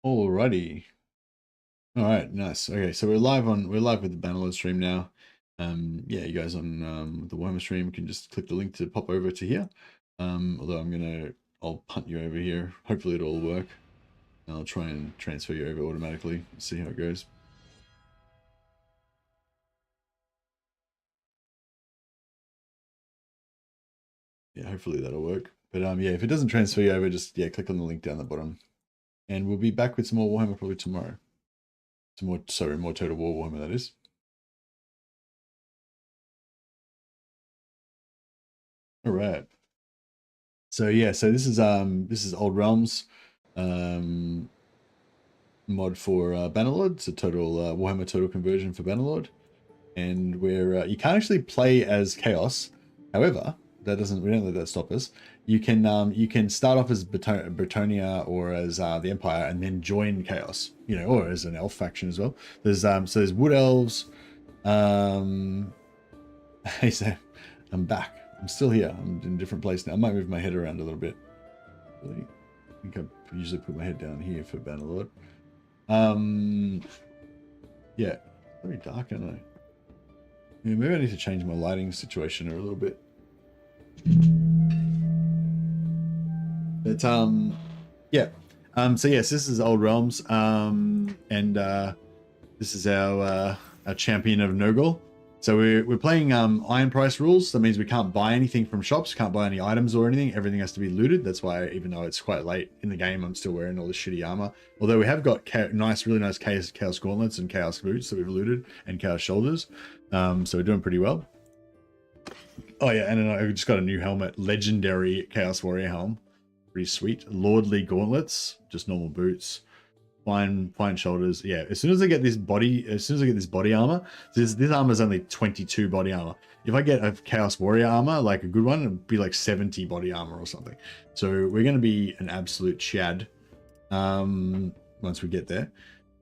Alrighty. All right, nice. Okay, so we're live with the Bannerlord stream now. Yeah, you guys on the Warhammer stream can just click the link to pop over to here. Although I'll punt you over here. Hopefully it'll all work. And I'll try and transfer you over automatically. See how it goes. Yeah, hopefully that'll work. But yeah, if it doesn't transfer you over, just click on the link down the bottom. And we'll be back with some more Warhammer probably tomorrow. More Total War Warhammer, that is. All right. So yeah, so this is Old Realms mod for Bannerlord. It's a total Warhammer total conversion for Bannerlord. And where you can't actually play as Chaos. However, we don't let that stop us. You can start off as Bretonia or as the Empire and then join Chaos, or as an elf faction as well. There's Wood Elves. Hey, so I'm back. I'm still here. I'm in a different place now. I might move my head around a little bit. Really? I think I usually put my head down here for Bannerlord. Yeah, very dark, aren't I? Yeah, maybe I need to change my lighting situation a little bit. But yeah. So yes, this is Old Realms. And this is our champion of NURGLE. So we're playing iron price rules. That means we can't buy anything from shops, can't buy any items or anything. Everything has to be looted. That's why, even though it's quite late in the game, I'm still wearing all this shitty armor. Although we have got really nice Chaos gauntlets and Chaos boots that we've looted, and Chaos shoulders. So we're doing pretty well. Oh yeah, and then I just got a new helmet, legendary Chaos Warrior helm, pretty sweet. Lordly gauntlets, just normal boots. Fine shoulders. Yeah, as soon as I get this body armor, this armor is only 22 body armor. If I get a Chaos Warrior armor, like a good one, it'd be like 70 body armor or something. So we're going to be an absolute chad once we get there.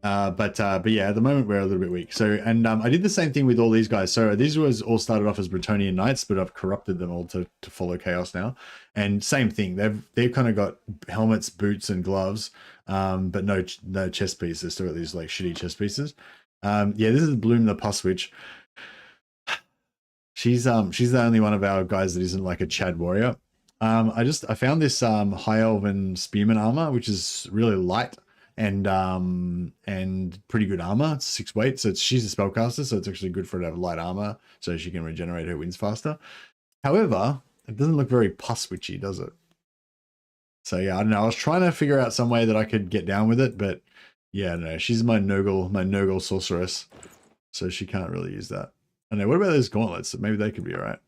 But yeah, at the moment we're a little bit weak. So, and I did the same thing with all these guys. So these was all started off as Bretonian Knights, but I've corrupted them all to follow Chaos now. And same thing, they've kind of got helmets, boots, and gloves, but no chest pieces. They've still got these like shitty chest pieces. Yeah, this is Bloom the Puss Witch. She's the only one of our guys that isn't like a Chad warrior. I found this High Elven Spearman armor, which is really light and pretty good armor. It's 6 weight, so she's a spellcaster, so it's actually good for her to have light armor, so she can regenerate her wins faster. However, it doesn't look very puss witchy, does it? So yeah, I don't know. I was trying to figure out some way that I could get down with it, but yeah, no, she's my NURGLE sorceress, so she can't really use that. I don't know. What about those gauntlets? Maybe they could be all right.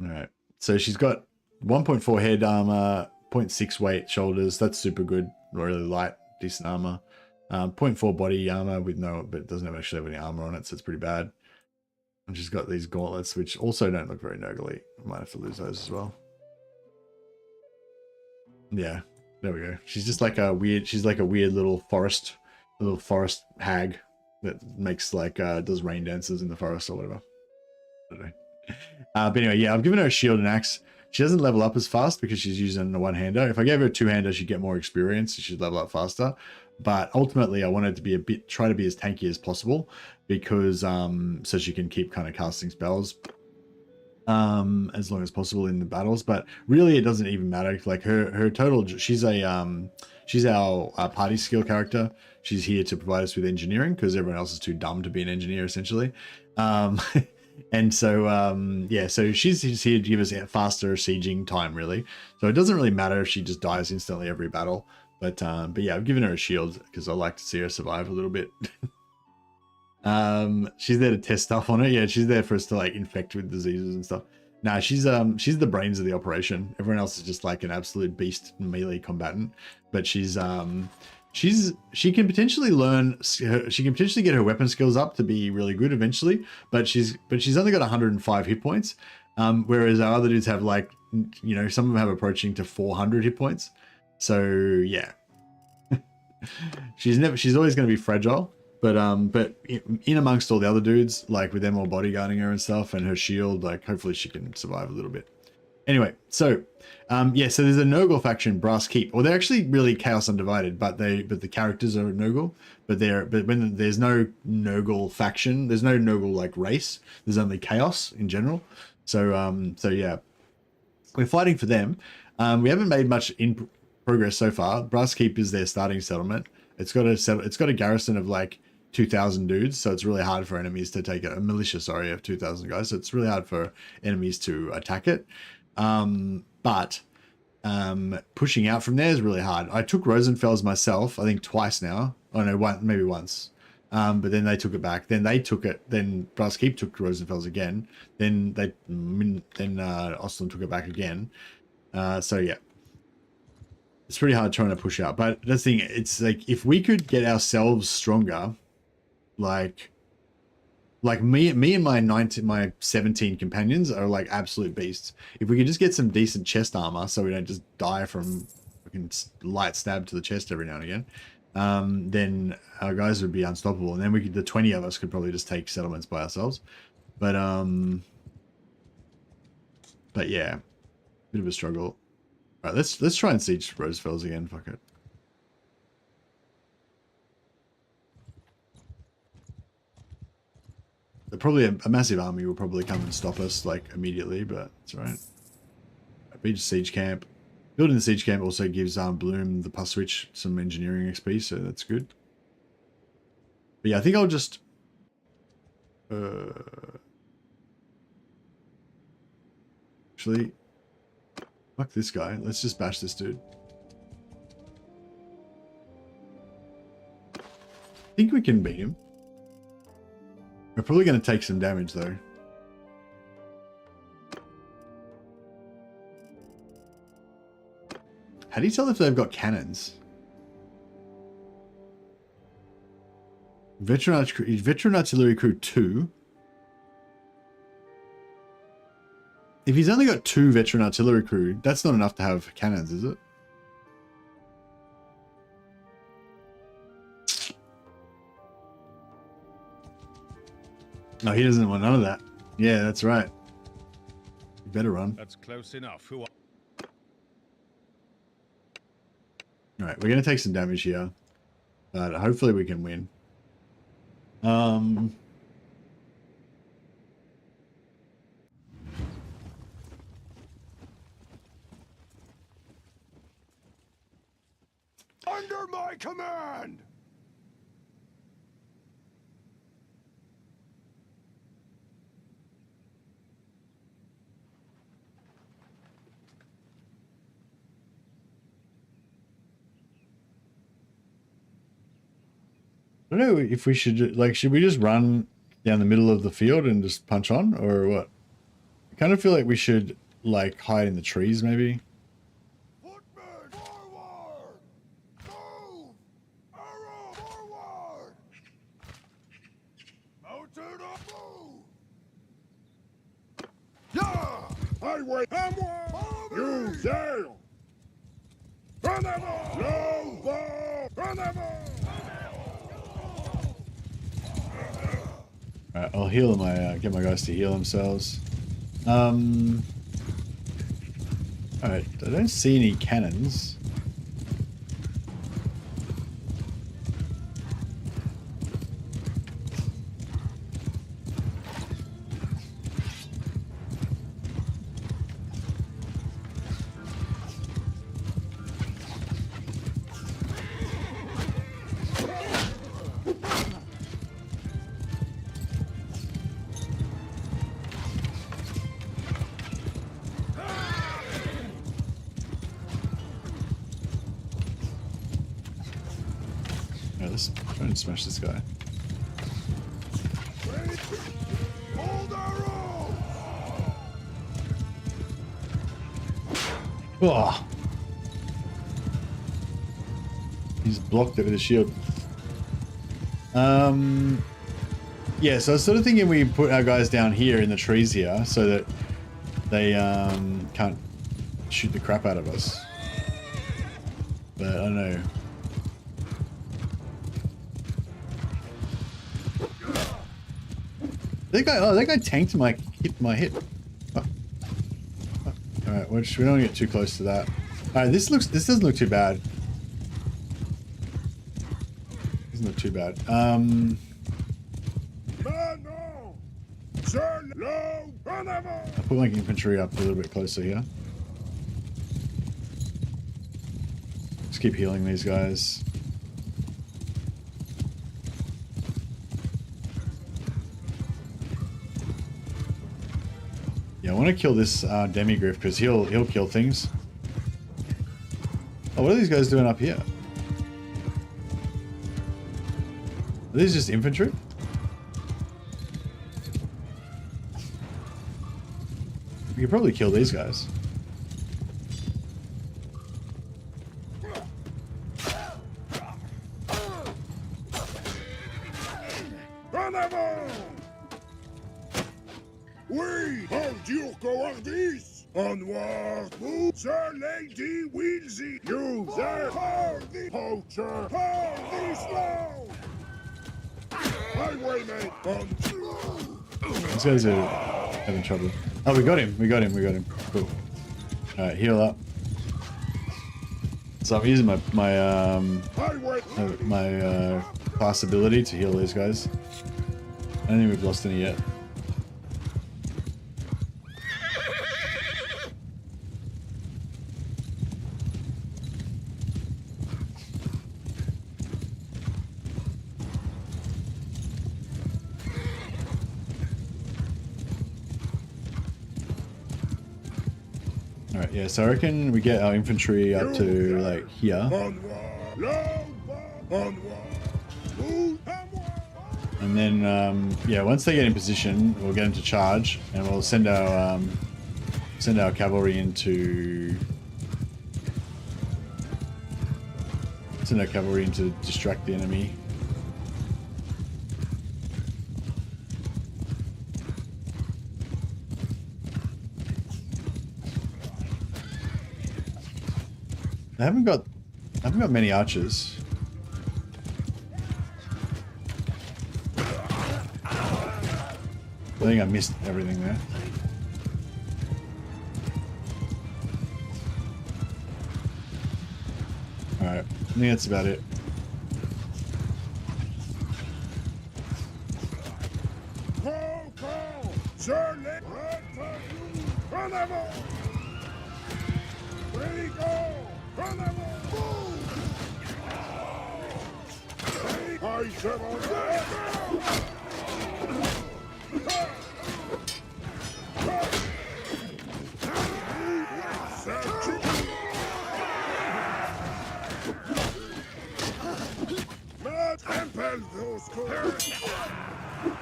All right. So she's got 1.4 head armor, 0.6 weight shoulders. That's super good. Really light, decent armor. 0.4 body armor but it doesn't actually have any armor on it, so it's pretty bad. And she's got these gauntlets, which also don't look very NURGLE-y. I might have to lose those as well. Yeah, there we go. She's just like a weird little forest hag that makes like does rain dances in the forest or whatever. I don't know. But anyway, yeah, I've given her a shield and axe. She doesn't level up as fast because she's using a one-hander. If I gave her a two-hander, she'd get more experience. She'd level up faster. But ultimately, I wanted to try to be as tanky as possible because so she can keep kind of casting spells as long as possible in the battles. But really, it doesn't even matter. Like her total, she's our party skill character. She's here to provide us with engineering because everyone else is too dumb to be an engineer, essentially. And so, yeah, so she's here to give us a faster sieging time, really. So it doesn't really matter if she just dies instantly every battle. But yeah, I've given her a shield because I like to see her survive a little bit. She's there to test stuff on her. Yeah, she's there for us to like infect with diseases and stuff. Nah, she's the brains of the operation. Everyone else is just like an absolute beast melee combatant. But she can potentially get her weapon skills up to be really good eventually, but she's only got 105 hit points, whereas our other dudes have like, some of them have approaching to 400 hit points. So yeah, she's always going to be fragile. But in amongst all the other dudes, like with them all bodyguarding her and stuff, and her shield, like hopefully she can survive a little bit. Anyway, so yeah, so there's a NURGLE faction, Brass Keep. Well, they're actually really Chaos Undivided, but the characters are NURGLE. But when there's no NURGLE faction, there's no NURGLE like race. There's only Chaos in general. So so yeah, we're fighting for them. We haven't made much progress so far. Brass Keep is their starting settlement. It's got a garrison of like 2,000 dudes, so it's really hard for enemies to take it. A militia, sorry, of 2,000 guys. So it's really hard for enemies to attack it. But pushing out from there is really hard. I took Rosenfells myself, I think twice now. Oh no, maybe once. But then they took it back. Then they took it. Then Brass Keep took Rosenfells again. Then Ostlund took it back again. So yeah, it's pretty hard trying to push out. But the thing, it's like if we could get ourselves stronger, like me and my 17 companions are like absolute beasts. If we could just get some decent chest armor, so we don't just die from fucking light stab to the chest every now and again, then our guys would be unstoppable. And then the 20 of us could probably just take settlements by ourselves. But yeah, bit of a struggle. All right, let's try and siege Rosenfells again. Fuck it. Probably a massive army will probably come and stop us like immediately, but it's all right. Beach siege camp. Building the siege camp also gives Bloom the plus switch some engineering XP, so that's good. But yeah, I think I'll just actually fuck this guy. Let's just bash this dude. I think we can beat him. We're probably going to take some damage though. How do you tell if they've got cannons? Veteran artillery crew 2. If he's only got 2 veteran artillery crew, that's not enough to have cannons, is it? No, he doesn't want none of that. Yeah, that's right. You better run. That's close enough. Who are... All right, we're going to take some damage here, but hopefully we can win. Under my command! I don't know if we should, like, should we just run down the middle of the field and just punch on, or what? I kind of feel like we should, like, hide in the trees, maybe. Footmen forward! Move! Arrow forward! Mounted up! Move! Yeah! Highway! Hamway! You sail! Run them all! No ball! Run them all! Alright, I'll heal my, get my guys to heal themselves. Alright, I don't see any cannons. Let's try and smash this guy. Hold arrow! Oh! He's blocked it with a shield. Yeah, so I was sort of thinking we put our guys down here in the trees here so that they can't shoot the crap out of us. But I don't know. That guy tanked my hit. Oh. Oh. All right, we don't want to get too close to that. All right, this doesn't look too bad. Doesn't look too bad. I'll put my infantry up a little bit closer here. Just keep healing these guys. Yeah, I want to kill this Demigriff because he'll kill things. Oh, what are these guys doing up here? Are these just infantry? We could probably kill these guys. Oui, endure cowardice. Onward, move, the lady will see you. The hardy poacher, hardy slow. Highwayman, These guys are having trouble. Oh, we got him. Cool. Alright, heal up. So I'm using my class ability to heal these guys. I don't think we've lost any yet. Alright, yeah, so I reckon we get our infantry up to like here. And then yeah, once they get in position, we'll get them to charge and we'll send our cavalry into distract the enemy. I haven't got many archers. I think I missed everything there. Alright, I think that's about it.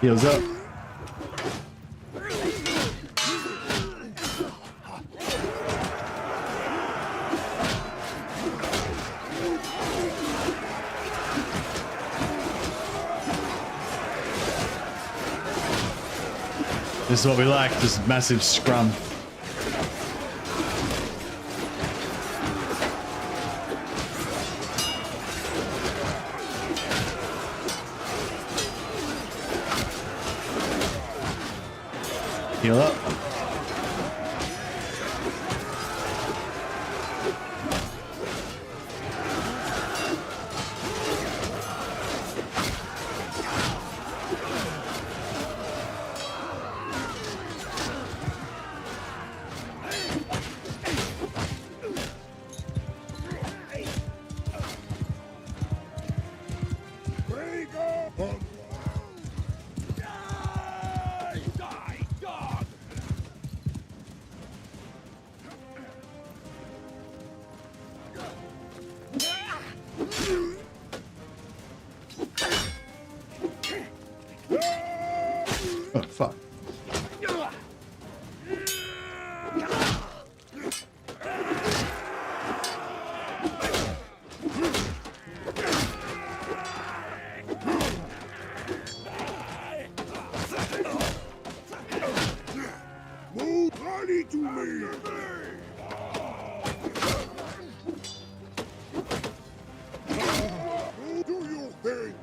Heals up. This is what we like, this massive scrum. Heal up. Oh, fuck. Move ready to me. Do your thing.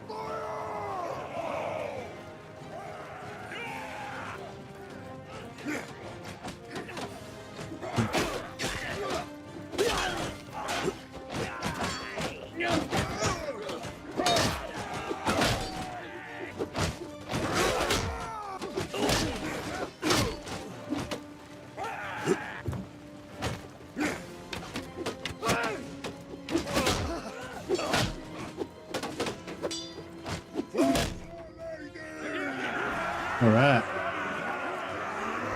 All right.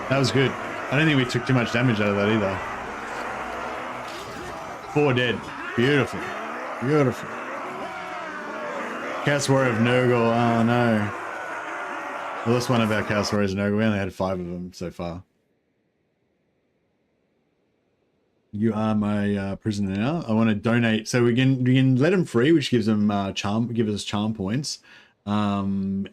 That was good. I don't think we took too much damage out of that either. 4 dead. Beautiful. Beautiful. Chaos Warrior of NURGLE. Oh no. We lost one of our Chaos Warriors of NURGLE. We only had 5 of them so far. You are my prisoner now. I want to donate. So we can let him free, which gives him gives us charm points. And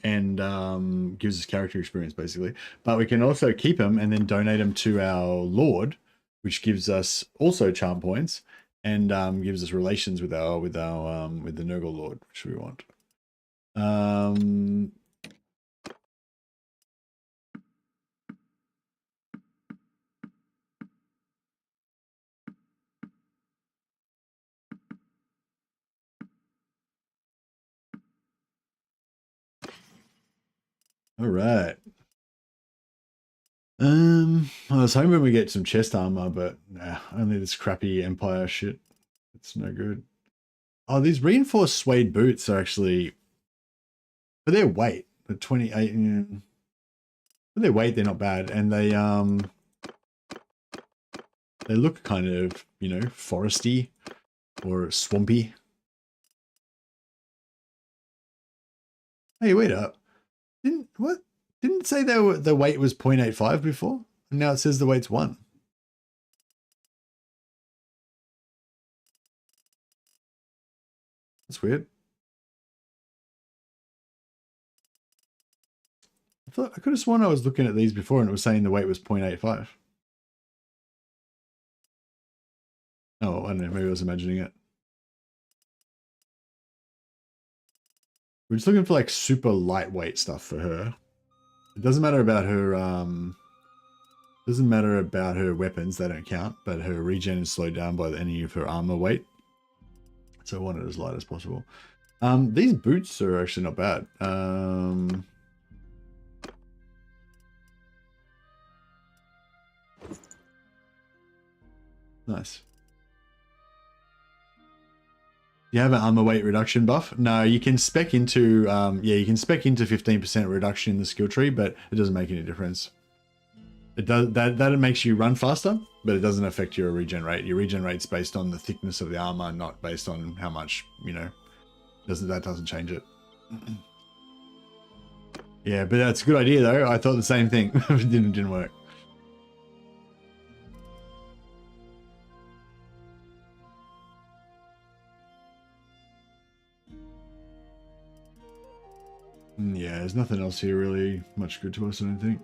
gives us character experience basically, but we can also keep him and then donate him to our lord, which gives us also charm points and gives us relations with the NURGLE lord, which we want. All right. I was hoping we get some chest armor, but nah, only this crappy Empire shit. It's no good. Oh, these reinforced suede boots are actually, for their weight, the 28. For their weight, they're not bad, and they look kind of, you know, foresty or swampy. Hey, wait up! Didn't it say the weight was 0.85 before? And now it says the weight's 1. That's weird. I could have sworn I was looking at these before and it was saying the weight was 0.85. Oh, I don't know. Maybe I was imagining it. We're just looking for like super lightweight stuff for her. It doesn't matter about her weapons, they don't count, but her regen is slowed down by any of her armor weight. So I want it as light as possible. These boots are actually not bad. Nice. You have an armor weight reduction buff? No, you can spec into, yeah, you can spec into 15% reduction in the skill tree, but it doesn't make any difference. It does that makes you run faster, but it doesn't affect your regen rate. Your regen rate's based on the thickness of the armor, not based on how much, you know, that doesn't change it. Yeah, but that's a good idea though. I thought the same thing. It didn't work. Yeah, there's nothing else here really much good to us, I don't think.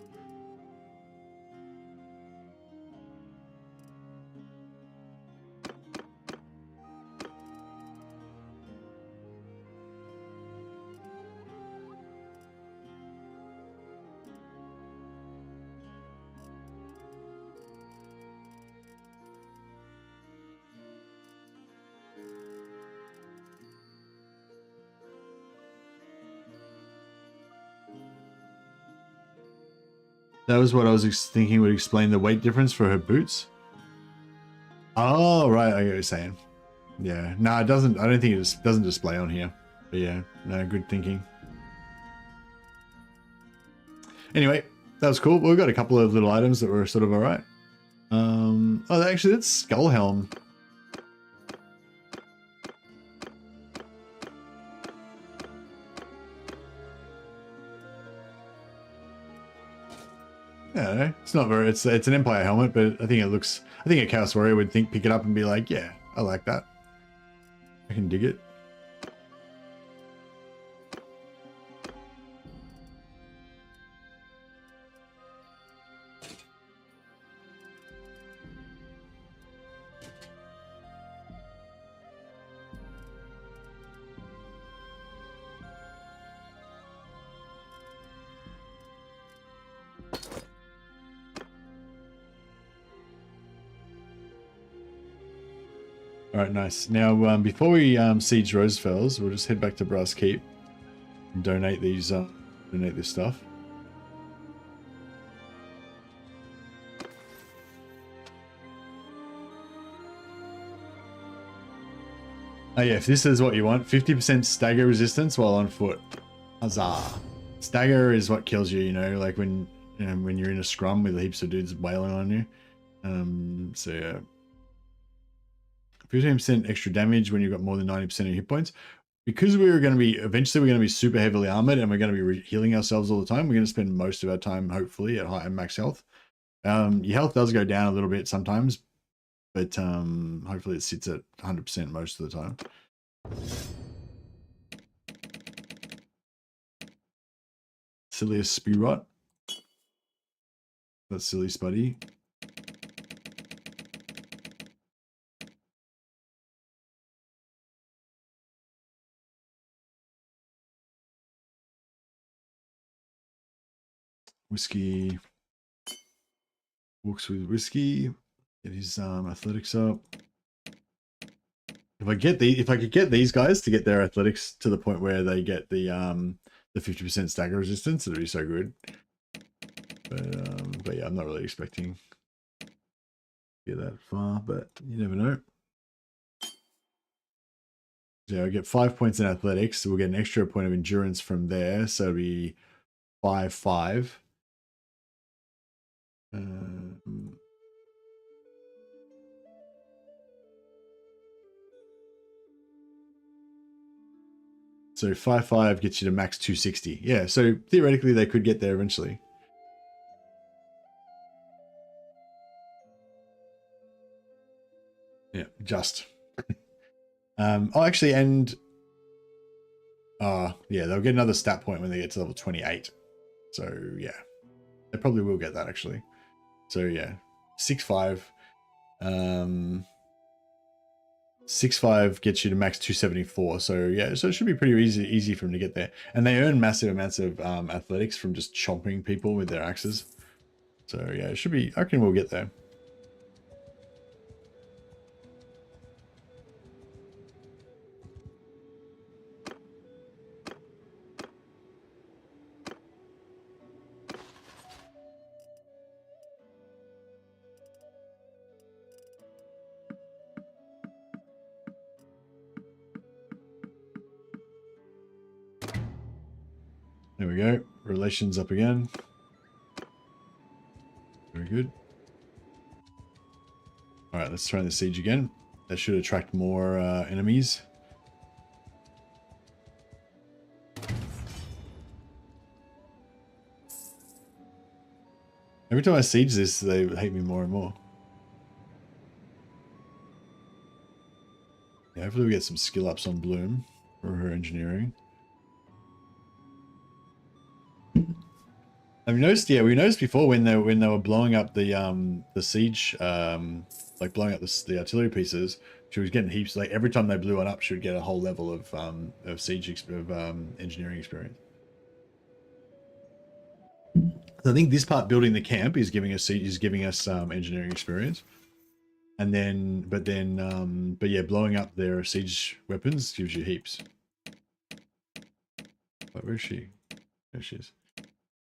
That was what I was thinking would explain the weight difference for her boots. Oh, right. I get what you're saying. Yeah. No, it doesn't. I don't think it doesn't display on here. But yeah, no, good thinking. Anyway, that was cool. We've got a couple of little items that were sort of all right. Oh, actually, that's Skull Helm. Yeah, it's not very. It's an Empire helmet, but I think it looks. I think a Chaos Warrior would pick it up and be like, yeah, I like that. I can dig it. All right, nice. Now, before we siege Rosenfells, we'll just head back to Brass Keep and donate these, donate this stuff. Oh yeah, if this is what you want, 50% stagger resistance while on foot. Huzzah! Stagger is what kills you, you know, like when you're in a scrum with heaps of dudes wailing on you. So yeah. 15% extra damage when you've got more than 90% of your hit points. Because eventually we're going to be super heavily armored and we're going to be healing ourselves all the time. We're going to spend most of our time, hopefully, at high and max health. Your health does go down a little bit sometimes, but hopefully it sits at 100% most of the time. Silliest Spew Rot. That's silly Spuddy. Whiskey. Walks with Whiskey. Get his athletics up. If I could get these guys to get their athletics to the point where they get the 50% stagger resistance, it'd be so good. But yeah, I'm not really expecting to get that far, but you never know. So I get 5 points in athletics, so we'll get an extra point of endurance from there, so it'll be 5-5. So 5-5 gets you to max 260. Yeah, so theoretically they could get there eventually. Yeah, just. Oh, actually, and yeah, they'll get another stat point when they get to level 28. So yeah, they probably will get that actually. So yeah, 6-5. 6-5 gets you to max 274. So yeah, so it should be pretty easy for them to get there. And they earn massive amounts of athletics from just chomping people with their axes. So yeah, it should be. I reckon we'll get there. There we go. Relations up again. Very good. All right, let's try the siege again. That should attract more enemies. Every time I siege this, they hate me more and more. Yeah, hopefully we get some skill ups on Bloom for her engineering. Have you noticed? Yeah, we noticed before when they were blowing up the siege, like blowing up the artillery pieces. She was getting heaps. Like every time they blew one up, she would get a whole level of siege engineering experience. So I think this part, building the camp, is giving us engineering experience, and then but yeah, blowing up their siege weapons gives you heaps. Wait, where is she? There she is.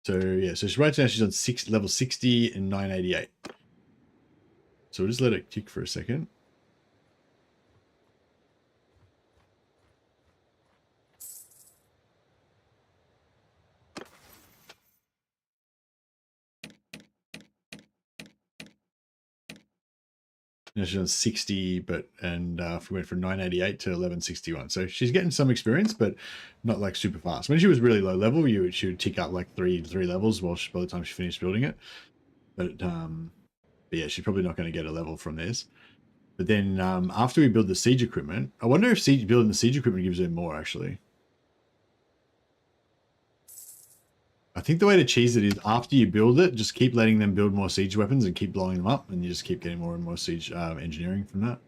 So yeah, so right now she's on level 60 and 988. So we'll just let it tick for a second. Now she's on 60, and if we went from 988 to 1161. So she's getting some experience, but not like super fast. When she was really low level, she would tick up like three levels by the time she finished building it. But yeah, she's probably not going to get a level from this. But then after we build the siege equipment, I wonder if building the siege equipment gives her more actually. I think the way to cheese it is after you build it, just keep letting them build more siege weapons and keep blowing them up, and you just keep getting more and more siege engineering from that.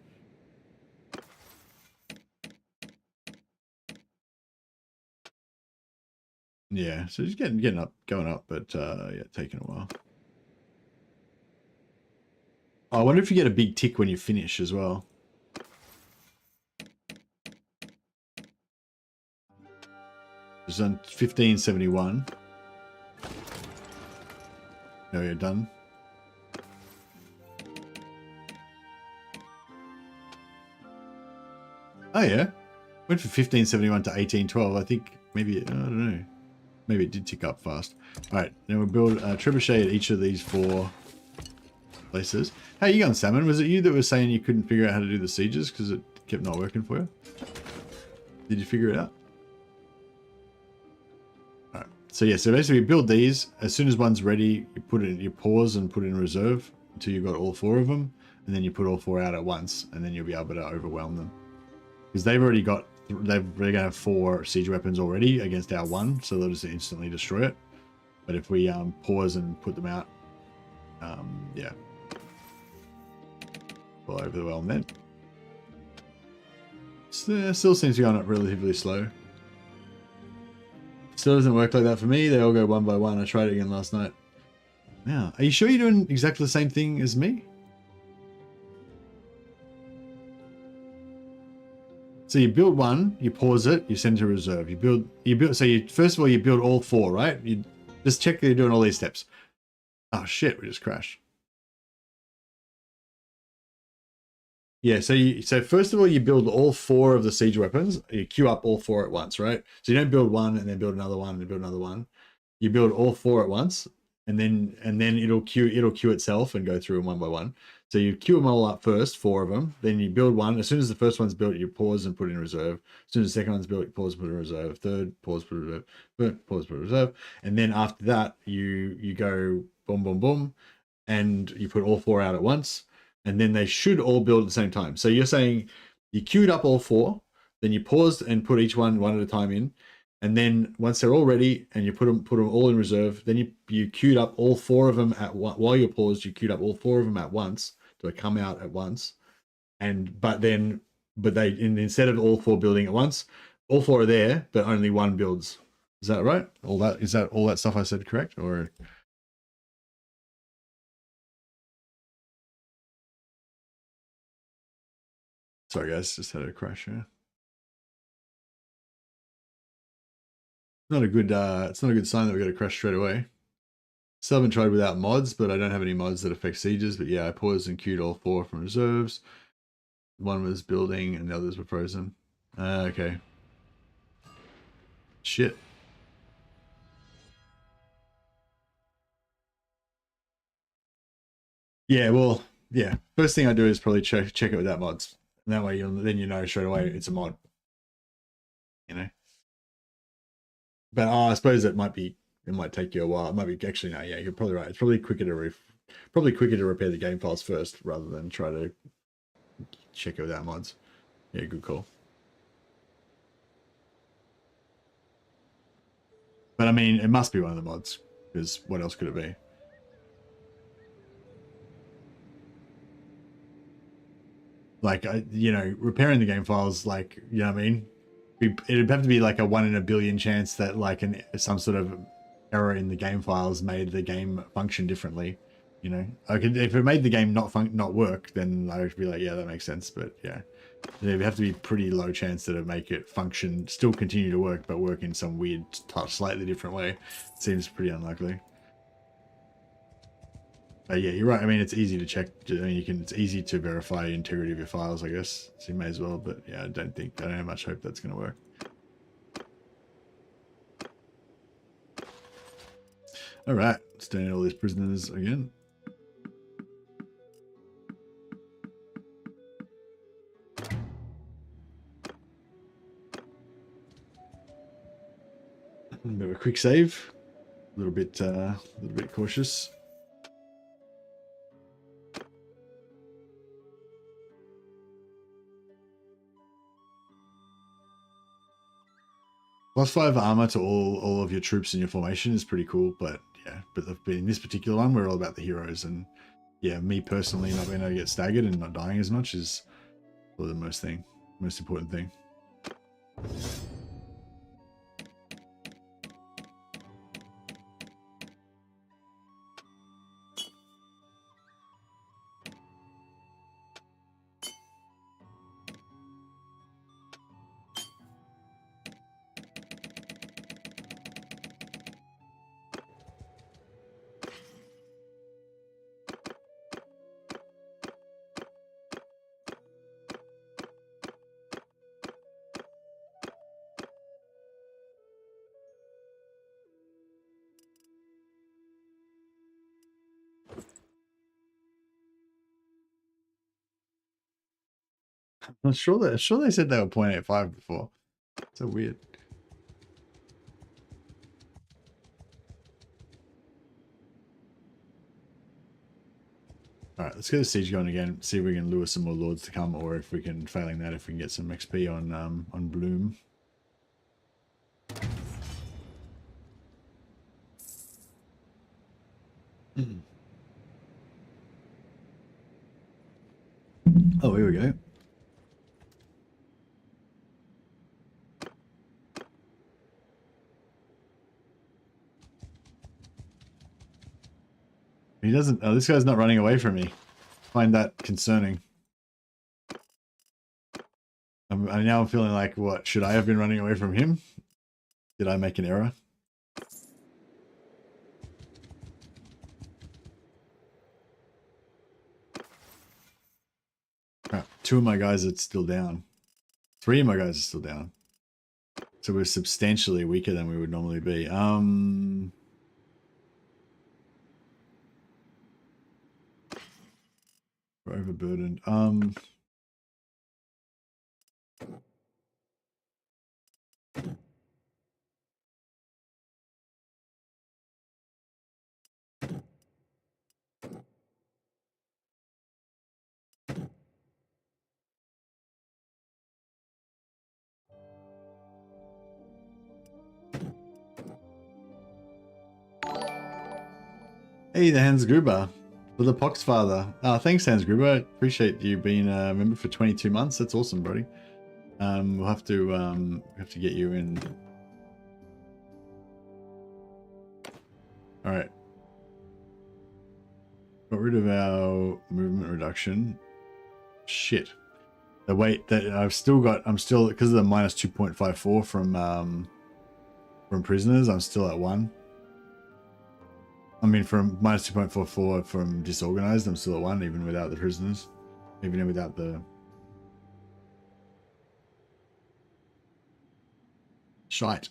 Yeah, so just going up, but yeah, taking a while. I wonder if you get a big tick when you finish as well. It's on 1571. No, you're done. Oh yeah, went from 1571 to 1812. I think maybe I don't know. maybe it did tick up fast. All right, now we'll build a trebuchet at each of these 4 places. How you going, Salmon? Was it you that was saying you couldn't figure out how to do the sieges because it kept not working for you? Did you figure it out? All right. So yeah, so basically you build these. As soon as one's ready, you put it, you pause and put it in reserve until you've got all 4 of them, and then you put all 4 out at once, and then you'll be able to overwhelm them. Because they've already got, they're going to have 4 siege weapons already against our 1, so they'll just instantly destroy it. But if we pause and put them out, yeah, we'll overwhelm them. Still seems to be going up relatively slow. Still doesn't work like that for me. They all go one by one. I tried it again last night. Now, are you sure you're doing exactly the same thing as me? So you build one, you pause it, you send to reserve. So you first of all you build all 4, right? You just check that you're doing all these steps. Oh shit, we just crashed. Yeah, so first of all you build all 4 of the siege weapons. You queue up all 4 at once, right? So you don't build one and then build another one and build another one. You build all 4 at once, and then it'll queue itself and go through them one by one. So you queue them all up first, 4 of them. Then you build one. As soon as the first one's built, you pause and put it in reserve. As soon as the second one's built, you pause, put it in reserve. Third, pause, put it in reserve. Third, pause, put it in reserve. And then after that, you go boom, boom, boom, and you put all 4 out at once. And then they should all build at the same time. So you're saying you queued up all 4, then you paused and put each one at a time in. And then once they're all ready and you put them all in reserve, then you queued up all 4 of them while you're paused, you queued up all 4 of them at once. So they come out at once. But instead of all 4 building at once, all 4 are there, but only one builds. Is that right? Is that all that stuff I said correct? Or sorry guys, just had a crash here. It's not a good sign that we got a crash straight away. Still haven't tried without mods, but I don't have any mods that affect sieges. But yeah, I paused and queued all 4 from reserves. One was building and the others were frozen. Okay. Shit. Yeah, well, yeah. First thing I do is probably check it without mods. And that way then you know straight away it's a mod. You know? But I suppose it might take you a while. It might be actually no, yeah, you're probably right. It's probably quicker to repair the game files first rather than try to check it without mods. Yeah, good call. But I mean, it must be one of the mods, because what else could it be? Like, repairing the game files, like, you know what I mean? It'd have to be like a 1 in a billion chance that like some sort of error in the game files made the game function differently. You know, if it made the game not work, then I would be like, yeah, that makes sense. But yeah, there'd have to be pretty low chance that it'd make it function, still continue to work, but work in some weird, slightly different way. Seems pretty unlikely. Yeah, you're right. I mean, it's easy to check. I mean, it's easy to verify integrity of your files, I guess. So you may as well. But yeah, I don't have much hope that's going to work. All right, staying all these prisoners again. A bit of a quick save. A little bit cautious. +5 armor to all of your troops in your formation is pretty cool, but yeah, but in this particular one, we're all about the heroes, and yeah, me personally not being able to get staggered and not dying as much is probably the most important thing. I'm sure they said they were 0.85 before. So weird. All right, let's get the siege going again. See if we can lure some more lords to come, or if we can, failing that, if we can get some XP on Bloom. Oh, here we go. He doesn't. Oh, this guy's not running away from me. I find that concerning. Now I'm feeling like, what? Should I have been running away from him? Did I make an error? Right, 2 of my guys are still down. 3 of my guys are still down. So we're substantially weaker than we would normally be. We're overburdened. Hey, the Hans Gruber for the Pox Father. Thanks, Hans Gruber. Appreciate you being a member for 22 months. That's awesome, buddy. We'll have to get you in. All right. Got rid of our movement reduction. Shit. The weight that I'm still because of the minus 2.54 from prisoners. I'm still at 1. I mean, from minus 2.44 from disorganized, I'm still at 1, even without the prisoners, even without the shite.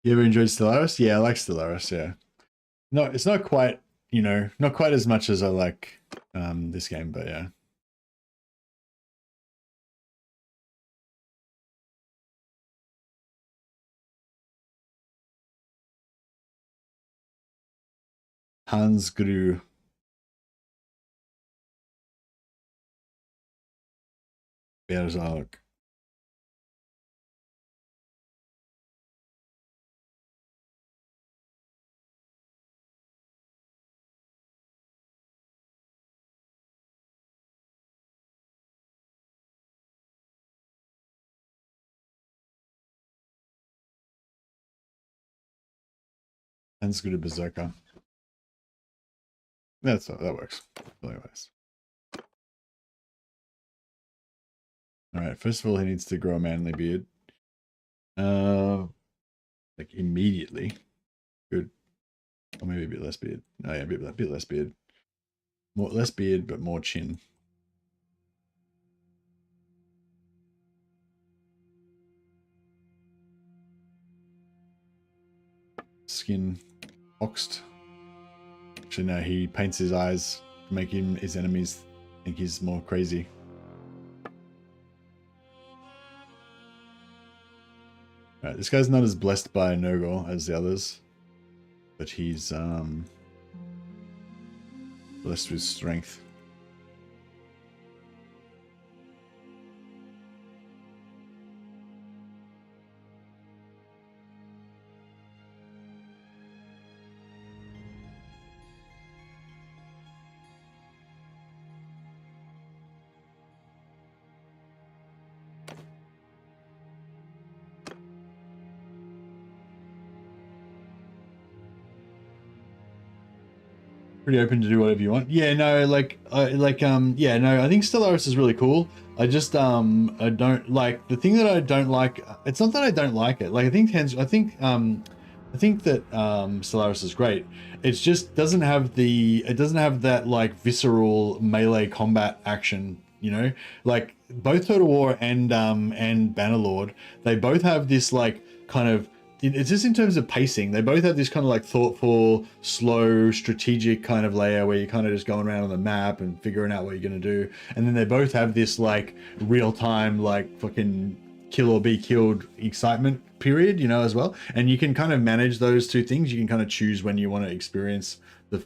You ever enjoyed Stellaris? Yeah, I like Stellaris, yeah. No, it's not quite, not quite as much as I like this game, but yeah. Hans Gru. Berserk. Hans Gru Berserker. That works. Anyways. Alright, first of all, he needs to grow a manly beard. Like immediately. Good. Or maybe a bit less beard. Oh yeah, a bit less beard. Less beard, but more chin. Skin boxed. Actually, no, he paints his eyes to make his enemies think he's more crazy. Alright, this guy's not as blessed by NURGLE as the others, but he's blessed with strength. Pretty open to do whatever you want. Yeah, no, yeah, no, I think Stellaris is really cool. I just I don't like the thing that I don't like. It's not that I don't like it. Like I think that Stellaris is great. It just doesn't have that like visceral melee combat action you know, like both Total War and Bannerlord, they both have this like kind of, it's just in terms of pacing, they both have this kind of like thoughtful, slow, strategic kind of layer where you're kind of just going around on the map and figuring out what you're going to do. And then they both have this like real time, like fucking kill or be killed excitement period, you know, as well. And you can kind of manage those two things. You can kind of choose when you want to experience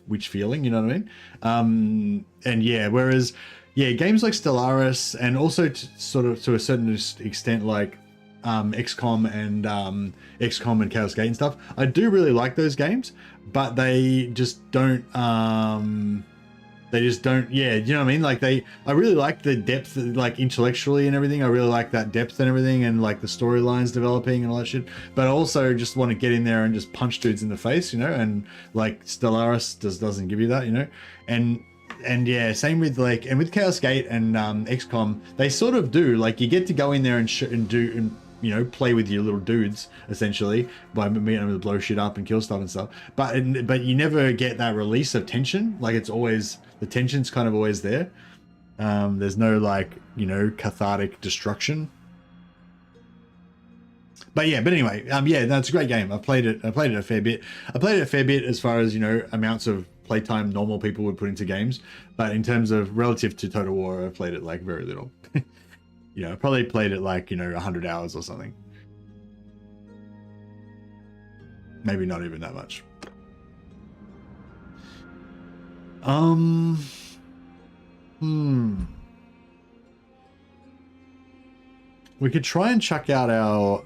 which feeling, you know what I mean? And yeah, whereas, yeah, games like Stellaris and also sort of to a certain extent, like XCOM and Chaos Gate and stuff, I do really like those games, but they just don't yeah, you know what I mean? Like I really like the depth, like intellectually and everything. I really like that depth and everything, and like the storylines developing and all that shit, but I also just want to get in there and just punch dudes in the face, you know, and like Stellaris doesn't give you that, you know. And yeah, same with like, and with Chaos Gate and XCOM, they sort of do, like you get to go in there and you know, play with your little dudes essentially by being able to blow shit up and kill stuff and stuff. But you never get that release of tension. Like it's always, the tension's kind of always there. There's no like, you know, cathartic destruction. But yeah, but anyway, yeah, that's a great game. I played it a fair bit. I played it a fair bit as far as, you know, amounts of playtime normal people would put into games. But in terms of relative to Total War, I played it like very little. You know, I probably played it like, you know, 100 hours or something. Maybe not even that much. We could try and chuck out our...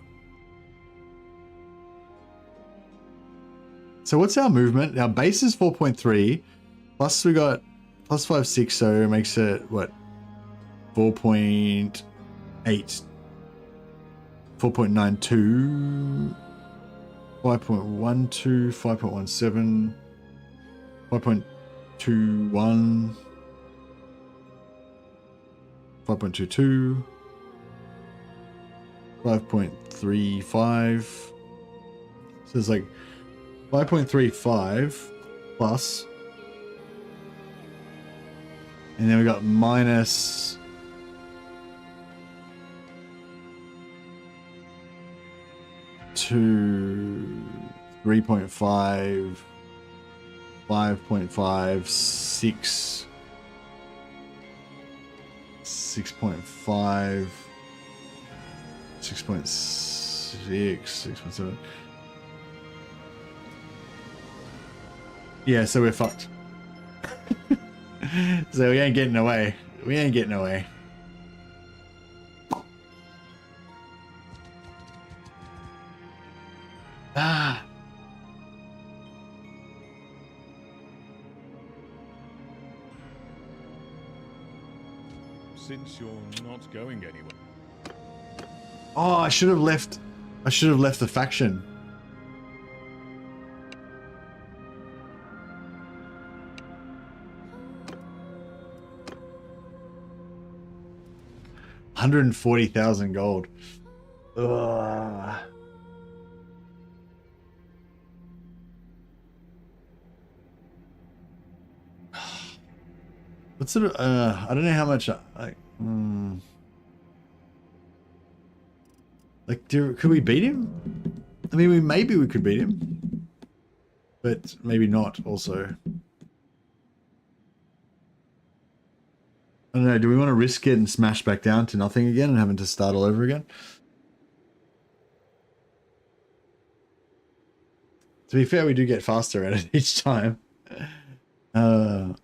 So what's our movement? Our base is 4.3. Plus we got plus 5, 6, so it makes it, what? 4.8, 4.92, 5.12, 5.17, 5.21, 5.22, 5.35. So it's like 5.35 plus, and then we got minus 2, 3.5, 5.5, 6, 6.5, 6.6, 6.7. Yeah, so we're fucked. So we ain't getting away. We ain't getting away. Ah. Since you're not going anywhere. Oh, I should have left the faction. $140,000 gold. Ugh. What sort of, I don't know how much, like, like, could we beat him? I mean, maybe we could beat him, but maybe not also. I don't know, do we want to risk getting smashed back down to nothing again and having to start all over again? To be fair, we do get faster at it each time. Oh,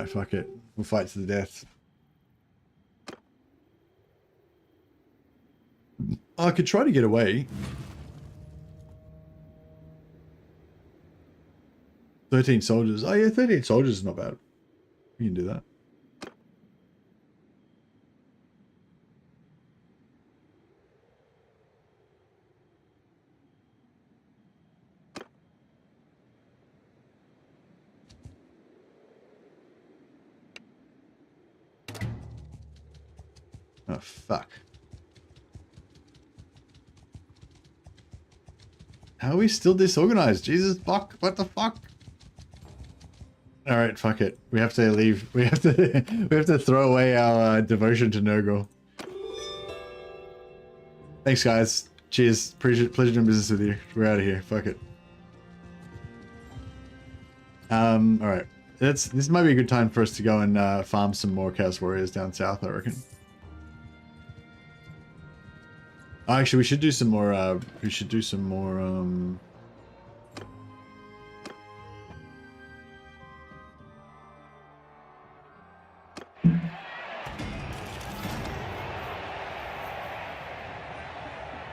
fuck it. We'll fight to the death. I could try to get away. 13 soldiers. Oh yeah, 13 soldiers is not bad. We can do that. Oh, fuck. How are we still disorganized? Jesus fuck, what the fuck? All right, fuck it. We have to leave. We have to we have to throw away our devotion to NURGLE. Thanks, guys. Cheers. Pleasure doing business with you. We're out of here. Fuck it. All right. This might be a good time for us to go and farm some more Chaos Warriors down south, I reckon. Oh, actually, we should do some more. We should do some more.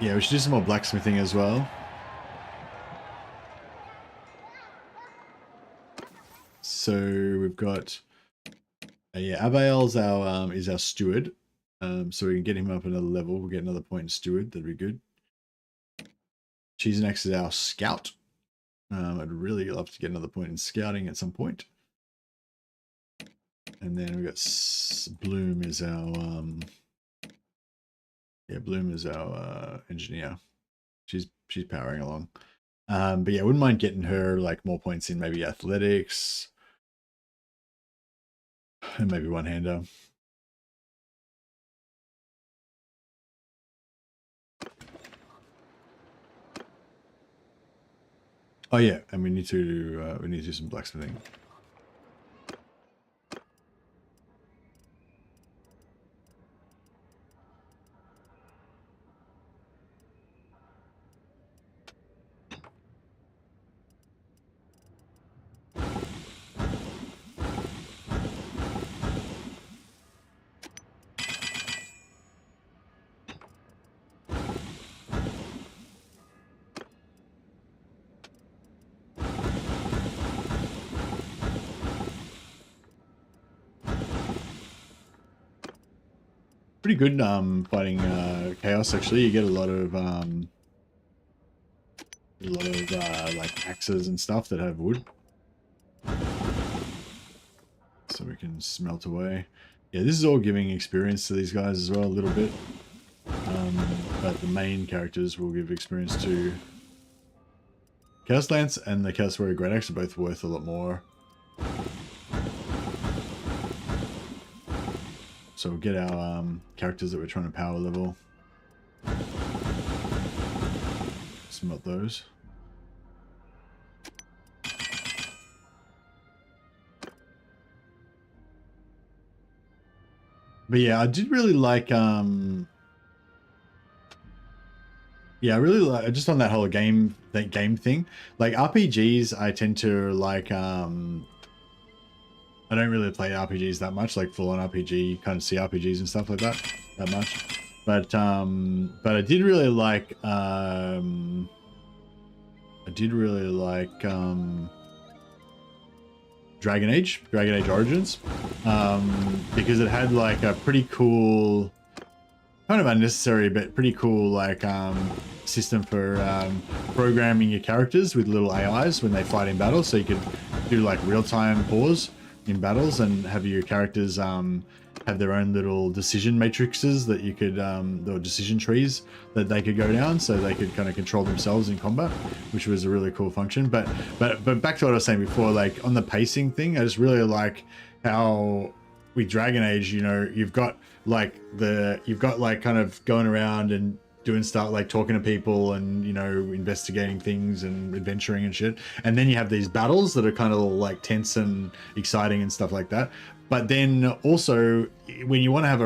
Yeah, we should do some more blacksmithing as well. So we've got yeah, Abael's our is our steward. So we can get him up another level. We'll get another point in steward. That'd be good. Cheesenex is our scout. I'd really love to get another point in scouting at some point. And then we got Bloom is our yeah, Bloom is our engineer. She's powering along. But yeah, I wouldn't mind getting her like more points in maybe athletics and maybe one-hander. Oh yeah, and we need to do some blacksmithing. Pretty good fighting chaos actually. You get a lot of like axes and stuff that have wood, so we can smelt away. Yeah, this is all giving experience to these guys as well a little bit, but the main characters will give experience to Chaos Lance, and the Chaos Warrior Great Axe are both worth a lot more. So we'll get our characters that we're trying to power level. Smelt those. But yeah, I did really like yeah, I really like just on that whole game thing. Like RPGs, I tend to like I don't really play RPGs that much, like full-on RPG, kind of CRPGs and stuff like that much. But I did really like Dragon Age Origins, because it had like a pretty cool, kind of unnecessary but pretty cool like system for programming your characters with little AIs when they fight in battle, so you could do like real-time pause in battles and have your characters have their own little decision matrices that you could or decision trees that they could go down, so they could kind of control themselves in combat, which was a really cool function. But back to what I was saying before, like on the pacing thing, I just really like how with Dragon Age, you know, you've got like kind of going around and doing stuff like talking to people and, you know, investigating things and adventuring and shit, and then you have these battles that are kind of like tense and exciting and stuff like that. But then also when you want to have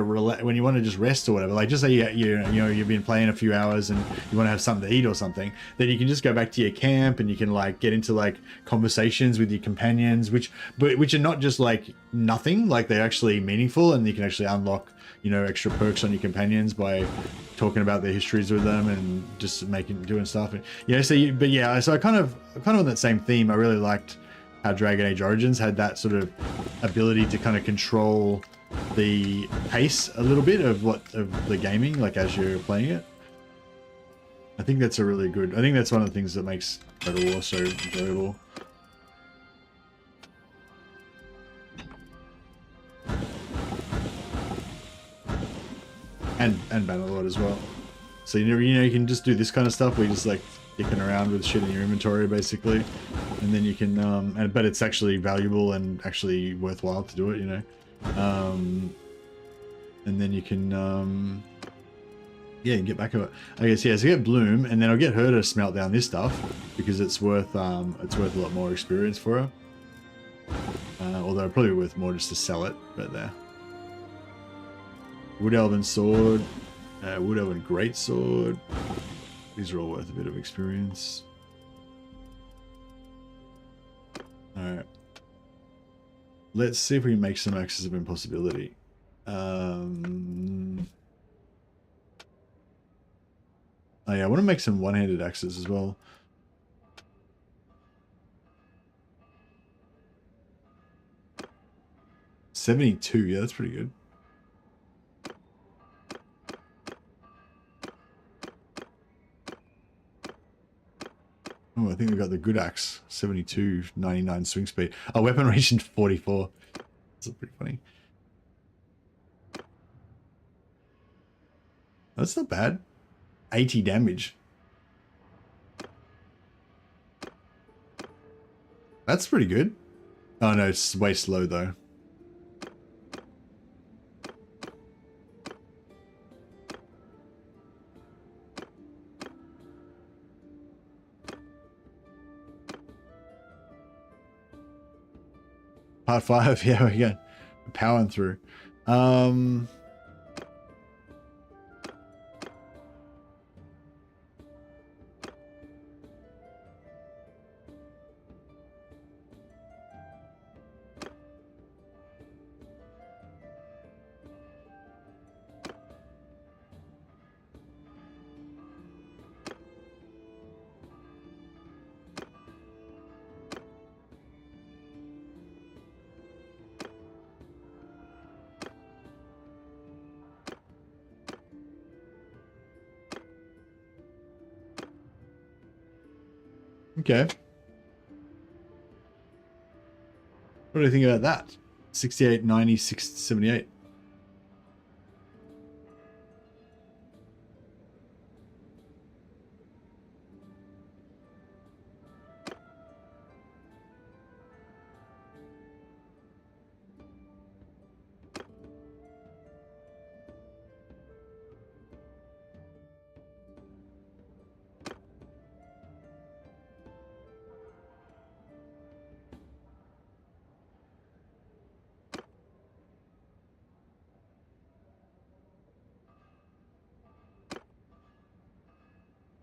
when you want to just rest or whatever, like just say you know you've been playing a few hours and you want to have something to eat or something, then you can just go back to your camp and you can like get into like conversations with your companions, which are not just like nothing, like they're actually meaningful, and you can actually unlock, you know, extra perks on your companions by talking about their histories with them and just doing stuff. And yeah, so I kind of on that same theme, I really liked how Dragon Age Origins had that sort of ability to kind of control the pace a little bit of the gaming, like as you're playing it. I think that's one of the things that makes Total War so enjoyable. And Bannerlord as well. So you know you can just do this kind of stuff where you're just like dicking around with shit in your inventory basically, and then you can, but it's actually valuable and actually worthwhile to do it, you know. And then you can, yeah, get back at it. I guess, yeah, so get Bloom, and then I'll get her to smelt down this stuff because it's worth a lot more experience for her. Although probably worth more just to sell it, but there. Wood Elven Sword, Wood Elven Greatsword. These are all worth a bit of experience. Alright. Let's see if we can make some axes of impossibility. Oh yeah, I want to make some one-handed axes as well. $72, yeah, that's pretty good. Oh, I think we got the good axe. 72, 99 swing speed. Oh, weapon range in 44. That's pretty funny. That's not bad. 80 damage. That's pretty good. Oh no, it's way slow though. Part 5, yeah, we go. Powering through. Okay. What do you think about that? 68, 90, 78.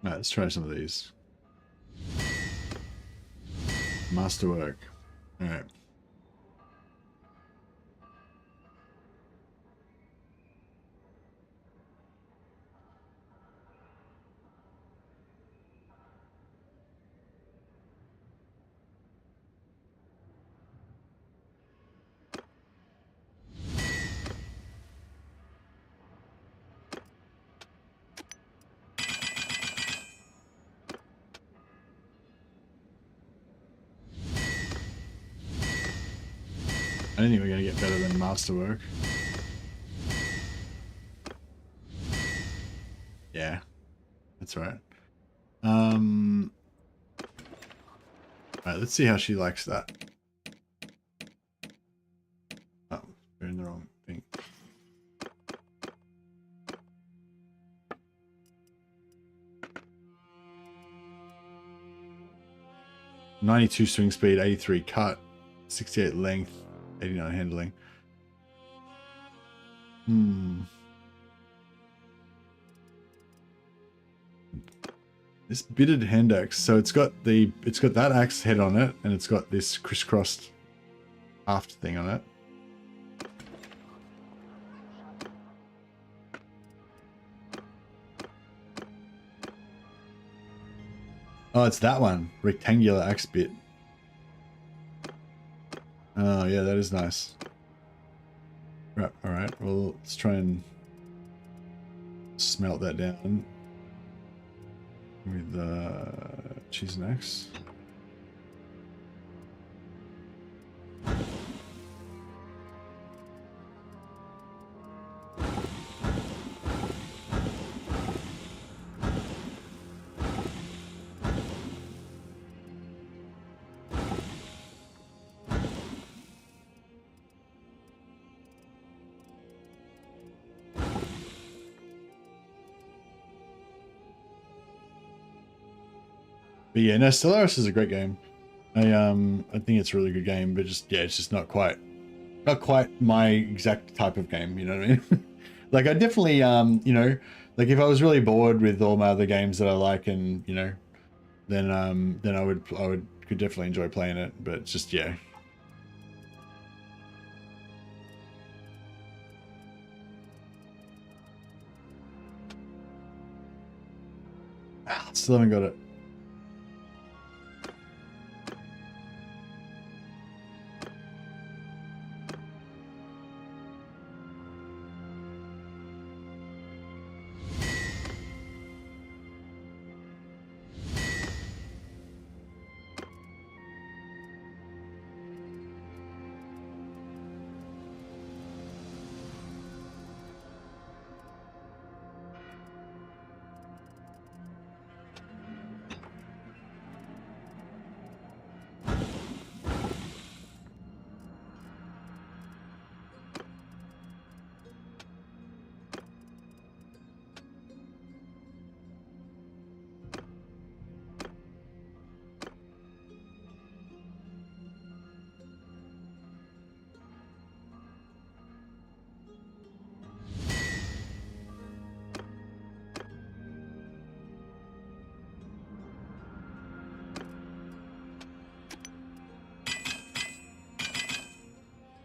Alright, let's try some of these. Masterwork. Alright. I didn't think we were going to get better than Masterwork. Yeah, that's right. Alright, let's see how she likes that. Oh, we're in the wrong thing. $92 swing speed, 83 cut, 68 length. 89 handling. This bitted hand axe. So it's got that axe head on it, and it's got this crisscrossed aft thing on it. Oh, it's that one. Rectangular axe bit. Oh, yeah, that is nice. Right, alright, well, let's try and smelt that down with cheese and axe. But yeah, no, Stellaris is a great game. I think it's a really good game, but just yeah, it's just not quite my exact type of game. You know what I mean? Like I definitely you know, like if I was really bored with all my other games that I like, and you know, then I could definitely enjoy playing it. But it's just yeah. Still haven't got it.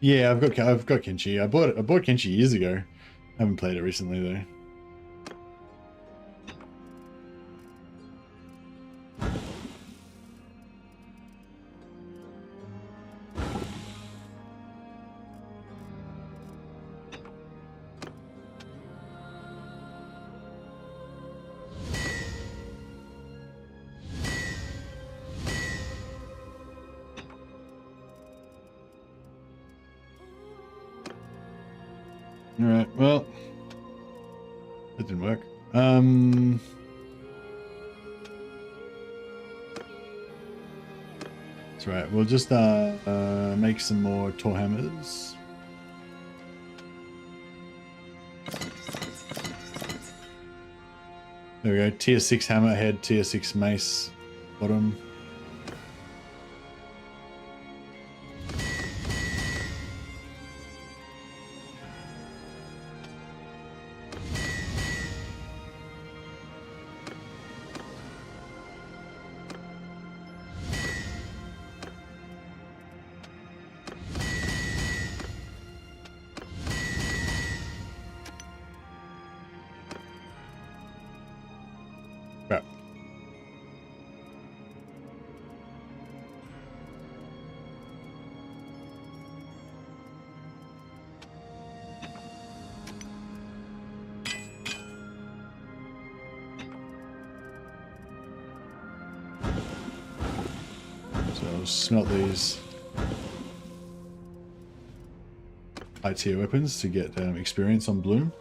Yeah, I've got Kenshi. I bought Kenshi years ago. I haven't played it recently though. All right, well, that didn't work. That's right. We'll just make some more Tor hammers. There we go. Tier 6 hammer head, tier 6 mace bottom. Smelt these high tier weapons to get experience on Bloom.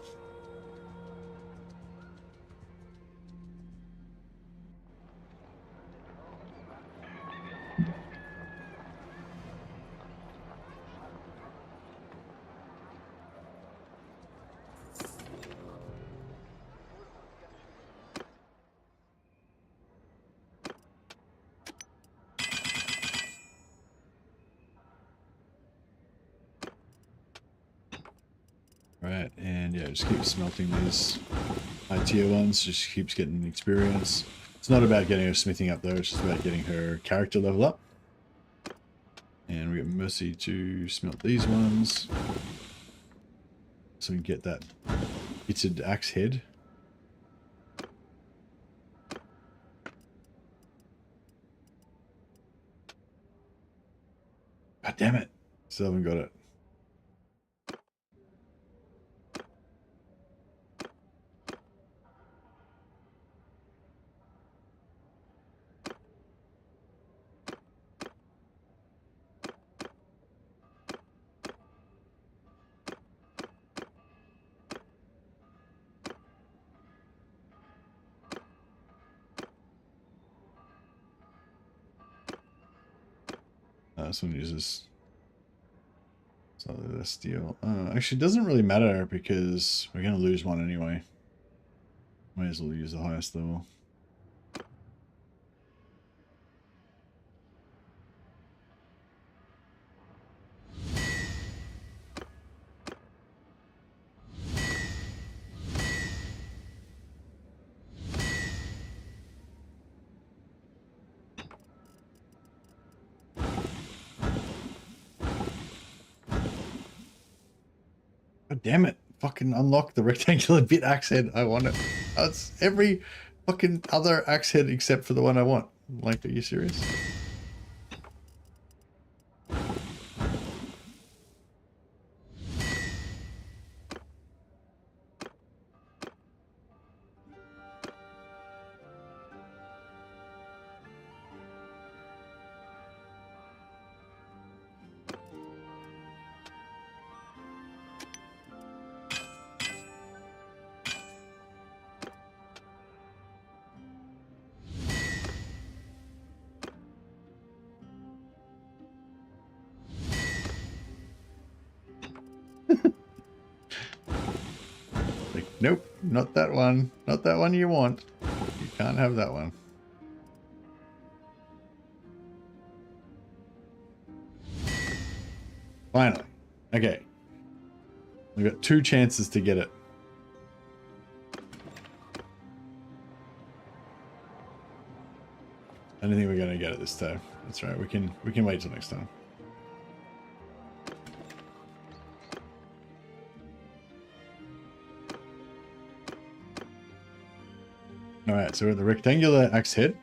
Right, and yeah, just keep smelting these high tier ones, just keeps getting experience. It's not about getting her smithing up though, it's just about getting her character level up. And we got Mercy to smelt these ones. So we can get that bitted axe head. God damn it, still haven't got it. This one uses something less steel. Actually, it doesn't really matter because we're going to lose one anyway. Might as well use the highest level. God damn it. Fucking unlock the rectangular bit axe head. I want it. It's every fucking other axe head except for the one I want. Like, are you serious? Like, nope, not that one. Not that one you want. You can't have that one. Finally. Okay. We've got 2 chances to get it. I don't think we're gonna get it this time. That's right. We can wait till next time. All right, so we're at the rectangular axe head,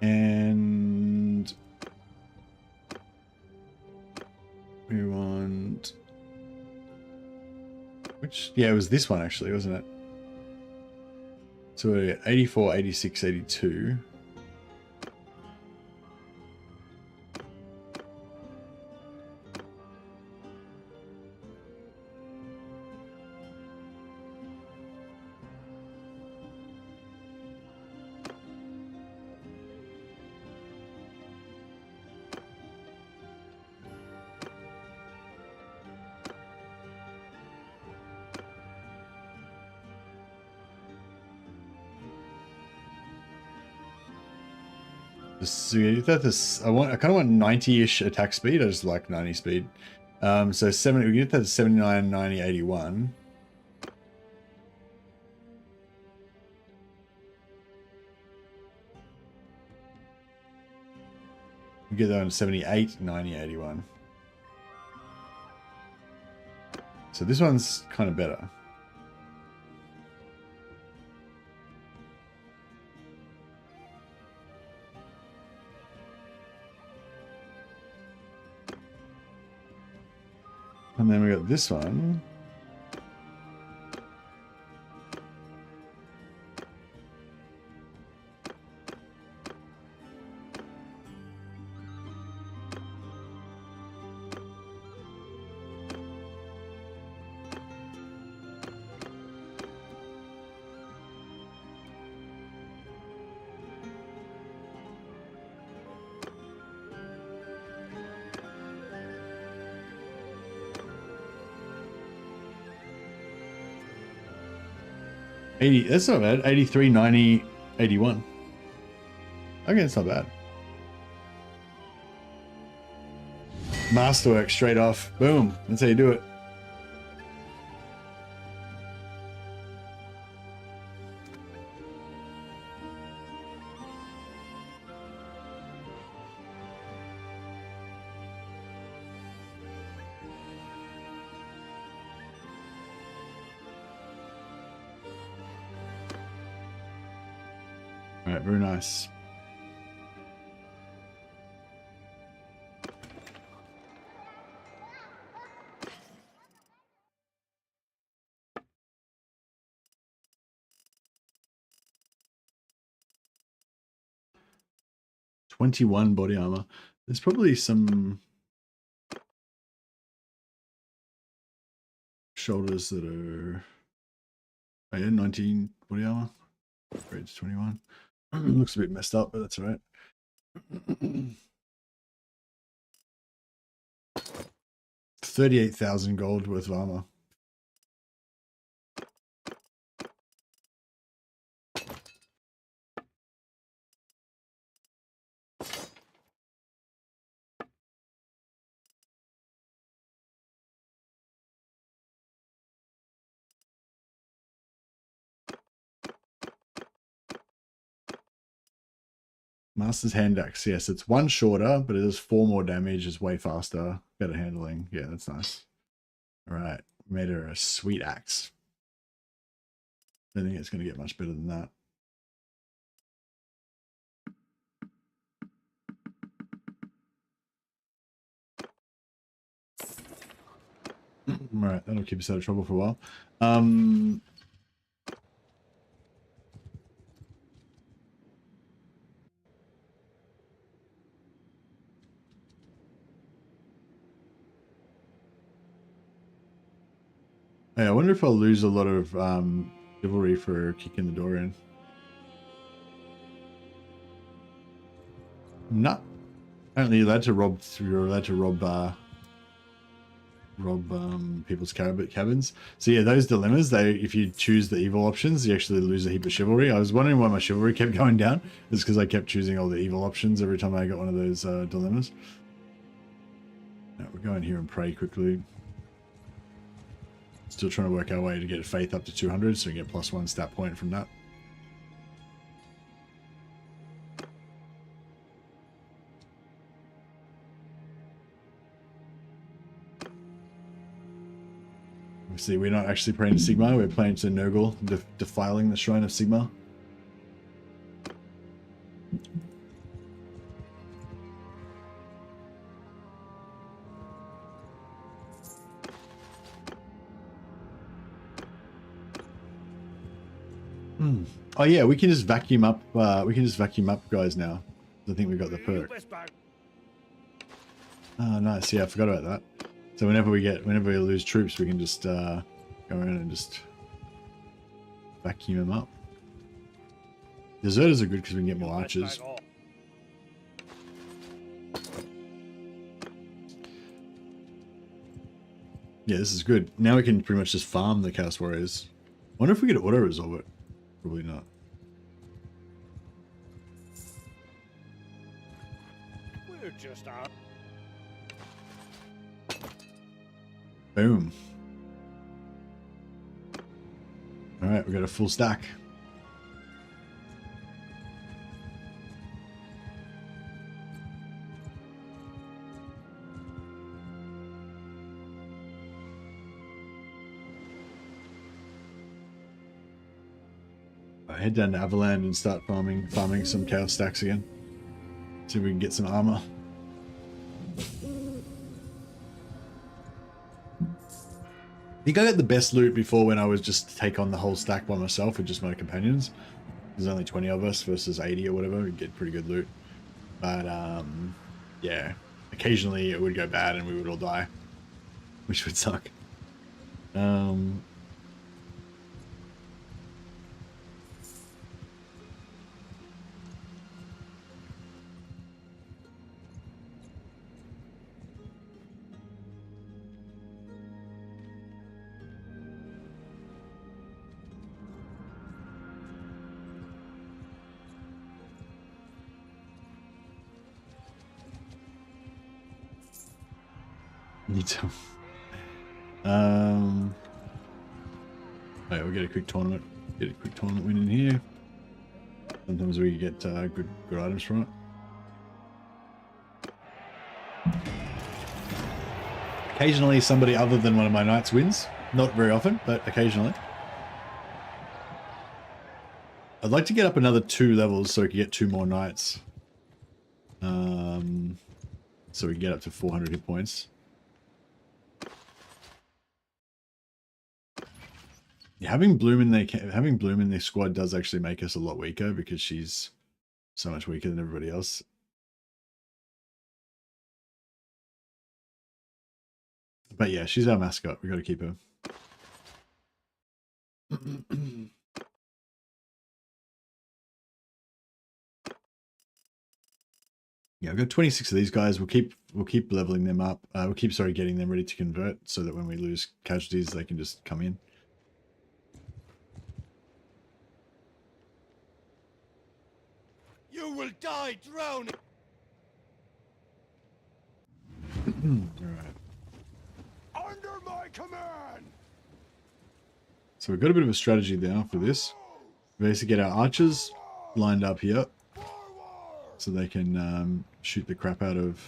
and we want which? Yeah, it was this one actually, wasn't it? So we're 84, 86, 82. So yeah, that's I kind of want 90-ish attack speed. I just like 90 speed. So 70. We get that to 79, 90, 81. We get that on 78, 90, 81. So this one's kind of better. And then we got this one. That's not bad. 83, 90, 81. Okay, it's not bad. Masterwork straight off. Boom. That's how you do it. All right, very nice. $21 body armor. There's probably some shoulders that are, oh yeah, 19 body armor. Upgrade to 21. Looks a bit messed up, but that's all right. 38,000 gold worth of armor. Master's hand axe, yes, it's 1 shorter, but it does 4 more damage, is way faster, better handling. Yeah, that's nice. All right, made her a sweet axe. I think it's going to get much better than that. All right, that'll keep us out of trouble for a while. Hey, I wonder if I'll lose a lot of chivalry for kicking the door in. No. Apparently you're allowed to rob people's cabins. So yeah, those dilemmas, if you choose the evil options, you actually lose a heap of chivalry. I was wondering why my chivalry kept going down. It's because I kept choosing all the evil options every time I got one of those dilemmas. Now, we'll go in here and pray quickly. Still trying to work our way to get faith up to 200, so we get +1 stat point from that. See, we're not actually praying to Sigma, we're praying to NURGLE, defiling the shrine of Sigma. Oh yeah, we can just vacuum up. Guys now. I think we got the perk. Oh, nice. Yeah, I forgot about that. So whenever we lose troops, we can just go around and just vacuum them up. Deserters are good because we can get more archers. Yeah, this is good. Now we can pretty much just farm the Chaos Warriors. I wonder if we could auto-resolve it. Probably not. We're just out. Boom. Alright, we got a full stack. Head down to Avaland and start farming some chaos stacks again. See if we can get some armor. I think I got the best loot before when I was just take on the whole stack by myself with just my companions. There's only 20 of us versus 80 or whatever. We get pretty good loot. But yeah, occasionally it would go bad and we would all die, which would suck. Need to. Right, we'll get a quick tournament. Get a quick tournament win in here. Sometimes we get good items from it. Occasionally, somebody other than one of my knights wins. Not very often, but occasionally. I'd like to get up another 2 levels so we can get 2 more knights. So we can get up to 400 hit points. Yeah, having Bloom in their squad does actually make us a lot weaker because she's so much weaker than everybody else. But yeah, she's our mascot. We got to keep her. Yeah, I've got 26 of these guys. We'll keep leveling them up. We'll keep getting them ready to convert so that when we lose casualties, they can just come in. You will die drowning. Alright. Under my command. So we've got a bit of a strategy now for this. We basically get our archers lined up here so they can shoot the crap out of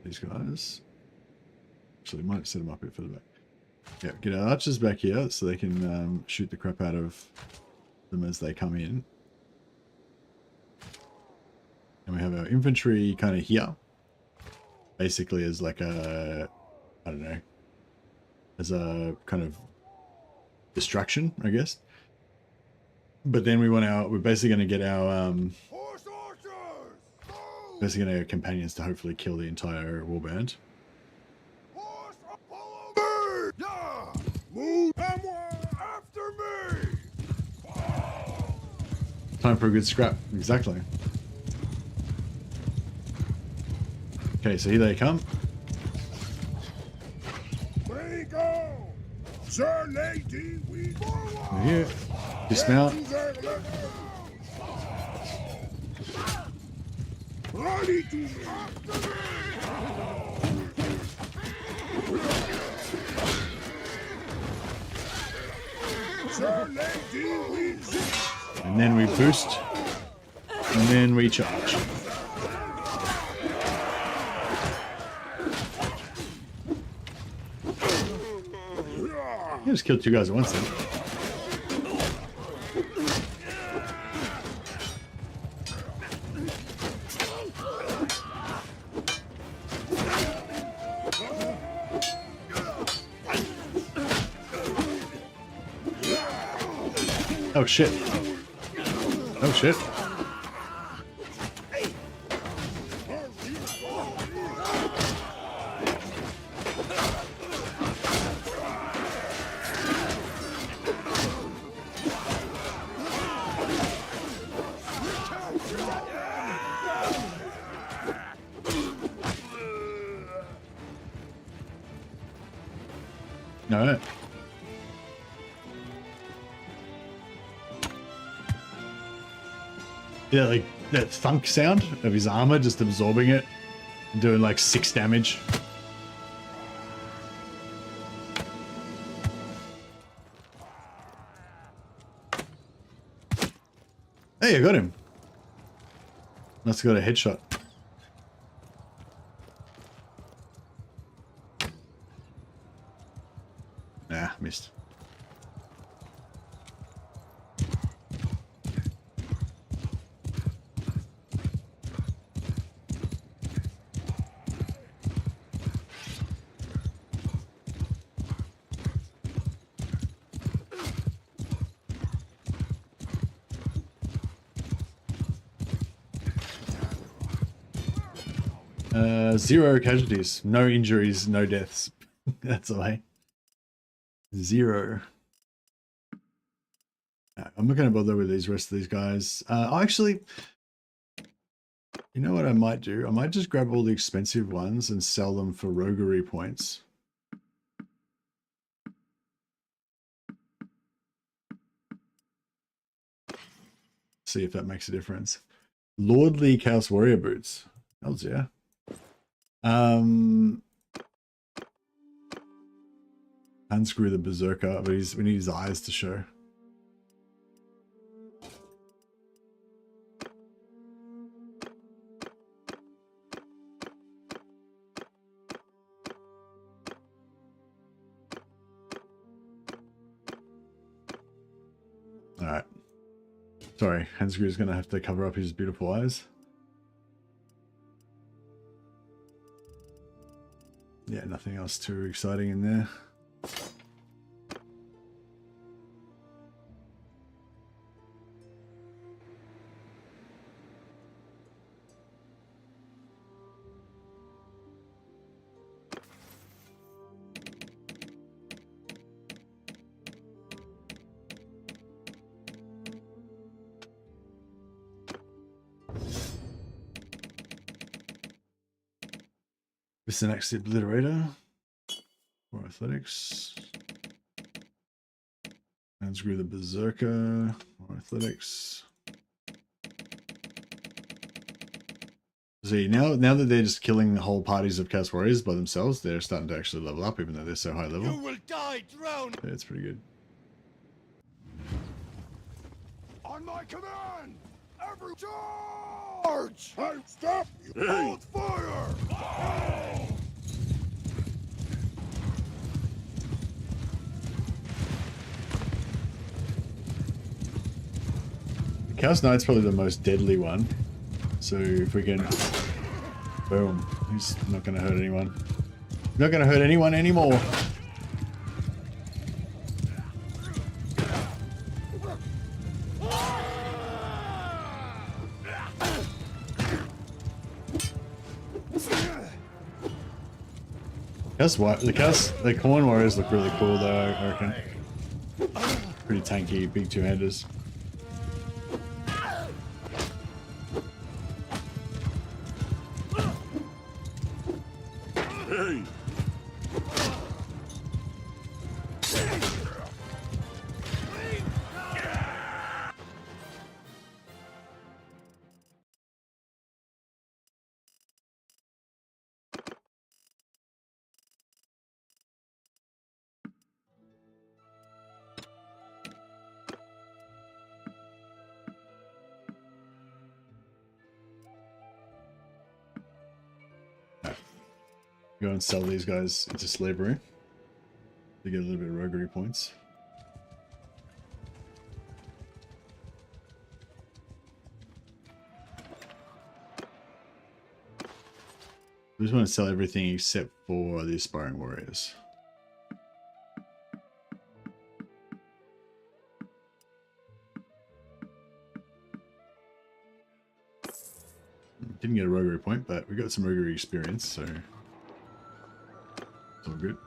these guys. actually. Might set them up here for the back. Yeah, get our archers back here so they can shoot the crap out of them as they come in. And we have our infantry kind of here. Basically as like a, I don't know, as a kind of distraction, I guess. But then we want we're basically going to get our, basically going to get our companions to hopefully kill the entire warband. Move after me. Time for a good scrap. Exactly. Okay, so here they come. We go. Sir, lady, we We're here. Dismount. Ready to Sir, lady, we And then we boost. And then we charge. I just killed two guys at once then. Oh shit. Oh shit. No. Yeah, like that thunk sound of his armor just absorbing it and doing like 6 damage. Hey, I got him. Must have got a headshot. Nah, missed. Zero casualties, no injuries, no deaths. That's the way. 0. I'm not going to bother with these rest of these guys. Actually, you know what I might do? I might just grab all the expensive ones and sell them for roguery points. See if that makes a difference. Lordly Chaos Warrior boots. Hells yeah. Unscrew the berserker, but we need his eyes to show. Alright. Sorry, Hanscrew's gonna have to cover up his beautiful eyes. Yeah, nothing else too exciting in there. This is the next obliterator for athletics. Unscrew the berserker for athletics. See, now that they're just killing whole parties of Chaos Warriors by themselves, they're starting to actually level up, even though they're so high level. You will die drowned. Yeah, it's pretty good. On my command, every charge! I'll stop you! Hold fire! Chaos Knight's probably the most deadly one. So if we can... Boom. He's not going to hurt anyone. Not going to hurt anyone anymore. The Corn Warriors look really cool though, I reckon. Pretty tanky, big two-handers. Hey! Go and sell these guys into slavery to get a little bit of roguery points. We just want to sell everything except for the aspiring warriors. Didn't get a roguery point, but we got some roguery experience, so it's all good.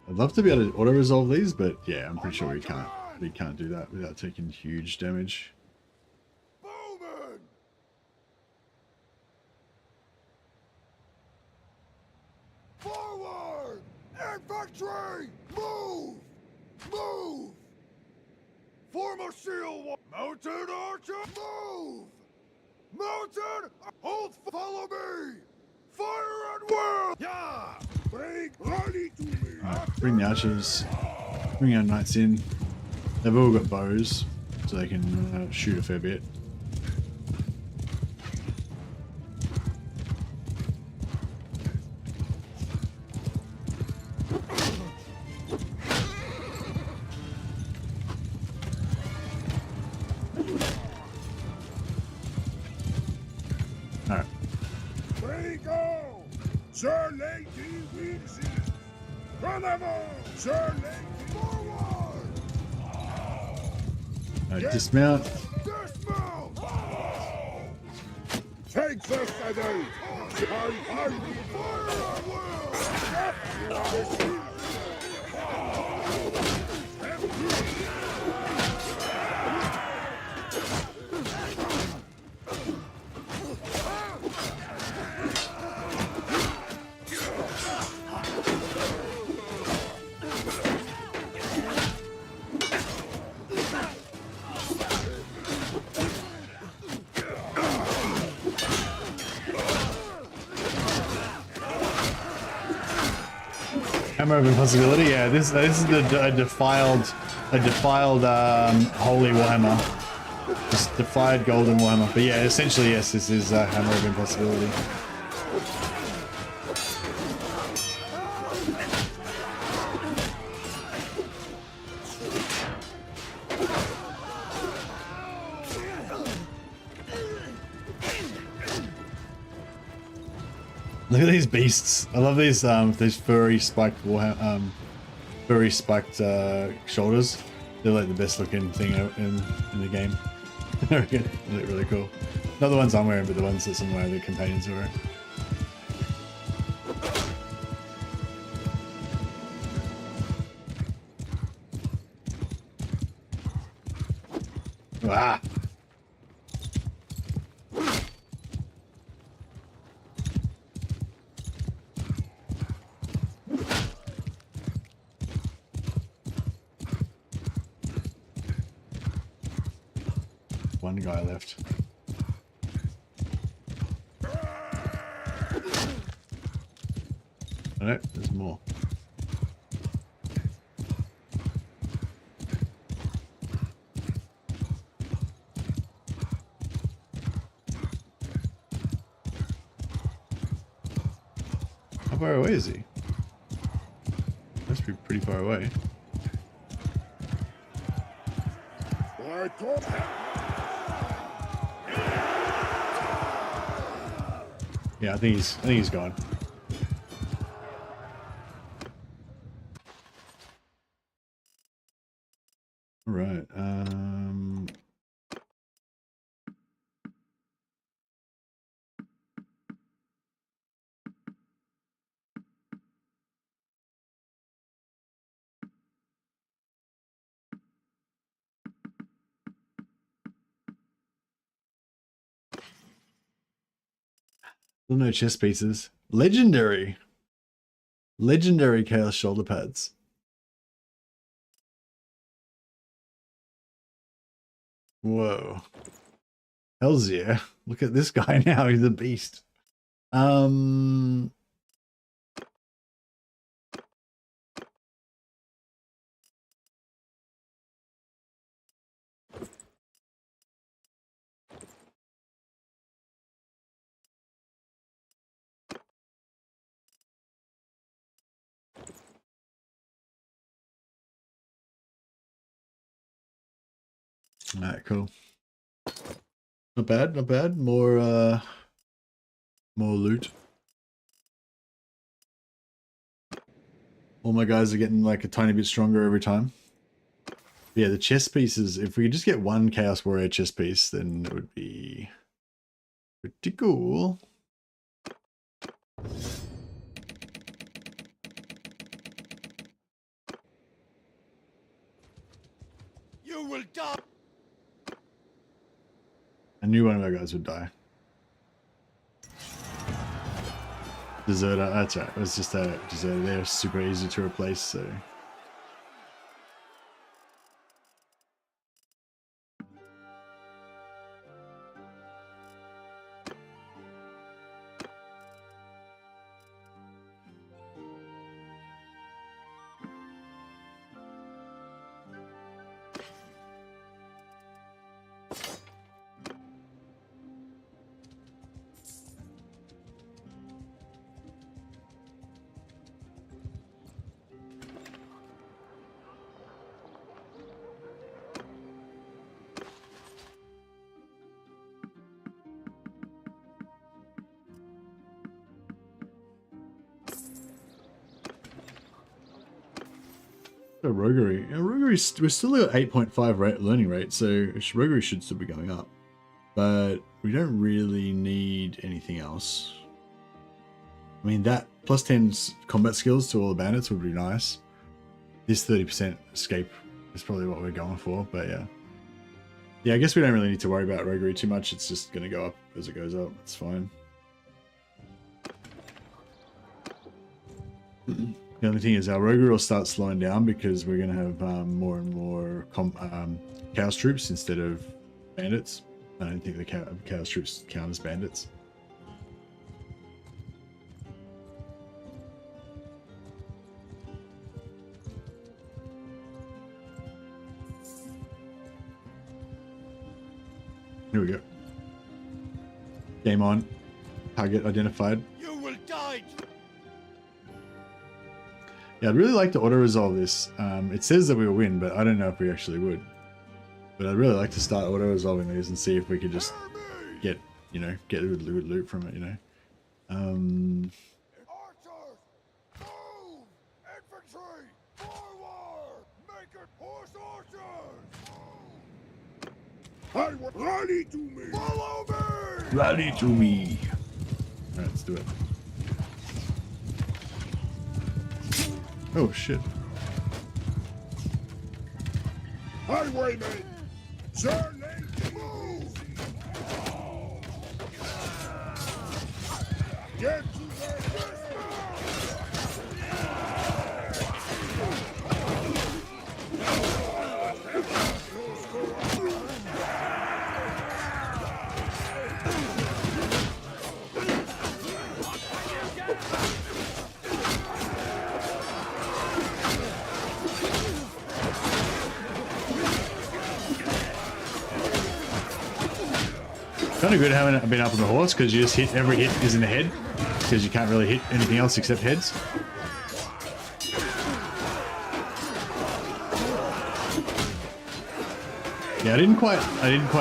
I'd love to be able to auto-resolve these, but yeah, I'm pretty sure we can't. We can't do that without taking huge damage. Bowman! Forward! Infantry! Move! Move! Form a shield wall! Mounted archer! Move! Mounted! Hold! Follow me! Fire and whirl! Yeah! Bring ready to me! Bring the archers, bring our knights in. They've all got bows, so they can shoot a fair bit. Alright. We go! Sir Lady Weezy! Run them all! Sir Lady forward! Dismount. Dismount! Take the feather! Fire and will! Hammer of Impossibility, yeah. This is the defiled holy Warhammer, just defied golden Warhammer. But yeah, essentially yes, this is Hammer of Impossibility. Look at these beasts. I love these furry spiked shoulders. They're like the best looking thing in the game. I reckon. They look really cool. Not the ones I'm wearing, but the ones that some of my other companions are wearing. Ah! One guy left. Oh, no, there's more. How far away is he? Must be pretty far away. I thought. Yeah, I think he's gone. All right. Still no chest pieces. Legendary Chaos shoulder pads. Whoa. Hells yeah. Look at this guy now. He's a beast. Alright, cool. Not bad, not bad. More loot. All my guys are getting like a tiny bit stronger every time. Yeah, the chest pieces, if we could just get one Chaos Warrior chest piece, then it would be pretty cool. You will die. I knew one of our guys would die. Deserter, that's right. It was just a deserter. They're super easy to replace, so. Roguery. Yeah, we're still at 8.5 learning rate, so roguery should still be going up. But we don't really need anything else. I mean, that plus 10 combat skills to all the bandits would be nice. This 30% escape is probably what we're going for, but yeah. Yeah, I guess we don't really need to worry about roguery too much. It's just going to go up as it goes up. It's fine. The only thing is our roguery will start slowing down because we're going to have more and more chaos troops instead of bandits. I don't think the chaos troops count as bandits. Here we go. Game on. Target identified. You will die. Yeah, I'd really like to auto-resolve this. It says that we'll win, but I don't know if we actually would. But I'd really like to start auto-resolving these and see if we could just get, you know, get loot from it, you know. Archers! Move! Infantry! Forward! Make it horse archers! Rally to me! Follow me! Rally to me! Alright, let's do it. Oh shit. Highwaymen! Sir Lady, move! Get to their Kind of good having been up on the horse because you just hit, every hit is in the head. because you can't really hit anything else except heads. Yeah, I didn't quite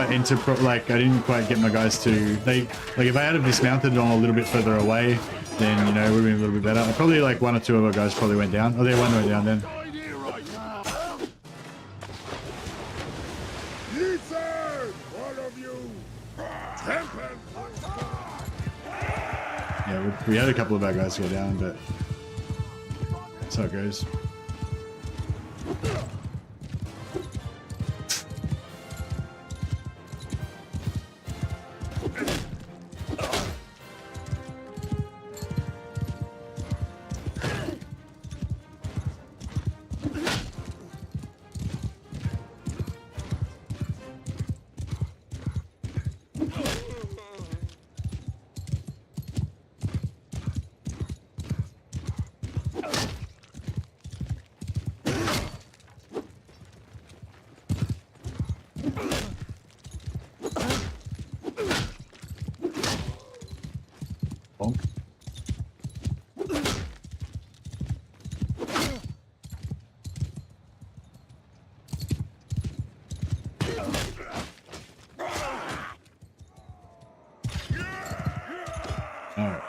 enter, like, I didn't quite get my guys to, like, if I had have dismounted on a little bit further away, then, you know, it would have been a little bit better. Probably, like, one or two of our guys probably went down. Oh, there, one went down then. Listen, all of you. Temple. Yeah, we had a couple of our guys go down, but that's how it goes. Bonk. All right,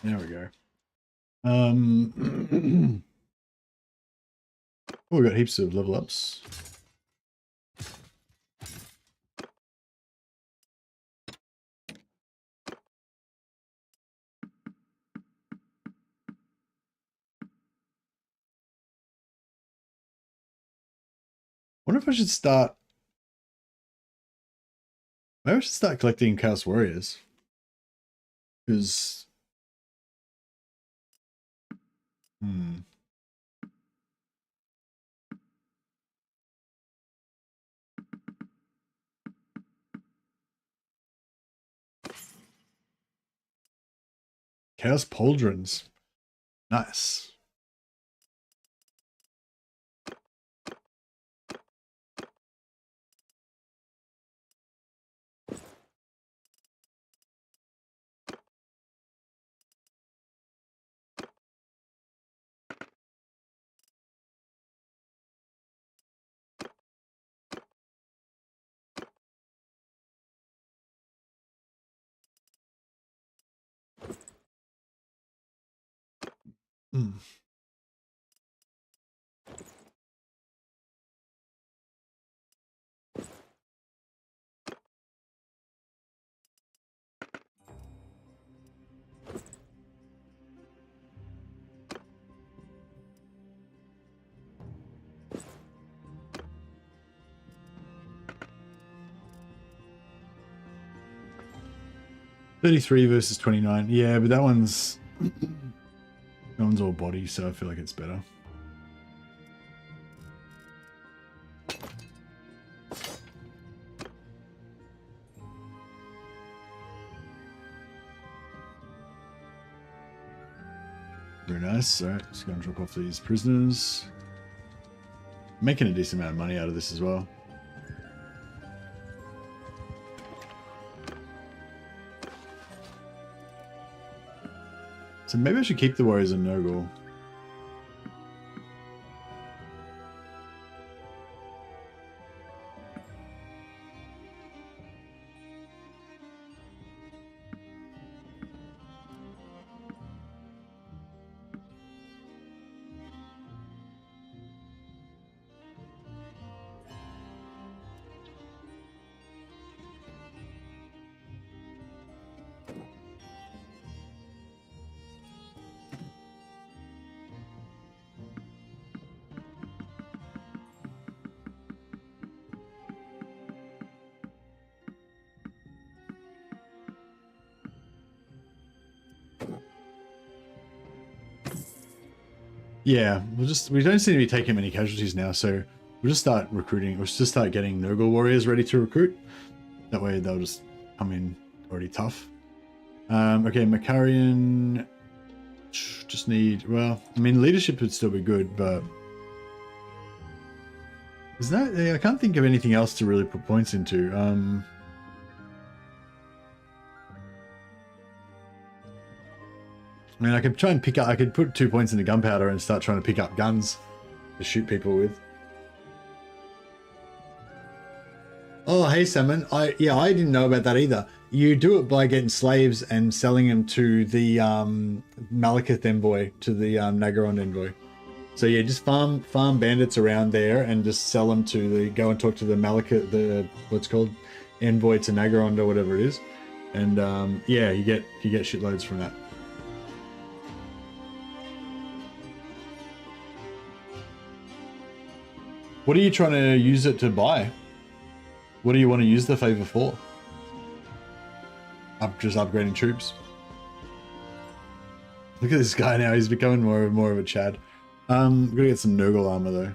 there we go. Oh, we got heaps of level ups. Wonder if I should start. Maybe I should start collecting Chaos Warriors. Because. Chaos Pauldrons. Nice. Mm. $33 versus $29. Yeah, but that one's all body, so I feel like it's better. Very nice. All right, just gonna drop off these prisoners. Making a decent amount of money out of this as well. So maybe I should keep the warriors in NURGLE. Yeah, we don't seem to be taking many casualties now, so we'll just start recruiting. We'll just start getting NURGLE warriors ready to recruit. That way they'll just come in already tough. Okay, Macarian just need, well, I mean, leadership would still be good, but is that, I can't think of anything else to really put points into. I mean, I could try and pick up. I could put 2 points into gunpowder and start trying to pick up guns to shoot people with. Oh, hey, Salmon. I didn't know about that either. You do it by getting slaves and selling them to the Malekith envoy, to the Nagaron envoy. So yeah, just farm bandits around there and just sell them to the, go and talk to the Malekith, the what's called envoy to Nagaron or whatever it is, and yeah, you get shitloads from that. What are you trying to use it to buy? What do you want to use the favor for? Just upgrading troops. Look at this guy now. He's becoming more of a Chad. I'm gonna get some NURGLE armor though.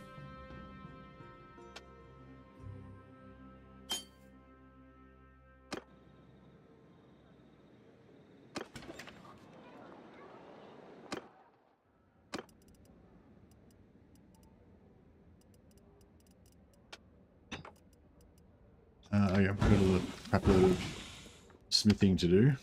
Okay, I've got a crap load of smithing to do.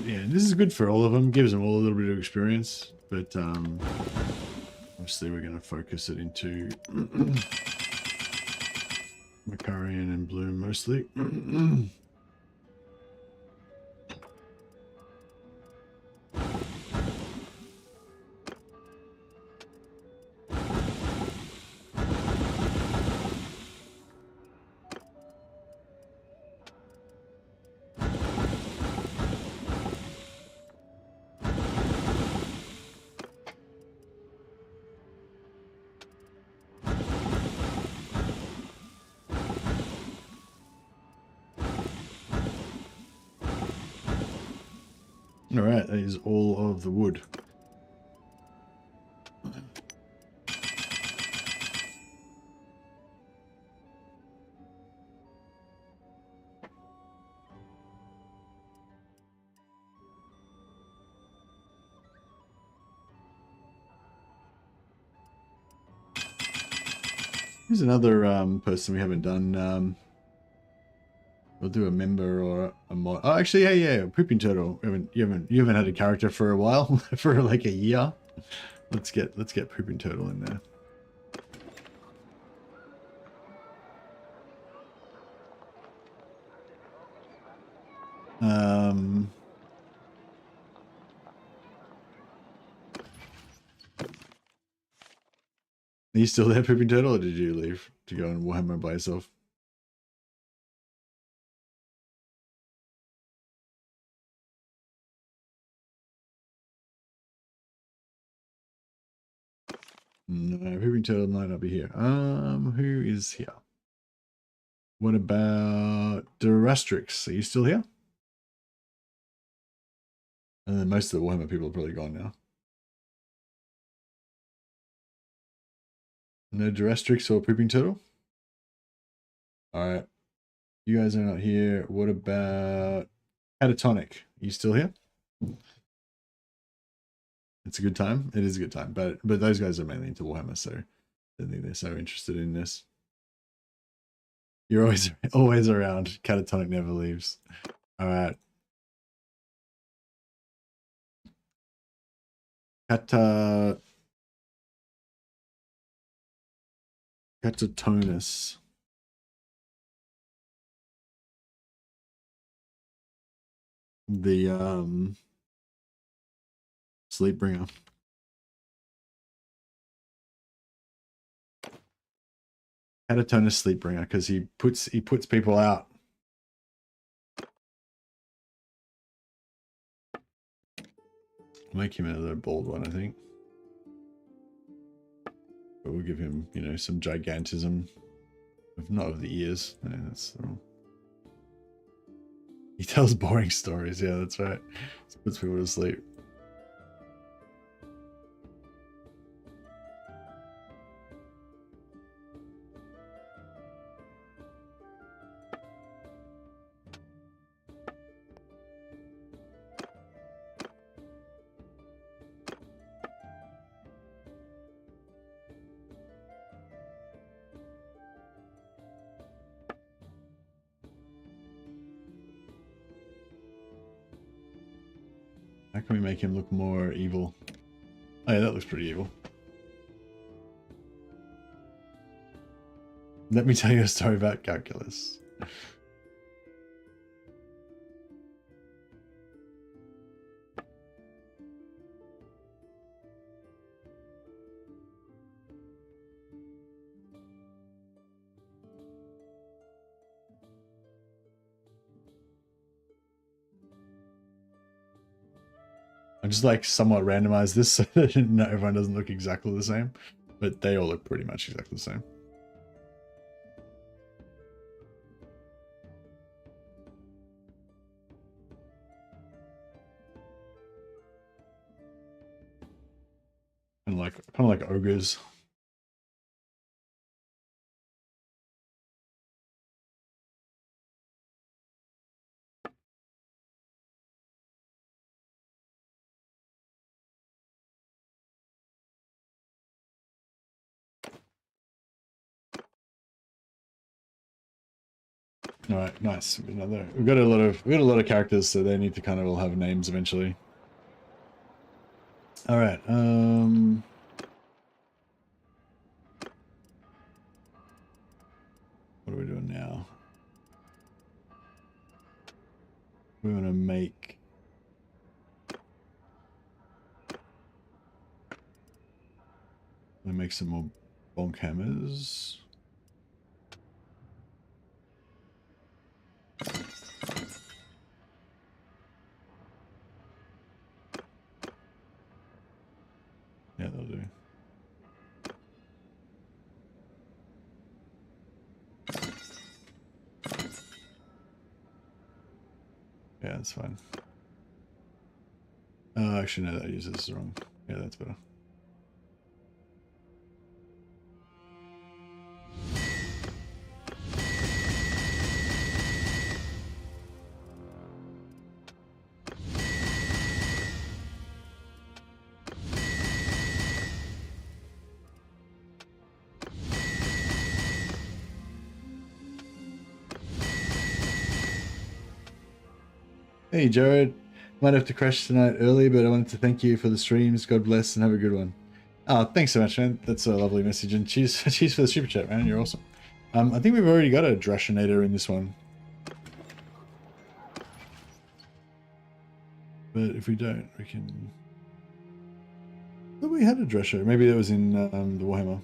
Yeah, this is good for all of them. Gives them all a little bit of experience, but obviously we're going to focus it into Macarian and Bloom mostly. All right, that is all of the wood. Here's another person we haven't done. We'll do a member or a mod. Oh, actually, yeah, Pooping Turtle. You haven't had a character for a while, for like a year. Let's get Pooping Turtle in there. Are you still there, Pooping Turtle, or did you leave to go and Warhammer by yourself? No, Pooping Turtle might not be here. Who is here? What about Durastrix? Are you still here? And then most of the Warhammer people are probably gone now. No Durastrix or Pooping Turtle? Alright. You guys are not here. What about Catatonic? Are you still here? It's a good time. It is a good time. But those guys are mainly into Warhammer, so I don't think they're so interested in this. You're always around. Catatonic never leaves. Alright. Catatonus. the Sleepbringer. Catatonic Sleepbringer, because he puts people out. Make him another bald one, I think. But we'll give him, you know, some gigantism. Not of the ears. No, that's the wrong. He tells boring stories. Yeah, that's right. Just puts people to sleep. How can we make him look more evil? Oh yeah, that looks pretty evil. Let me tell you a story about calculus. I just like somewhat randomize this so that everyone doesn't look exactly the same, but they all look pretty much exactly the same. And like kind of like ogres. All right, nice. We've got a lot of characters, so they need to kind of all have names eventually. All right. What are we doing now? We want to make. Make some more bonk hammers. Yeah, they'll do. Yeah, that's fine. Oh, actually, no, that uses this wrong. Yeah, that's better. Hey Jared, might have to crash tonight early, but I wanted to thank you for the streams. God bless and have a good one. Oh, thanks so much, man. That's a lovely message, and cheers for the super chat, man. You're awesome. I think we've already got a Drashinator in this one, but if we don't, we can. I thought we had a Drasher. Maybe that was in the Warhammer.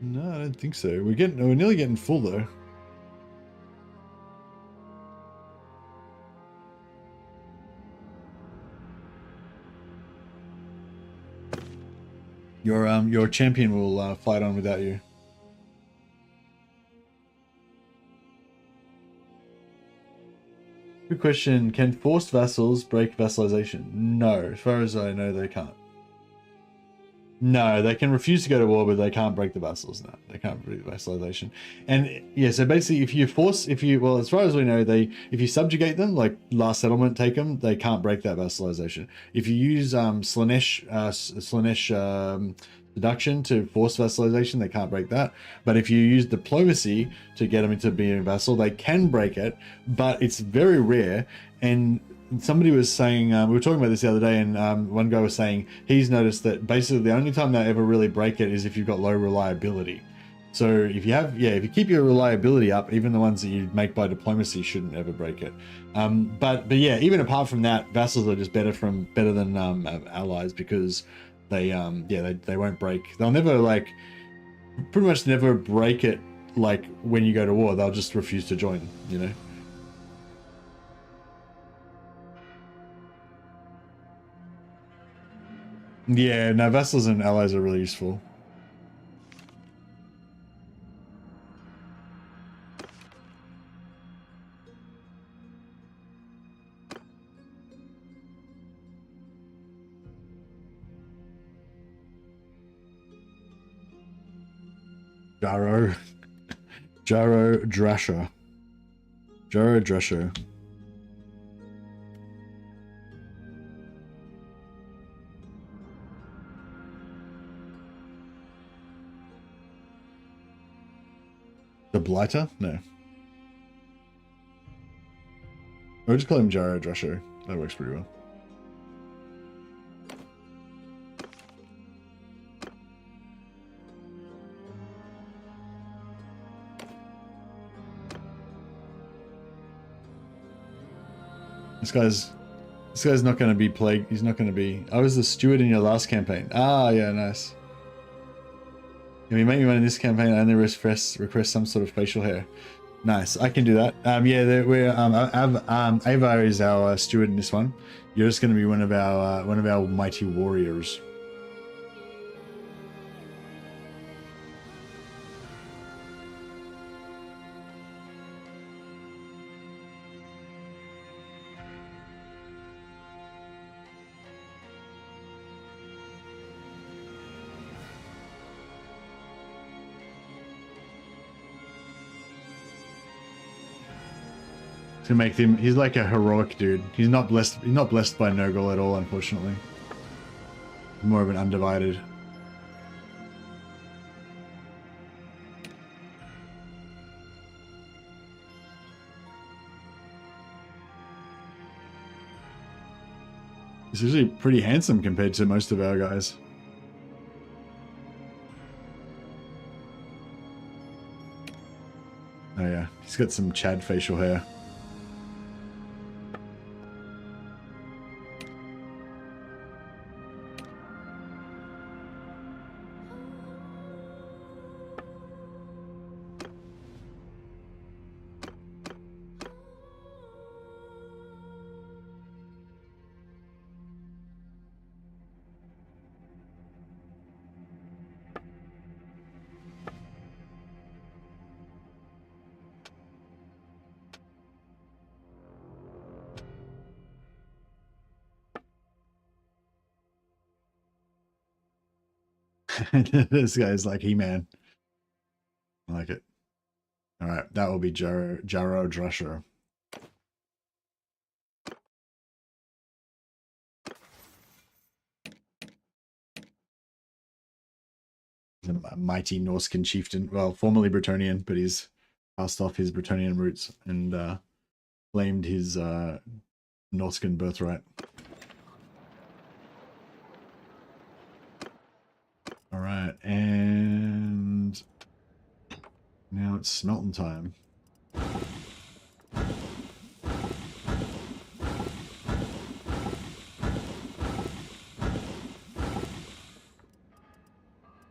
No, I don't think so. We're nearly getting full though. Your champion will fight on without you. Good question. Can forced vassals break vassalization? No, as far as I know, they can't. No, they can refuse to go to war, but they can't break the vassals. No, they can't break the vassalization. And yeah, so basically, well, as far as we know, if you subjugate them, like last settlement, take them, they can't break that vassalization. If you use Slanesh seduction to force vassalization, they can't break that. But if you use diplomacy to get them into being a vassal, they can break it, but it's very rare. And somebody was saying, we were talking about this the other day, and one guy was saying he's noticed that basically the only time they ever really break it is if you've got low reliability. So if you have, if you keep your reliability up, even the ones that you make by diplomacy shouldn't ever break it. But yeah, even apart from that, vassals are just better than allies because they won't break. They'll never pretty much never break it like when you go to war. They'll just refuse to join, you know. Yeah, no, vassals and allies are really useful. Jaro Drescher. The Blighter? No. I'll just call him Jaro Drescher. That works pretty well. This guy's not going to be plagued. He's not going to be... I was the steward in your last campaign. Ah, yeah, nice. Can we make me one in this campaign? I only request some sort of facial hair. Nice, I can do that. Yeah, we're Avar is our steward in this one. You're just going to be one of our mighty warriors. To make him, he's like a heroic dude. He's not blessed by NURGLE at all, unfortunately. More of an undivided. He's usually pretty handsome compared to most of our guys. Oh yeah, he's got some Chad facial hair. This guy's like He-Man. I like it. All right, that will be Jaro Drescher. A mighty Norscan chieftain, well, formerly Bretonnian, but he's passed off his Bretonnian roots and claimed his Norscan birthright. All right, and now it's smelting time.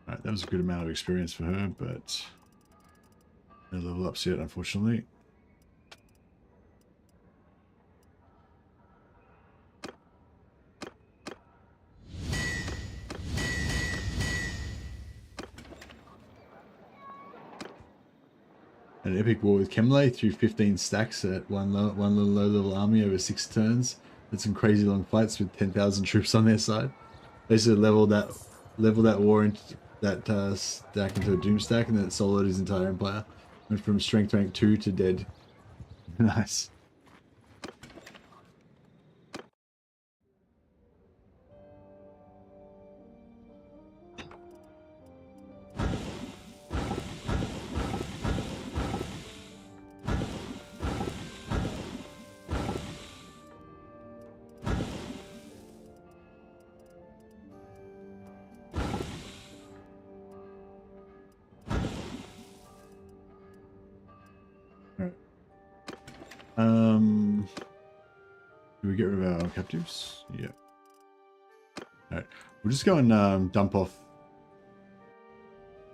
Alright, that was a good amount of experience for her, but no level ups yet, unfortunately. An epic war with Kemlay through 15 stacks at one low-level army over 6 turns. Had some crazy long fights with 10,000 troops on their side. Basically leveled that war into that stack into a doom stack, and then it soloed his entire empire. Went from strength rank 2 to dead. Nice. Do we get rid of our captives? Yeah. Alright. We'll just go and dump off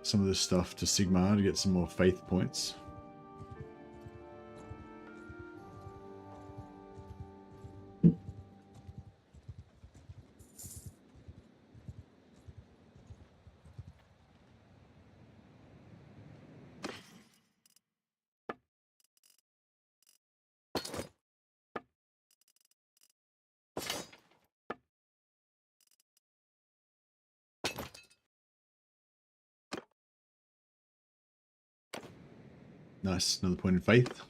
some of this stuff to Sigmar to get some more faith points. Nice, another point in faith.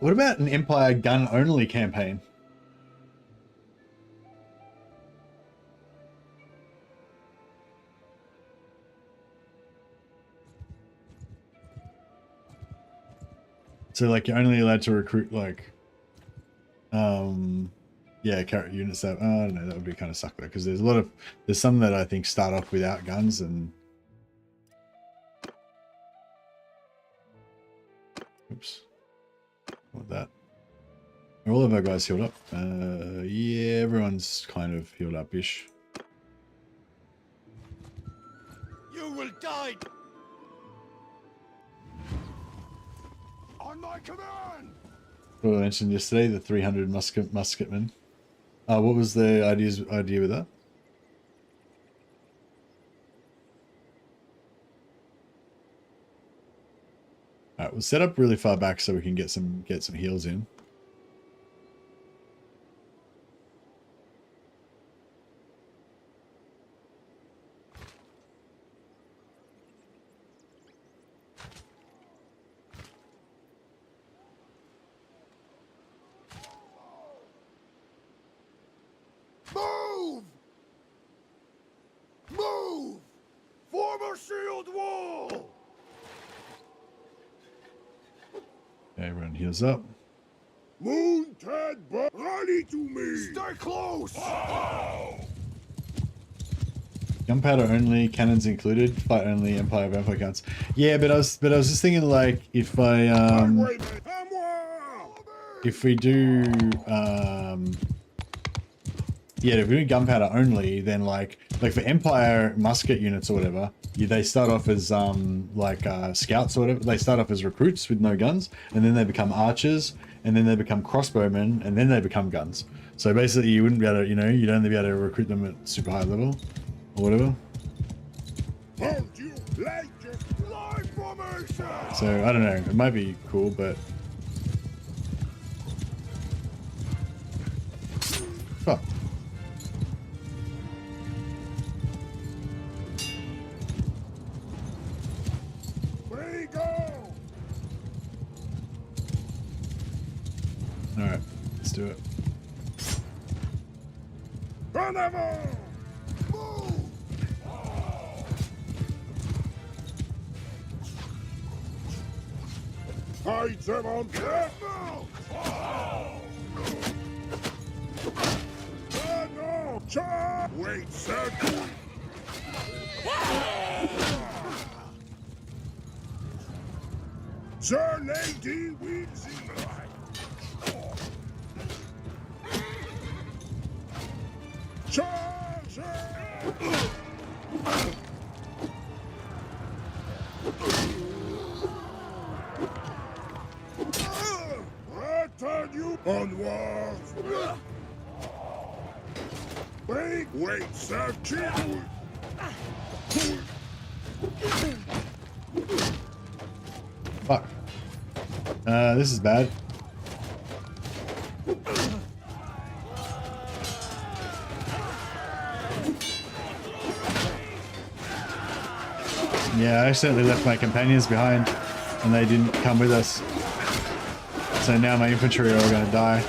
What about an Empire gun only campaign? So like you're only allowed to recruit like yeah, carrot units that I don't know, that would be kind of suck though, because there's some that I think start off without guns and oops. What that? Are all of our guys healed up? Yeah, everyone's kind of healed up-ish. You will die! On my command! What I mentioned yesterday, the 300 musketmen. What was the idea with that? Alright, we'll set up really far back so we can get some heals in. Move! Move! Form a shield wall! Everyone heals up. Moontide, rally to me! Stay close! Gunpowder only, cannons included, fight only, Empire vampire counts. Yeah, but I was just thinking like if if we do yeah, if we do gunpowder only, then like for Empire musket units or whatever, they start off as scouts or whatever. They start off as recruits with no guns, and then they become archers, and then they become crossbowmen, and then they become guns. So basically, you wouldn't be able to, you'd only be able to recruit them at super high level or whatever. So I don't know. It might be cool, but fuck. Alright, let's do it. Hide them on death! No! Charge! Wait, sir! Sir Lady Weezy! Charge! Return you onwards! Wait, sir! Fuck. This is bad. Yeah, I accidentally left my companions behind and they didn't come with us. So now my infantry are all going to die.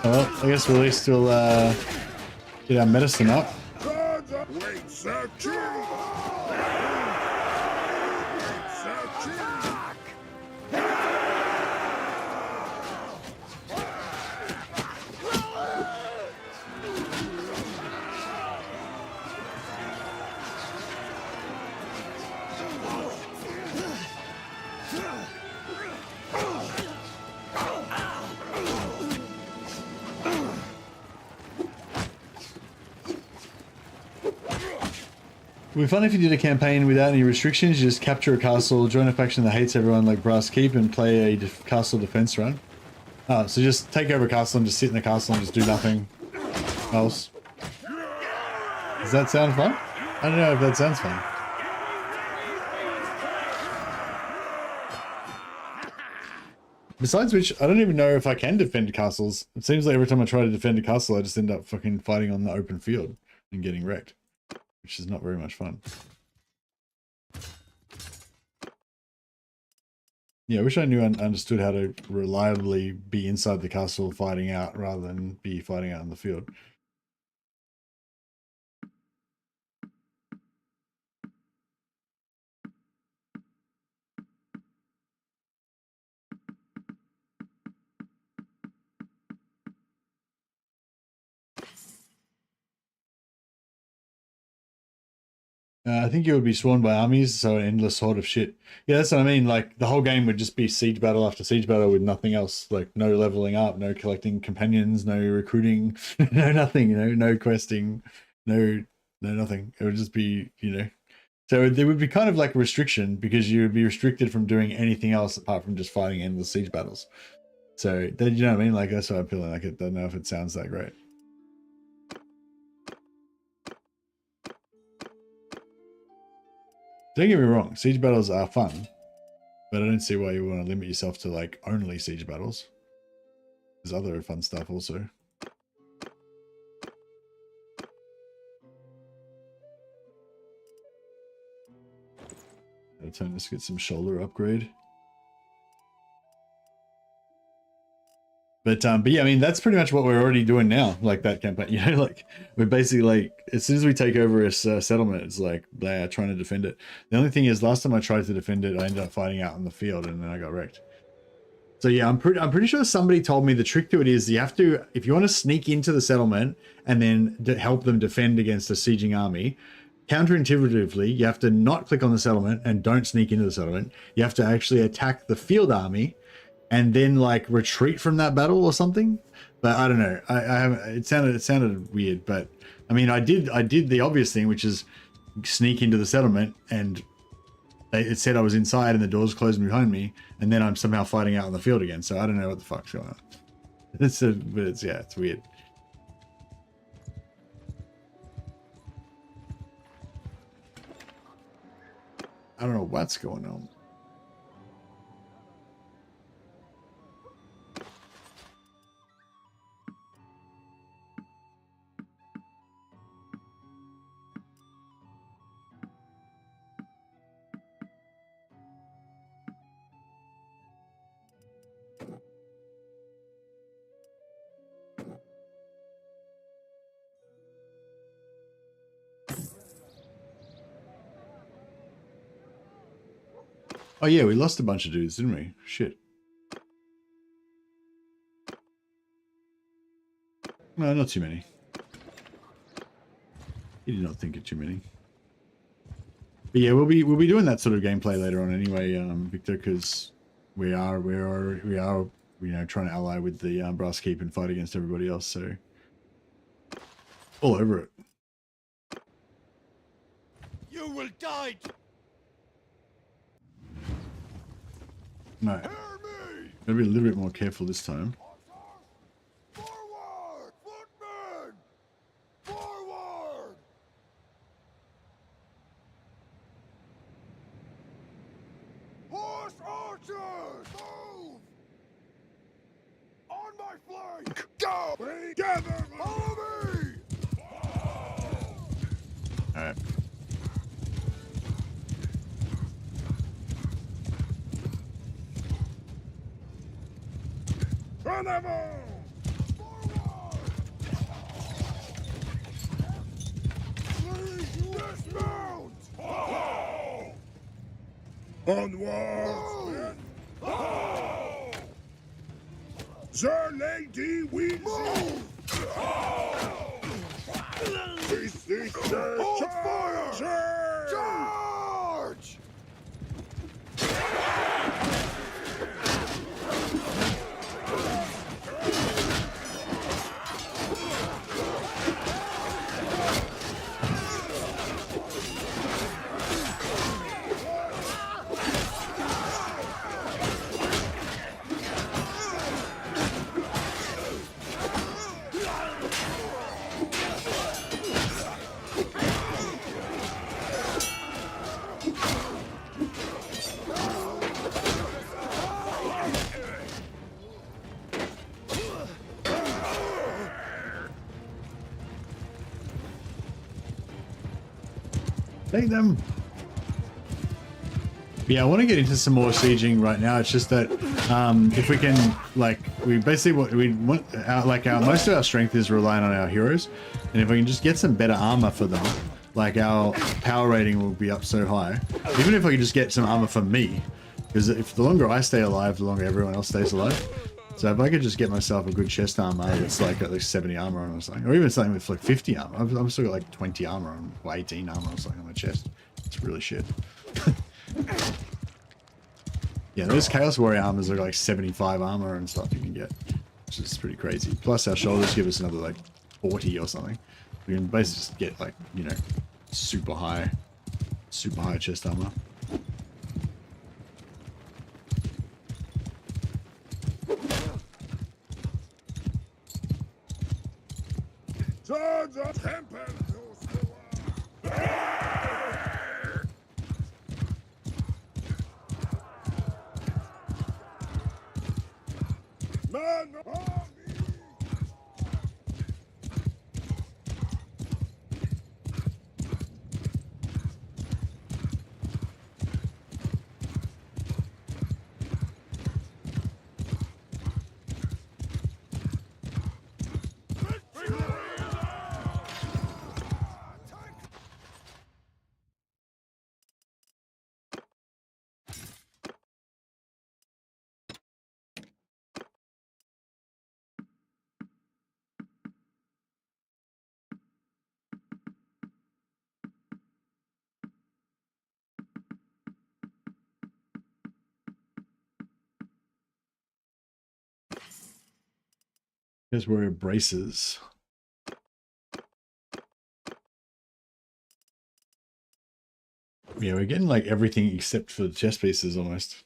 Well, I guess at least we'll get our medicine up. Wait, sir, chill. It would be fun if you did a campaign without any restrictions. You just capture a castle, join a faction that hates everyone like Brass Keep, and play a castle defense run. Oh, so just take over a castle and just sit in the castle and just do nothing else. Does that sound fun? I don't know if that sounds fun. Besides which, I don't even know if I can defend castles. It seems like every time I try to defend a castle, I just end up fucking fighting on the open field and getting wrecked, which is not very much fun. Yeah, I wish I knew and understood how to reliably be inside the castle fighting out rather than be fighting out in the field. I think you would be swarmed by armies, so an endless horde of shit. Yeah, that's what I mean. Like, the whole game would just be siege battle after siege battle with nothing else. Like, no leveling up, no collecting companions, no recruiting, no nothing, you know, no questing, no nothing. It would just be, you know. So there would be kind of like a restriction because you would be restricted from doing anything else apart from just fighting endless siege battles. So, then, you know what I mean? Like, that's what I'm feeling. Like, I don't know if it sounds that great. Don't get me wrong, siege battles are fun, but I don't see why you want to limit yourself to like only siege battles. There's other fun stuff also. Time to get some shoulder upgrade. But yeah, I mean, that's pretty much what we're already doing now, like that campaign. You know, like, we're basically like, as soon as we take over a settlement, it's like, they're trying to defend it. The only thing is, last time I tried to defend it, I ended up fighting out in the field and then I got wrecked. So yeah, I'm pretty sure somebody told me the trick to it is you have to, if you want to sneak into the settlement and then help them defend against a sieging army, counterintuitively, you have to not click on the settlement and don't sneak into the settlement. You have to actually attack the field army and then like retreat from that battle or something. But I don't know. I haven't. It sounded weird. But I mean, I did the obvious thing, which is sneak into the settlement, and it said I was inside and the doors closed behind me, and then I'm somehow fighting out in the field again. So I don't know what the fuck's going on. But it's weird. I don't know what's going on. Oh yeah, we lost a bunch of dudes, didn't we? Shit. No, not too many. You did not think of too many. But yeah, we'll be doing that sort of gameplay later on anyway, Victor, because we are you know, trying to ally with the Brass Keep and fight against everybody else. So all over it. You will die. No, gotta be a little bit more careful this time. Archers! Move! On my flank! Go! Together! Follow me! Alright. En avant! Forward! Please dismount! Onward! The lady wins! This is hold fire! Charge! Take them. Yeah, I want to get into some more sieging right now. It's just that if we can, like, we basically what we want, most of our strength is relying on our heroes, and if we can just get some better armor for them, like our power rating will be up so high. Even if I can just get some armor for me, because if the longer I stay alive, the longer everyone else stays alive. So if I could just get myself a good chest armor that's like at least 70 armor on or something, or even something with like 50 armor. I've still got like 20 armor on, or 18 armor or something on my chest. It's really shit. Yeah, those Chaos Warrior armors are like 75 armor and stuff you can get, which is pretty crazy. Plus our shoulders give us another like 40 or something. We can basically just get like, you know, super high chest armor. Sons of Temple to Man army! Here's Warrior braces. Yeah, we're getting like everything except for the chest pieces almost.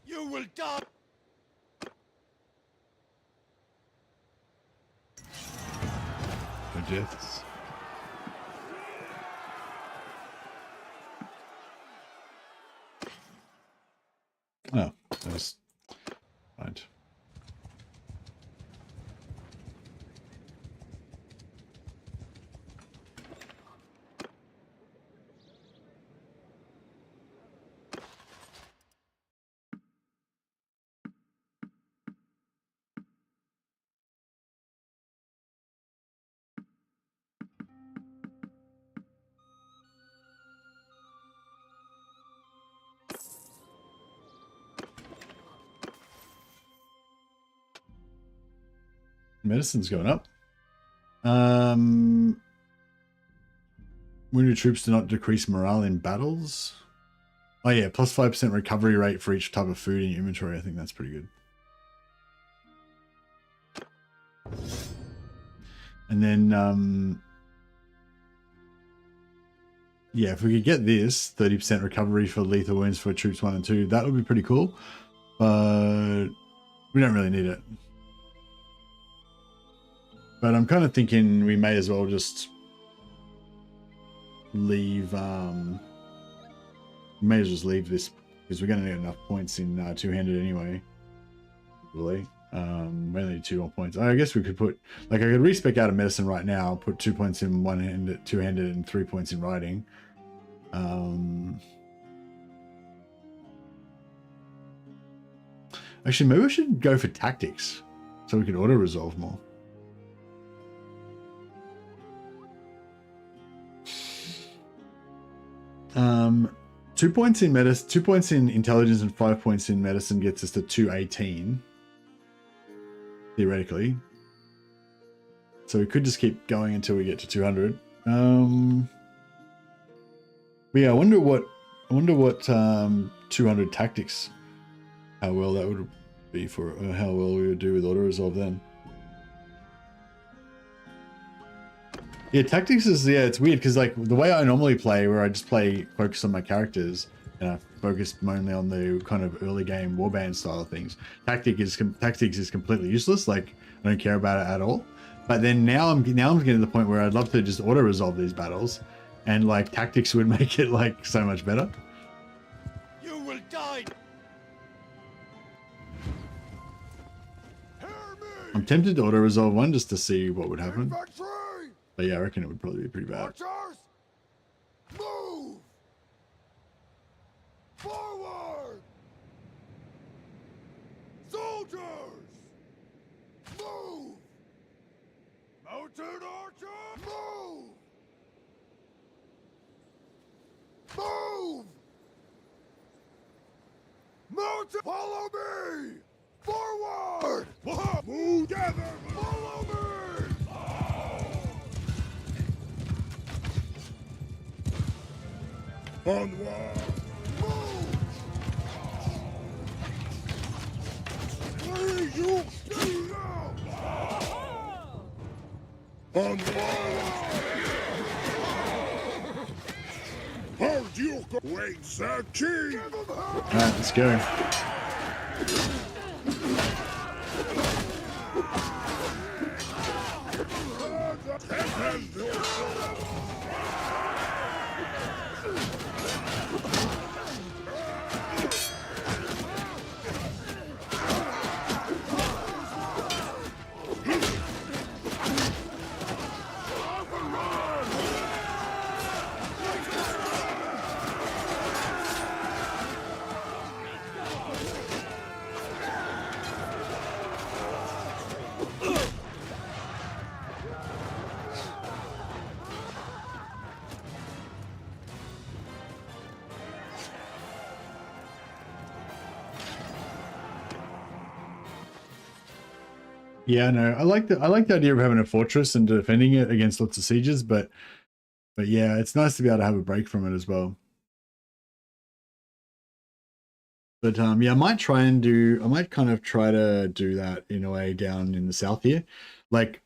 You will die! No deaths. Oh, that was right. Medicine's going up. Wounded troops do not decrease morale in battles. Oh yeah, plus 5% recovery rate for each type of food in your inventory. I think that's pretty good. And then, yeah, if we could get this 30% recovery for lethal wounds for troops 1 and 2, that would be pretty cool. But we don't really need it. But I'm kind of thinking we may as well just leave. We may as well just leave this because we're going to need enough points in two-handed anyway. Really, we only need 2 more points. I guess we could put, like, I could respec out of medicine right now, put 2 points in one-handed, two-handed, and 3 points in riding. Actually, maybe we should go for tactics so we can auto resolve more. 2 points in medicine, 2 points in intelligence, and 5 points in medicine gets us to 218 theoretically. So we could just keep going until we get to 200. But yeah, I wonder what 200 tactics, how well that would be for, or how well we would do with auto resolve then. Yeah, tactics is, yeah, it's weird because like the way I normally play, where I just focus on my characters and I focus mainly on the kind of early game warband style things. Tactics is completely useless. Like I don't care about it at all. But then now I'm getting to the point where I'd love to just auto resolve these battles, and like tactics would make it like so much better. You will die. I'm tempted to auto resolve one just to see what would happen. Infantry! But yeah, I reckon it would probably be pretty bad. Archers! Move! Forward! Soldiers! Move! Mounted archer! Move! Move! Mounted! Follow me! Forward! Move together! Follow me! Onward! Move! Where you stay now! Onward! How do you go? Wait, sir, king! Alright, let's go. Yeah, no, I like the idea of having a fortress and defending it against lots of sieges, but yeah, it's nice to be able to have a break from it as well. But yeah, I might kind of try to do that in a way down in the south here. Like,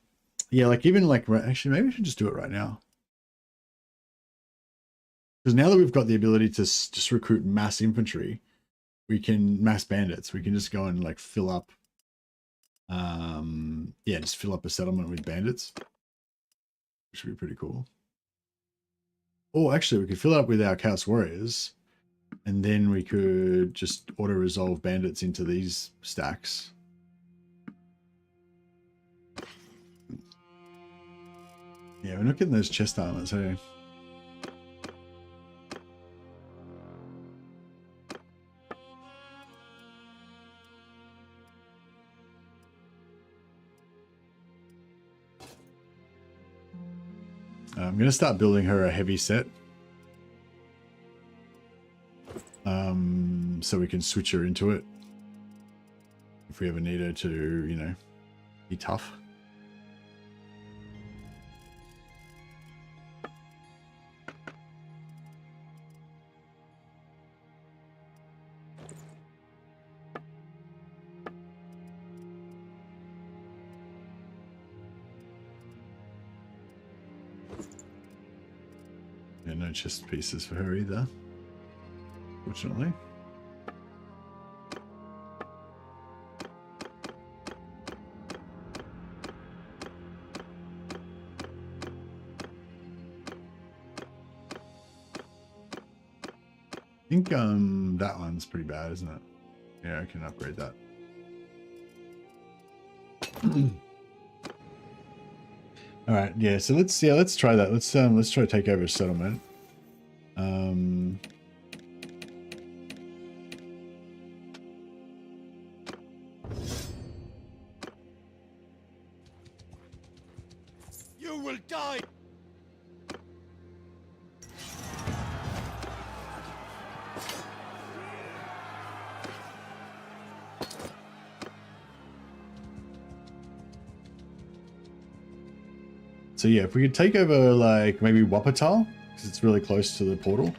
yeah, like even like, actually maybe we should just do it right now. Because now that we've got the ability to just recruit mass infantry, we can mass bandits. We can just go and like fill up, yeah, just fill up a settlement with bandits, which would be pretty cool. Oh, actually, we could fill it up with our Chaos Warriors, and then we could just auto resolve bandits into these stacks. Yeah, we're not getting those chest armors, hey? I'm going to start building her a heavy set. So we can switch her into it if we ever need her to, you know, be tough. chest pieces for her either, fortunately. I think that one's pretty bad, isn't it? Yeah, I can upgrade that. All right, yeah. So let's try that. Let's try to take over a settlement. You will die. So yeah, if we could take over like maybe Wuppertal, because it's really close to the portal,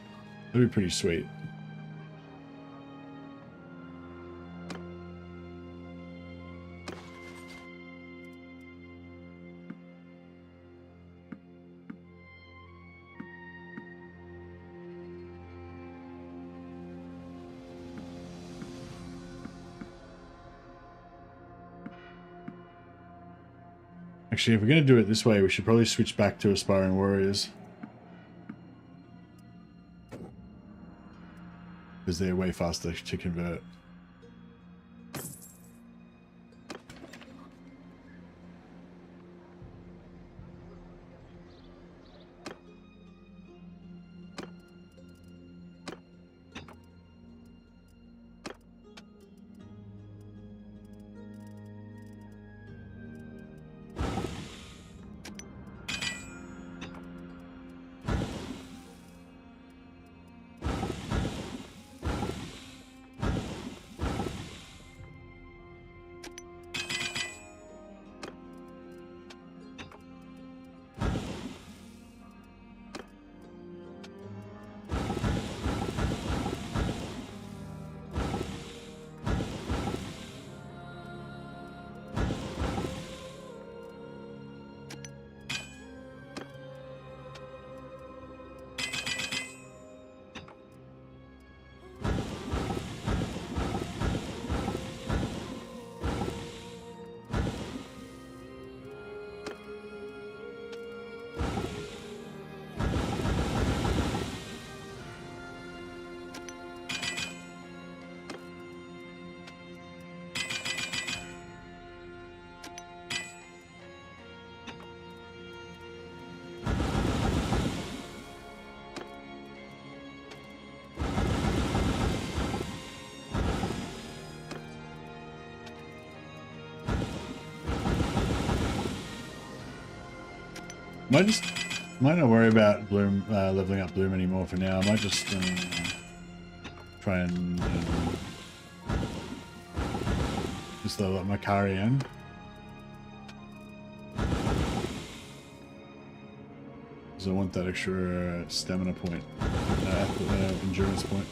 that'd be pretty sweet. Actually, if we're going to do it this way, we should probably switch back to Aspiring Warriors. Because they're way faster to convert. Might not worry about Bloom leveling up Bloom anymore for now. I might just try and just level up my Carian. Because I want that extra stamina point, endurance point.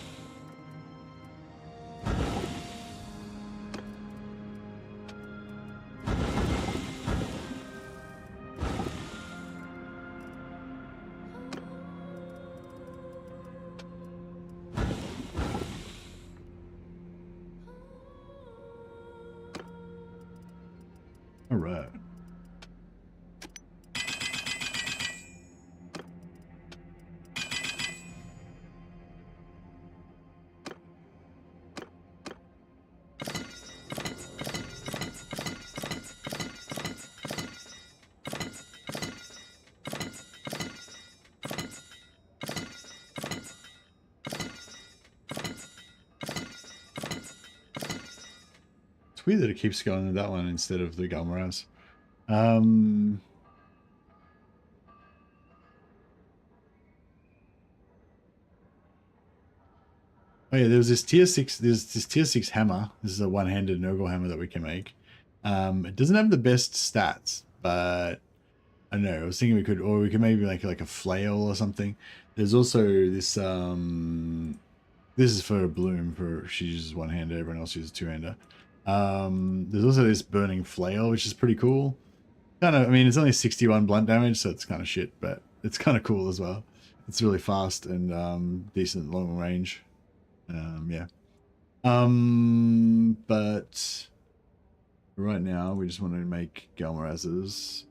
All right. It's weird that it keeps going to that one instead of the Galmaraz. Oh yeah, there's this tier 6 hammer. This is a one-handed NURGLE hammer that we can make. It doesn't have the best stats, but I don't know, I was thinking we could maybe make like a flail or something. There's also this this is for Bloom, she uses one-hander, everyone else uses two-hander. There's also this burning flail, which is pretty cool. I mean, it's only 61 blunt damage, so it's kind of shit, but it's kind of cool as well. it's really fast and decent long range. Yeah. But right now we just want to make Galmarazes.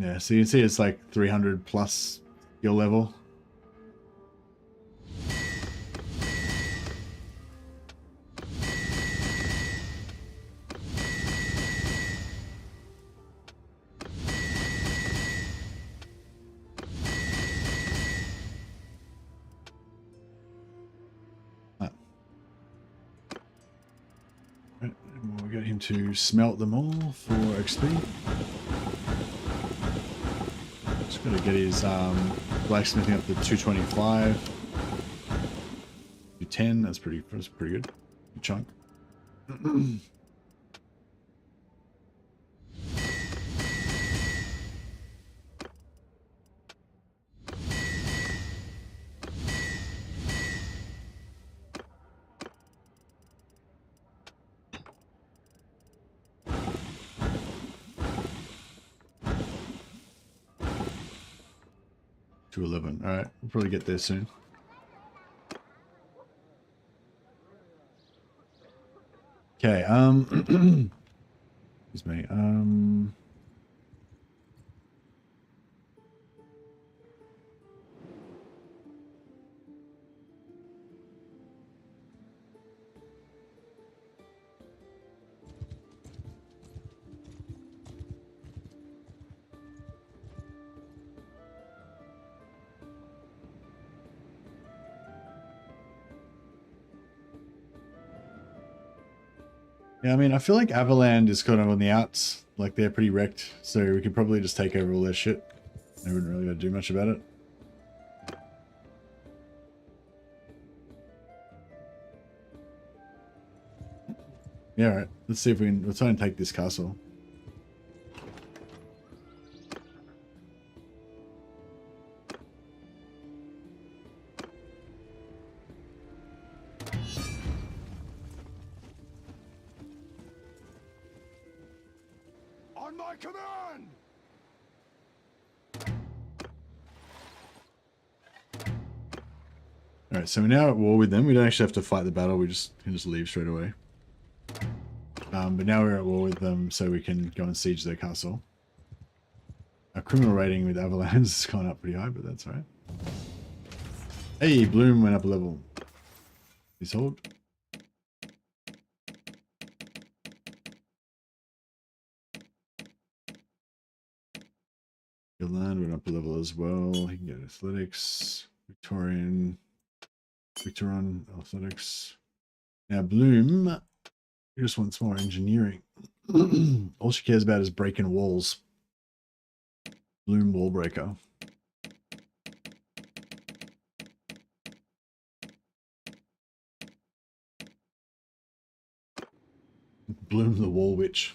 Yeah, so you can see it's like 300 plus skill level. Right, and we'll get him to smelt them all for XP. Just got to get his blacksmithing up to 225, 210. That's pretty good. Good chunk. 211. All right, we'll probably get there soon. Okay. Excuse me. Yeah, I mean, I feel like Avaland is kind of on the outs. Like, they're pretty wrecked, so we could probably just take over all their shit. They wouldn't really do much about it. Yeah, alright. Let's see if we can... We'll try and take this castle. On my command! Alright, so we're now at war with them. We don't actually have to fight the battle. We can just leave straight away. But now we're at war with them, so we can go and siege their castle. Our criminal rating with Avalanche has gone up pretty high, but that's alright. Hey, Bloom went up a level. Please hold. Land went up a level as well. He can get athletics, Victorian, athletics. Now Bloom, he just wants more engineering. All she cares about is breaking walls. Bloom wall breaker. Bloom the wall witch.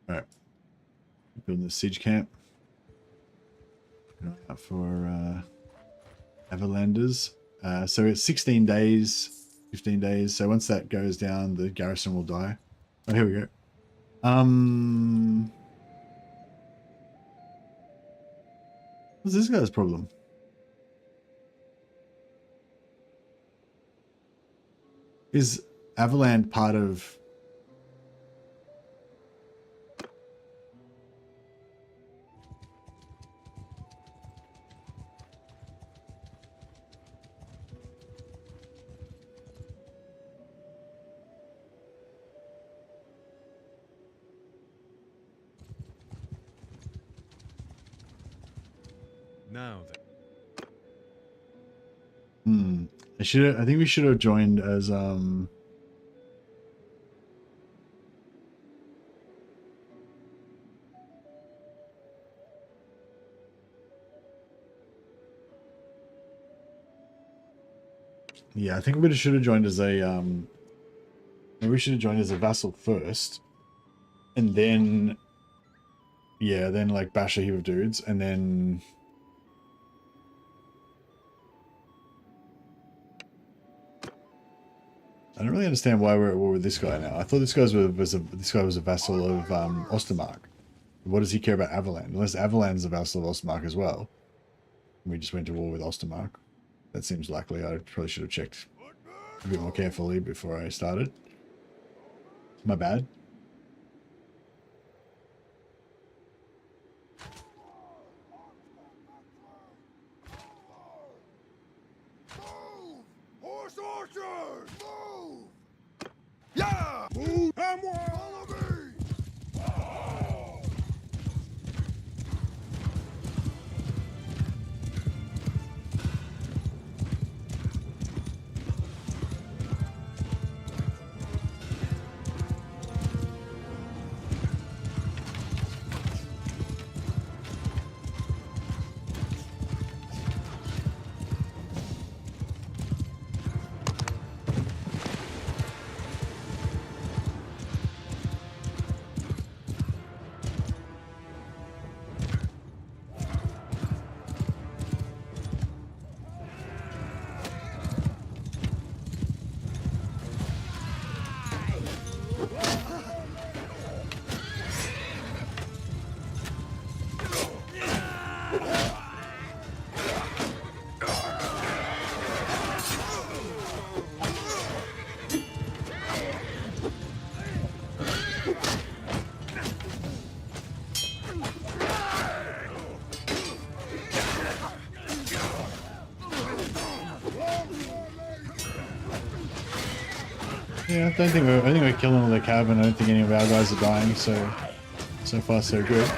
Alright. Building the siege camp. Going out for Avalanders. So it's 16 days, 15 days. So once that goes down, the garrison will die. Oh, here we go. What's this guy's problem? Is Avaland part of... Now then. I think we should have joined as yeah, I think we should have joined as a maybe we should have joined as a vassal first, and then yeah, then like bash a heap of dudes, and then I don't really understand why we're at war with this guy now. I thought this guy was a vassal of Ostermark. What does he care about Avalan? Unless Avalan's a vassal of Ostermark as well. We just went to war with Ostermark. That seems likely. I probably should have checked a bit more carefully before I started. My bad. Horse archers! Move! Yeah! Move! Come on! Follow me! Yeah, I think we're killing all the cabin. I don't think any of our guys are dying, so far so good.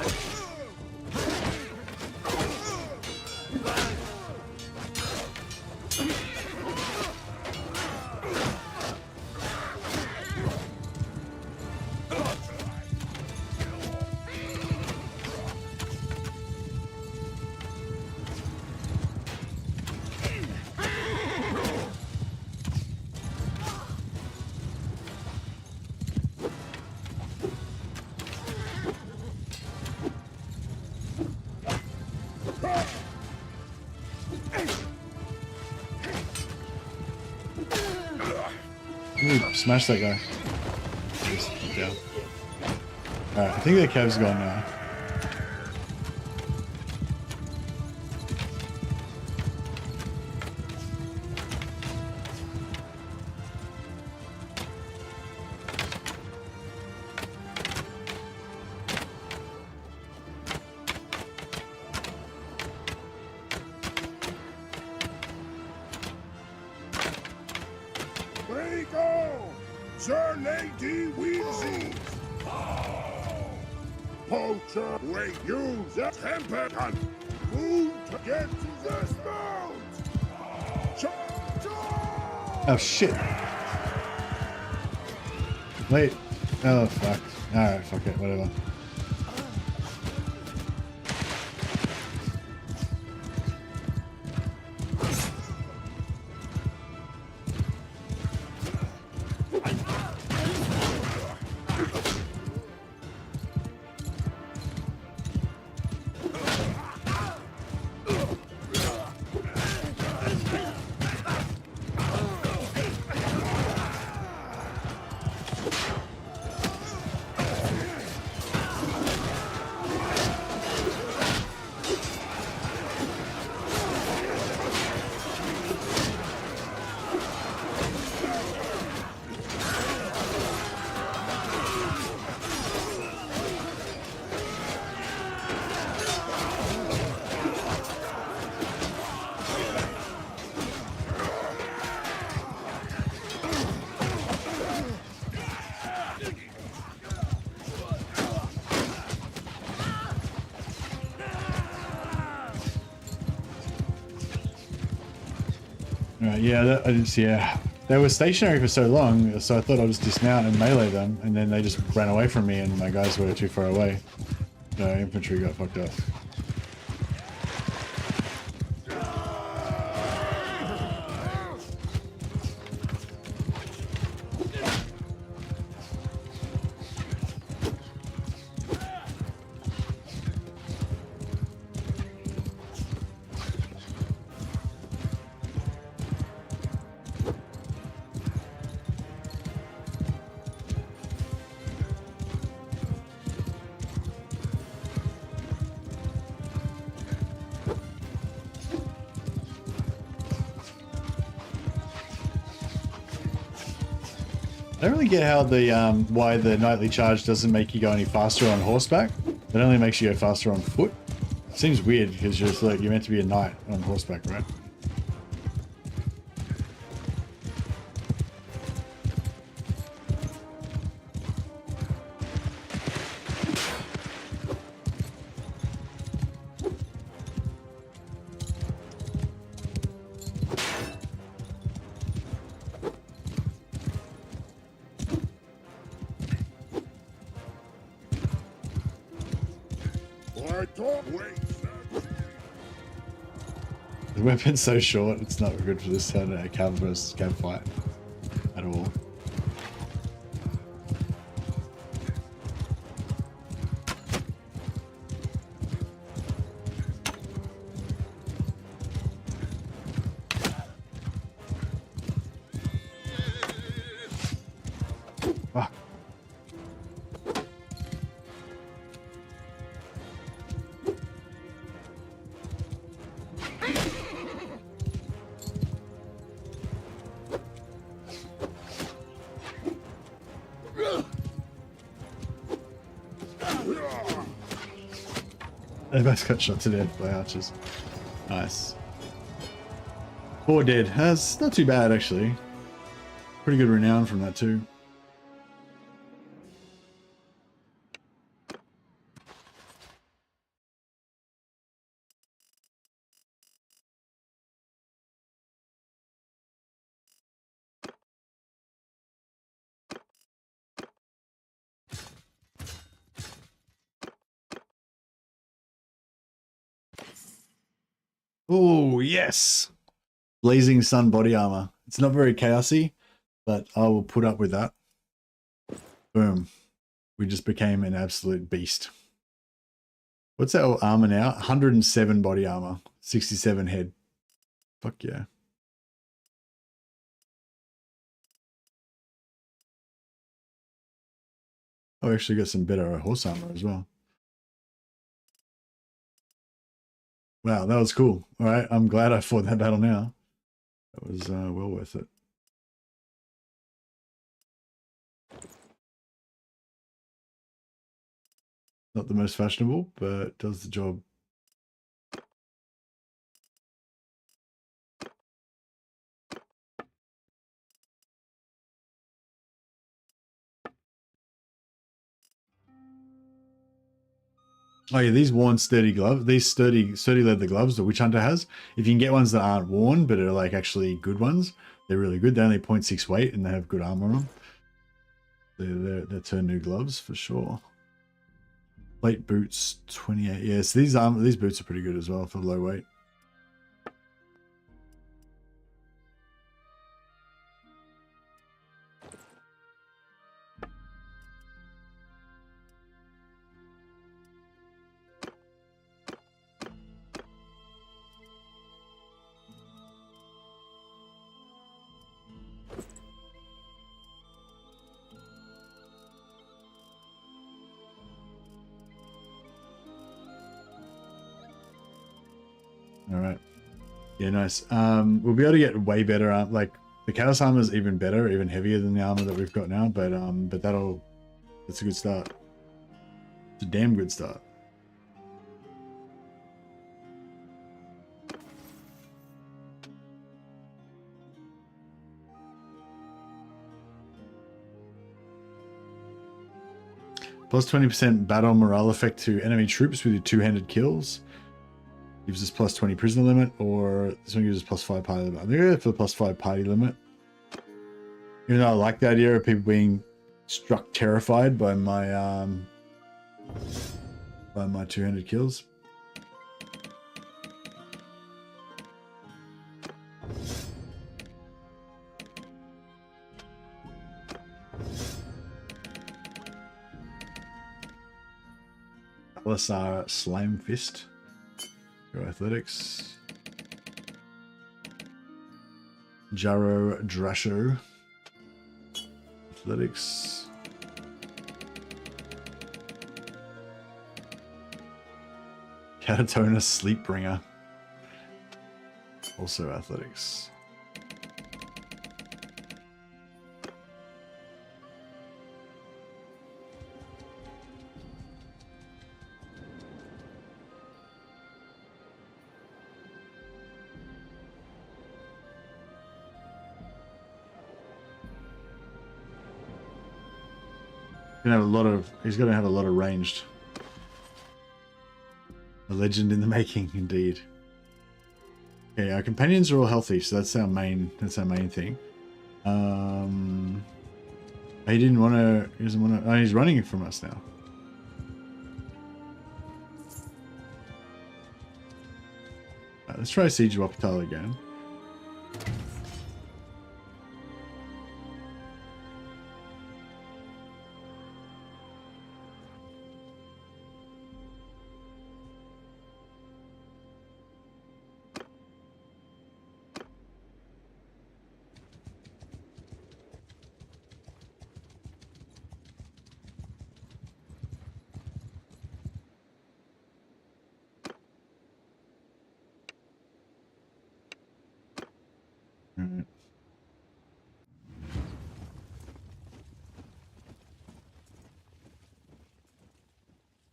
Ooh, smash that guy. Yeah. Alright, I think the cav's gone now. We go! Sir Lady Weezy! Poacher, wait, use the temper gun! Move to get to this mount! Oh shit! Wait. Oh fuck. Alright, fuck it, whatever. Right, yeah, yeah. They were stationary for so long, so I thought I'd just dismount and melee them, and then they just ran away from me, and my guys were too far away. So infantry got fucked up. I don't really get how the why the nightly charge doesn't make you go any faster on horseback. It only makes you go faster on foot. Seems weird because you're just like you're meant to be a knight on horseback, right? I thought, wait, The weapon's so short, it's not good for this kind of cav versus cav fight at all. Fuck. They both got shot to death by archers. Nice. 4 dead. That's not too bad, actually. Pretty good renown from that, too. Oh, yes! Blazing Sun body armor. It's not very chaosy, but I will put up with that. Boom. We just became an absolute beast. What's our armor now? 107 body armor. 67 head. Fuck yeah. Oh, I actually got some better horse armor as well. Wow, that was cool. All right, I'm glad I fought that battle now. That was well worth it. Not the most fashionable, but does the job. Oh yeah, these worn sturdy gloves, these sturdy leather gloves that Witch Hunter has. If you can get ones that aren't worn but are like actually good ones, they're really good. They're only 0.6 weight and they have good armor on them. They're turn new gloves for sure. Plate boots 28. Yes, these boots are pretty good as well for low weight. All right. Yeah, nice. We'll be able to get way better. Like the Chaos armor is even better, even heavier than the armor that we've got now. But that's a good start. It's a damn good start. Plus 20% battle morale effect to enemy troops with your two-handed kills. Gives us plus 20 prisoner limit, or this one gives us plus 5 party limit. I'm going to go for the plus 5 party limit. Even though I like the idea of people being struck terrified by my two-handed kills. Alisar Slime Fist. Go athletics. Jarro Drasho. Athletics. Catatona Sleepbringer. Also athletics. Gonna have a lot of. He's gonna have a lot of ranged. A legend in the making, indeed. Okay, our companions are all healthy, so that's our main. That's our main thing. He didn't want to. He doesn't want to. Oh, he's running from us now. Let's try Siege Wapital again.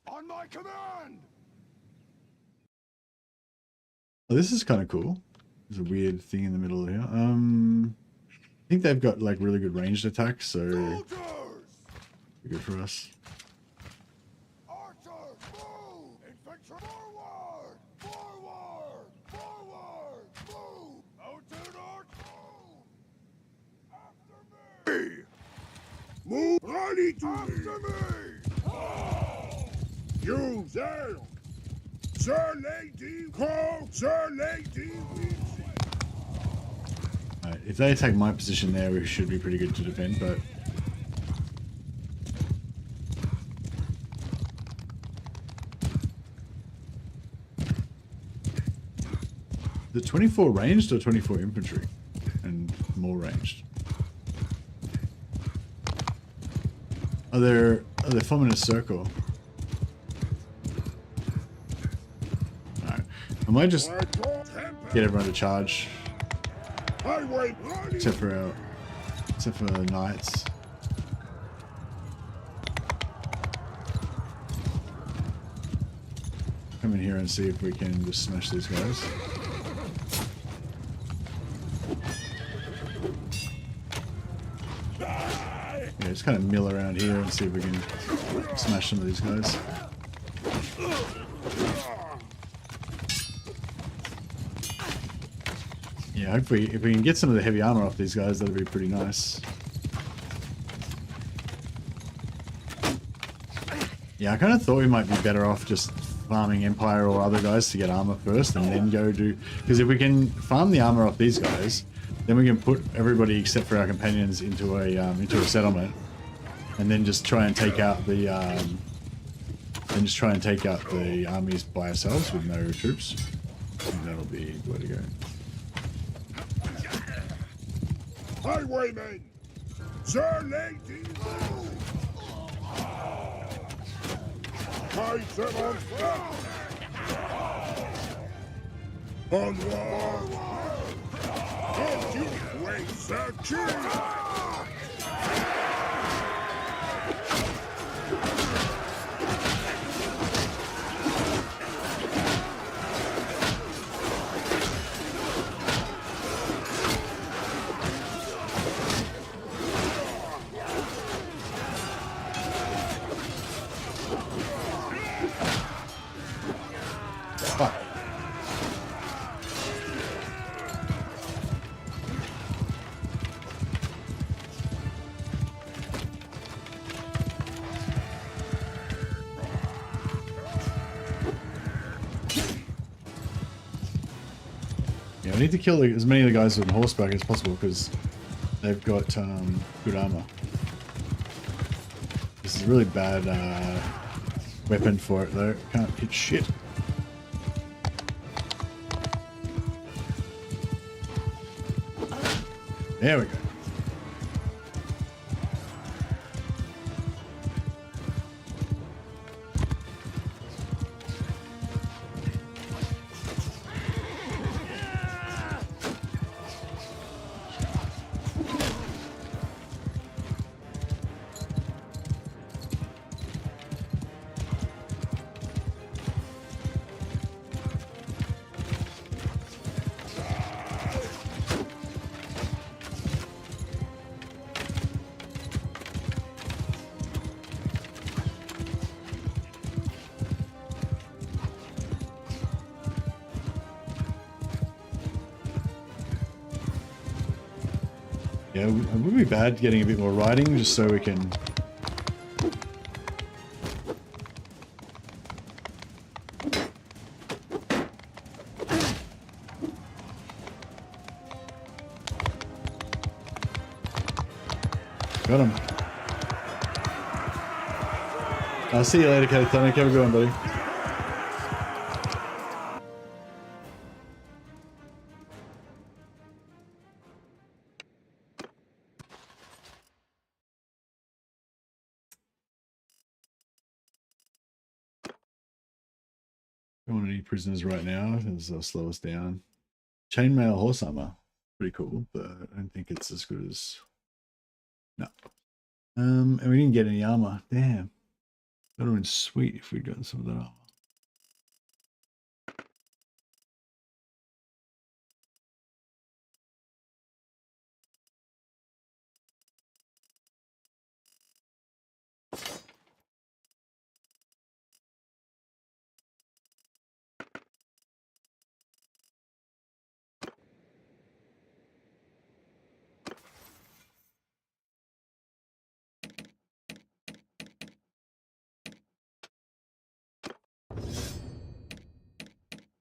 On my command! Oh, this is kind of cool. There's a weird thing in the middle here. I think they've got like really good ranged attacks, so good for us. Archers, move! Infantry, forward! Forward! Forward! Move! Out to north! Move! After me! Move! Ready to after me! You there! Sir Lady, call Sir Lady Wilson. Alright, if they attack my position there, we should be pretty good to defend, but... The 24 ranged or 24 infantry? And more ranged? Oh, they're forming a circle. Alright. I might just get everyone to charge. Except for the knights. Come in here and see if we can just smash these guys. Yeah, just kind of mill around here and see if we can smash some of these guys. Yeah, hopefully if we can get some of the heavy armor off these guys, that'll be pretty nice. Yeah, I kind of thought we might be better off just farming Empire or other guys to get armor first and then go do... Because if we can farm the armor off these guys, then we can put everybody except for our companions into a settlement, and then just try and take out the armies by ourselves with no troops. I think that'll be the way to go. Highwaymen! Sir Lady! Fight them on foot! Onward! Don't you waste the king! I need to kill as many of the guys on horseback as possible because they've got good armor. This is a really bad weapon for it though. Can't hit shit. There we go. Yeah, it would be bad getting a bit more riding just so we can... Got him. I'll see you later, Catatonic. Have a good one, buddy. Don't want any prisoners right now, because they'll slow us down. Chainmail horse armor. Pretty cool, but I don't think it's as good as... No. And we didn't get any armor. Damn. That would have been sweet if we'd gotten some of that armor.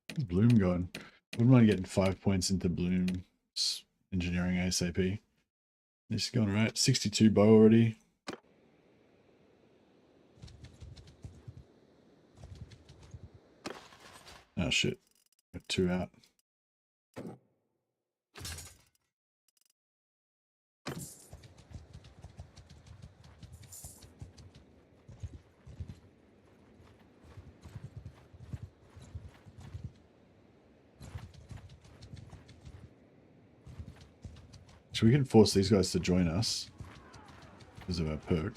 Where's Bloom going? Wouldn't mind getting 5 points into Bloom's engineering ASAP. This is going right. 62 bow already. Oh shit. Got 2 out. So we can force these guys to join us because of our perk.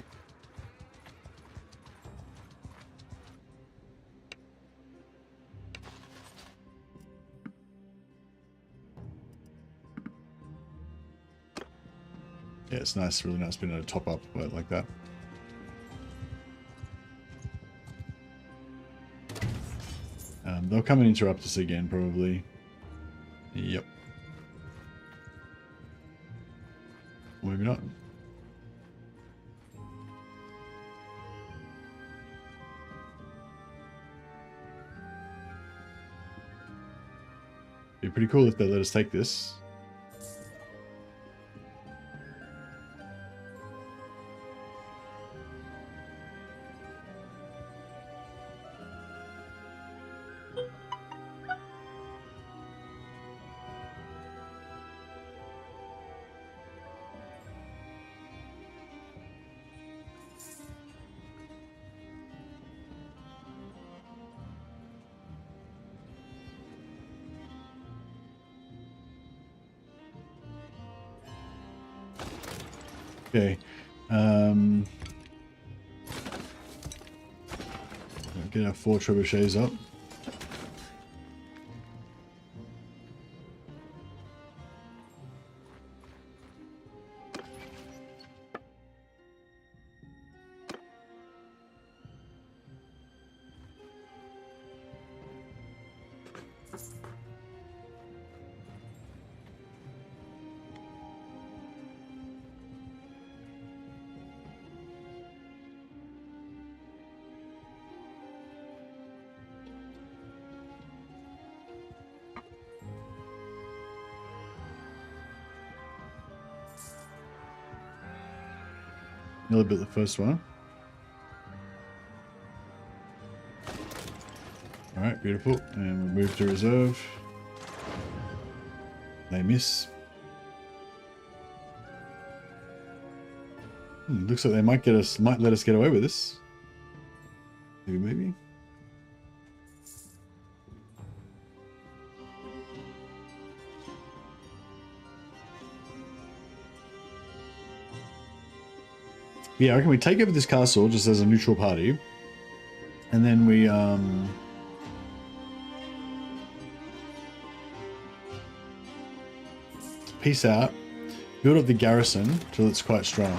Yeah, it's nice, really nice being able to top up like that. They'll come and interrupt us again, probably. Yep. Maybe not. Be pretty cool if they let us take this. Okay. Get our 4 trebuchets up. Nearly bit the first one. Alright, beautiful. And we move to reserve. They miss. Looks like they might let us get away with this. Maybe. Yeah, I reckon we take over this castle just as a neutral party. And then we peace out. Build up the garrison till it's quite strong.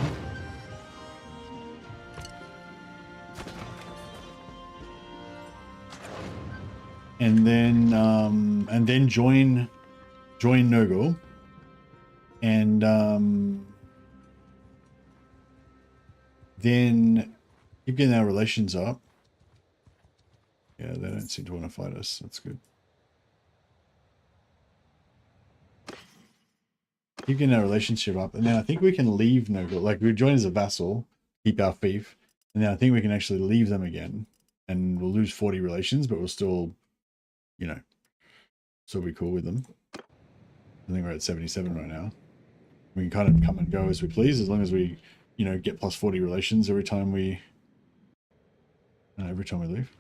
And then join NURGLE. And then keep getting our relations up. Yeah, they don't seem to want to fight us. That's good. Keep getting our relationship up. And then I think we can leave NURGLE. Like, we join as a vassal, keep our fief. And then I think we can actually leave them again. And we'll lose 40 relations, but we'll still, you know, still be cool with them. I think we're at 77 right now. We can kind of come and go as we please, as long as we, you know, get plus 40 relations every time we leave.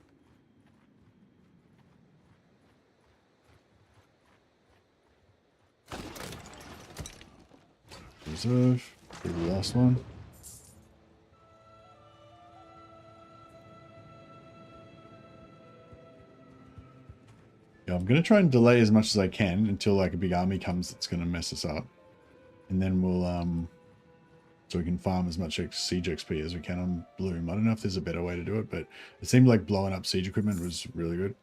Reserve. Do the last one. Yeah, I'm going to try and delay as much as I can until like a big army comes that's going to mess us up. And then we'll, so we can farm as much siege XP as we can on Bloom. I don't know if there's a better way to do it, but it seemed like blowing up siege equipment was really good.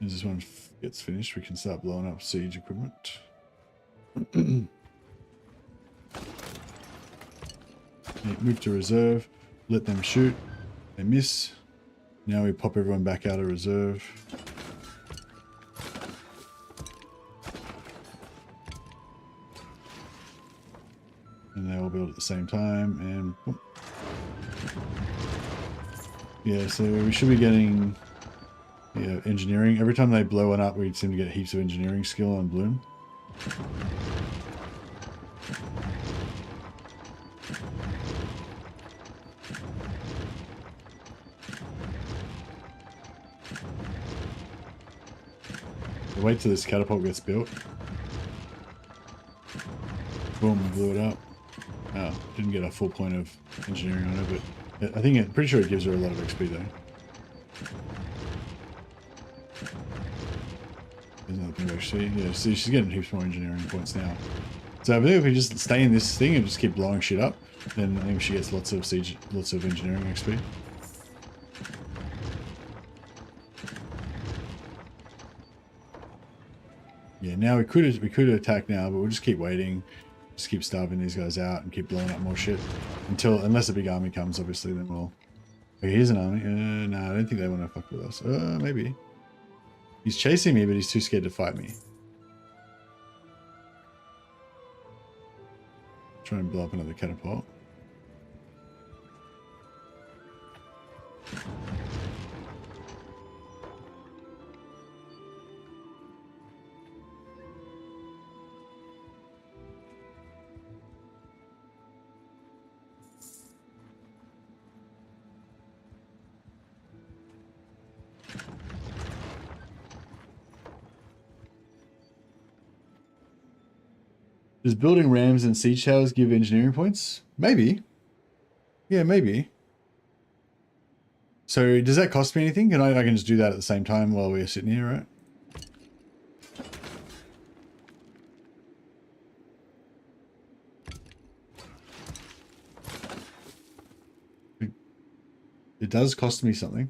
As this one gets finished, we can start blowing up siege equipment. Move to reserve, let them shoot, they miss. Now we pop everyone back out of reserve. And they all build at the same time, and whoop. Yeah, so we should be getting engineering. Every time they blow one up, we seem to get heaps of engineering skill on Bloom. Wait till this catapult gets built. Boom, we blew it up. Oh, didn't get a full point of engineering on it, but I think I'm pretty sure it gives her a lot of XP though. There's another thing to actually, yeah, see, she's getting heaps more engineering points now. So I think if we just stay in this thing and just keep blowing shit up, then I think she gets lots of siege, lots of engineering XP. Yeah, now we could attack now, but we'll just keep waiting. Just keep starving these guys out and keep blowing up more shit unless a big army comes, obviously, then we'll... Okay, here's an army. No, I don't think they want to fuck with us. Maybe. He's chasing me, but he's too scared to fight me. Try and blow up another catapult. Does building rams and siege towers give engineering points? Maybe. Yeah, maybe. So does that cost me anything? I can just do that at the same time while we're sitting here, right? It does cost me something.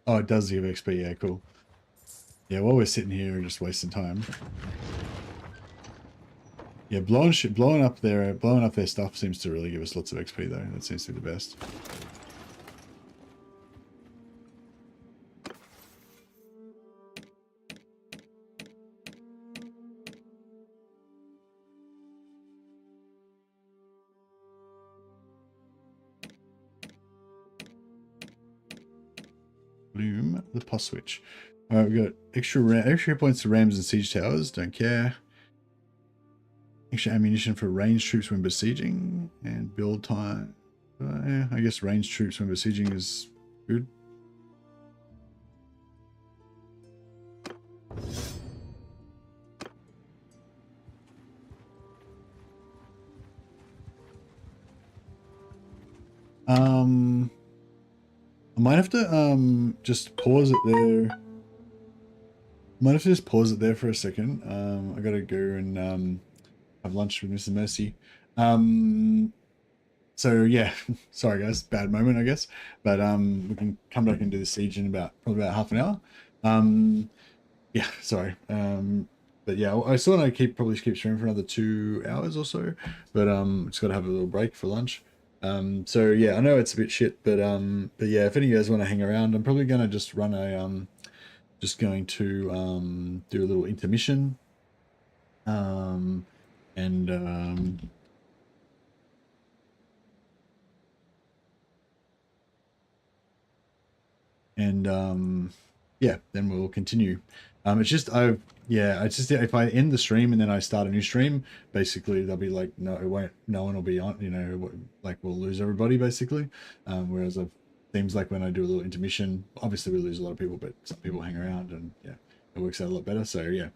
Oh, it does give XP. Yeah, cool. Yeah, while we're sitting here and just wasting time. Yeah, blowing up their stuff seems to really give us lots of XP though. That seems to be the best. Bloom the pos switch. Alright, we got extra points to rams and siege towers. Don't care. Extra ammunition for ranged troops when besieging, and build time. Yeah, I guess ranged troops when besieging is good. I might have to just pause it there. Might have to just pause it there for a second. I gotta go and have lunch with Mrs. Mercy. So yeah, sorry guys, bad moment I guess, but we can come back and do the siege in probably about half an hour. Yeah, sorry. But yeah, I still want to probably keep streaming for another 2 hours or so, but just gotta have a little break for lunch. So yeah, I know it's a bit shit, but yeah, if any of you guys want to hang around, I'm probably gonna just run a just going to do a little intermission. Yeah, then we'll continue. It's just if I end the stream and then I start a new stream, basically they'll be like, no, it won't, no one will be on, you know, like we'll lose everybody basically. Whereas it seems like when I do a little intermission, obviously we lose a lot of people, but some people hang around and yeah, it works out a lot better. So yeah,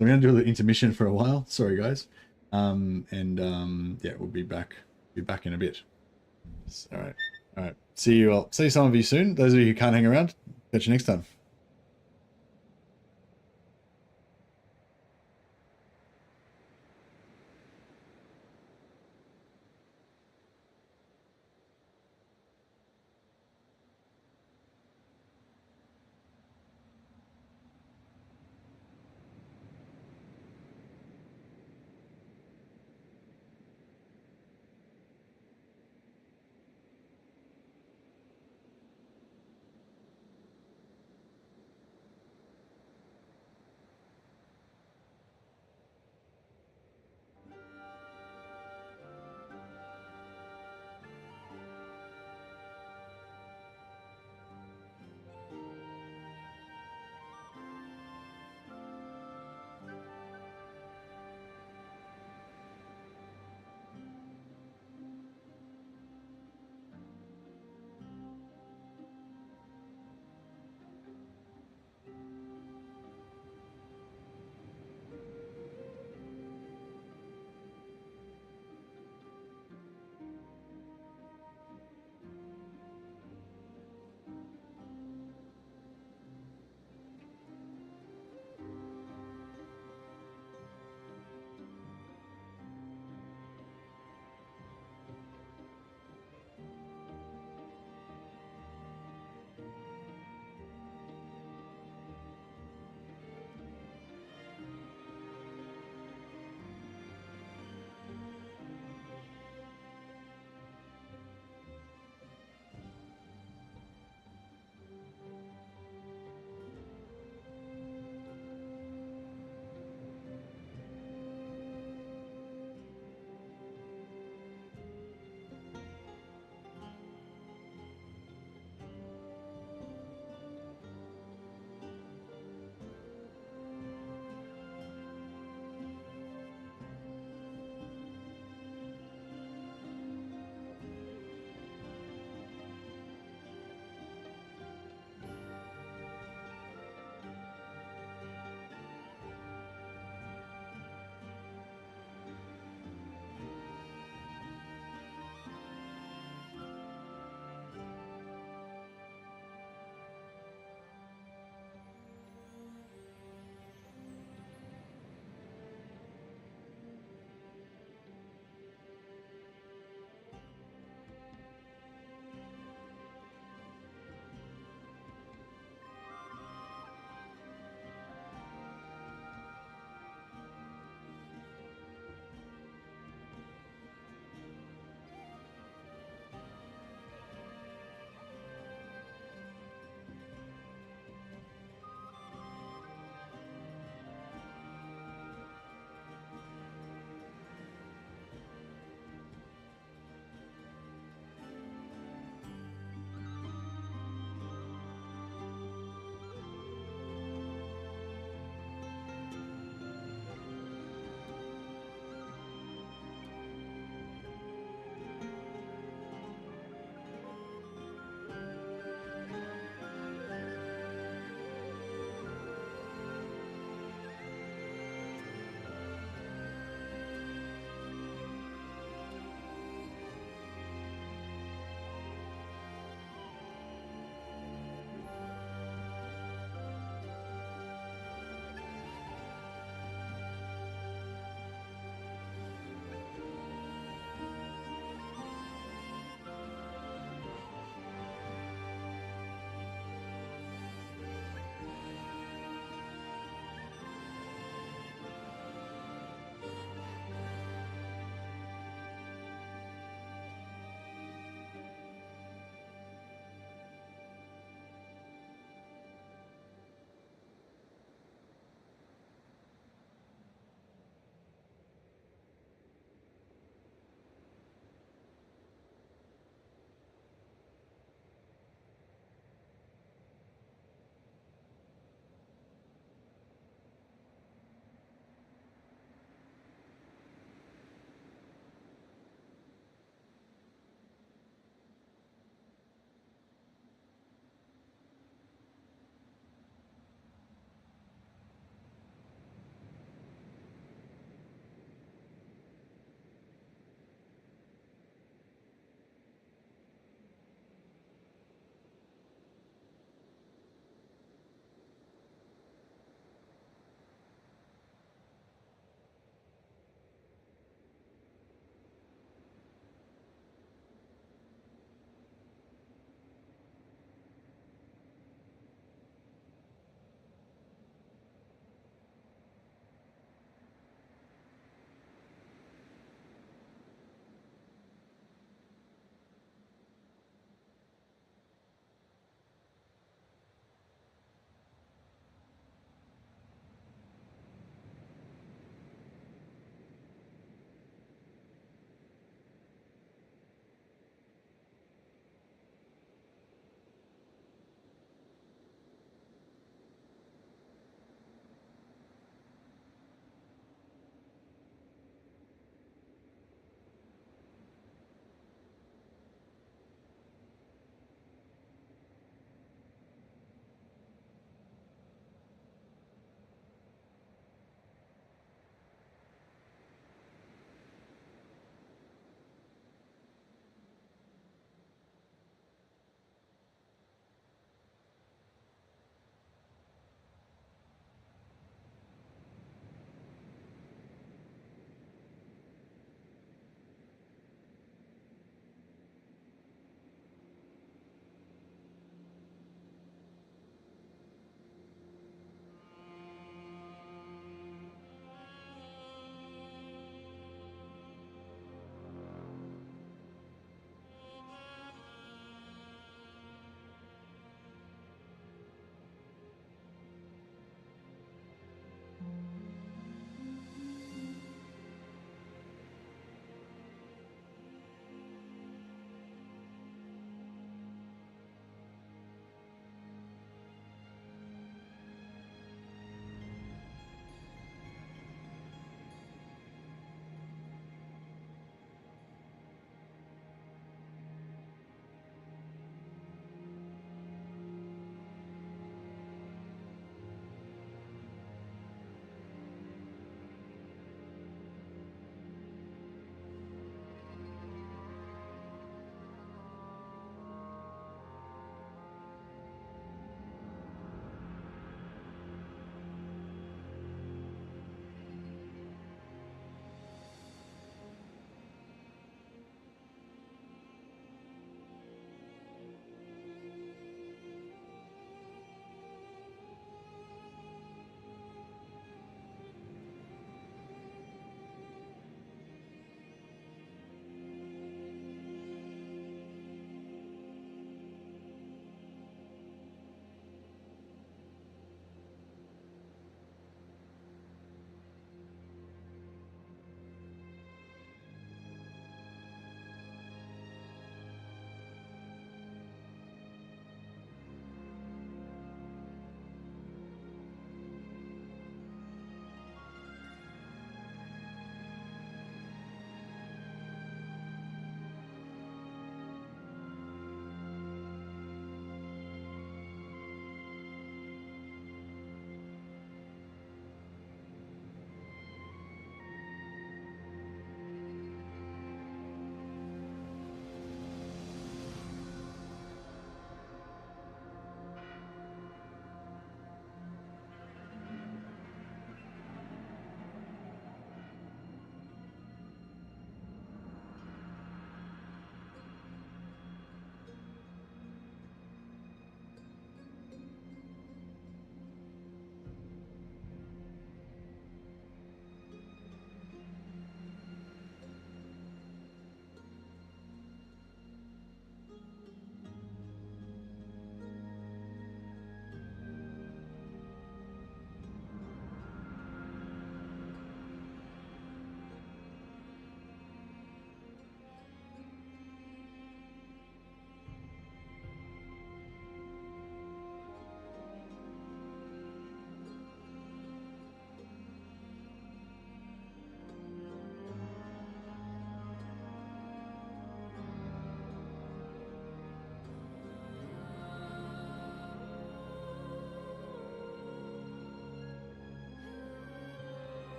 I'm gonna do a little intermission for a while. Sorry guys. Yeah, we'll be back in a bit. All right. All right. See you all. See some of you soon. Those of you who can't hang around, catch you next time.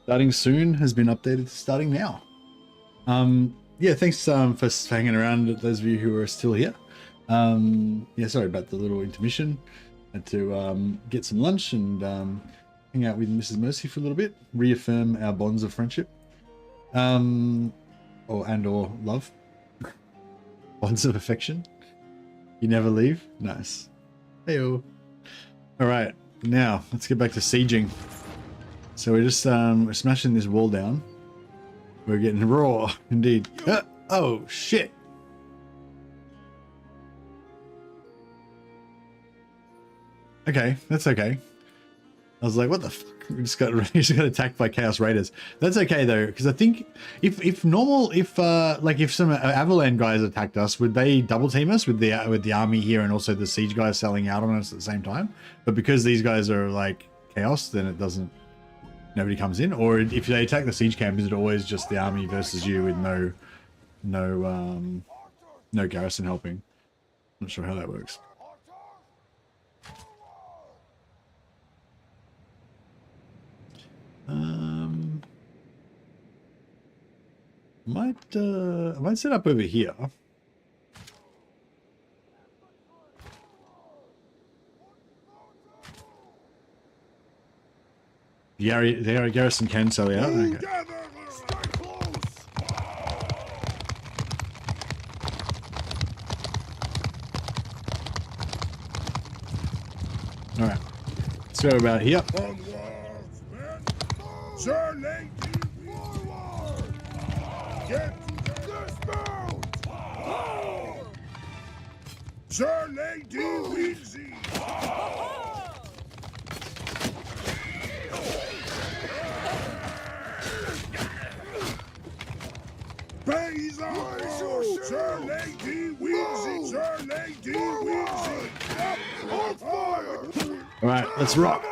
Starting soon has been updated to starting now. Yeah, thanks for hanging around, those of you who are still here. Yeah, sorry about the little intermission. Had to get some lunch and hang out with Mrs. Mercy for a little bit, reaffirm our bonds of friendship, or love, bonds of affection. You never leave. Nice. Heyo. All right, now let's get back to sieging. So we're just we're smashing this wall down. We're getting raw, indeed. Oh shit! Okay, that's okay. I was like, what the fuck? We just got attacked by Chaos Raiders. That's okay though, because I think if some Avalan guys attacked us, would they double team us with the army here and also the siege guys selling out on us at the same time? But because these guys are like Chaos, then it doesn't. Nobody comes in. Or if they attack the siege camp, is it always just the army versus you with no garrison helping? Not sure how that works. I might set up over here. The garrison can sell out. Okay. All right. Let's go about here. Sir Lady, forward! Get dismount! Sir Lady Wilsey! Sir Lady Wilsey! Sir Lady Wilsey! On fire! All right, let's rock.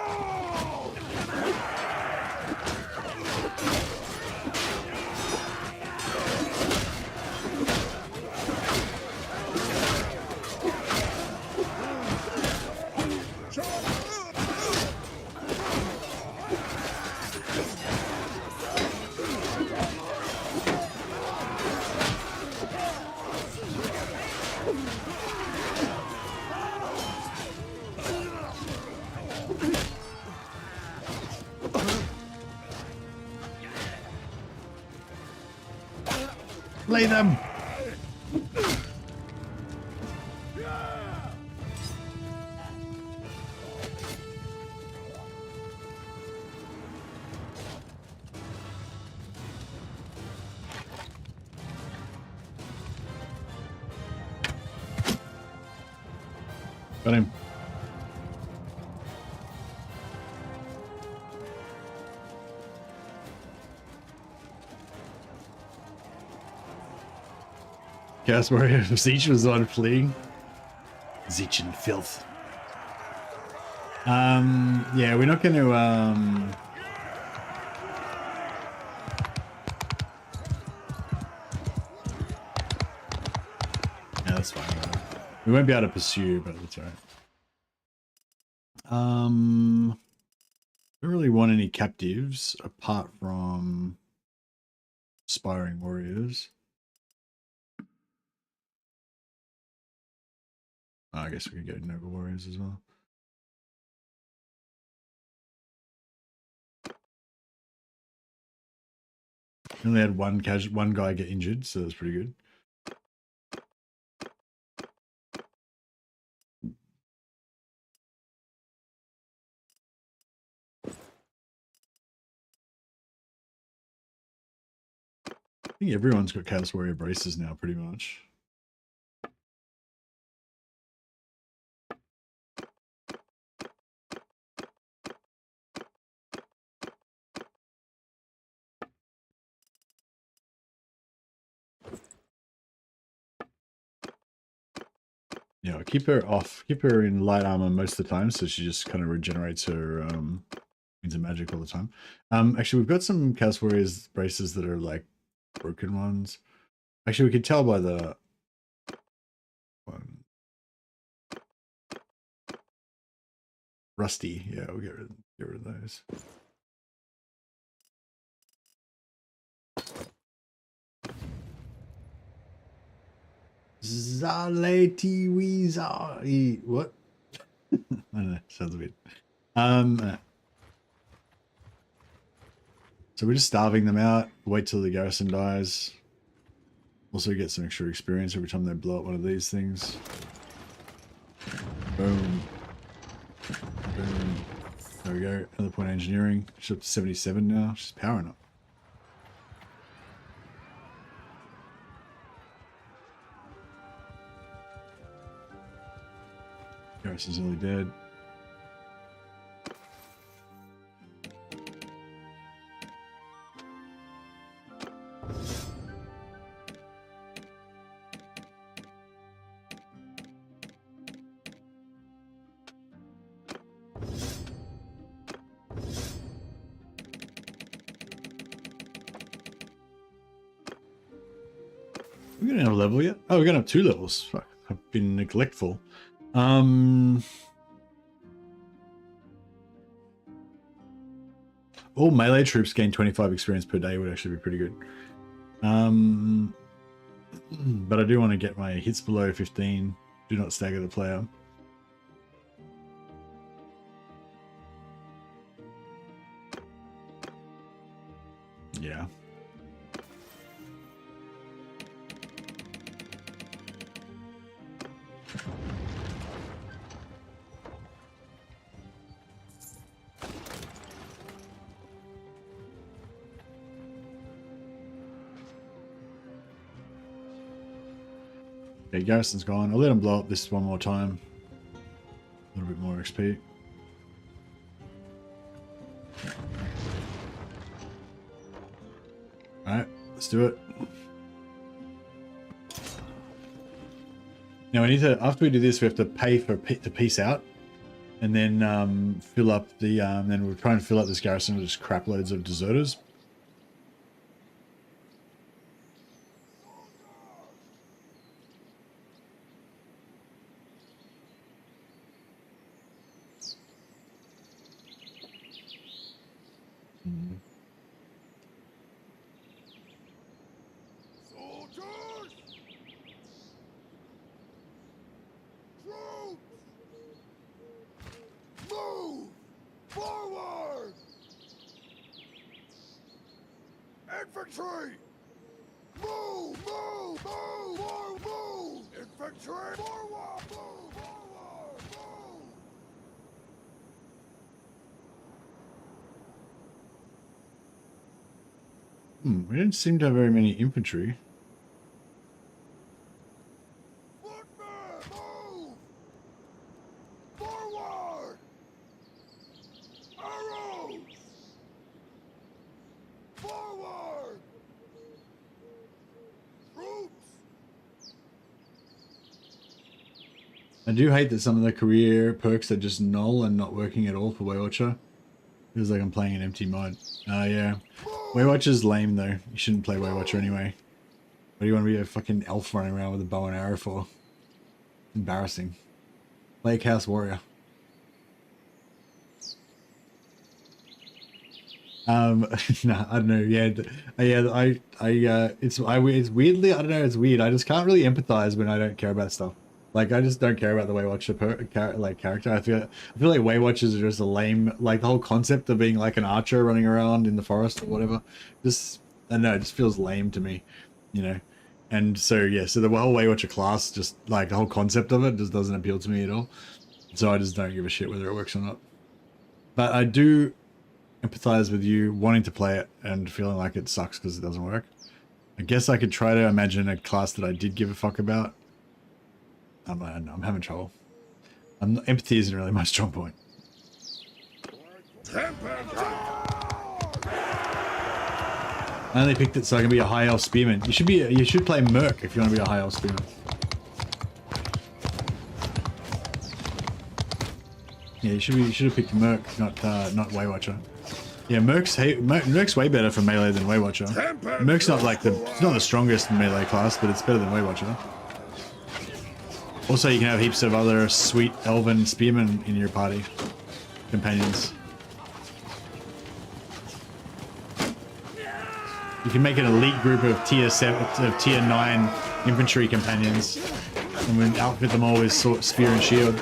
Play them. Got him. Chaos Warrior Siege was on fleeing. Zeech and filth. Yeah, we're not going to yeah, that's fine. We won't be able to pursue, but that's alright. Don't really want any captives apart from aspiring warriors. I guess we could go noble warriors as well. We only had one guy get injured, so that's pretty good. I think everyone's got Chaos Warrior braces now, pretty much. Yeah, keep her off. Keep her in light armor most of the time, so she just kind of regenerates her means of magic all the time. Actually, we've got some Chaos Warriors braces that are like broken ones. Actually, we could tell by the one. Rusty. Yeah, we'll get rid of those. Zaleti Weezer. What? I don't know. Sounds weird. So we're just starving them out. Wait till the garrison dies. Also get some extra experience every time they blow up one of these things. Boom. Boom. There we go. Another point of engineering. She's up to 77 now. She's powering up. Garrison's nearly dead. We're gonna have a level yet? Oh, we're gonna have 2 levels. Fuck, I've been neglectful. All melee troops gain 25 experience per day would actually be pretty good. But I do want to get my hits below 15. Do not stagger the player. Yeah. Okay, garrison's gone. I'll let him blow up this one more time. A little bit more XP. Alright, let's do it. Now we need to, after we do this, we have to pay for to peace out. And then fill up the, then we'll try and fill up this garrison with just crap loads of deserters. Infantry! Move! Move! Move! Move! Move! Infantry! Forward! Move! Forward! Move! We don't seem to have very many infantry. Footmen! Move! Forward! Arrows! Forward! Troops! I do hate that some of the career perks are just null and not working at all for Waywatcher. Feels like I'm playing an empty mod. Yeah. Waywatcher's lame though. You shouldn't play Waywatcher anyway. What do you want to be a fucking elf running around with a bow and arrow for? Embarrassing. Play a Chaos Warrior. No, I don't know. Yeah, it's weirdly, I don't know, it's weird. I just can't really empathize when I don't care about stuff. Like, I just don't care about the Waywatcher character. I feel like Waywatchers are just a lame, like the whole concept of being like an archer running around in the forest or whatever. Just, I don't know, it just feels lame to me, you know? And so, yeah, so the whole Waywatcher class, just like the whole concept of it just doesn't appeal to me at all. So I just don't give a shit whether it works or not. But I do empathize with you wanting to play it and feeling like it sucks because it doesn't work. I guess I could try to imagine a class that I did give a fuck about. I'm having trouble. Empathy isn't really my strong point. I only picked it so I can be a high elf spearman. You should play Merc if you want to be a high elf spearman. Yeah, you should have picked Merc, not Waywatcher. Yeah, Merc's way better for melee than Waywatcher. Merc's not like it's not the strongest melee class, but it's better than Waywatcher. Also, you can have heaps of other sweet elven spearmen in your party companions. You can make an elite group of tier 9 infantry companions, and then outfit them all with spear and shield.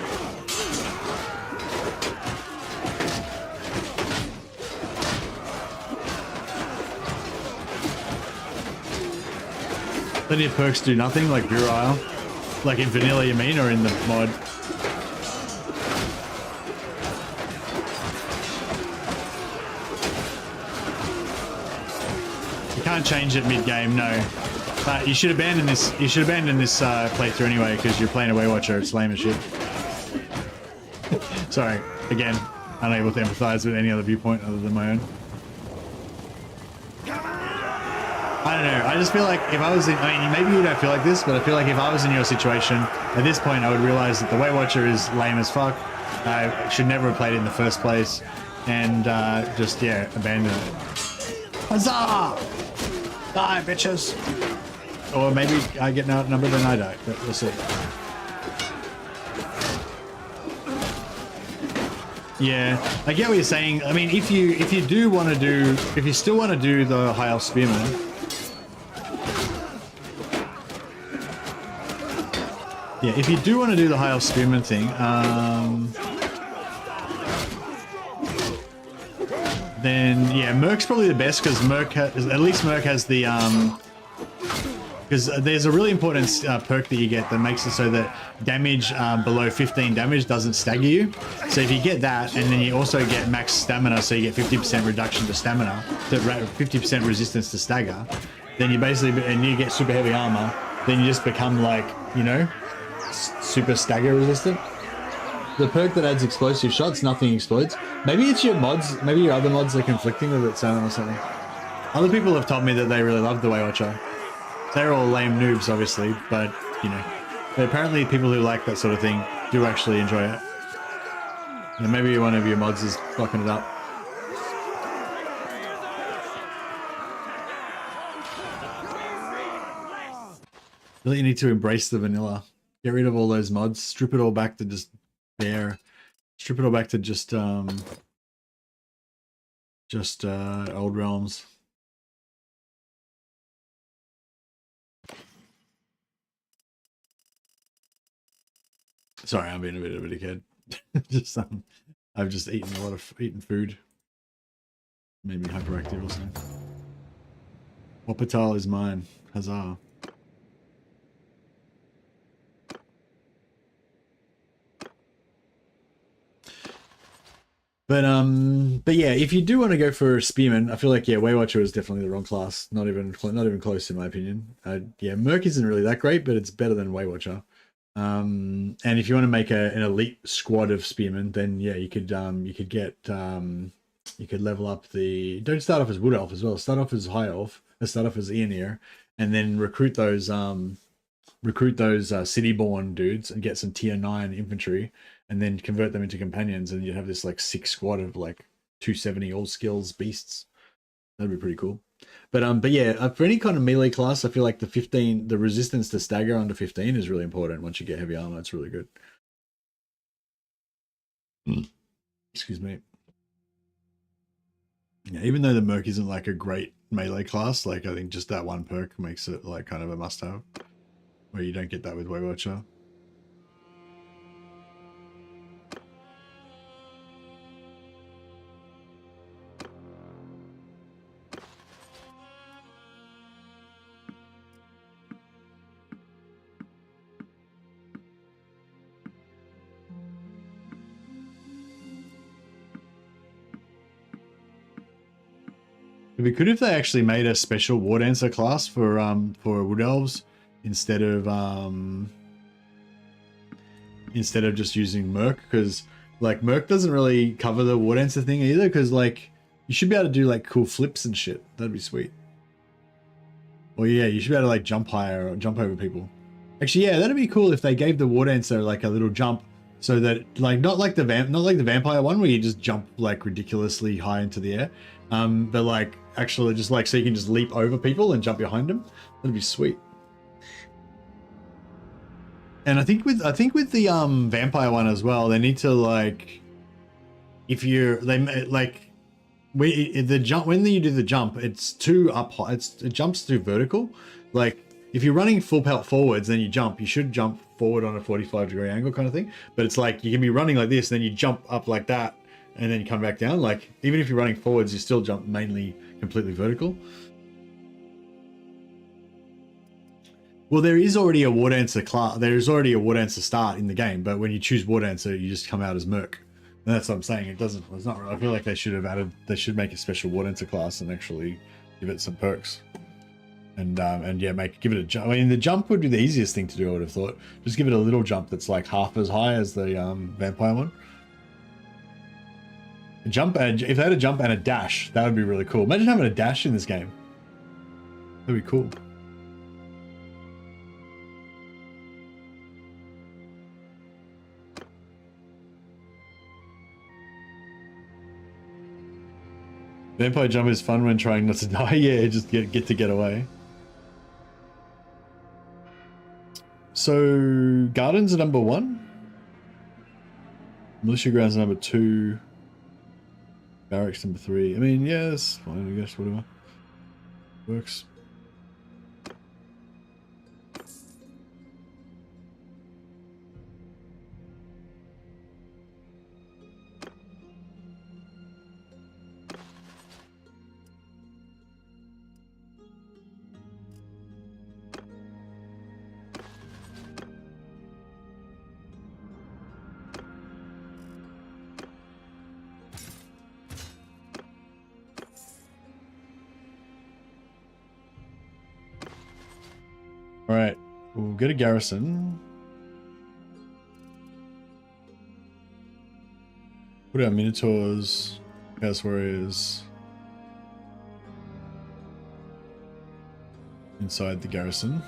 Plenty of perks do nothing, like virile. Like in vanilla, you mean, or in the mod? You can't change it mid-game, no. But you should abandon this. You should abandon this playthrough anyway, because you're playing a Waywatcher. It's lame as shit. Sorry, again, unable to empathize with any other viewpoint other than my own. I don't know. I just feel like if I was in, I mean, maybe you don't feel like this, but I feel like if I was in your situation at this point, I would realize that the Waywatcher is lame as fuck. I should never have played it in the first place, and just yeah, abandon it. Huzzah! Die, bitches! Or maybe I get outnumbered and I die, but we'll see. Yeah, I get what you're saying. I mean, if you do want to do, if you still want to do the High Elf Spearman, yeah, if you do want to do the High Elf Spearman thing, then yeah, Merc's probably the best because Merc at least Merc has the because there's a really important perk that you get that makes it so that damage below 15 damage doesn't stagger you. So if you get that, and then you also get max stamina, so you get 50% reduction to stamina, to 50% resistance to stagger, then you basically, and you get super heavy armor, then you just become like, you know, super stagger resistant. The perk that adds explosive shots, nothing explodes. Maybe it's your mods, maybe your other mods are conflicting with it, or something. Other people have told me that they really love the Waywatcher. They're all lame noobs, obviously, but, you know, apparently people who like that sort of thing do actually enjoy it. And maybe one of your mods is fucking it up. Really, you need to embrace the vanilla. Get rid of all those mods. Strip it all back to just bare. Strip it all back to just old realms. Sorry, I'm being a bit of a dickhead. Just I've just eaten a lot of food. Made me hyperactive or something. Wappatal is mine. Huzzah. But yeah, if you do want to go for Spearman, I feel like yeah, Waywatcher is definitely the wrong class. Not even close in my opinion. Yeah, Merc isn't really that great, but it's better than Waywatcher. And if you want to make an elite squad of Spearmen, then yeah, you could get you could level up the. Don't start off as Wood Elf as well. Start off as High Elf. Start off as Aeonir, and then recruit those city-born dudes and get some tier 9 infantry, and then convert them into companions, and you have this like 6 squad of like 270 all skills beasts. That'd be pretty cool. But yeah, for any kind of melee class, I feel like the resistance to stagger under 15 is really important. Once you get heavy armor, it's really good. Excuse me. Yeah, even though the Merc isn't like a great melee class, like I think just that one perk makes it like kind of a must-have, where you don't get that with Waywatcher. It'd be good if they actually made a special War Dancer class for Wood Elves instead of just using Merc, because like Merc doesn't really cover the War Dancer thing either, because like you should be able to do like cool flips and shit. That'd be sweet. Or yeah, you should be able to like jump higher or jump over people. Actually, yeah, that'd be cool if they gave the War Dancer like a little jump, so that like not like the vampire one where you just jump like ridiculously high into the air, but like actually just like so you can just leap over people and jump behind them. That'd be sweet. And I think with the vampire one as well, they need to like, if you're the jump, when you do the jump, it's too up high. It jumps too vertical. Like if you're running full pelt forwards, then you jump. You should jump forward on a 45-degree angle kind of thing. But it's like you can be running like this, then you jump up like that, and then you come back down. Like even if you're running forwards, you still jump mainly completely vertical. Well, there is already a War Dancer class. There is already a War Dancer start in the game, but when you choose War Dancer, you just come out as Merc. And that's what I'm saying. It's not. I feel like they should have added. They should make a special War Dancer class and actually give it some perks. And yeah, give it a jump. I mean, the jump would be the easiest thing to do. I would have thought. Just give it a little jump that's like half as high as the vampire one. A jump, and if they had a jump and a dash, that would be really cool. Imagine having a dash in this game. That'd be cool. Vampire jump is fun when trying not to die. Yeah, just get away. So gardens are number 1. Militia grounds are number 2. Barracks number 3. I mean, yeah, that's fine. I guess whatever works. All right, we'll get a garrison. Put our Minotaurs, Chaos Warriors inside the garrison.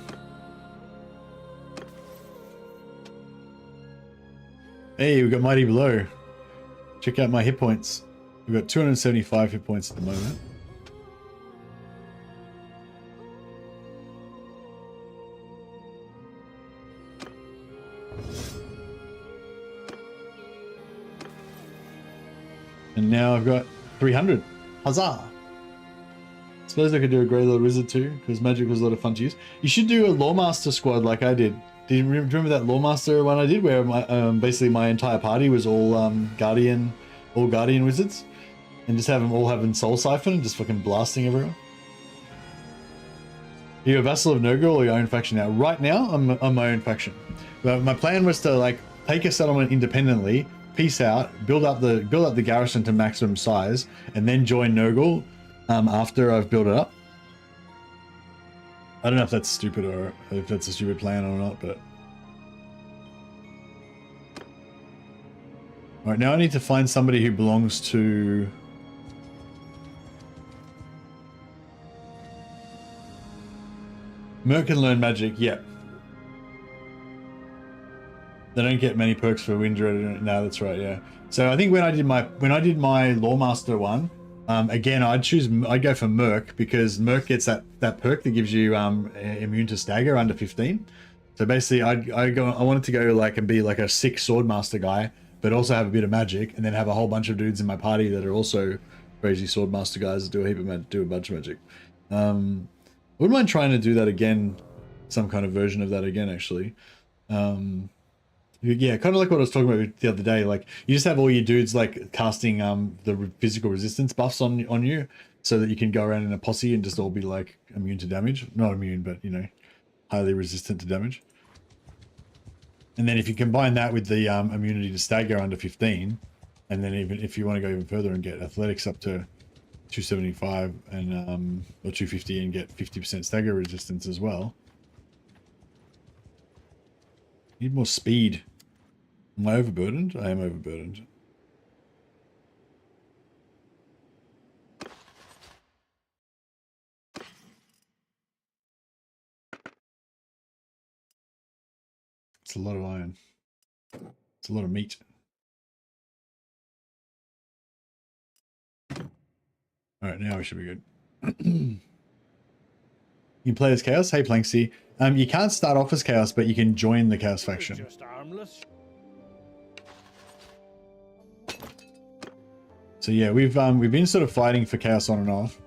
Hey, we've got Mighty Blow. Check out my hit points. We've got 275 hit points at the moment. And now I've got 300. Huzzah! Suppose I could do a Grey Lord Wizard too, because magic was a lot of fun to use. You should do a Lawmaster squad like I did. Do you remember that Lawmaster one I did, where my basically my entire party was all Guardian wizards, and just have them all having Soul Siphon and just fucking blasting everyone. Are you a vassal of NURGLE or your own faction now? Right now, I'm my own faction. But my plan was to like take a settlement independently, peace out, build up the garrison to maximum size, and then join NURGLE after I've built it up. I don't know if that's stupid or if that's a stupid plan or not, but all right, now I need to find somebody who belongs to Merc and learn magic. Yeah. They don't get many perks for Windred. No, that's right. Yeah. So I think when I did my Lawmaster one, again I'd go for Merc, because Merc gets that perk that gives you immune to stagger under 15. So basically I wanted to go like and be like a 6 Swordmaster guy, but also have a bit of magic, and then have a whole bunch of dudes in my party that are also crazy Swordmaster guys that do a bunch of magic. I wouldn't mind trying to do that again, some kind of version of that again actually. Yeah, kind of like what I was talking about the other day. Like you just have all your dudes like casting the physical resistance buffs on you, so that you can go around in a posse and just all be like immune to damage. Not immune, but you know, highly resistant to damage. And then if you combine that with the immunity to stagger under 15, and then even if you want to go even further and get athletics up to 275 and or 250 and get 50% stagger resistance as well. Need more speed. Am I overburdened? I am overburdened. It's a lot of iron. It's a lot of meat. All right, now we should be good. You play as Chaos? Hey, Planksy. You can't start off as Chaos, but you can join the Chaos faction. Just harmless. So yeah, we've been sort of fighting for chaos on and off.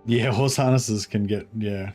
Yeah, horse harnesses can get, yeah.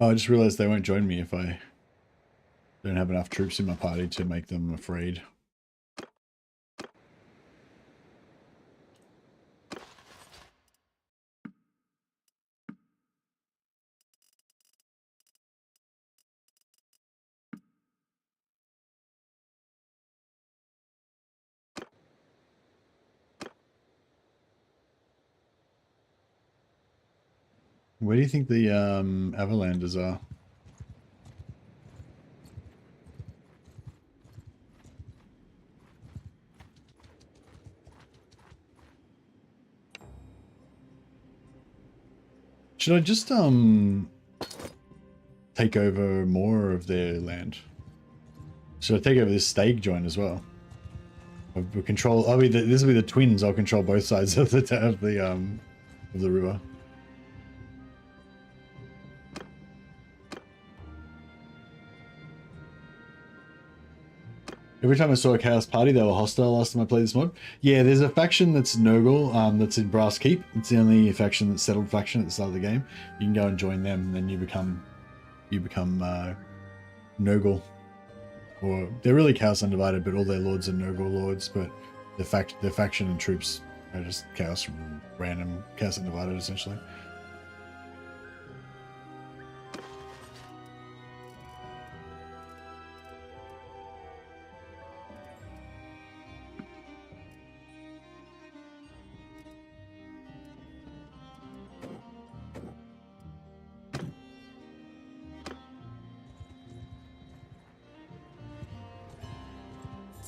Oh, I just realized they won't join me if I don't have enough troops in my party to make them afraid. Where do you think the Avalanders are? Should I just take over more of their land? Should I take over this stag joint as well? We'll control. This will be the twins. I'll control both sides of the river. Every time I saw a Chaos party, they were hostile last time I played this mod. Yeah, there's a faction that's NURGLE, that's in Brass Keep. It's the only faction that's settled faction at the start of the game. You can go and join them, and then you become NURGLE. Or they're really Chaos Undivided, but all their lords are NURGLE lords. But the faction and troops are just Chaos random Chaos Undivided essentially.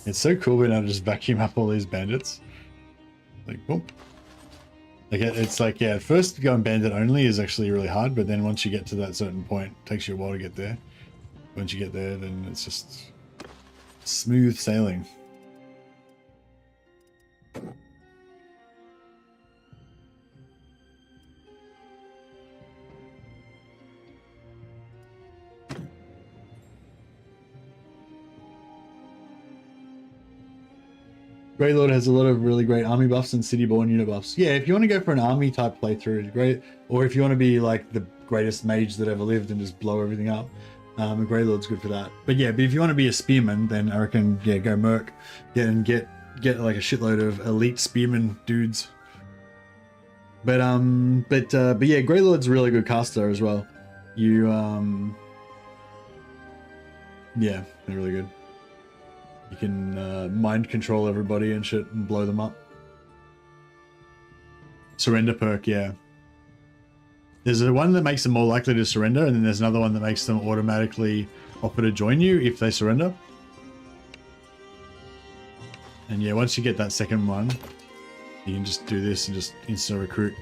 It's so cool being able to just vacuum up all these bandits. Like, boom. Like, it's like, yeah, at first going bandit only is actually really hard, but then once you get to that certain point, it takes you a while to get there. Once you get there, then it's just smooth sailing. Grey Lord has a lot of really great army buffs and city-born unit buffs. Yeah, if you want to go for an army type playthrough, it's great. Or if you want to be like the greatest mage that ever lived and just blow everything up, a Grey Lord's good for that. But yeah, but if you want to be a spearman, then I reckon, yeah, go Merc. Get like a shitload of elite spearman dudes. But yeah, Grey Lord's a really good caster as well. You yeah, they're really good. You can mind control everybody and shit and blow them up. Surrender perk, yeah. There's one that makes them more likely to surrender, and then there's another one that makes them automatically offer to join you if they surrender. And yeah, once you get that second one, you can just do this and just instant recruit.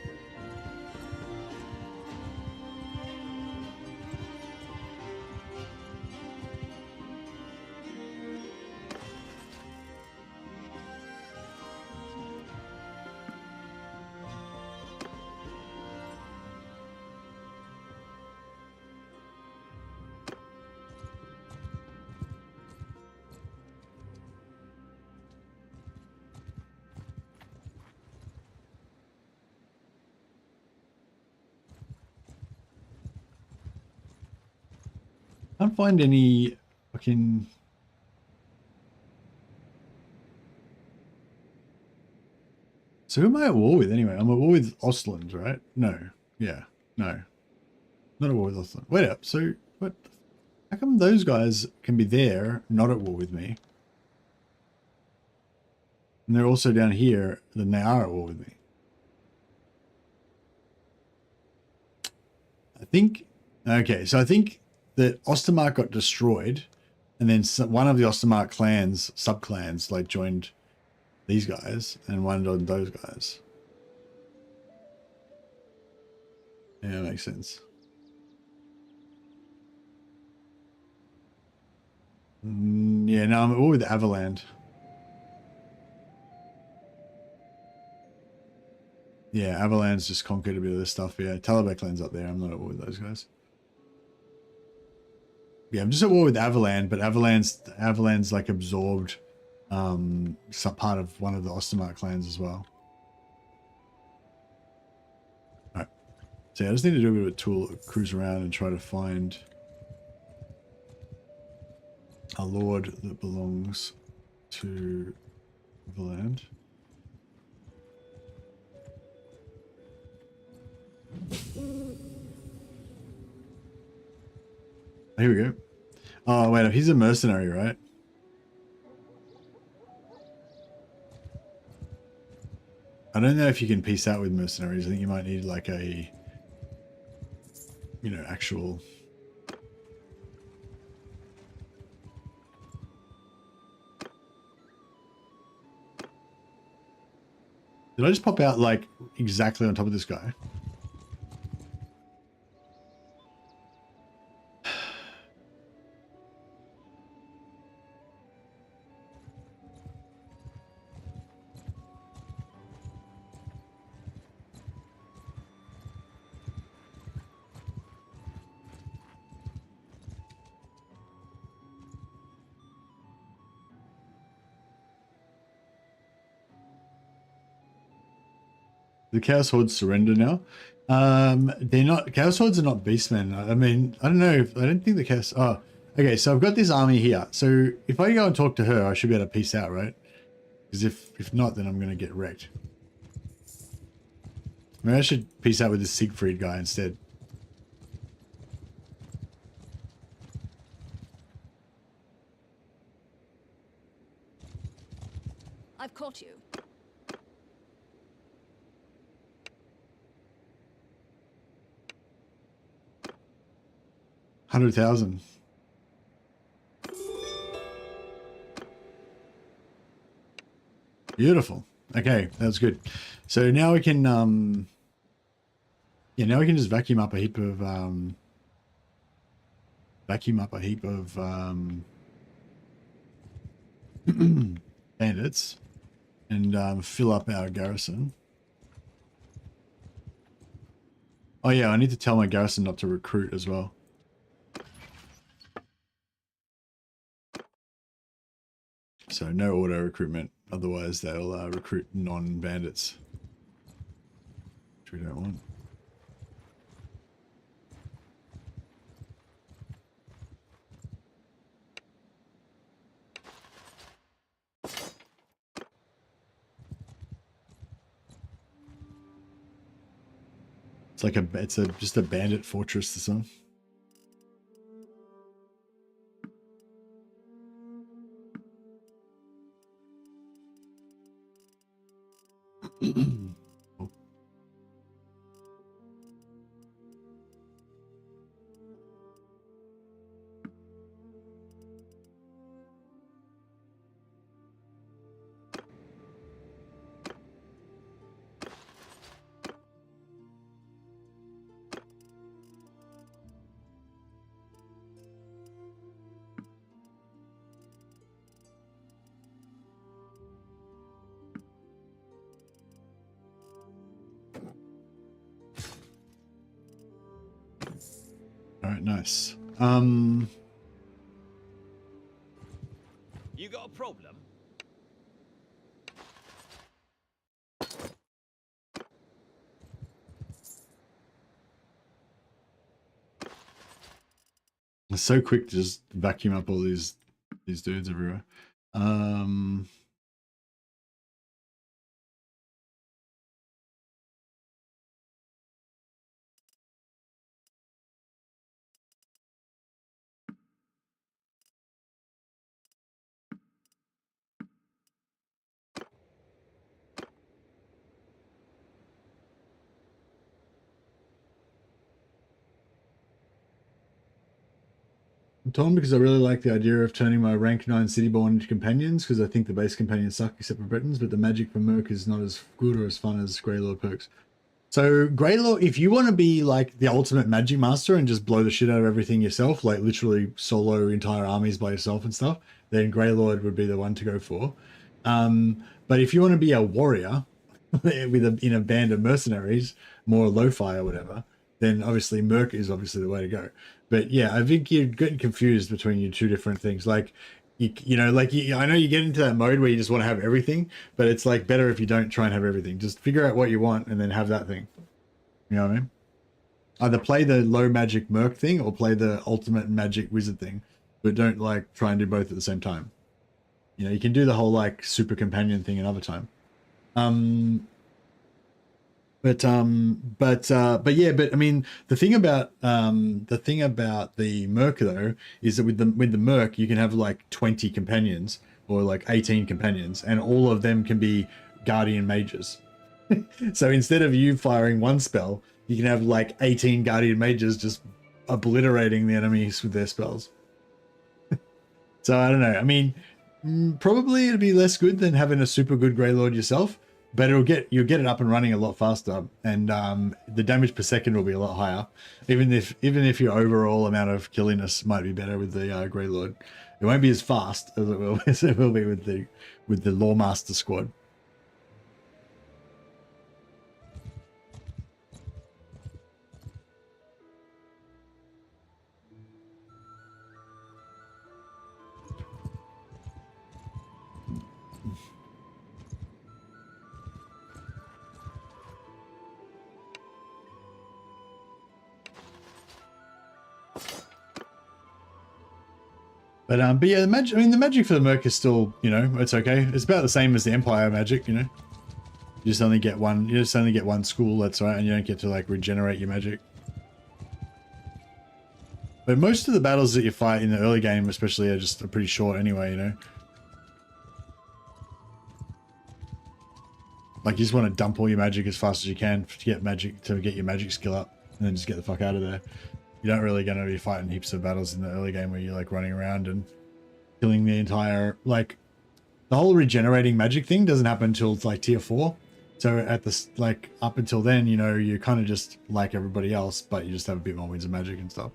Can't find any fucking. So who am I at war with anyway? I'm at war with Ostland, right? No. Yeah. No. Not at war with Ostland. Wait up. So what? How come those guys can be there, not at war with me? And they're also down here, then they are at war with me. I think, okay, so I think that Ostermark got destroyed, and then one of the Ostermark clans, sub-clans, like joined these guys, and one joined those guys. Yeah, that makes sense. Yeah, no, I'm at war with Avaland. Yeah, Avalan's just conquered a bit of this stuff. Yeah, Talabek land's up there. I'm not at war with those guys. Yeah, I'm just at war with Avaland, but Avaland's like absorbed some part of one of the Ostermark clans as well. Alright. So yeah, I just need to do a bit of a tool, cruise around and try to find a lord that belongs to Avaland. Here we go. Oh, wait, he's a mercenary, right? I don't know if you can peace out with mercenaries. I think you might need like a, you know, actual... Did I just pop out like exactly on top of this guy? The Chaos Hordes surrender now. They're not, Chaos Hordes are not beastmen. I mean, I don't know if, I don't think the Chaos, oh, okay, so I've got this army here. So if I go and talk to her, I should be able to peace out, right? Because if not, then I'm going to get wrecked. Maybe I should peace out with this Siegfried guy instead. I've caught you. $100,000. Beautiful. Okay, that's good. So now we can, yeah, now we can just vacuum up a heap of, bandits and fill up our garrison. Oh yeah, I need to tell my garrison not to recruit as well. So no auto recruitment, otherwise they'll recruit non-bandits, which we don't want. It's like just a bandit fortress or something. Oh. All right, nice. You got a problem? It's so quick to just vacuum up all these dudes everywhere. I'm torn because I really like the idea of turning my rank 9 Cityborn into companions because I think the base companions suck except for Bretons, but the magic for Merc is not as good or as fun as Greylord perks. So Greylord, if you want to be like the ultimate magic master and just blow the shit out of everything yourself, like literally solo entire armies by yourself and stuff, then Greylord would be the one to go for. But if you want to be a warrior in a band of mercenaries, more lo-fi or whatever, then obviously Merc is obviously the way to go. But yeah, I think you're getting confused between your two different things. Like, I know you get into that mode where you just want to have everything, but it's like better if you don't try and have everything. Just figure out what you want and then have that thing. You know what I mean? Either play the low magic Merc thing or play the ultimate magic wizard thing, but don't like try and do both at the same time. You know, you can do the whole like super companion thing another time. But I mean, the thing about the Merc though is that with the Merc you can have like 20 companions or like 18 companions, and all of them can be guardian mages. So instead of you firing one spell, you can have like 18 guardian mages just obliterating the enemies with their spells. So I don't know. I mean, probably it'd be less good than having a super good Greylord yourself, but you'll get it up and running a lot faster, and the damage per second will be a lot higher. Even if your overall amount of killiness might be better with the Greylord, it won't be as fast as it will be with the Lawmaster squad. But yeah, the magic. I mean, the magic for the Merc is still, you know, it's okay. It's about the same as the Empire magic, you know. You just only get one. You just only get one school. That's right, and you don't get to like regenerate your magic. But most of the battles that you fight in the early game, especially, are pretty short anyway. You know, like you just want to dump all your magic as fast as you can to get your magic skill up, and then just get the fuck out of there. You don't really going to be fighting heaps of battles in the early game where you're like running around and killing the entire, like, the whole regenerating magic thing doesn't happen until it's like tier 4. So at this, like, up until then, you know, you're kind of just like everybody else, but you just have a bit more wins of magic and stuff.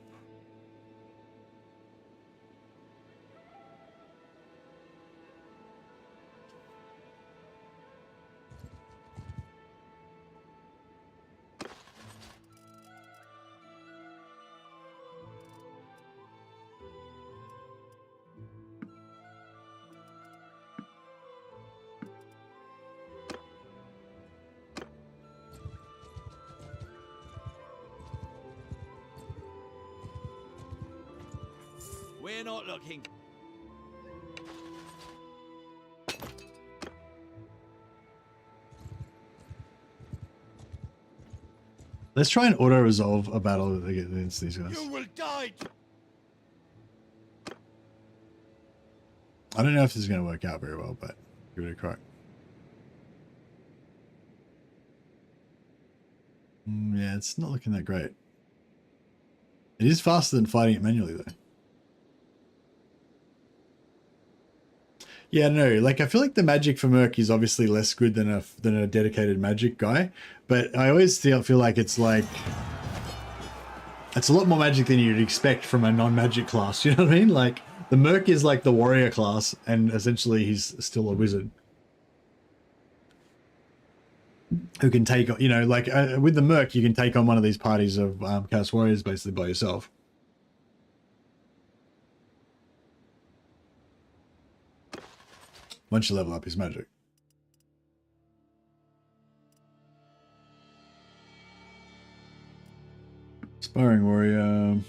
We're not looking. Let's try and auto-resolve a battle against these guys. You will die. I don't know if this is going to work out very well, but give it a crack. Yeah, it's not looking that great. It is faster than fighting it manually, though. Yeah, no, like I feel like the magic for Merc is obviously less good than a dedicated magic guy, but I always feel like it's a lot more magic than you'd expect from a non-magic class. You know what I mean? Like the Merc is like the warrior class, and essentially he's still a wizard who can take, you know, like with the Merc you can take on one of these parties of Chaos Warriors basically by yourself. Once you level up his magic. Sparring warrior.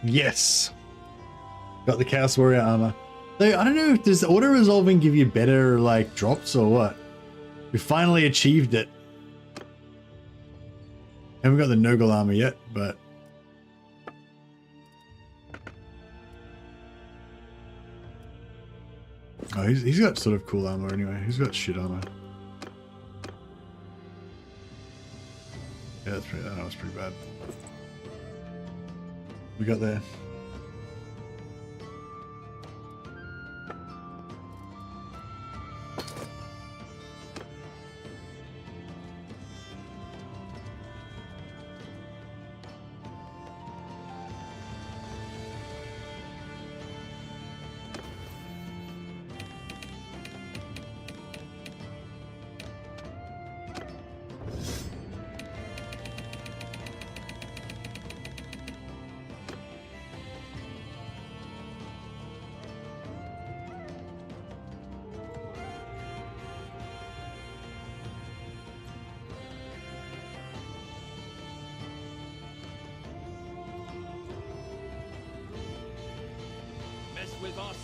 Yes. Got the Chaos Warrior armor. So I don't know if does auto resolving give you better like drops or what? We finally achieved it. Haven't got the NURGLE armor yet, but oh, he's got sort of cool armor anyway. He's got shit armor. Yeah, that's pretty. That was pretty bad. We got there. With us.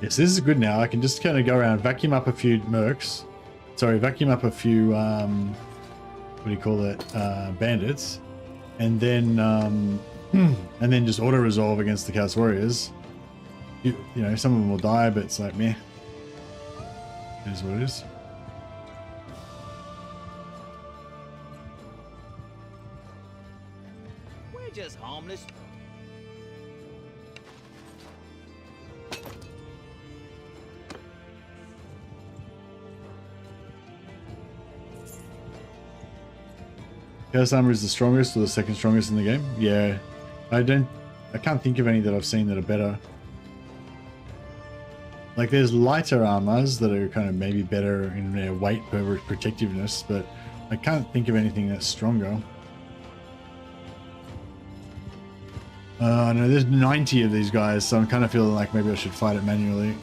Yes, this is good now. I can just kind of go around, vacuum up a few mercs. Sorry, vacuum up a few, what do you call it, bandits. And then just auto-resolve against the Chaos Warriors. You know, some of them will die, but it's like, meh. It is what it is. We're just harmless. Chaos armor is the strongest or the second strongest in the game? Yeah. I can't think of any that I've seen that are better. Like there's lighter armors that are kind of maybe better in their weight per protectiveness, but I can't think of anything that's stronger. No, there's 90 of these guys, so I'm kind of feeling like maybe I should fight it manually.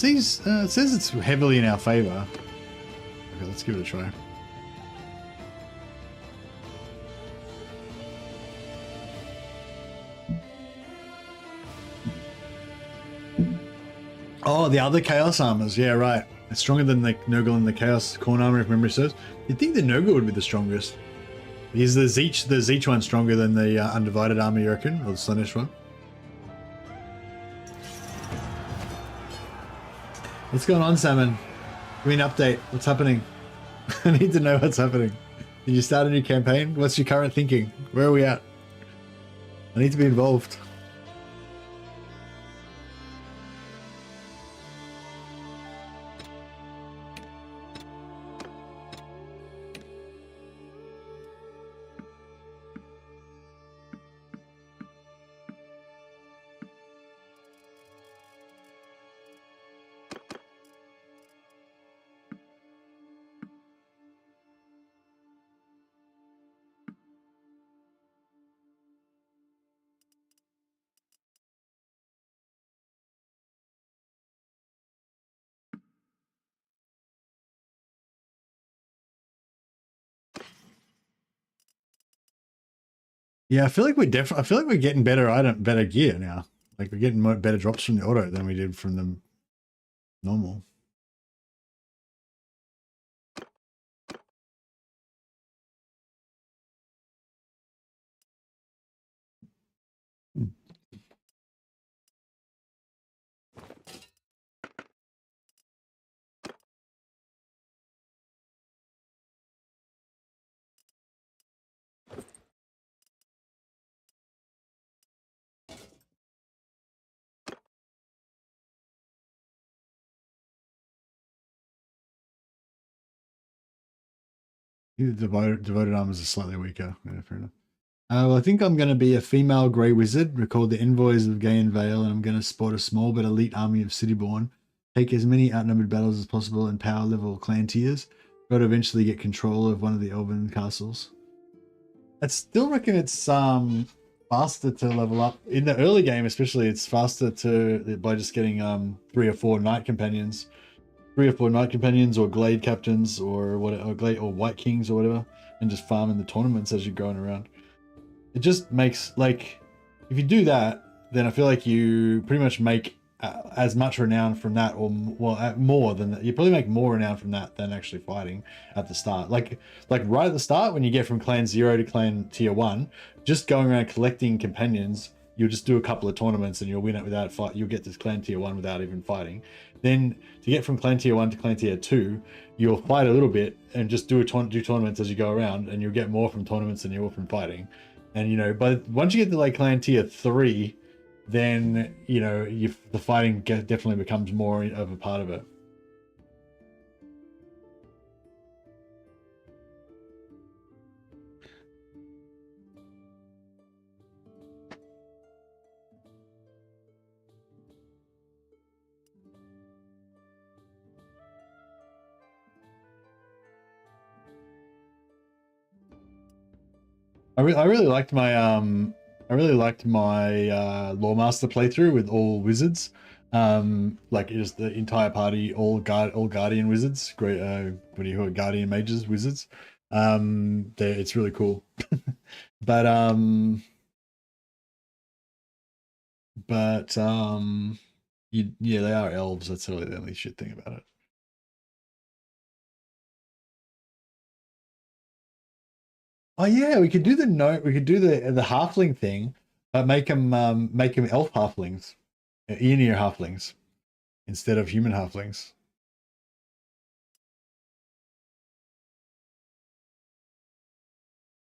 It says it's heavily in our favor. Okay, let's give it a try. Oh, the other Chaos armors. Yeah, right. It's stronger than the NURGLE and the Chaos Corn armor, if memory serves. You'd think the NURGLE would be the strongest. Is the Zeech one stronger than the Undivided armor, you reckon? Or the Slaanesh one? What's going on, Salmon? Give me an update. What's happening? I need to know what's happening. Did you start a new campaign? What's your current thinking? Where are we at? I need to be involved. Yeah, I feel like we're getting better gear now. Like we're getting better drops from the auto than we did from the normal. Devoted armors are slightly weaker. Yeah, fair enough. Well, I think I'm going to be a female grey wizard, record the envoys of Gay and Vale, and I'm going to sport a small but elite army of Cityborn, take as many outnumbered battles as possible, and power level clan tiers. Got to eventually get control of one of the Elven castles. I still reckon it's faster to level up in the early game, especially. It's faster by just getting 3 or 4 knight companions, or glade captains, or whatever, glade or white kings or whatever, and just farming the tournaments as you're going around. It just makes, like, if you do that, then I feel like you pretty much make as much renown from that, or more than that. You probably make more renown from that than actually fighting at the start. Like right at the start, when you get from clan 0 to clan tier 1, just going around collecting companions, you'll just do a couple of tournaments and you'll win it without fight. You'll get to clan tier 1 without even fighting. Then to get from clan tier 1 to clan tier 2, you'll fight a little bit and just do tournaments as you go around, and you'll get more from tournaments than you will from fighting. And, you know, but once you get to like clan tier 3, then, you know, the fighting definitely becomes more of a part of it. I really liked my Lawmaster playthrough with all wizards, like just the entire party, all guardian wizards, great what do you call it, guardian mages, wizards. It's really cool. but yeah, they are elves. That's really the only shit thing about it. Oh yeah, we could do the halfling thing, but make them elf halflings, Aeonir halflings, instead of human halflings.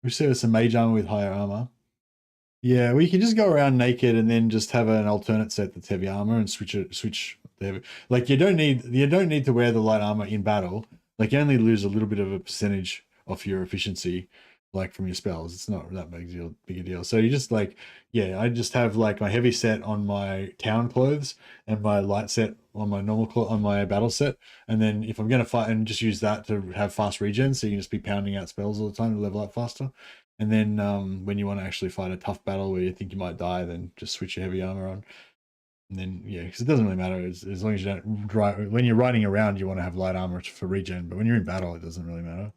We see some mage armor with higher armor. Yeah, we can just go around naked and then just have an alternate set that's heavy armor and switch the heavy. Like you don't need to wear the light armor in battle. Like you only lose a little bit of a percentage of your efficiency, like from your spells. It's not that big a deal. So you just like, yeah, I just have like my heavy set on my town clothes and my light set on my on my battle set, and then if I'm gonna fight, and just use that to have fast regen, so you can just be pounding out spells all the time to level up faster. And then when you want to actually fight a tough battle where you think you might die, then just switch your heavy armor on. And then, yeah, because it doesn't really matter as long as you don't drive. When you're riding around, you want to have light armor for regen, but when you're in battle, it doesn't really matter.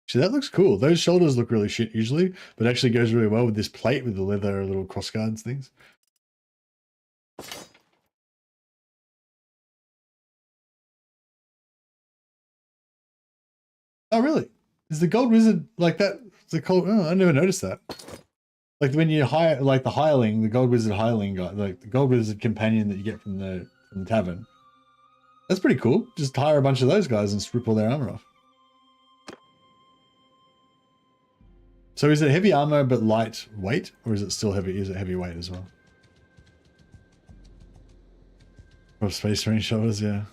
Actually, that looks cool. Those shoulders look really shit usually, but actually goes really well with this plate with the leather little crossguards things. Oh, really? Is the gold wizard like that? Oh, I never noticed that. Like when you hire, like the hireling, the gold wizard hireling guy, like the gold wizard companion that you get from the tavern. That's pretty cool. Just hire a bunch of those guys and strip all their armor off. So is it heavy armor but light weight, or is it still heavy? Is it heavy weight as well? Oh, Space Marine shoulders, yeah.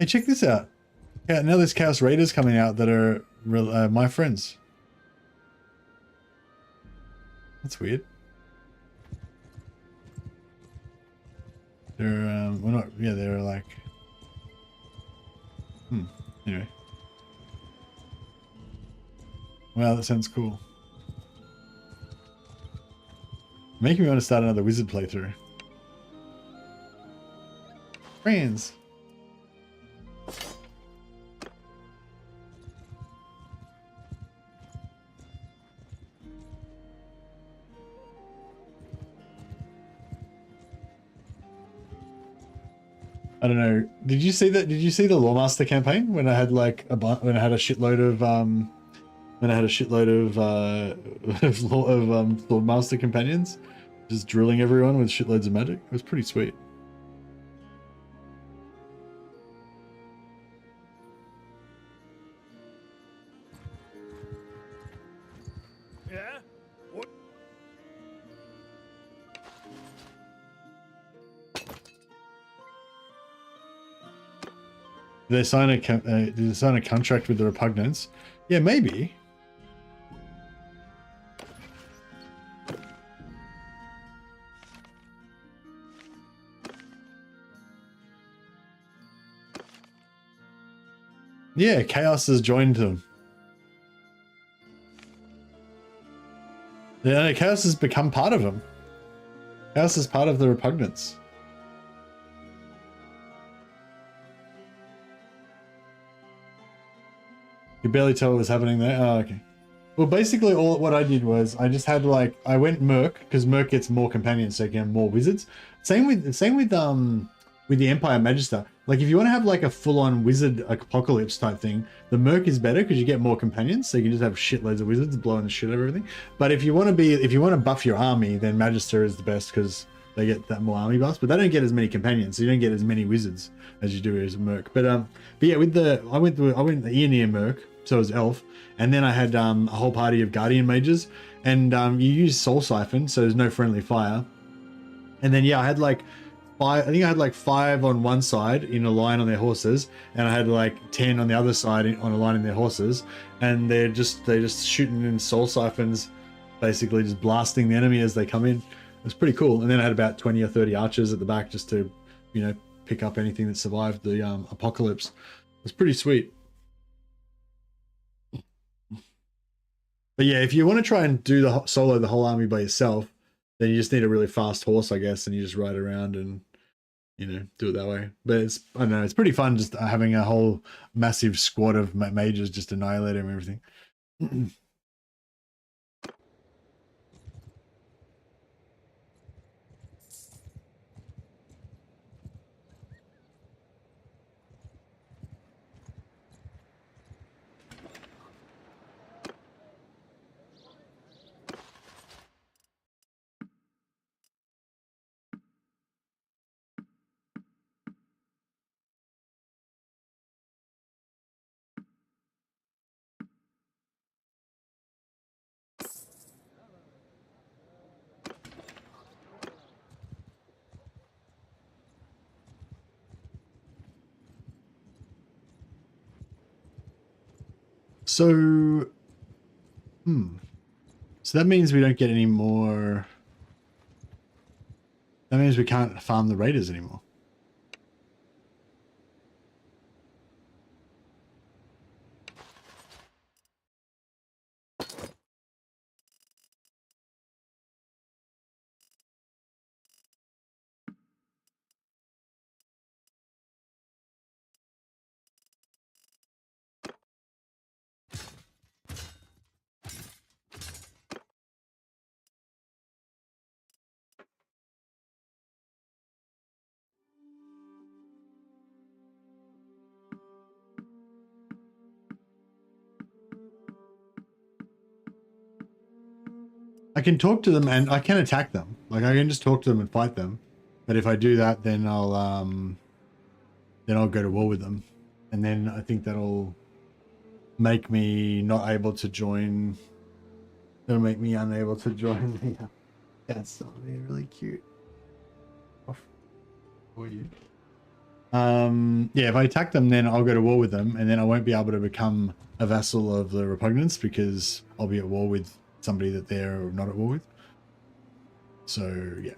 Hey, check this out. Yeah, now there's Chaos Raiders coming out that are my friends. That's weird. They're well, not, yeah, they're like anyway. Wow, that sounds cool. Making me want to start another wizard playthrough. Friends. I don't know. Did you see that? Did you see the Lawmaster campaign when I had like a shitload of Swordmaster companions, just drilling everyone with shitloads of magic? It was pretty sweet. Yeah? What? Did they sign a contract with the Repugnants? Yeah, maybe. Yeah, Chaos has joined them. Yeah, no, Chaos has become part of them. Chaos is part of the Repugnants. You barely tell what was happening there? Oh, okay. Well, basically what I did was I just had like, I went Merc, because Merc gets more companions, so you can have more wizards. Same with the Empire Magister. Like if you want to have like a full-on wizard apocalypse type thing, the Merc is better because you get more companions, so you can just have shitloads of wizards blowing the shit out of everything. But if you want to buff your army, then Magister is the best because they get that more army buffs, but they don't get as many companions, so you don't get as many wizards as you do as a Merc. But yeah, with I went the Eoneer Merc, so it was Elf, and then I had a whole party of Guardian Mages, and you use Soul Siphon, so there's no friendly fire. And then yeah, I had like I think I had like 5 on one side in a line on their horses, and I had like 10 on the other side on a line in their horses, and they're just shooting in Soul Siphons, basically just blasting the enemy as they come in. It was pretty cool. And then I had about 20 or 30 archers at the back just to, you know, pick up anything that survived the apocalypse. It was pretty sweet. But yeah, if you want to try and do the whole army by yourself, then you just need a really fast horse, I guess, and you just ride around and, you know, do it that way. But it's, I don't know, it's pretty fun just having a whole massive squad of mages just annihilate him and everything. So, so that means we don't get any more. That means we can't farm the raiders anymore. I can talk to them and I can attack them. Like I can just talk to them and fight them. But if I do that, then I'll go to war with them. And then I think that'll make me not able to join. It'll make me unable to join the that's really cute. Off for you. Yeah, if I attack them, then I'll go to war with them, and then I won't be able to become a vassal of the Repugnants because I'll be at war with somebody that they're not at war with. So yeah.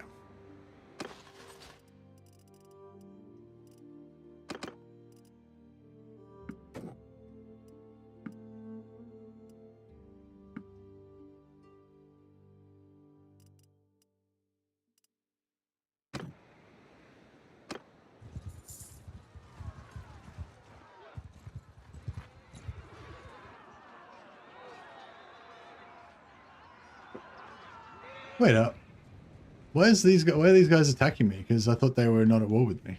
Wait up. Why are these guys attacking me? Because I thought they were not at war with me.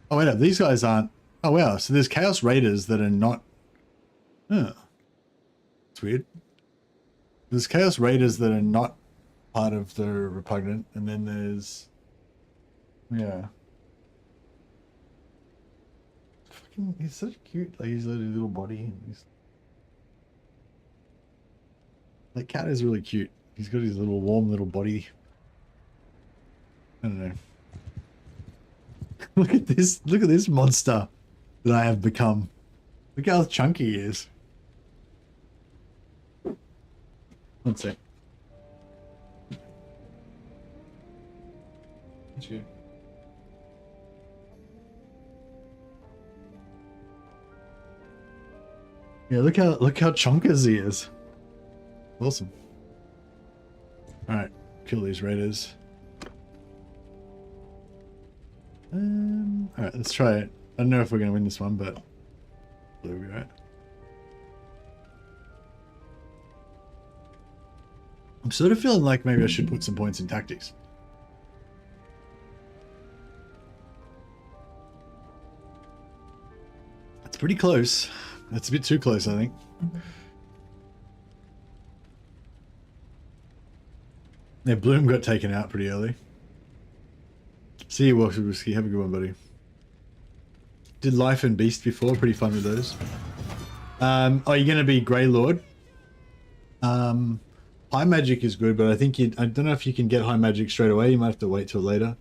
Oh wait up, these guys aren't. Oh wow, so there's Chaos Raiders that are not. Huh. It's weird. There's Chaos Raiders that are not part of the Repugnant, and then there's. Yeah. Fucking, he's such cute. Like he's a little body. And he's... That cat is really cute. He's got his little warm little body. I don't know. Look at this. Look at this monster that I have become. Look how chunky he is. One sec. That's good. Yeah, look how chonkers he is. Awesome. Alright, kill these raiders. Alright, let's try it. I don't know if we're gonna win this one, but we'll be right. I'm sort of feeling like maybe I should put some points in tactics. It's pretty close. That's a bit too close, I think. Yeah, Bloom got taken out pretty early. See you, Walker Whiskey. Have a good one, buddy. Did Life and Beast before. Pretty fun with those. Oh, you're going to be Grey Lord. High Magic is good, but I think I don't know if you can get High Magic straight away. You might have to wait till later.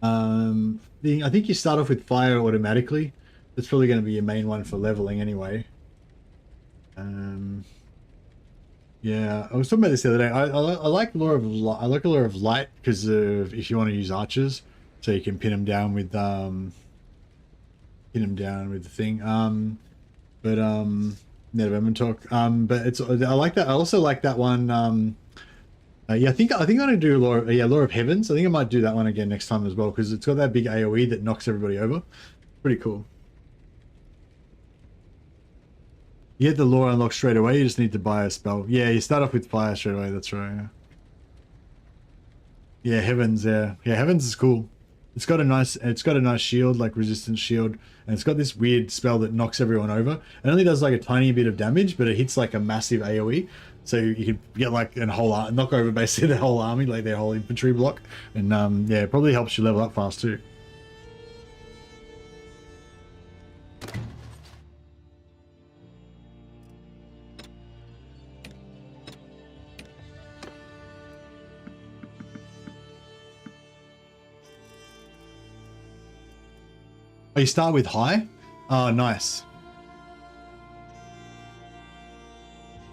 I think you start off with Fire automatically. That's probably going to be your main one for leveling anyway. Yeah, I was talking about this the other day. I like Lure of Light because of if you want to use archers, so you can pin them down with the thing. Net of Emmentalk. But it's I like that. I also like that one. Yeah, I think I'm gonna do Lure of Heavens. I think I might do that one again next time as well because it's got that big AOE that knocks everybody over. Pretty cool. You get the lore unlocked straight away, you just need to buy a spell. Yeah, you start off with fire straight away, that's right. Yeah, Heavens, yeah. Yeah, Heavens is cool. It's got a nice shield, like resistance shield, and it's got this weird spell that knocks everyone over. It only does like a tiny bit of damage, but it hits like a massive AoE. So you can get like knock over basically the whole army, like their whole infantry block. And yeah, it probably helps you level up fast too. Oh, you start with high? Oh, nice.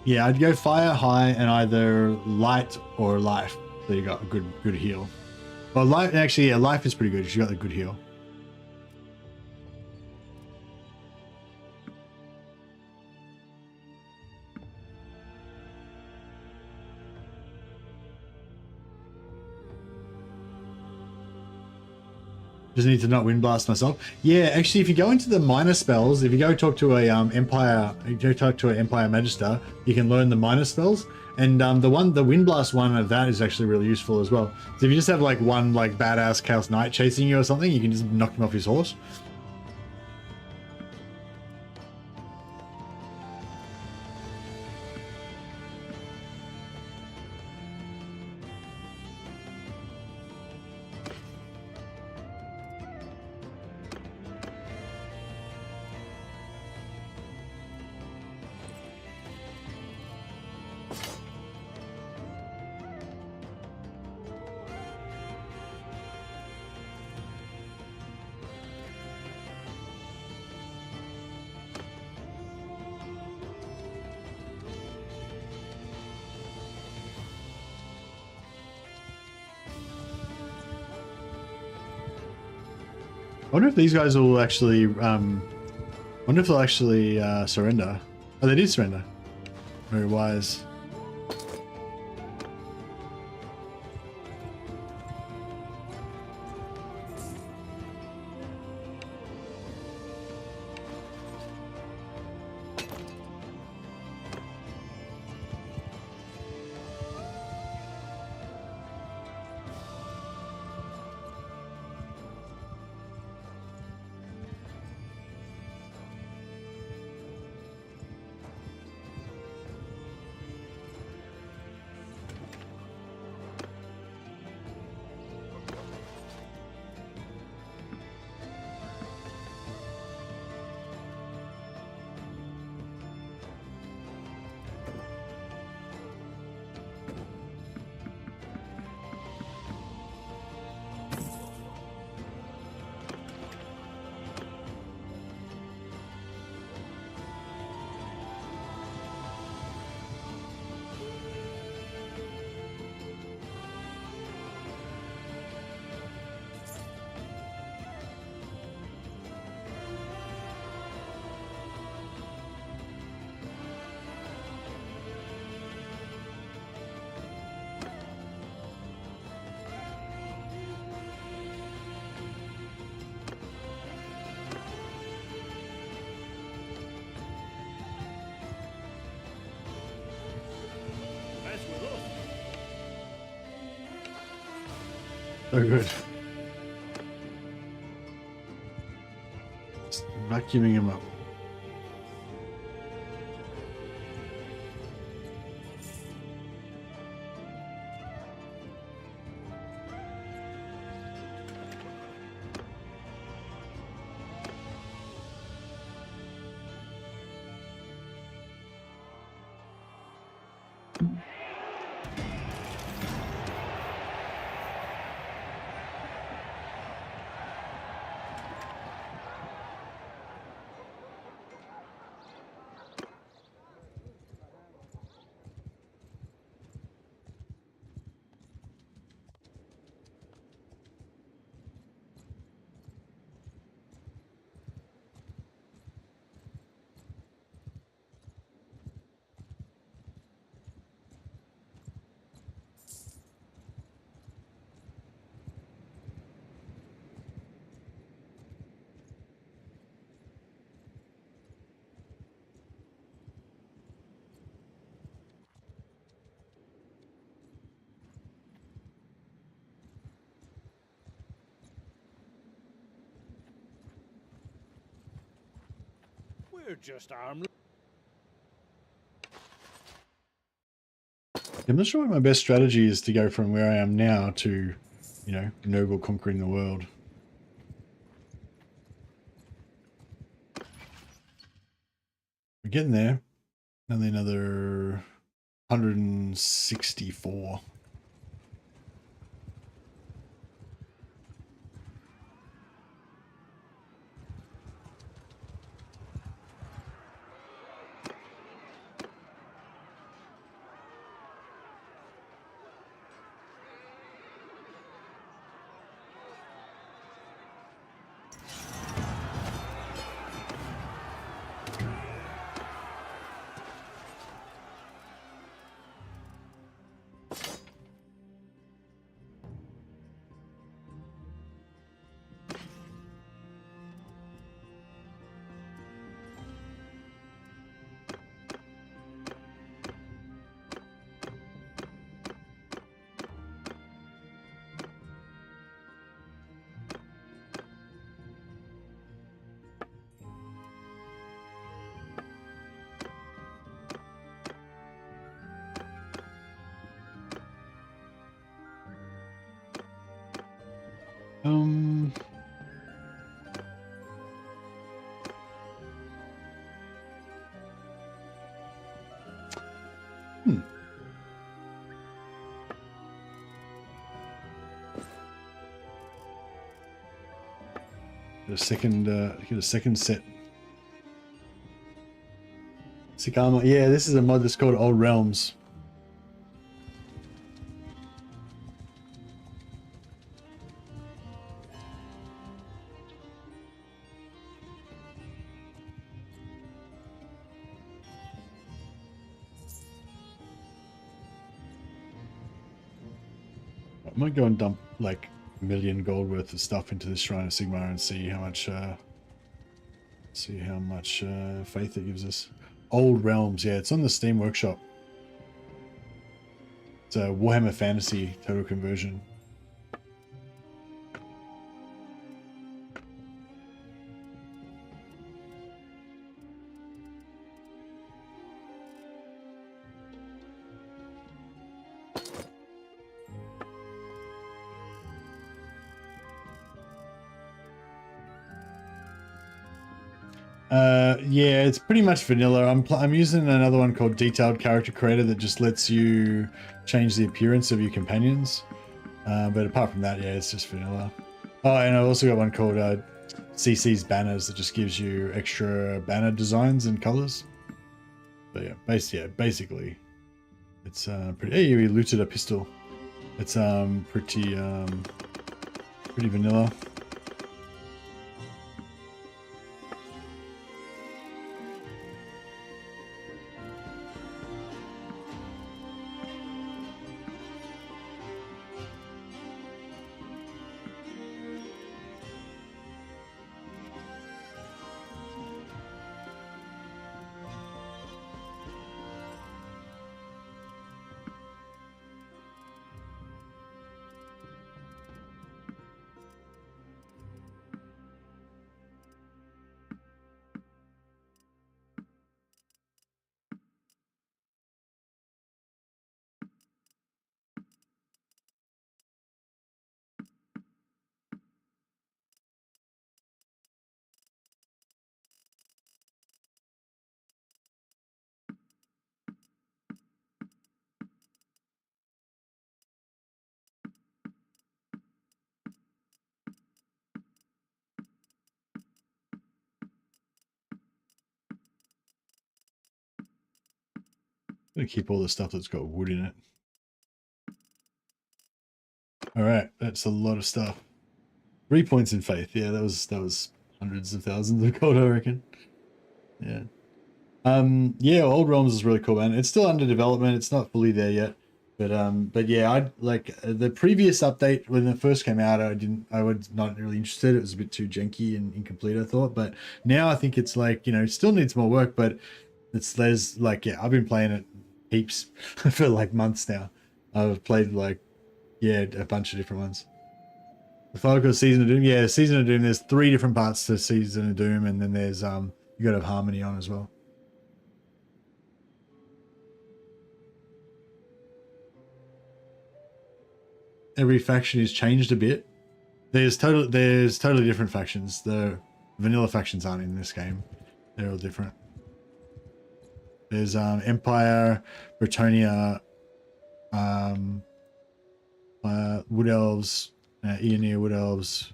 Yeah, I'd go fire, high, and either light or life. So you got a good heal. Well, life actually, yeah, life is pretty good. You got the good heal. Just need to not wind blast myself. Yeah, actually, if you go into the minor spells, if you go talk to a Empire Magister, you can learn the minor spells. And the wind blast one of that is actually really useful as well. So if you just have like one like badass Chaos Knight chasing you or something, you can just knock him off his horse. I wonder if these guys will actually, wonder if they'll actually surrender. Oh, they did surrender. Very wise. So good. Just vacuuming him up. We're just harmless. I'm not sure what my best strategy is to go from where I am now to, you know, NURGLE conquering the world. We're getting there. Only another 164. Um, hmm. Get a second set. Sick armor. Yeah, this is a mod that's called Old Realms. I might go and dump like a million gold worth of stuff into this Shrine of Sigmar and see how much faith it gives us. Old Realms, yeah, it's on the Steam Workshop. It's a Warhammer Fantasy total conversion. Yeah, it's pretty much vanilla. I'm using another one called Detailed Character Creator that just lets you change the appearance of your companions. But apart from that, yeah, it's just vanilla. Oh, and I've also got one called CC's Banners that just gives you extra banner designs and colors. But yeah, basically, it's pretty. Hey, we looted a pistol. It's pretty vanilla. gonna keep all the stuff that's got wood in it. All right, that's a lot of stuff. 3 points in faith. Yeah, that was hundreds of thousands of gold, I reckon. Yeah. Yeah, Old Realms is really cool, man. It's still under development. It's not fully there yet. But yeah, I like the previous update when it first came out. I was not really interested. It was a bit too janky and incomplete, I thought. But now I think it's like, you know, it still needs more work, but there's like, yeah, I've been playing it heaps for like months now. I've played like, yeah, a bunch of different ones. The Folklore Season of Doom, yeah, Season of Doom. There's 3 different parts to Season of Doom, and then there's you got to have Harmony on as well. Every faction is changed a bit. There's totally different factions. The vanilla factions aren't in this game. They're all different. There's Empire, Bretonnia, Wood Elves, Eonia Wood Elves,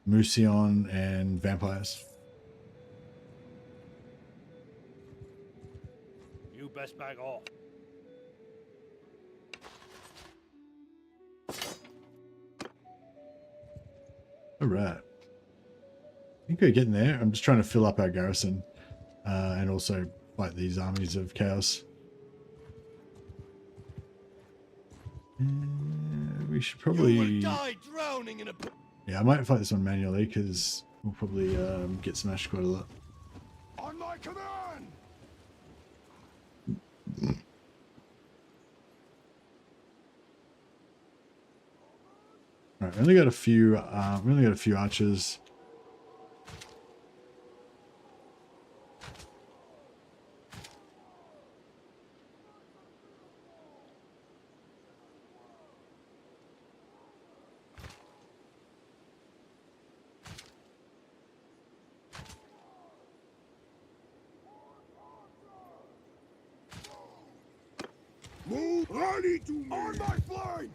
Musion, and Vampires. You best back off. All right. I think we're getting there. I'm just trying to fill up our garrison and also fight these armies of chaos. We should probably... You will die drowning in a... Yeah, I might fight this one manually because we'll probably get smashed quite a lot. On my command! All right, we only got a few. We only got a few archers. Move ready to me. On my flank!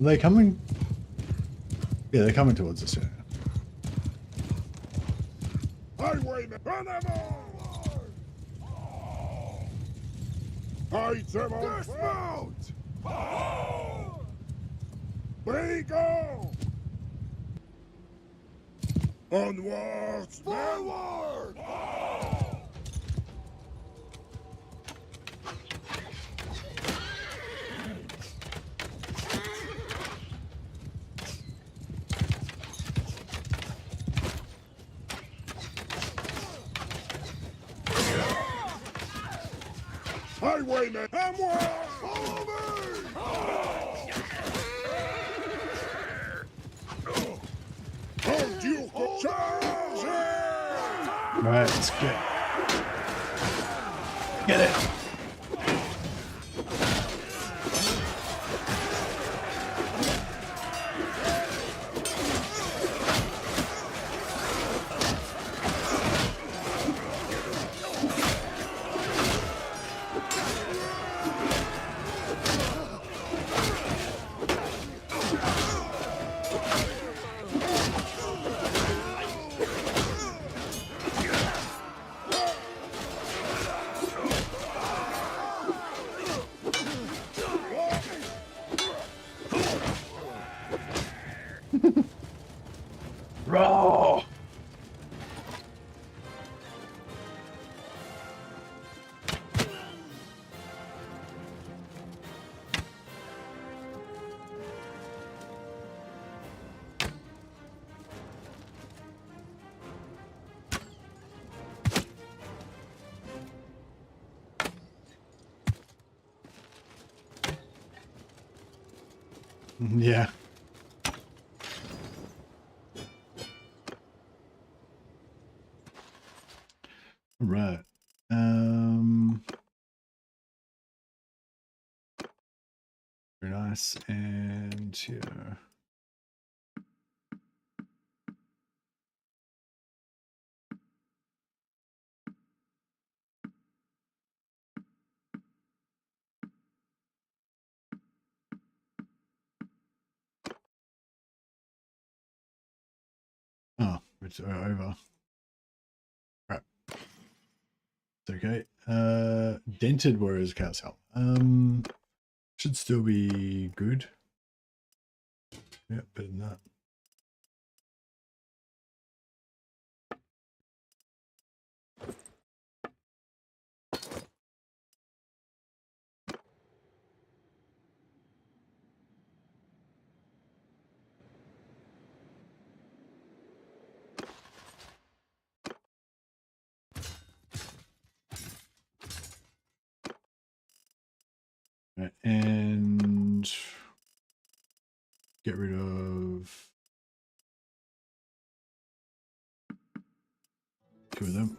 Are they coming? Yeah, they're coming towards us. Yeah. Highwaymen, run them all! Hide them all! Dismount! We go! Onwards! Forward! Highwaymen, onward! Follow me! Hold you, charge! All right, let's get it. Raw. Yeah. Right. Very nice. And yeah. it's over. Crap. It's okay. Dented Warriors Chaos Helm. Should still be good. Yeah, better than that. Right, and get rid of two of them.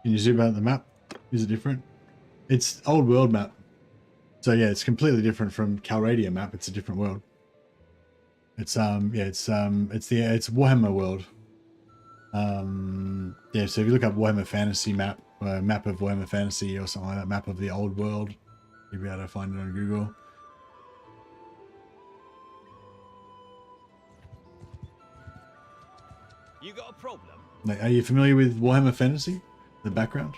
Can you zoom out the map? Is it different? It's old world map. So yeah, it's completely different from Calradia map. It's a different world. It's it's Warhammer world. Yeah, so if you look up Warhammer Fantasy map, map of Warhammer Fantasy or something like that, map of the old world, you'll be able to find it on Google. You got a problem? Like, are you familiar with Warhammer Fantasy? The background?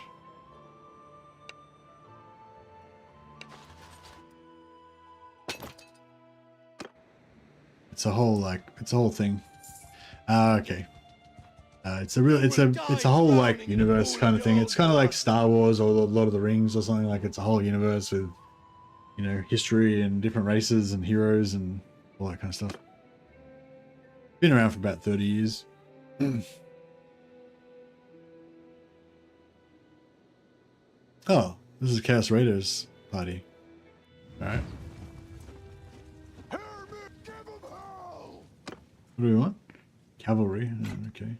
It's a whole thing. Okay. It's a whole like universe kind of thing. It's kind of like Star Wars or Lord of the Rings or something. Like it's a whole universe with, you know, history and different races and heroes and all that kind of stuff. Been around for about 30 years. Oh, this is Chaos Raiders party. All right. What do we want? Cavalry. Okay.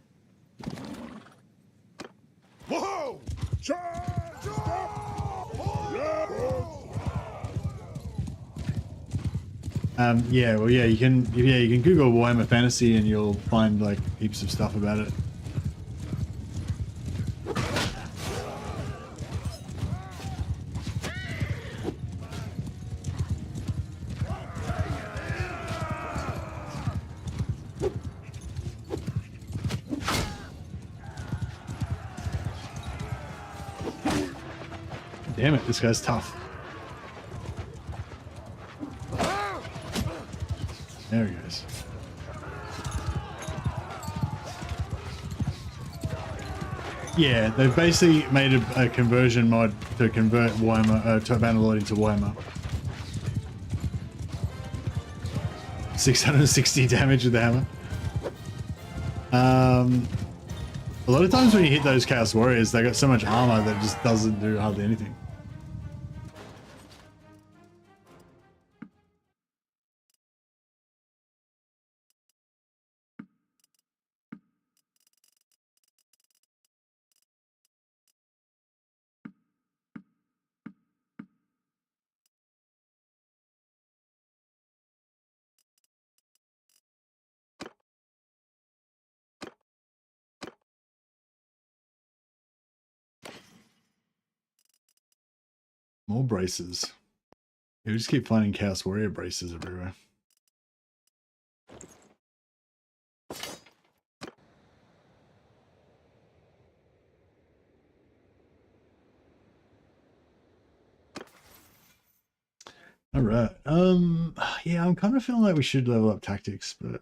Whoa! Yeah, well, yeah, you can Google Warhammer Fantasy and you'll find like heaps of stuff about it. Damn it, this guy's tough. There he goes. Yeah, they've basically made a conversion mod to convert Warhammer to Bannerlord into Warhammer. 660 damage with the hammer. A lot of times when you hit those Chaos Warriors, they got so much armor that just doesn't do hardly anything. More braces. Yeah, we just keep finding Chaos Warrior braces everywhere. All right. Yeah, I'm kind of feeling like we should level up tactics, but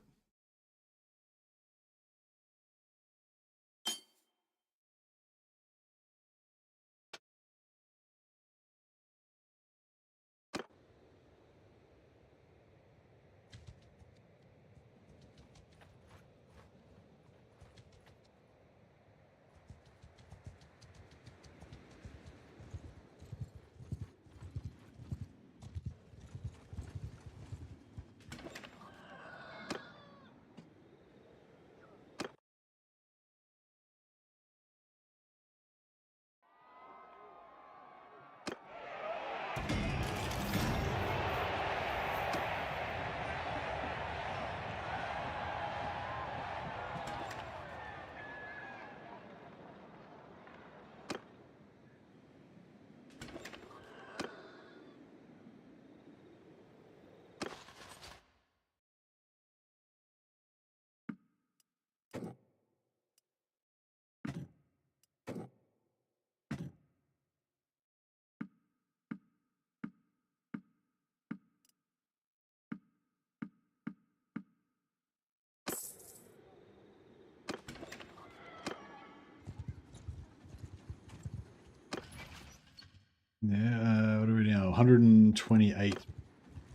128,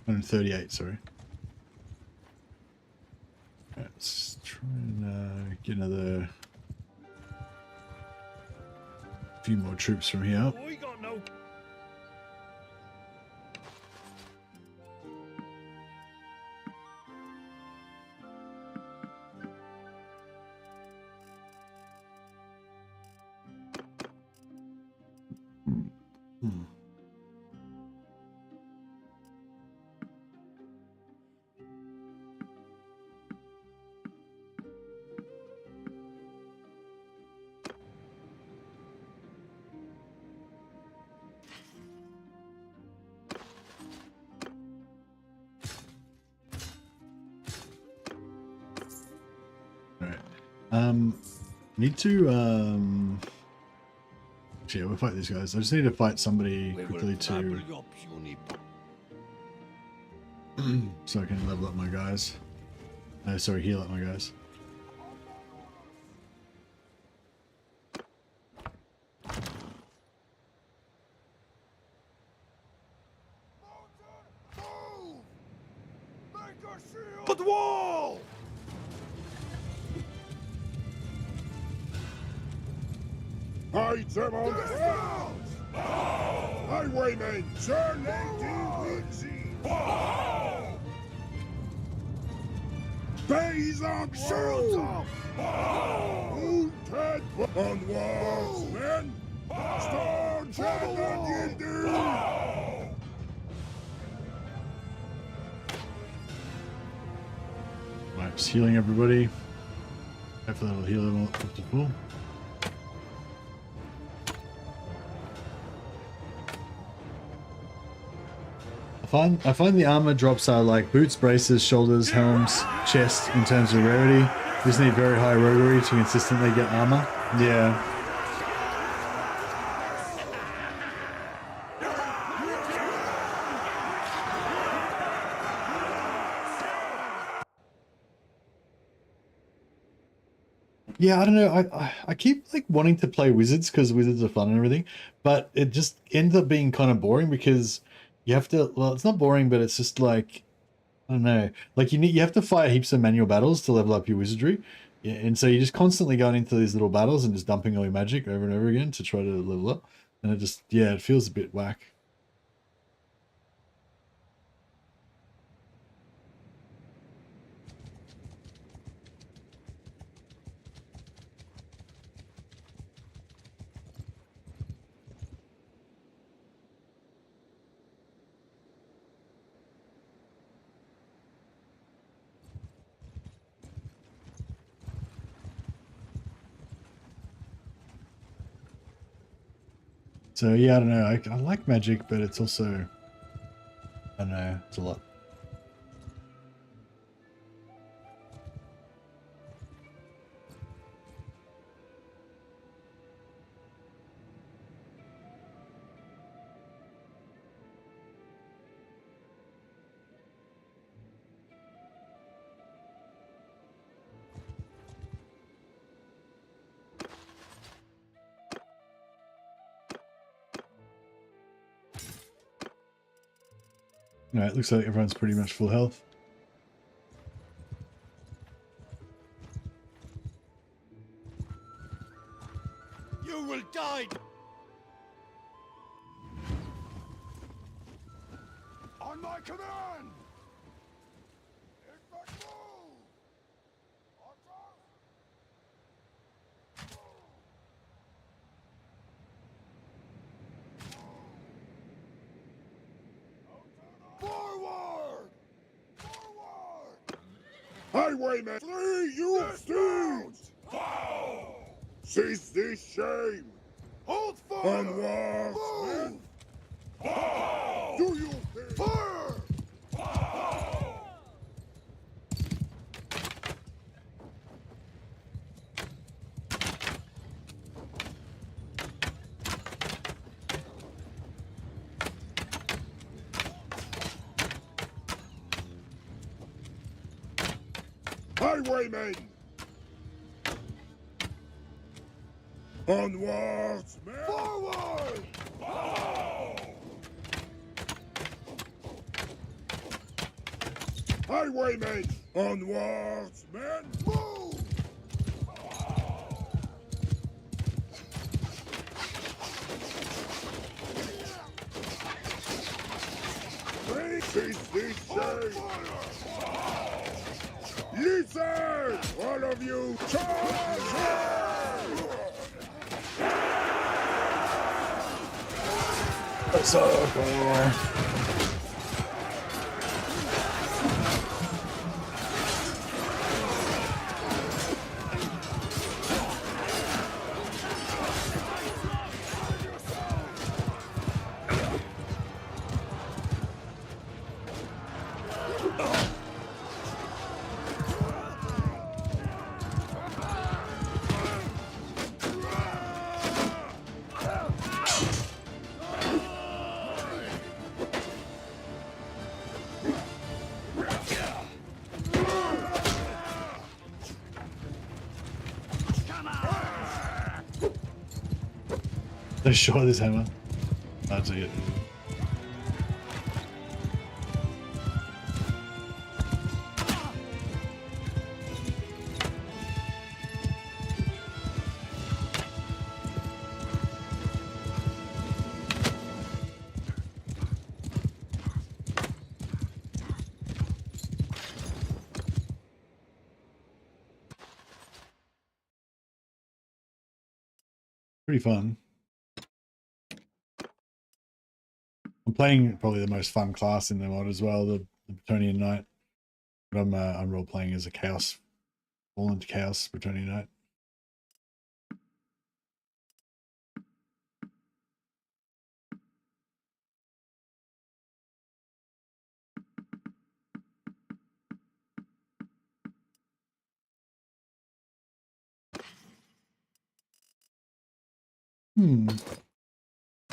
138, sorry. Right, let's try and get another few more troops from here. We got no. Need to yeah, we'll fight these guys. I just need to fight somebody quickly to so I can level up my guys. Sorry, heal up my guys. But wall! Hide them on the ground! Highwaymen, Sir Lady Wilsey! Paysan shoot! Wounded onwards, men! Stone Shannon Yildu! Right, just healing everybody. Hopefully that'll heal them all up to full. I find the armor drops are like boots, braces, shoulders, helms, chest in terms of rarity. You just need very high roguery to consistently get armor. Yeah. Yeah, I don't know. I keep like wanting to play wizards because wizards are fun and everything, but it just ends up being kind of boring because you have to, well, it's not boring, but it's just like, I don't know, like you have to fight heaps of manual battles to level up your wizardry. Yeah, and so you're just constantly going into these little battles and just dumping all your magic over and over again to try to level up. And it just, yeah, it feels a bit whack. So yeah, I don't know. I like magic, but it's also, I don't know, it's a lot. Alright, looks like everyone's pretty much full health. You will die! On my command! Forward! Forward! Highwaymen, flee, you steeds! Cease this shame! Hold fire! Onwards, men! Do you hear? Fire! Highwaymen! Onwards, men! Forward! Highwaymen! Onwards, men! Move! This day! Listen! All of you! Charge! What's up? They shot this hammer. That's it. Pretty fun. I'm playing probably the most fun class in the mod as well, the Bretonian Knight. But I'm role playing as a Chaos, all into Chaos Bretonian Knight.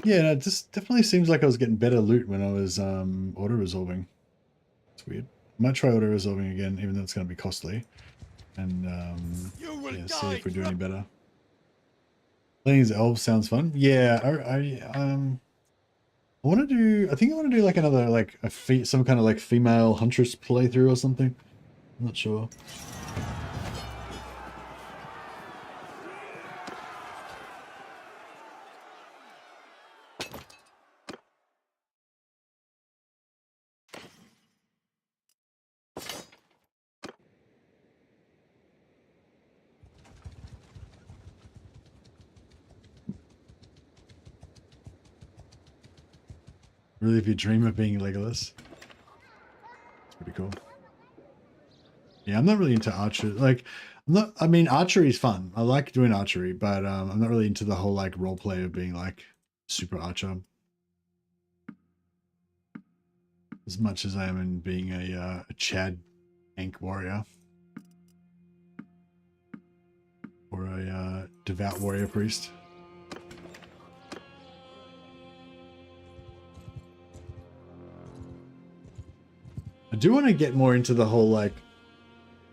Yeah, no, it just definitely seems like I was getting better loot when I was auto resolving. It's weird. I might try auto resolving again, even though it's going to be costly, and yeah, see if we do any better. Playing as elves sounds fun. Yeah, I want to do. I think I want to do like another like some kind of like female huntress playthrough or something. I'm not sure. Really, if you dream of being Legolas, it's pretty cool. Yeah, I'm not really into archery. Like, I mean, archery is fun. I like doing archery, but I'm not really into the whole like role play of being like super archer as much as I am in being a Chad Ank warrior or a devout warrior priest. I do want to get more into the whole like.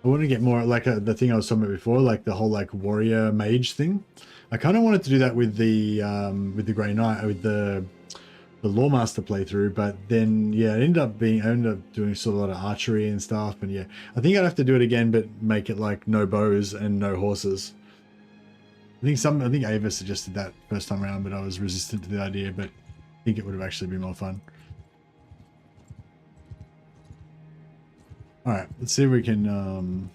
I want to get more like the thing I was talking about before, like the whole like warrior mage thing. I kind of wanted to do that with the Grey Knight, with the Lawmaster playthrough, but then yeah, I ended up doing sort of a lot of archery and stuff, and yeah, I think I'd have to do it again, but make it like no bows and no horses. I think Ava suggested that first time around, but I was resistant to the idea, but I think it would have actually been more fun. All right, let's see if we can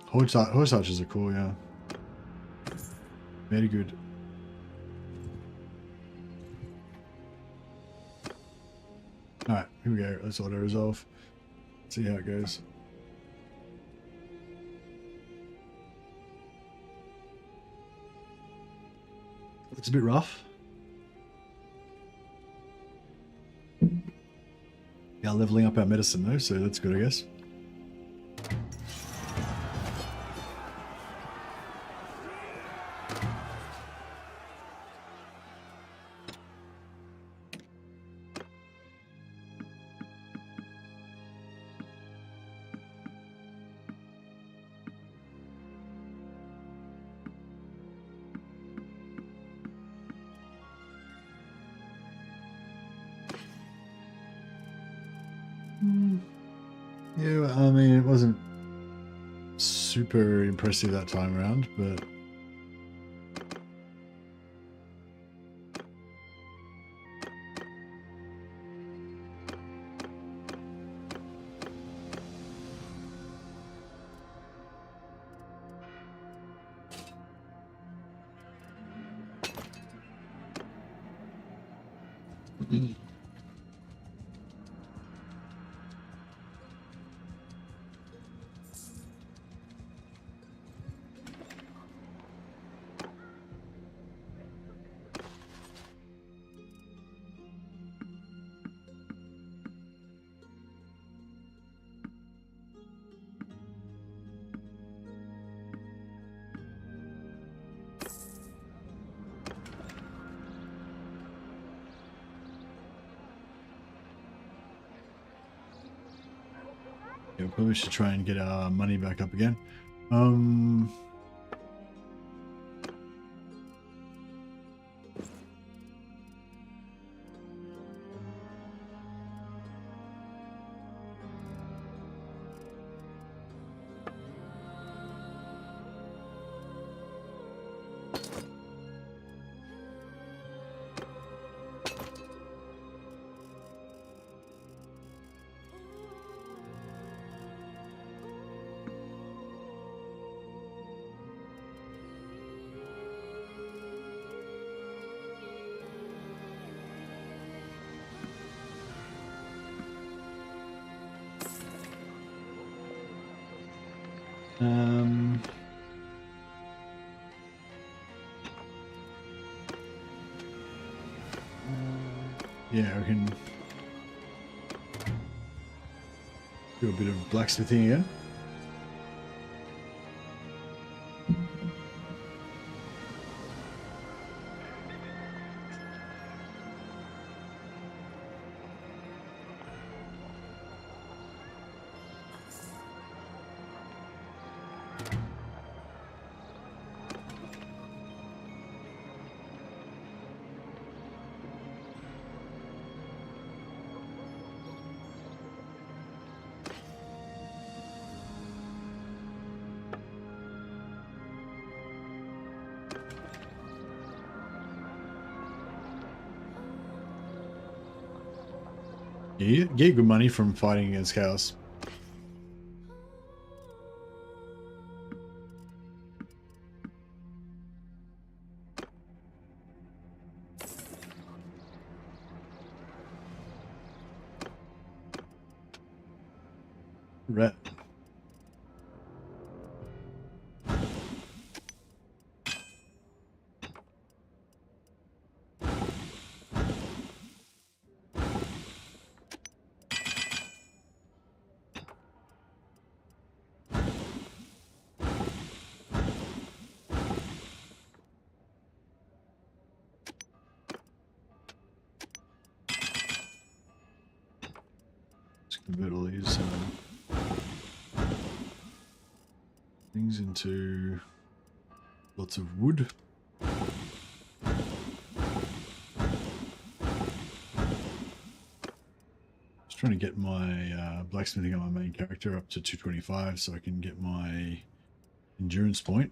horse archers are cool, yeah. Very good. All right, here we go. Let's auto resolve. See how it goes. Looks a bit rough. Yeah, leveling up our medicine though, so that's good, I guess. Yeah, I mean, it wasn't super impressive that time around, but yeah, we probably should try and get our money back up again. Yeah, we can do a bit of blacksmithing again. You get good money from fighting against Chaos. Ret. Convert all these things into lots of wood. Just trying to get my blacksmithing on my main character up to 225 so I can get my endurance point.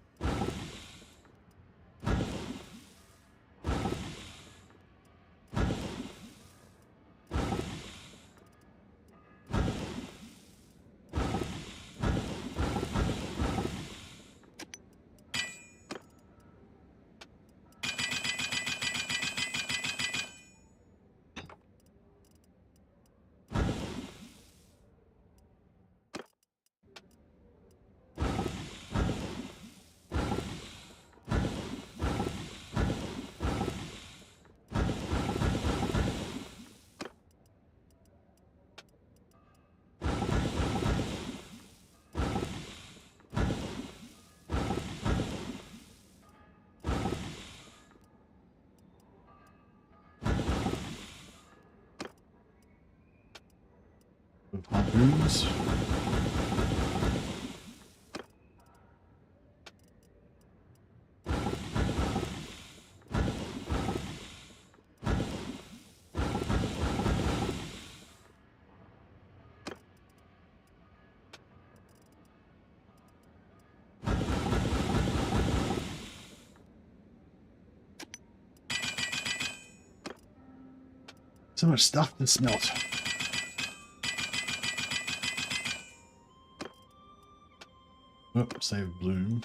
With harpoons. So much stuff to smelt. Oh, save bloom.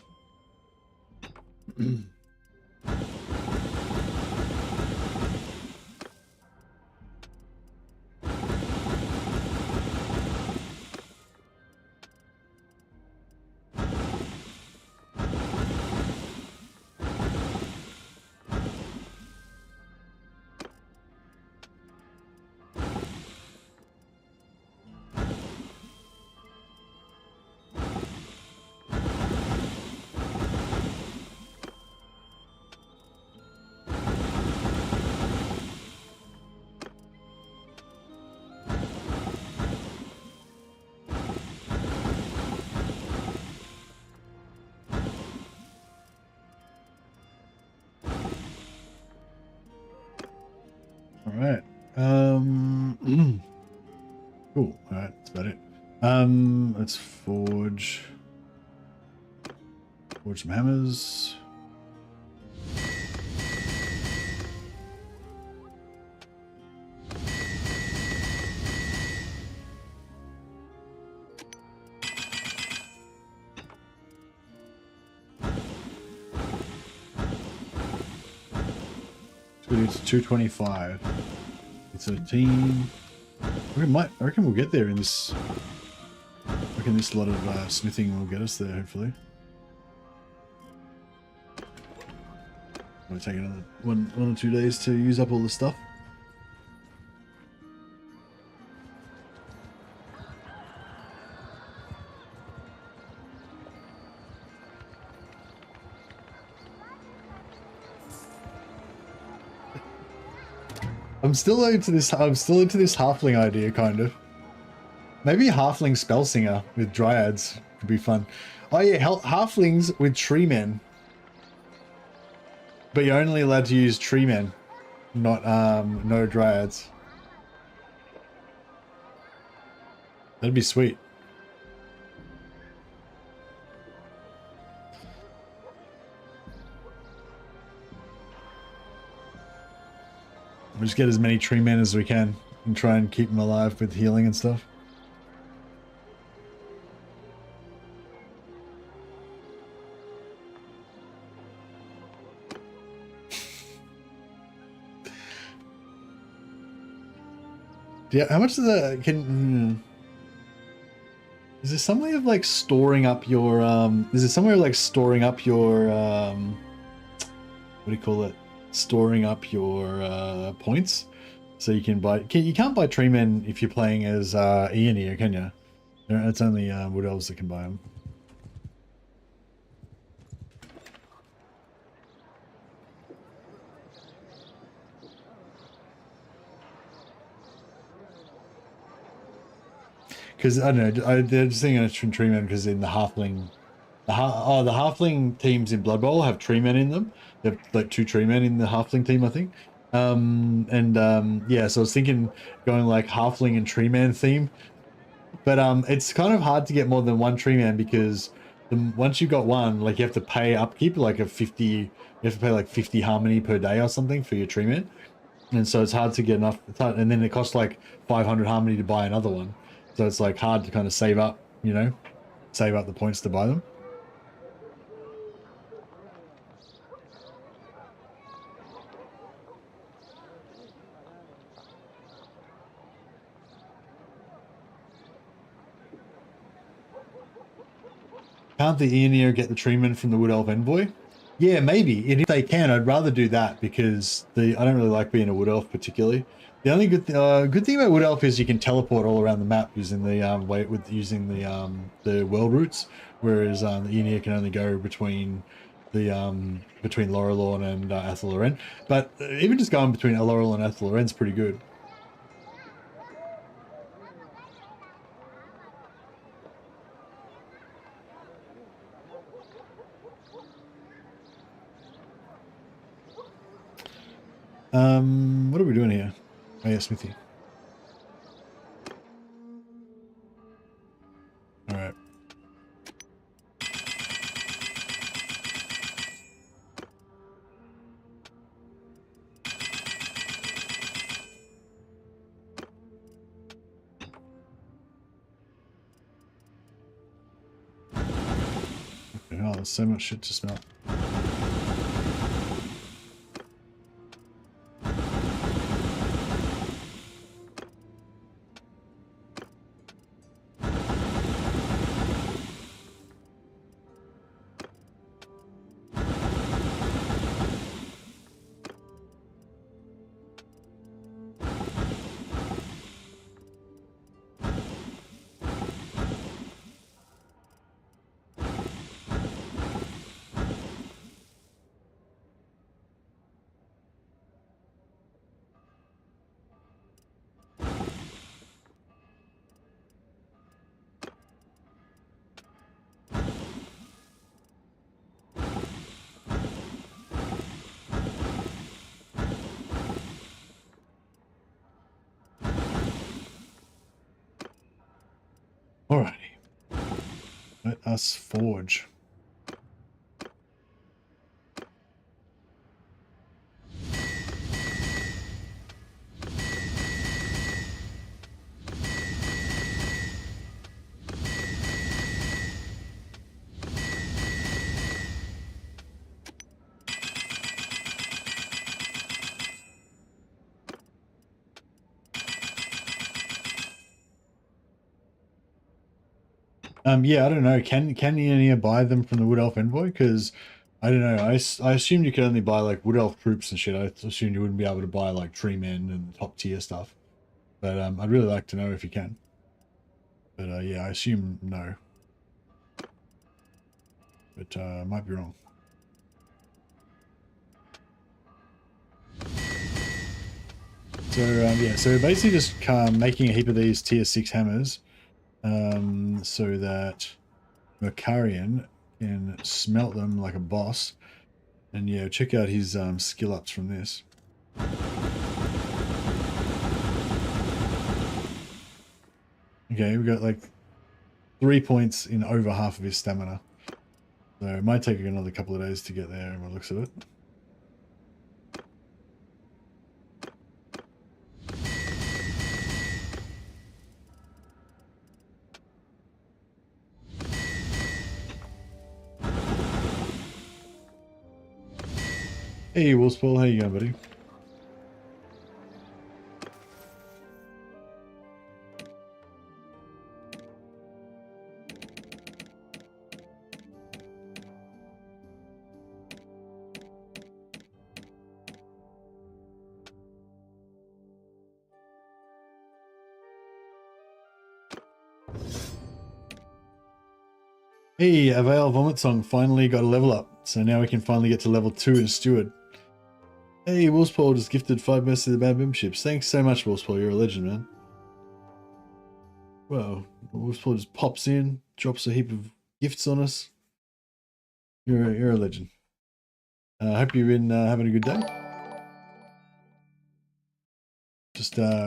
Alright. Cool. Alright, that's about it. Let's forge some hammers. It's 225. It's a team. I reckon we'll get there in this. I reckon this lot of smithing will get us there, hopefully. We'll take another one or 2 days to use up all the stuff. I'm still into this halfling idea, kind of. Maybe halfling spellsinger with dryads could be fun. Oh yeah, halflings with tree men. But you're only allowed to use tree men, not no dryads. That'd be sweet. We'll just get as many tree men as we can and try and keep them alive with healing and stuff. Yeah, how much does that is there some way of like storing up your is there some way of like storing up your what do you call it? Storing up your points, so you can buy. You can't buy tree men if you're playing as Ian here, can you? It's only wood elves that can buy them. Because I don't know, they're just thinking of tree men because in the halfling, the halfling teams in Blood Bowl have tree men in them. They have like 2 tree men in the halfling team, I think. Yeah, so I was thinking going like halfling and tree man theme, but it's kind of hard to get more than 1 tree man because once you've got one, like you have to pay upkeep like a 50. You have to pay like 50 harmony per day or something for your tree man, and so it's hard to get enough. And then it costs like 500 harmony to buy another one, so it's like hard to kind of save up, you know, save up the points to buy them. Can't the Aeonir get the treatment from the Wood Elf Envoy? Yeah, maybe. And if they can, I'd rather do that because I don't really like being a Wood Elf particularly. The only good thing about Wood Elf is you can teleport all around the map using the the world routes, whereas the Aeonir can only go between the between Lorelorn and Athel Loren. But even just going between Lorelorn and Athel Loren's pretty good. What are we doing here? Oh yeah, Smithy. All right. so much shit to smelt. Alrighty. Let us forge. Yeah, I don't know. Can you buy them from the Wood Elf Envoy? Because I don't know. I assumed you could only buy like Wood Elf troops and shit. I assumed you wouldn't be able to buy like tree men and top tier stuff. But I'd really like to know if you can. But yeah, I assume no. But I might be wrong. So yeah, so basically just making a heap of these tier 6 hammers. So that Mercarian can smelt them like a boss. And yeah, check out his skill ups from this. Okay, we've got like 3 points in over half of his stamina. So it might take another couple of days to get there by the looks of it. Hey, Wolfspool, how you going, buddy? Hey, Avail Vomit Song finally got a level up, so now we can finally get to level 2 in Steward. Hey, Wolfspool just gifted 5 Mercy of the Bad memberships. Thanks so much, Wolfspool. You're a legend, man. Well, Wolfspool just pops in, drops a heap of gifts on us. You're a legend. I hope you've been having a good day.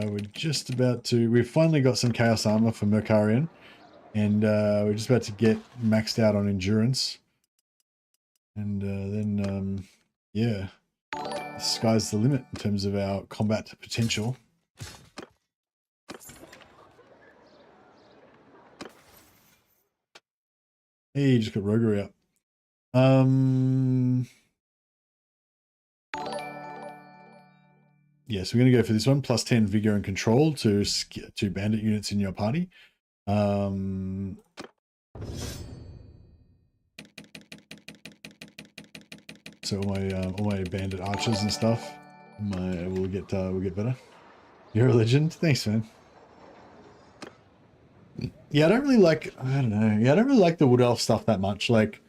We're just about to... We've finally got some Chaos Armor for Mercarian. And we're just about to get maxed out on Endurance. And then, yeah. The sky's the limit in terms of our combat potential. Hey, you just got Roguery up. Yeah, so we're going to go for this one. Plus 10 Vigor and Control to bandit units in your party. So all my bandit archers and stuff, will get better. You're a legend. Thanks, man. Yeah, I don't really like the Wood Elf stuff that much. Like,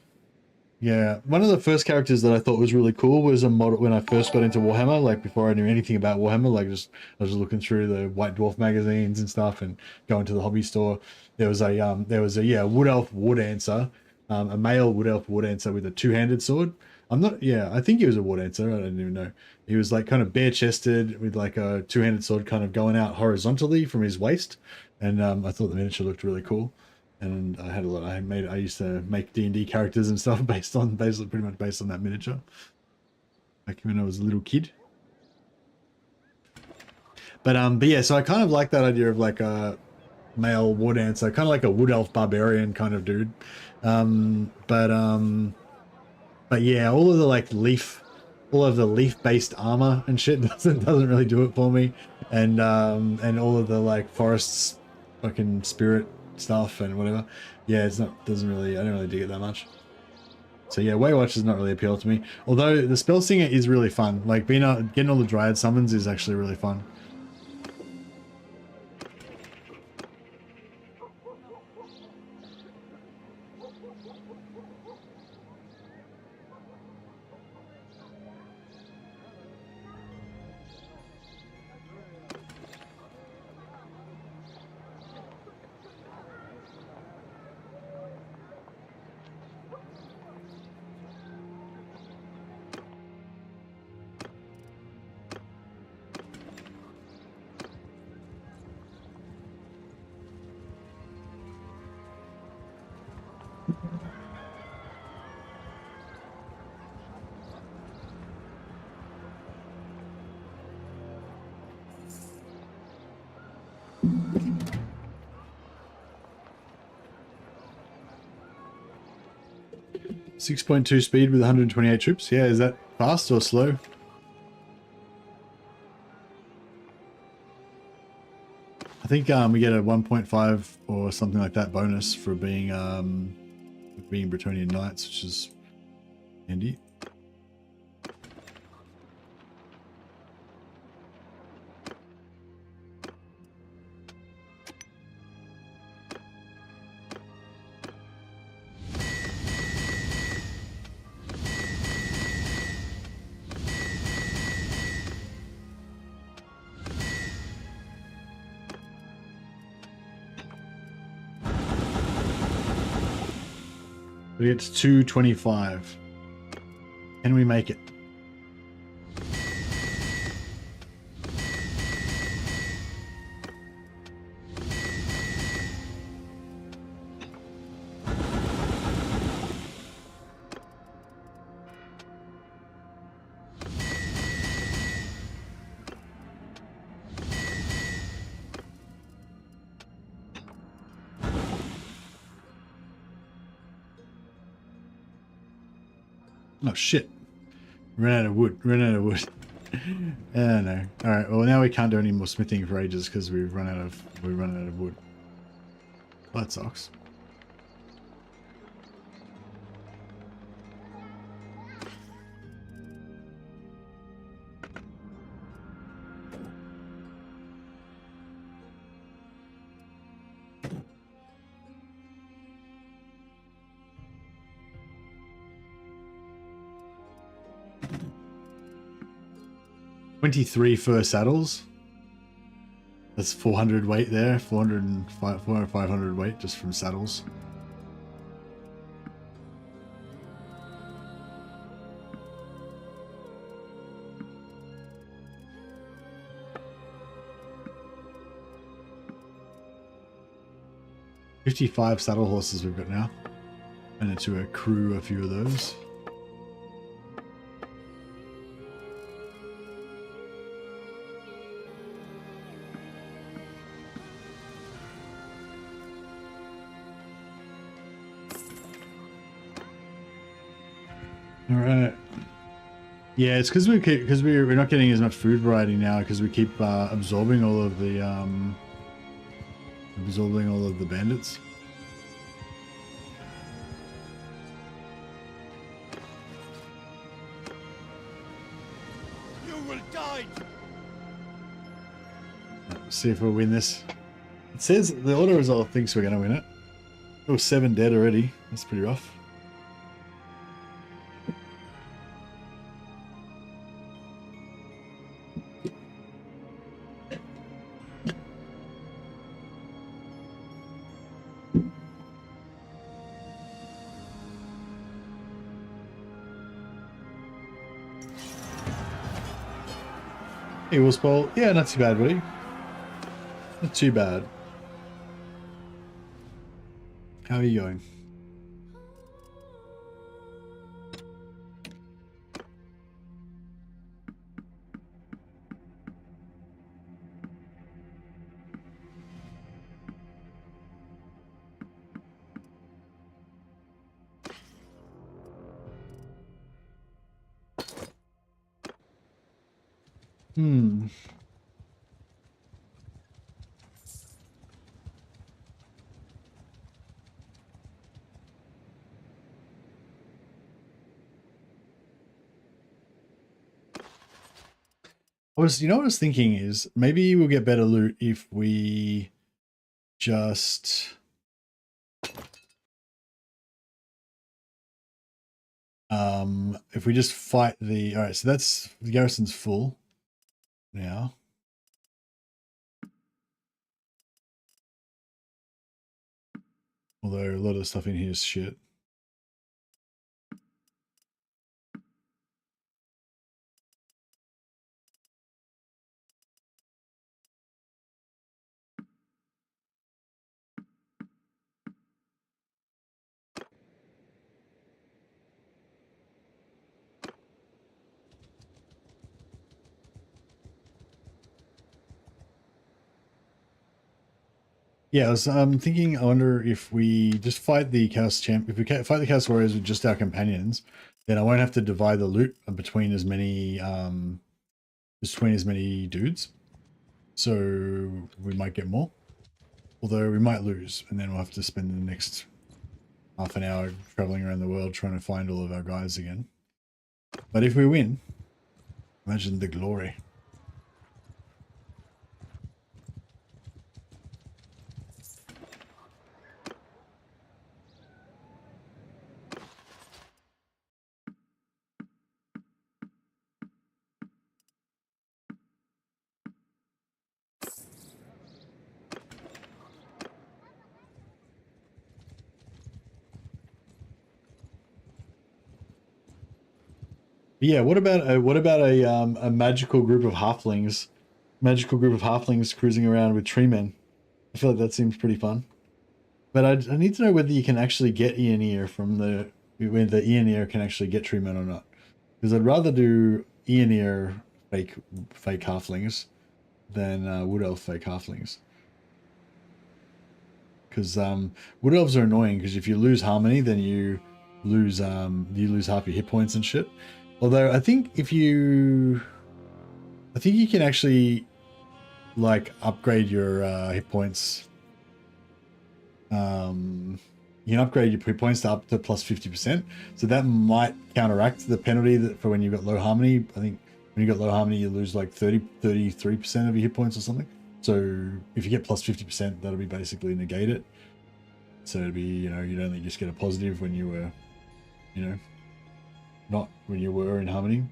yeah, one of the first characters that I thought was really cool was a model when I first got into Warhammer. Like before I knew anything about Warhammer, like I was just looking through the White Dwarf magazines and stuff, and going to the hobby store. There was a Wood Elf Wood Answer, a male Wood Elf Wood Answer with a two-handed sword. I think he was a Wood Answer. I don't even know. He was like kind of bare-chested with like a two-handed sword kind of going out horizontally from his waist, and I thought the miniature looked really cool. And I had a lot. I used to make D&D characters and stuff pretty much based on that miniature. Back when I was a little kid. But yeah, so I kind of like that idea of like a male Wood Answer, kind of like a Wood Elf barbarian kind of dude. But yeah, all of the like all of the leaf-based armor and shit doesn't really do it for me, and all of the like forests, fucking spirit stuff and whatever. Yeah, I don't really dig it that much. So yeah, Waywatch does not really appeal to me. Although the spell singer is really fun. Like getting all the dryad summons is actually really fun. .2 speed with 128 troops. Yeah, is that fast or slow? I think we get a 1.5 or something like that bonus for being Bretonnian Knights, which is handy. We get to 225. Can we make it? Oh shit. Ran out of wood. Oh no. Alright, well now we can't do any more smithing for ages because we've run out of wood. Well, that sucks. $23 for saddles. That's 400 weight there. 400 or 500 weight just from saddles. $55 saddle horses we've got now. And to accrue a few of those. All right. Yeah, it's because we're not getting as much food variety now because we keep absorbing all of the bandits. You will die. Let's see if we'll win this. It says the auto result thinks we're going to win it. Oh, 7 dead already. That's pretty rough. Hey, Wolfsbowl. Yeah, not too bad, buddy. Not too bad. How are you going? Hmm. You know what I was thinking is maybe we'll get better loot if we just fight the, all right, so that's, the garrison's full now. Although a lot of the stuff in here is shit. Yeah, I was thinking, I wonder if we just fight the Chaos Champ, if we fight the Chaos Warriors with just our companions, then I won't have to divide the loot between as many dudes. So we might get more. Although we might lose, and then we'll have to spend the next half an hour traveling around the world trying to find all of our guys again. But if we win, imagine the glory. But yeah, what about a magical group of halflings? Magical group of halflings cruising around with tree men. I feel like that seems pretty fun. But I need to know whether you can actually get Ear from whether Ear can actually get tree men or not. Because I'd rather do Ear fake halflings than Wood Elf fake halflings. Because Wood Elves are annoying because if you lose harmony, then you lose half your hit points and shit. Although I think you can actually like upgrade your hit points. You can upgrade your hit points to up to plus 50%. So that might counteract the penalty for when you've got low harmony. I think when you've got low harmony, you lose like 33% of your hit points or something. So if you get plus 50%, that'll be basically negate it. So it'd be, you'd only just get a positive when you were, not when you were in harmony.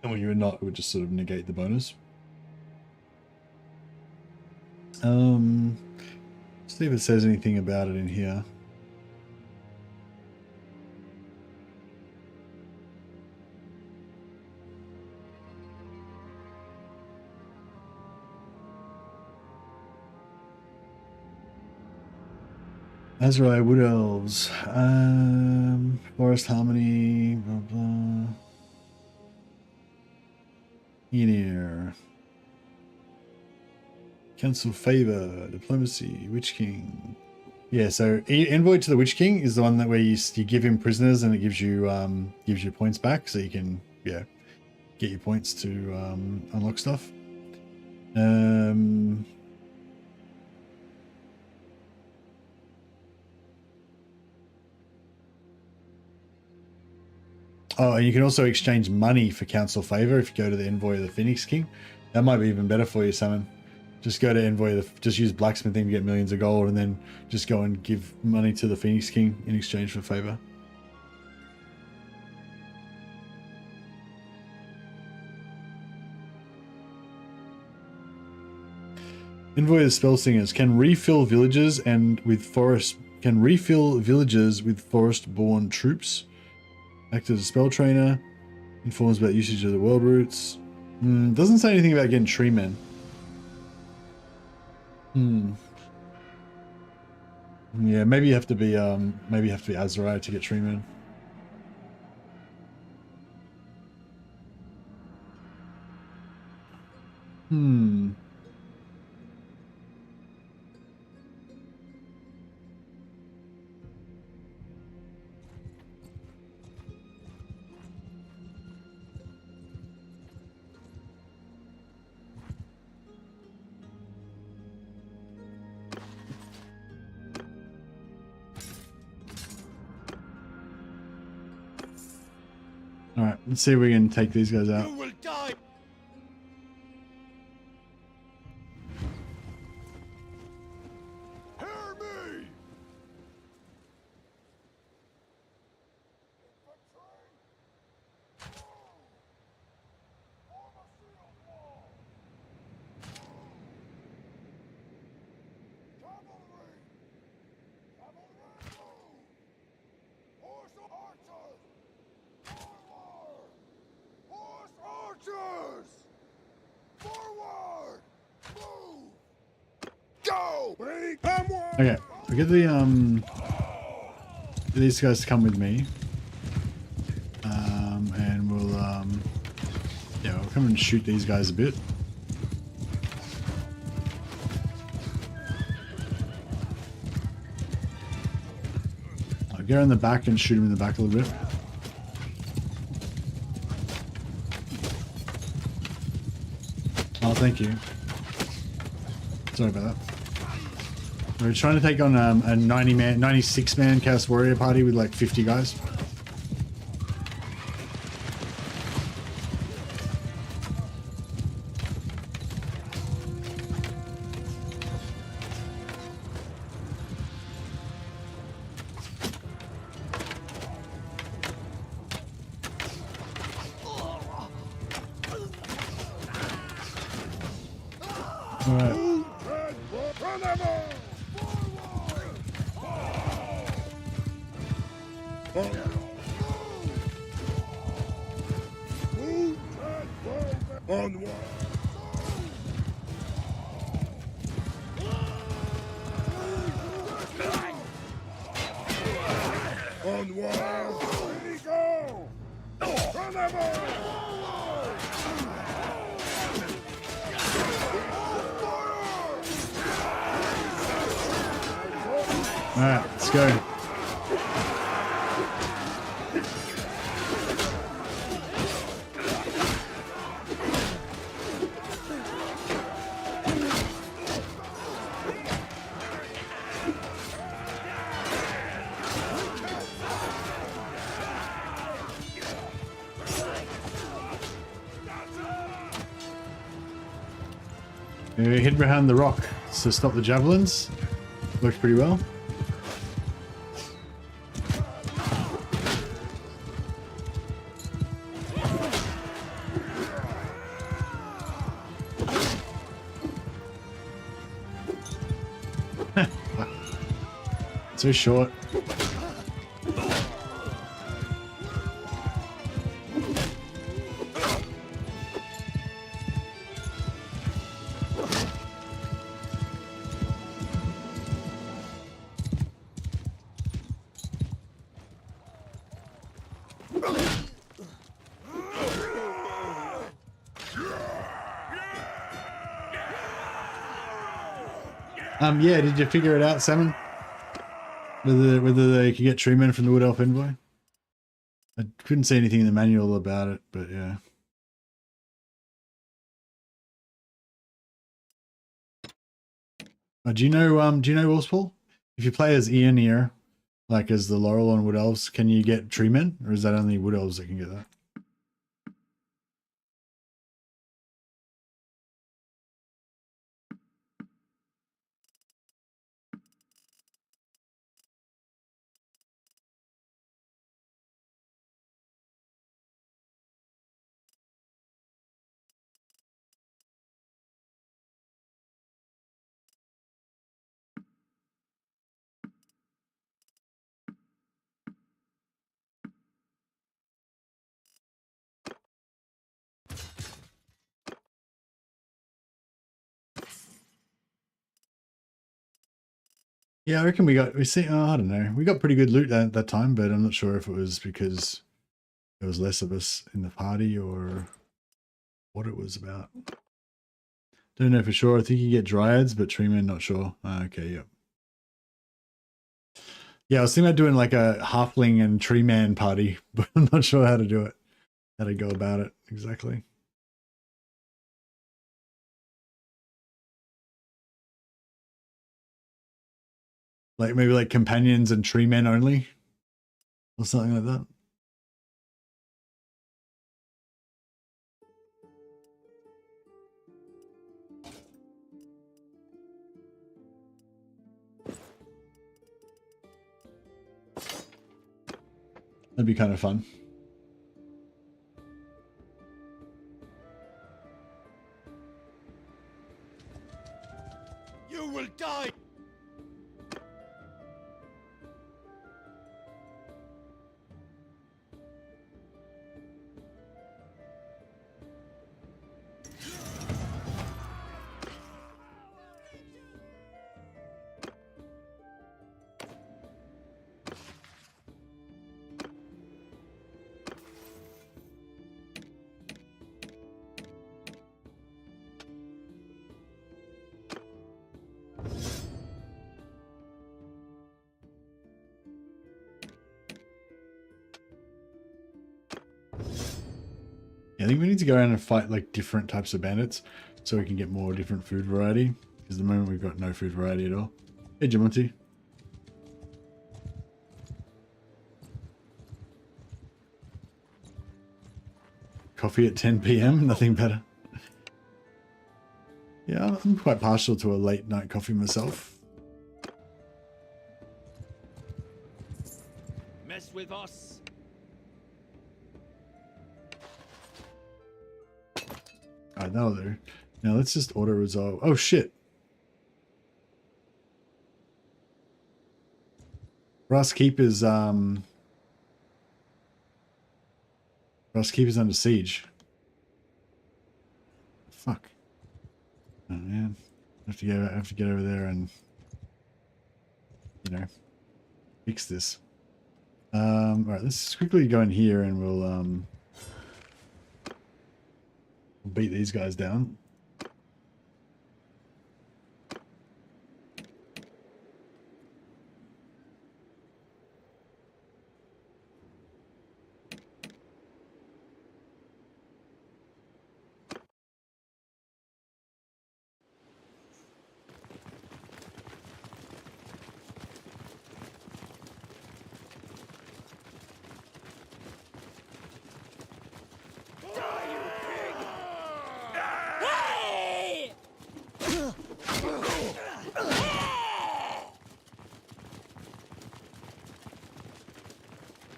And when you were not, it would just sort of negate the bonus. See if it says anything about it in here. Azrai, Wood Elves, Forest Harmony, blah blah. Enir. Council Favor, Diplomacy, Witch King. Yeah, so Envoy to the Witch King is the one that where you give him prisoners and it gives you points back, so you can get your points to unlock stuff. Oh, and you can also exchange money for Council Favor if you go to the Envoy of the Phoenix King. That might be even better for you, Salmon. Just go to Envoy, just use Blacksmithing to get millions of gold, and then just go and give money to the Phoenix King in exchange for favor. Envoy of the Spell Singers can refill villages with forest-born troops. Act as a spell trainer. Informs about usage of the world routes. Doesn't say anything about getting tree men. Yeah, maybe you have to be Azrai to get tree men. Let's see if we can take these guys out. You will die. Hear me! Archers! Forward! Move! Go! Bring them one! Okay, we get the these guys to come with me, and we'll yeah, we'll come and shoot these guys a bit. I'll get in the back and shoot him in the back a little bit. Oh, thank you. Sorry about that. We're trying to take on a 96-man Chaos Warrior party with like 50 guys. All right. Onward! Onward! Ready, go! Run them All right, let's go. We hid behind the rock to stop the javelins. Worked pretty well. So short. Yeah, did you figure it out, Salmon? Whether they could get treatment from the Wood Elf Envoy? I couldn't see anything in the manual about it, but yeah. Do you know Wolfspool? If you play as Ian here, like as the Laurel on Wood Elves, can you get treatment? Or is that only Wood Elves that can get that? Yeah, I reckon I don't know. We got pretty good loot at that time, but I'm not sure if it was because there was less of us in the party or what it was about. Don't know for sure. I think you get dryads, but treemen, not sure. Okay, yep. Yeah, I was thinking about doing like a halfling and tree man party, but I'm not sure how to do it. How to go about it exactly. Like maybe like companions and tree men only, or something like that. That'd be kind of fun. You will die. Yeah, I think we need to go around and fight like different types of bandits so we can get more different food variety. Because at the moment we've got no food variety at all. Hey, Jamonti. Coffee at 10 p.m. Nothing better. Yeah, I'm quite partial to a late night coffee myself. Mess with us. Alright, that'll do. Now let's just auto resolve. Oh shit. Brass Keep is Brass Keep is under siege. Fuck. Oh man. I have to get over there and, you know, fix this. Alright, let's quickly go in here and we'll beat these guys down.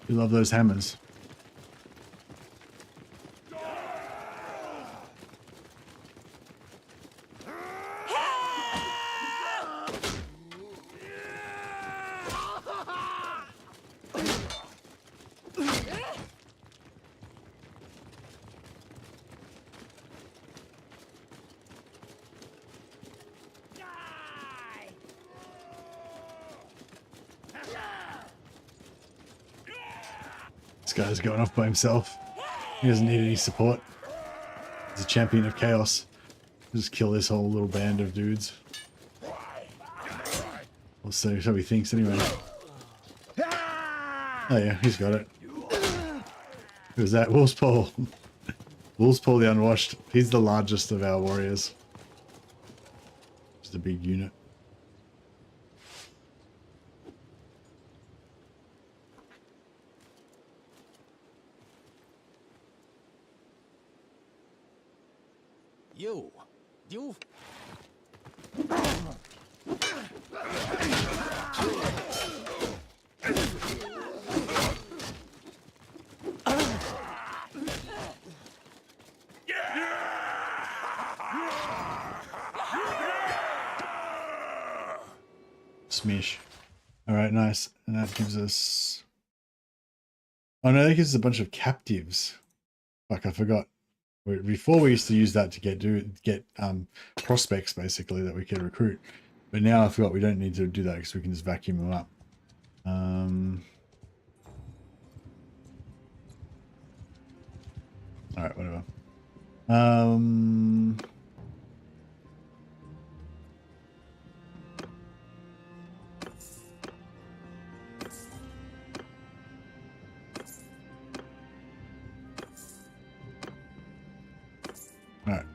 You love those hammers. This guy's going off by himself. He doesn't need any support. He's a champion of chaos. Just kill this whole little band of dudes. Well, so he thinks anyway. Oh yeah, he's got it. Who's that? Wolfspaw. Wolfspaw the Unwashed. He's the largest of our warriors. Just a big unit. You. Smish. Alright, nice. And that gives us... Oh no, that gives us a bunch of captives. Fuck, I forgot. Before we used to use that to get prospects basically that we could recruit. But now I forgot we don't need to do that because we can just vacuum them up. Alright, whatever. Alright.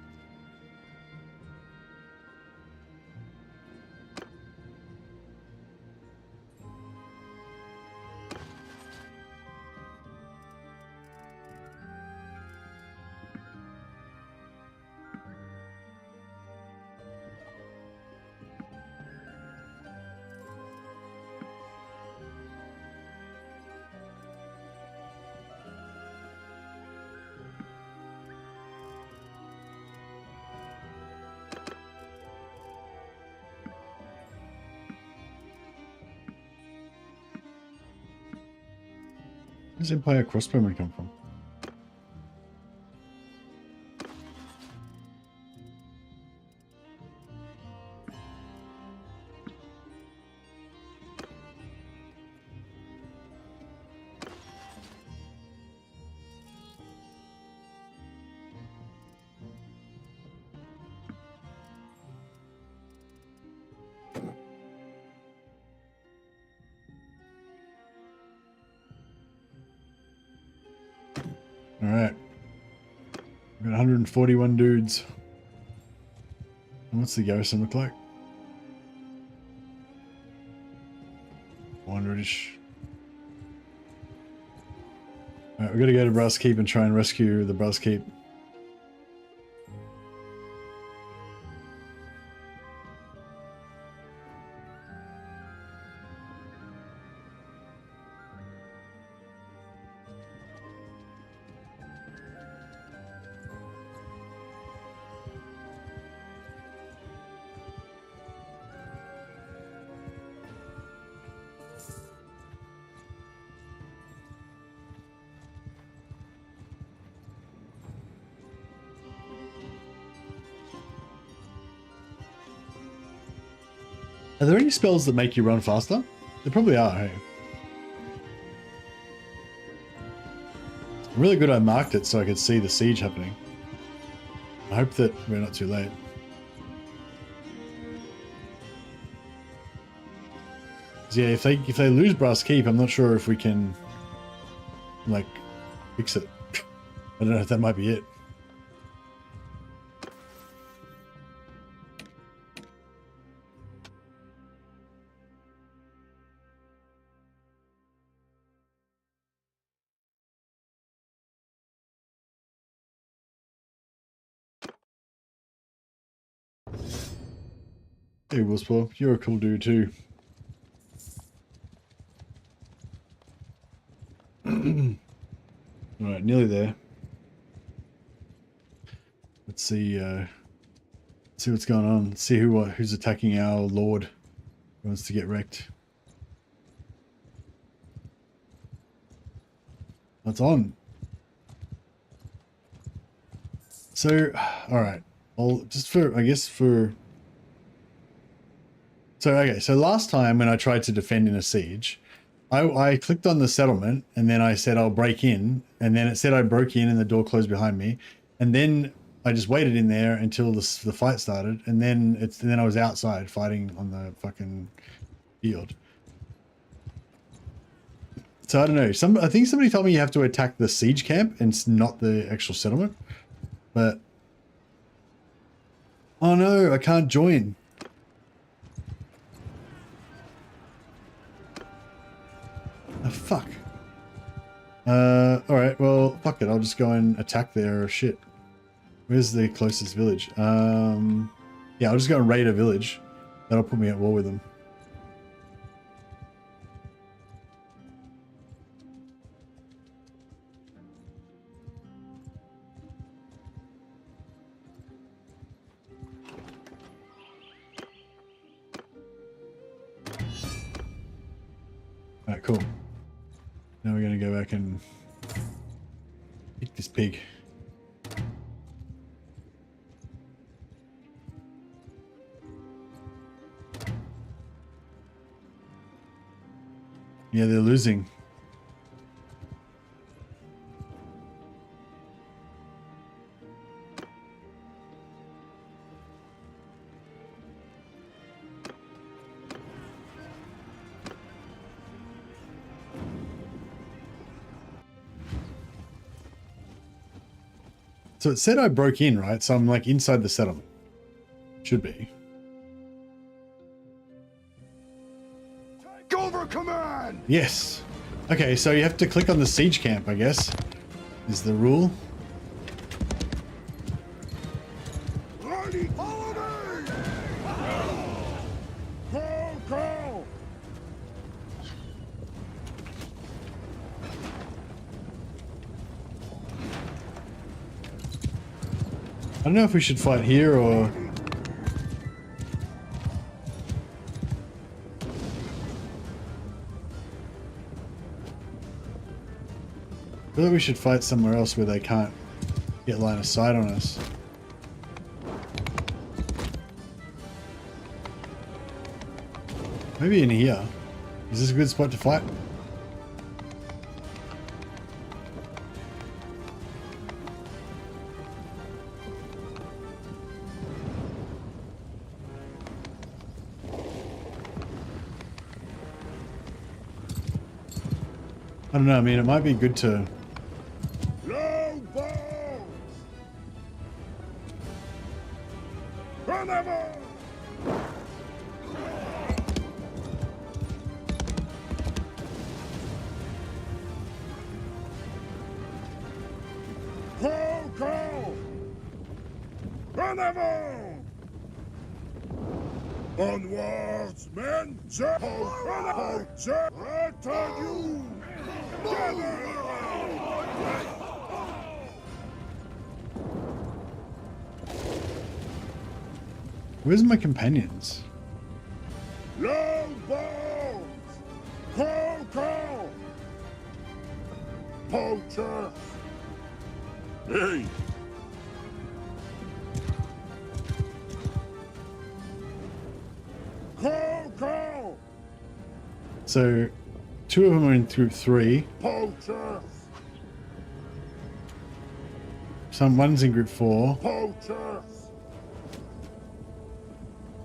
Where's Empire crossbowmen come from? All right. We've got 141 dudes. And what's the garrison look like? 100-ish. All right, we've got to go to Brass Keep and try and rescue the Brass Keep. Are there any spells that make you run faster? There probably are, hey? Really good I marked it so I could see the siege happening. I hope that we're not too late. Yeah, if they lose Brass Keep, I'm not sure if we can, like, fix it. I don't know if that might be it. Hey, Wolfspaw, you're a cool dude too. Alright, nearly there. Let's see what's going on. Let's see who's attacking our lord. Who wants to get wrecked. That's on. So, alright. Well, just for, I guess for... So, okay, so last time when I tried to defend in a siege, I clicked on the settlement and then I said I'll break in, and then it said I broke in and the door closed behind me, and then I just waited in there until the fight started, and then I was outside fighting on the fucking field. So I don't know. I think somebody told me you have to attack the siege camp and not the actual settlement, but oh no, I can't join. Oh, fuck. Alright, well, fuck it. I'll just go and attack their shit. Where's the closest village? Yeah, I'll just go and raid a village. That'll put me at war with them. Alright, cool. Now we're going to go back and eat this pig. Yeah, they're losing. So it said I broke in, right? So I'm like inside the settlement. Should be. Take over command! Yes. Okay, so you have to click on the siege camp, I guess, is the rule. Ready, follow me! Go, go! I don't know if we should fight here or... feel like we should fight somewhere else where they can't get line of sight on us. Maybe in here. Is this a good spot to fight? I don't know, I mean, it might be good to... Low balls! Whenever! Call! Whenever! Onwards, men! The return you! Where's my companions? Low bones! Call! Poachers! Hey! Call! So, 2 of them are in group 3. Poachers! One's in group 4. Poachers!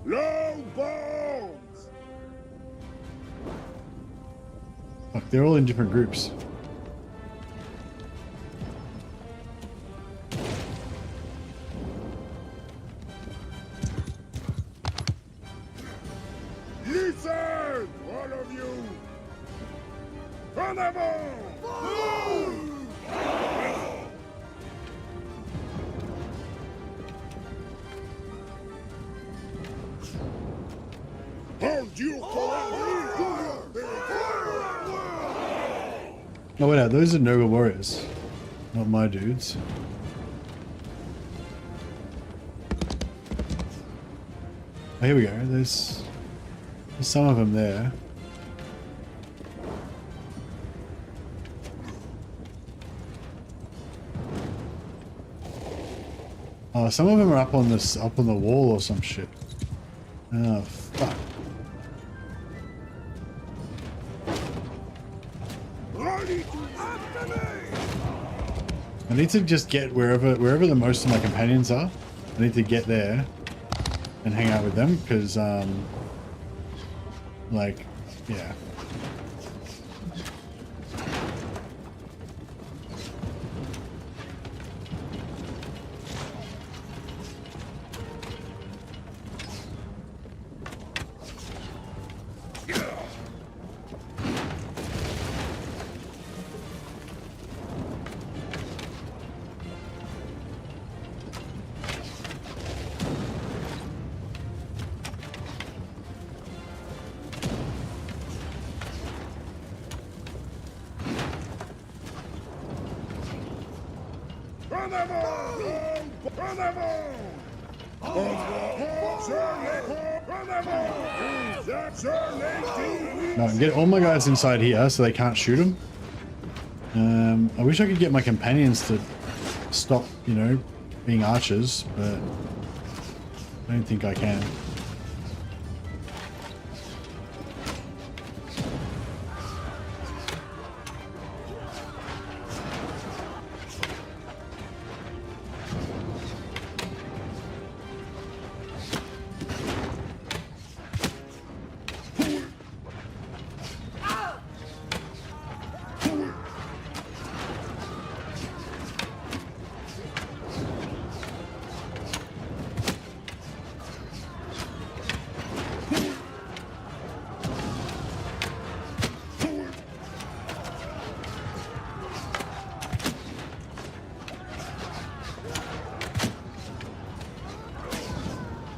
Low bones! Fuck, they're all in different groups. Listen, all of you! Whenever! Hold you Oh wait, no, those are NURGLE warriors. Not my dudes. Oh, here we go. There's some of them there. Oh, some of them are up on the wall or some shit. Oh fuck. I need to just get wherever the most of my companions are. I need to get there and hang out with them because like, yeah. No, get all my guys inside here so they can't shoot them. I wish I could get my companions to stop, you know, being archers, but I don't think I can.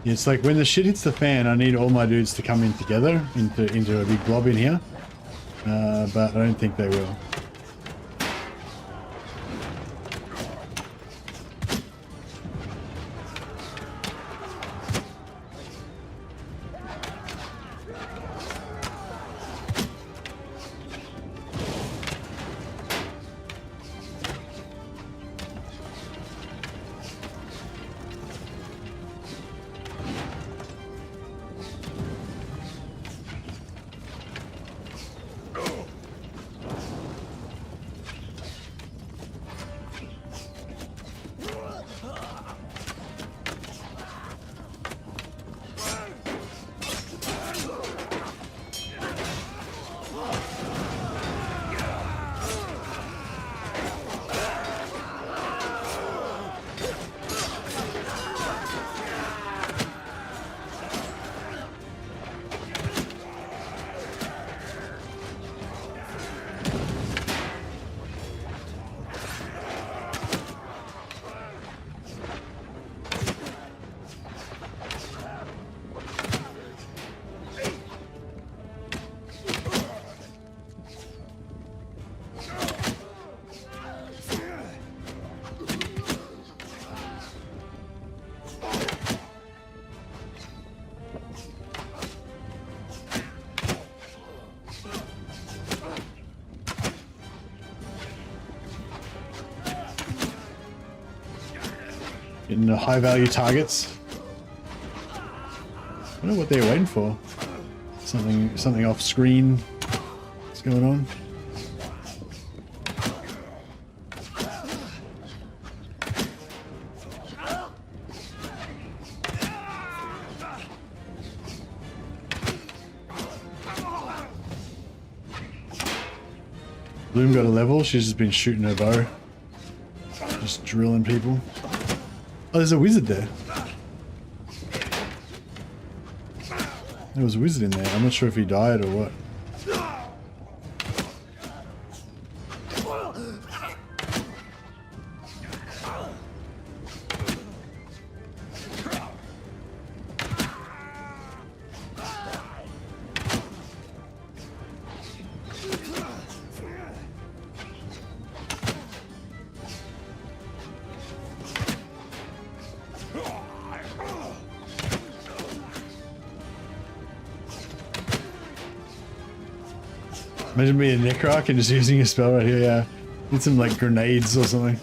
It's like when the shit hits the fan, I need all my dudes to come in together into a big blob in here, but I don't think they will. Getting the high value targets. I don't know what they're waiting for. Something off screen. What's going on? Bloom got a level. She's just been shooting her bow. Just drilling people. Oh, there's a wizard there. There was a wizard in there. I'm not sure if he died or what. Imagine being a Necroc and just using a spell right here, yeah. Need some like grenades or something.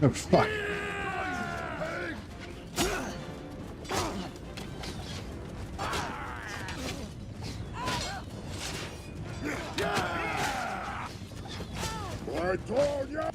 Oh fuck. I told ya!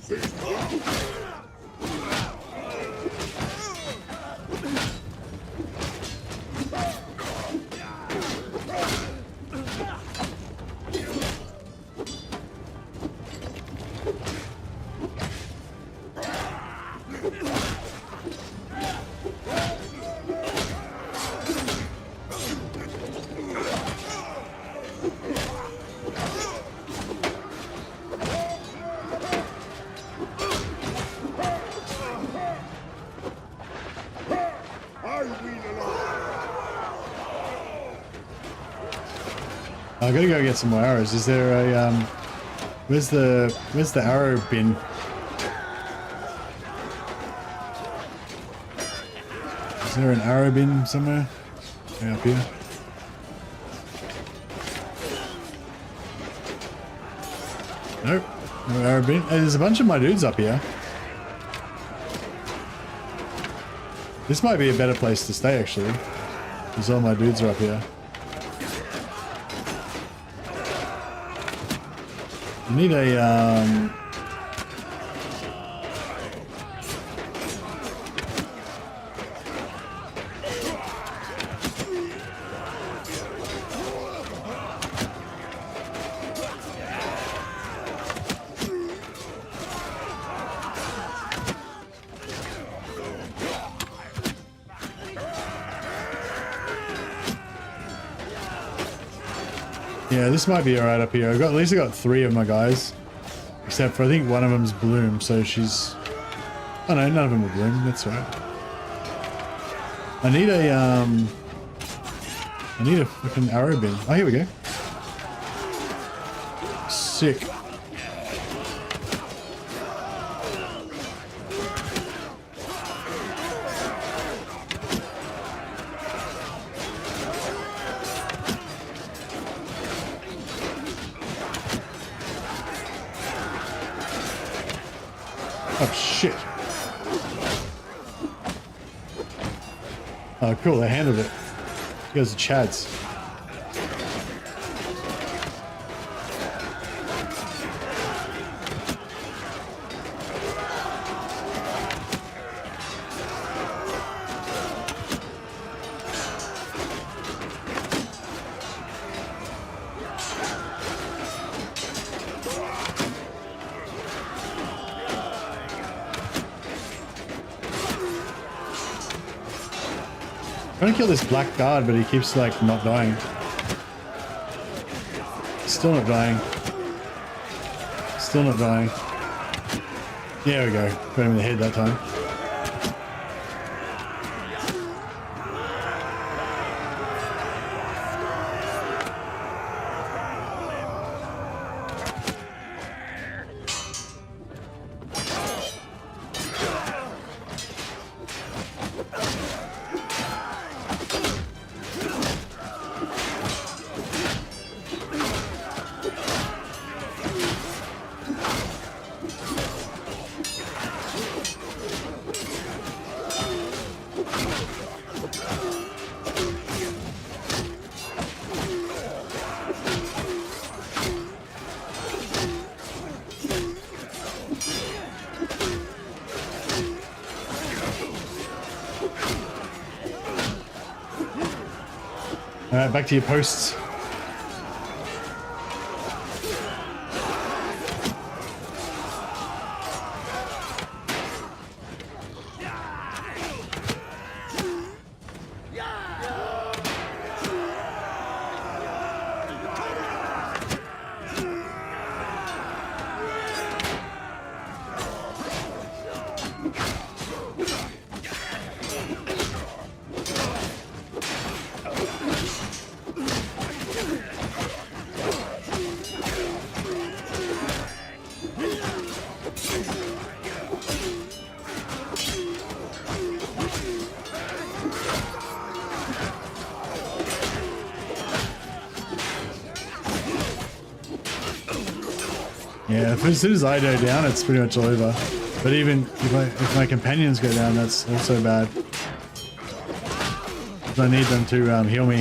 I gotta go get some more arrows. Is there a where's the arrow bin? Is there an arrow bin somewhere? Okay, up here. Nope, no arrow bin. Hey, there's a bunch of my dudes up here. This might be a better place to stay actually, because all my dudes are up here. I need a yeah, this might be alright up here. At least I got 3 of my guys. Except for I think one of them's Bloom, so she's... Oh no, none of them are Bloom, that's right. I need a fucking arrow bin. Oh, here we go. Sick. Oh shit. Oh cool, they handled it. You guys are chads. I'm trying to kill this black guard, but he keeps like not dying. Still not dying. Still not dying. There we go. Got him in the head that time. Alright, back to your posts. Yeah, as soon as I go down, it's pretty much over. But even if my companions go down, that's also bad. I need them to heal me.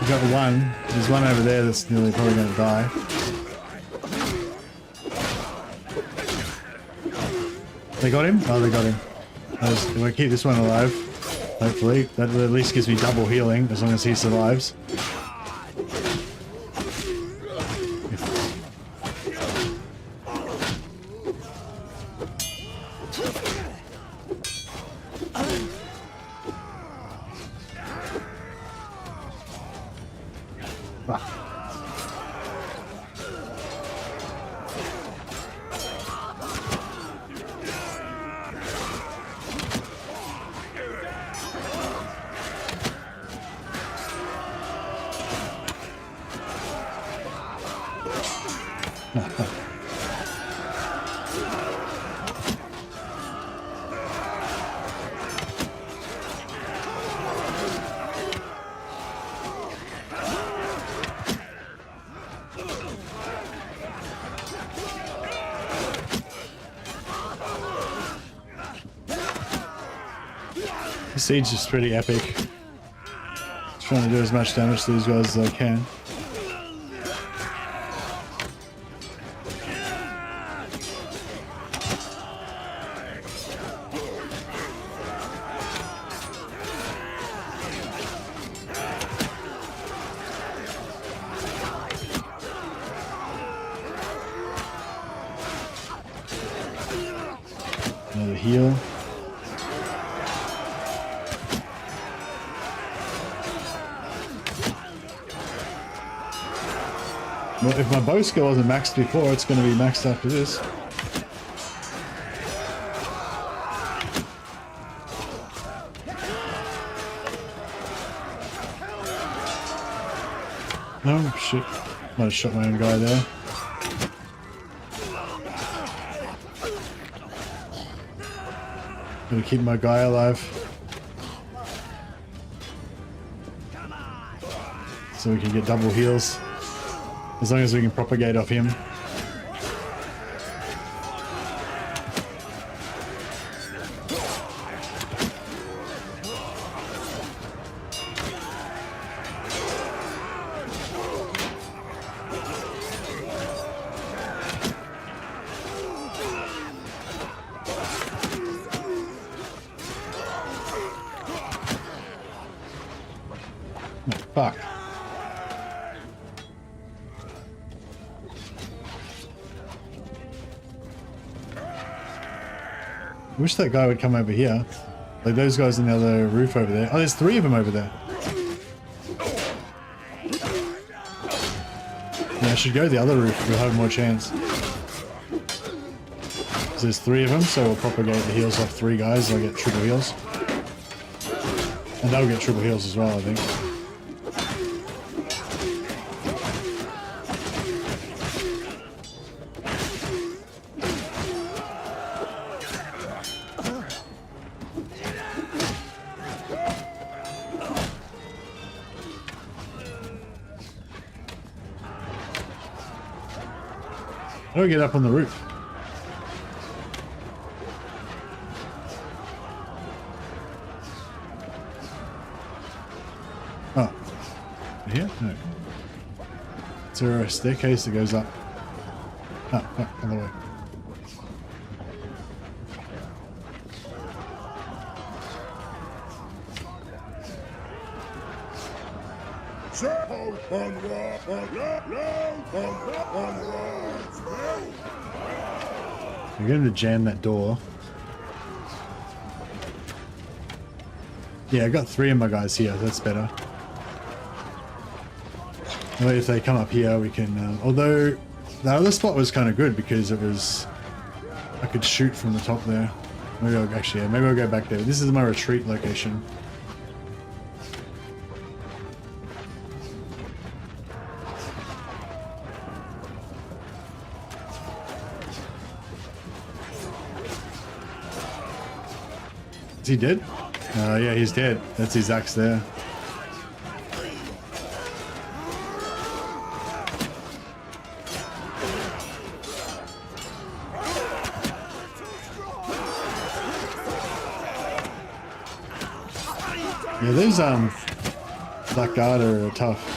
We've got one. There's one over there that's nearly probably going to die. They got him? Oh, they got him. If I keep this one alive, hopefully, that at least gives me double healing as long as he survives. The siege is pretty epic. Just trying to do as much damage to these guys as I can. Another heal. Well, if my bow skill wasn't maxed before, it's going to be maxed after this. Oh shit, might have shot my own guy there. Gotta keep my guy alive. So we can get double heals. As long as we can propagate off him. Oh, fuck. I wish that guy would come over here. Like those guys on the other roof over there. Oh, there's 3 of them over there. Yeah, I should go to the other roof. We'll have more chance. There's 3 of them, so we'll propagate the heals off 3 guys. I'll get triple heals. And they'll get triple heals as well, I think. How do I get up on the roof? Oh. Here? No. Is there a staircase that goes up? Oh, no, other way. We're going to jam that door. Yeah, I got 3 of my guys here. That's better. Well, if they come up here, we can... although, the other spot was kind of good because it was... I could shoot from the top there. Maybe I'll actually... Yeah, maybe I'll go back there. This is my retreat location. Is he dead? Yeah, he's dead. That's his axe there. Yeah, those Blackguard are tough.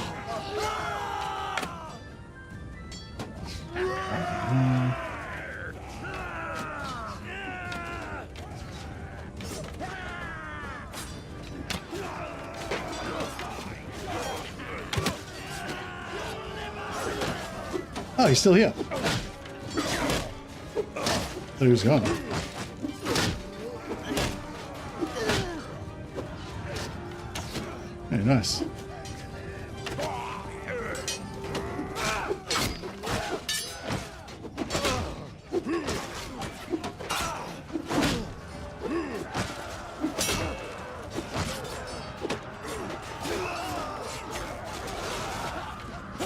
Oh, he's still here. Thought he was gone. Hey, nice.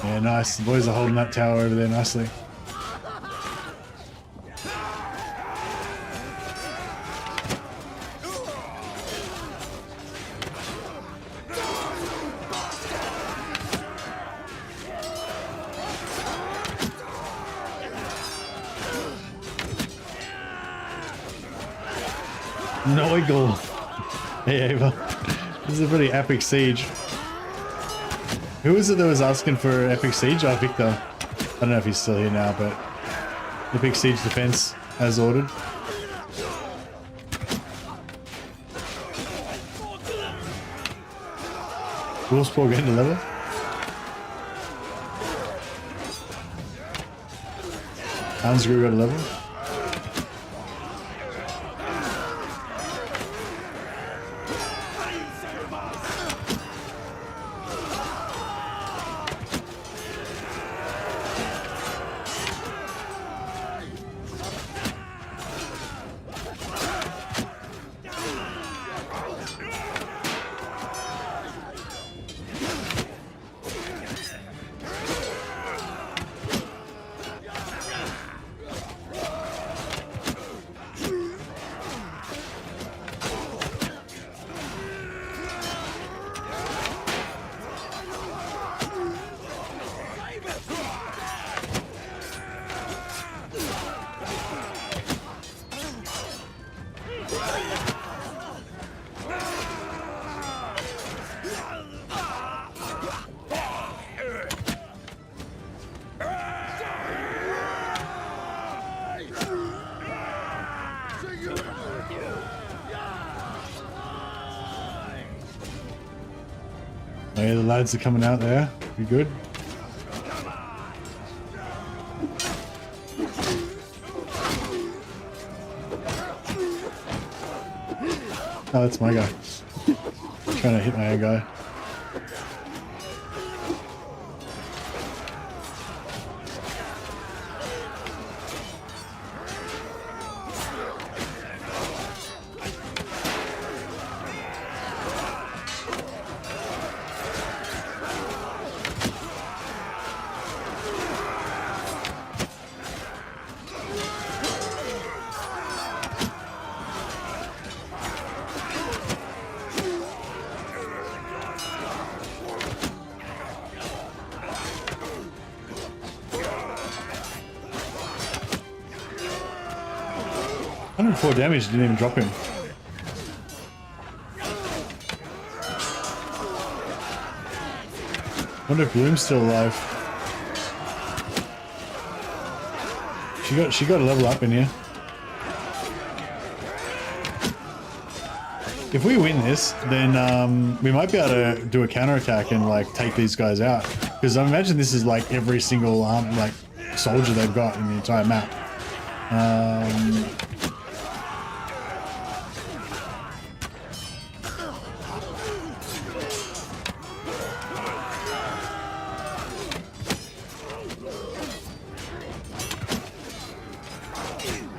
Yeah, nice. The boys are holding that tower over there nicely. NURGLE. Hey, Ava. This is a pretty epic siege. Who was it that was asking for epic siege? Oh, Victor. I don't know if he's still here now, but epic siege defense as ordered. Wolfspaw getting to level. Hansgrew got a level. Oh yeah, the lads are coming out there. Be good. Oh, that's my guy. Trying to hit my own guy. Four damage, didn't even drop him. Wonder if Bloom's still alive. She got a level up in here. if we win this, then we might be able to do a counterattack and like take these guys out. Because I imagine this is like every single like soldier they've got in the entire map.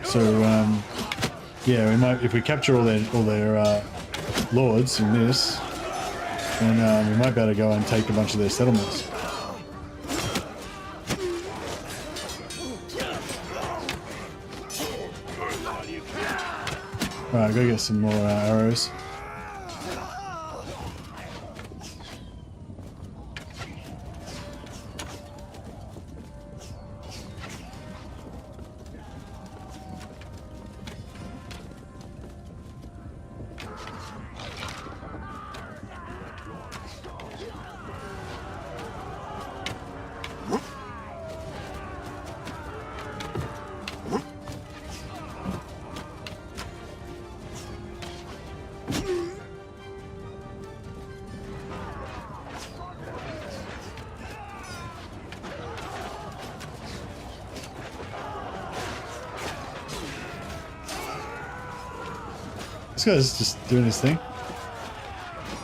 So yeah, we might, if we capture all their lords in this, then we might be able to go and take a bunch of their settlements. Alright, go get some more arrows. This guy's just doing his thing.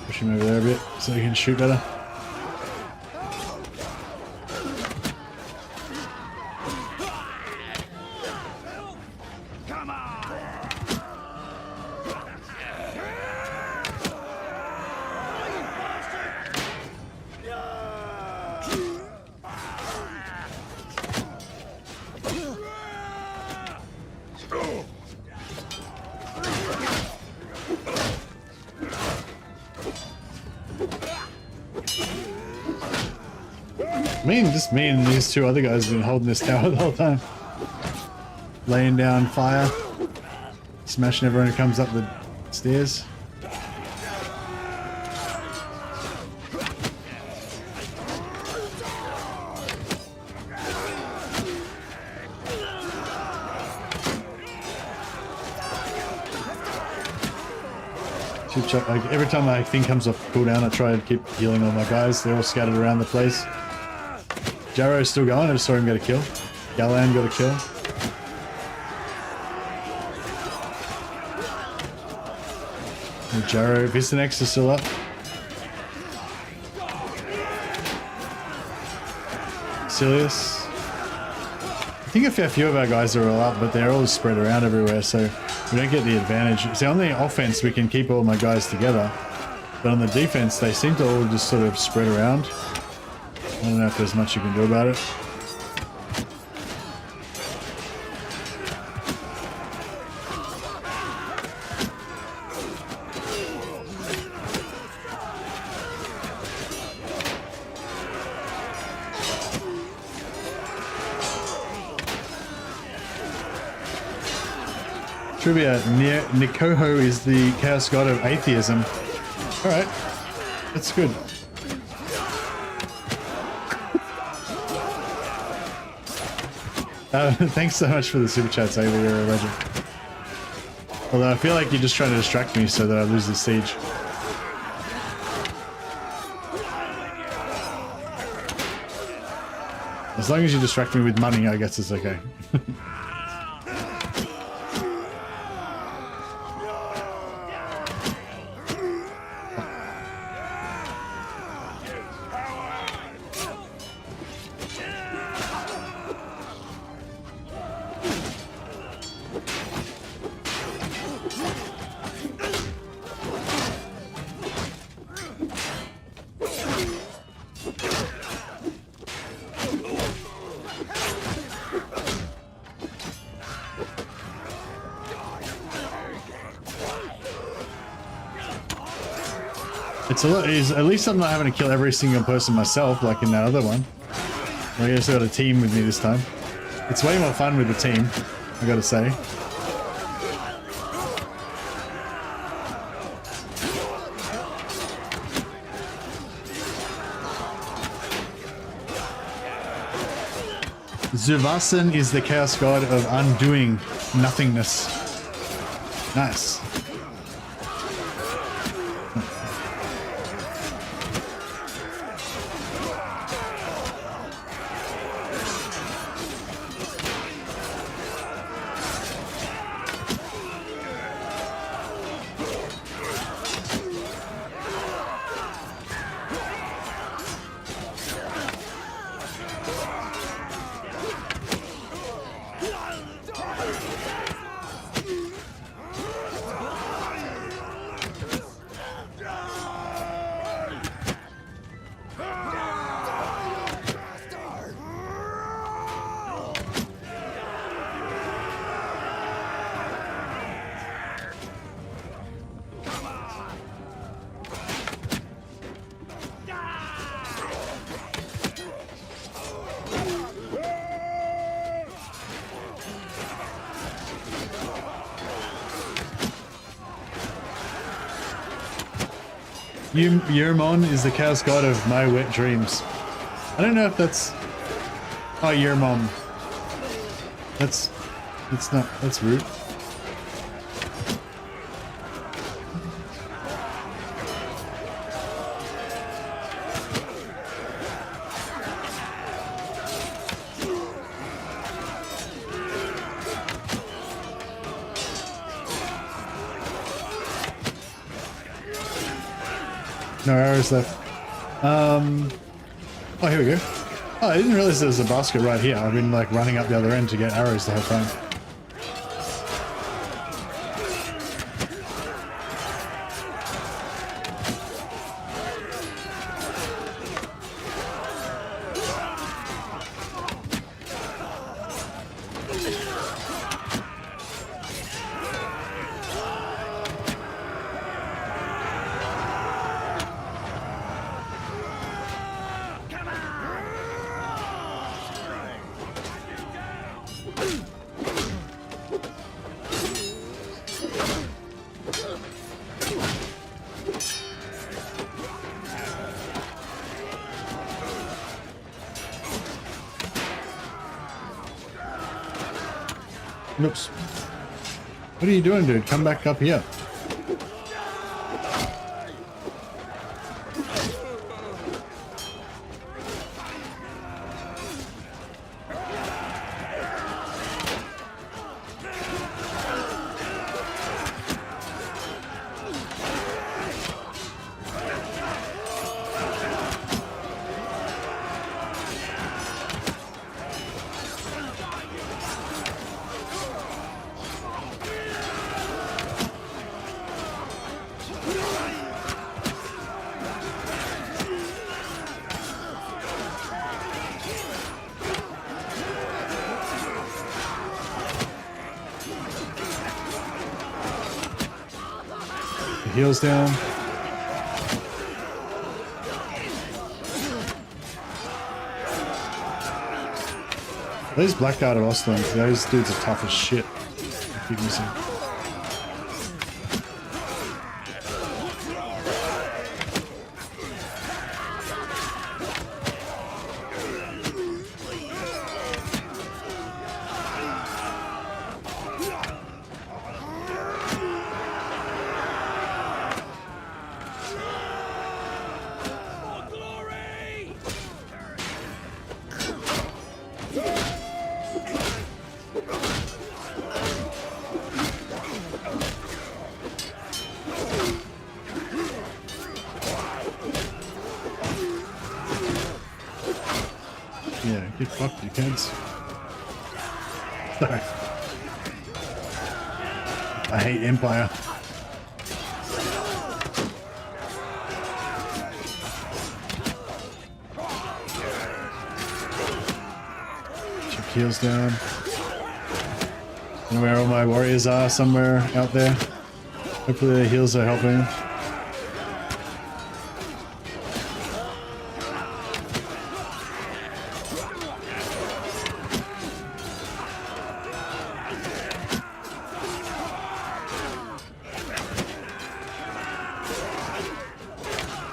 Push him over there a bit so he can shoot better. Just me and these two other guys have been holding this tower the whole time. Laying down fire. Smashing everyone who comes up the stairs. Like, every time my thing comes off cooldown, I try to keep healing all my guys. They're all scattered around the place. Jarrow's still going, I just saw him get a kill. Galan got a kill. And Jarrow, Vistanex is still up. Silius. I think a fair few of our guys are all up, but they're all spread around everywhere, so we don't get the advantage. See, on the offense, we can keep all my guys together, but on the defense, they seem to all just sort of spread around. I don't know if there's much you can do about it. Trivia, Nikoho is the chaos god of atheism. Alright, that's good. Thanks so much for the super chats, Ava, you're a legend. Although I feel like you're just trying to distract me so that I lose the siege. As long as you distract me with money, I guess it's okay. At least I'm not having to kill every single person myself like in that other one. I guess I got a team with me this time. It's way more fun with the team, I gotta say. Zuvasan is the chaos god of undoing nothingness. Nice. Yermon is the chaos god of my wet dreams. I don't know if that's... Oh, Yermon. That's not... That's rude. No arrows left. Oh, here we go. Oh, I didn't realize there was a basket right here. I've been like running up the other end to get arrows the whole time. Oops. What are you doing, dude? Come back up here. Heels down. Those Blackguard of Ostland, those dudes are tough as shit. I keep missing. Yeah, get fucked, you kids. Sorry. I hate Empire. Check heals down. I know where all my warriors are, somewhere out there. Hopefully the heals are helping.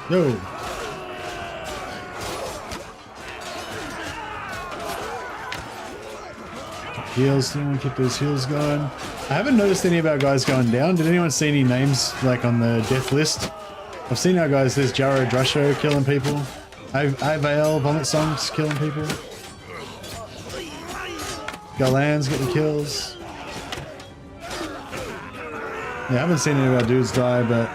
No. Heals, do you want to keep those heals going? I haven't noticed any of our guys going down. Did anyone see any names like on the death list? I've seen our guys, there's Jarrow Drusho killing people. Avail, Vomit Songs killing people. Galan's getting kills. Yeah, I haven't seen any of our dudes die, but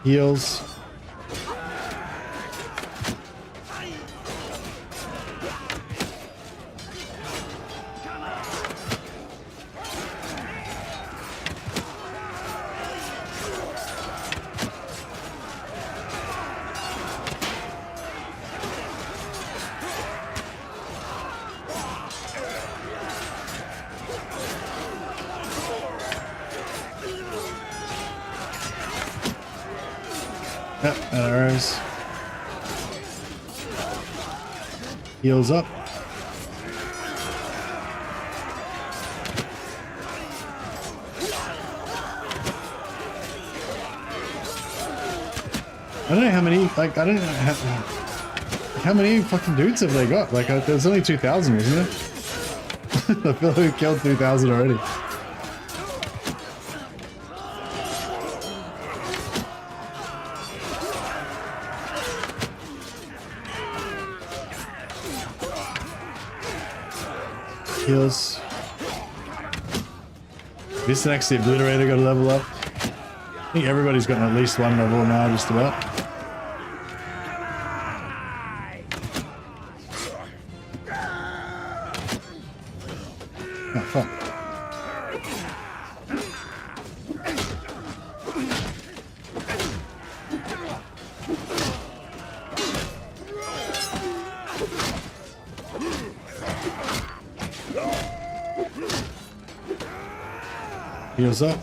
heals. arrows. Heals up. I don't know how many, like, I don't know how many fucking dudes have they got? Like, there's only 2,000, wasn't there? I feel like we killed 2,000 already. Heals. This next, the obliterator got a level up. I think everybody's gotten at least one level now, just about. Oh, fuck. Heals up.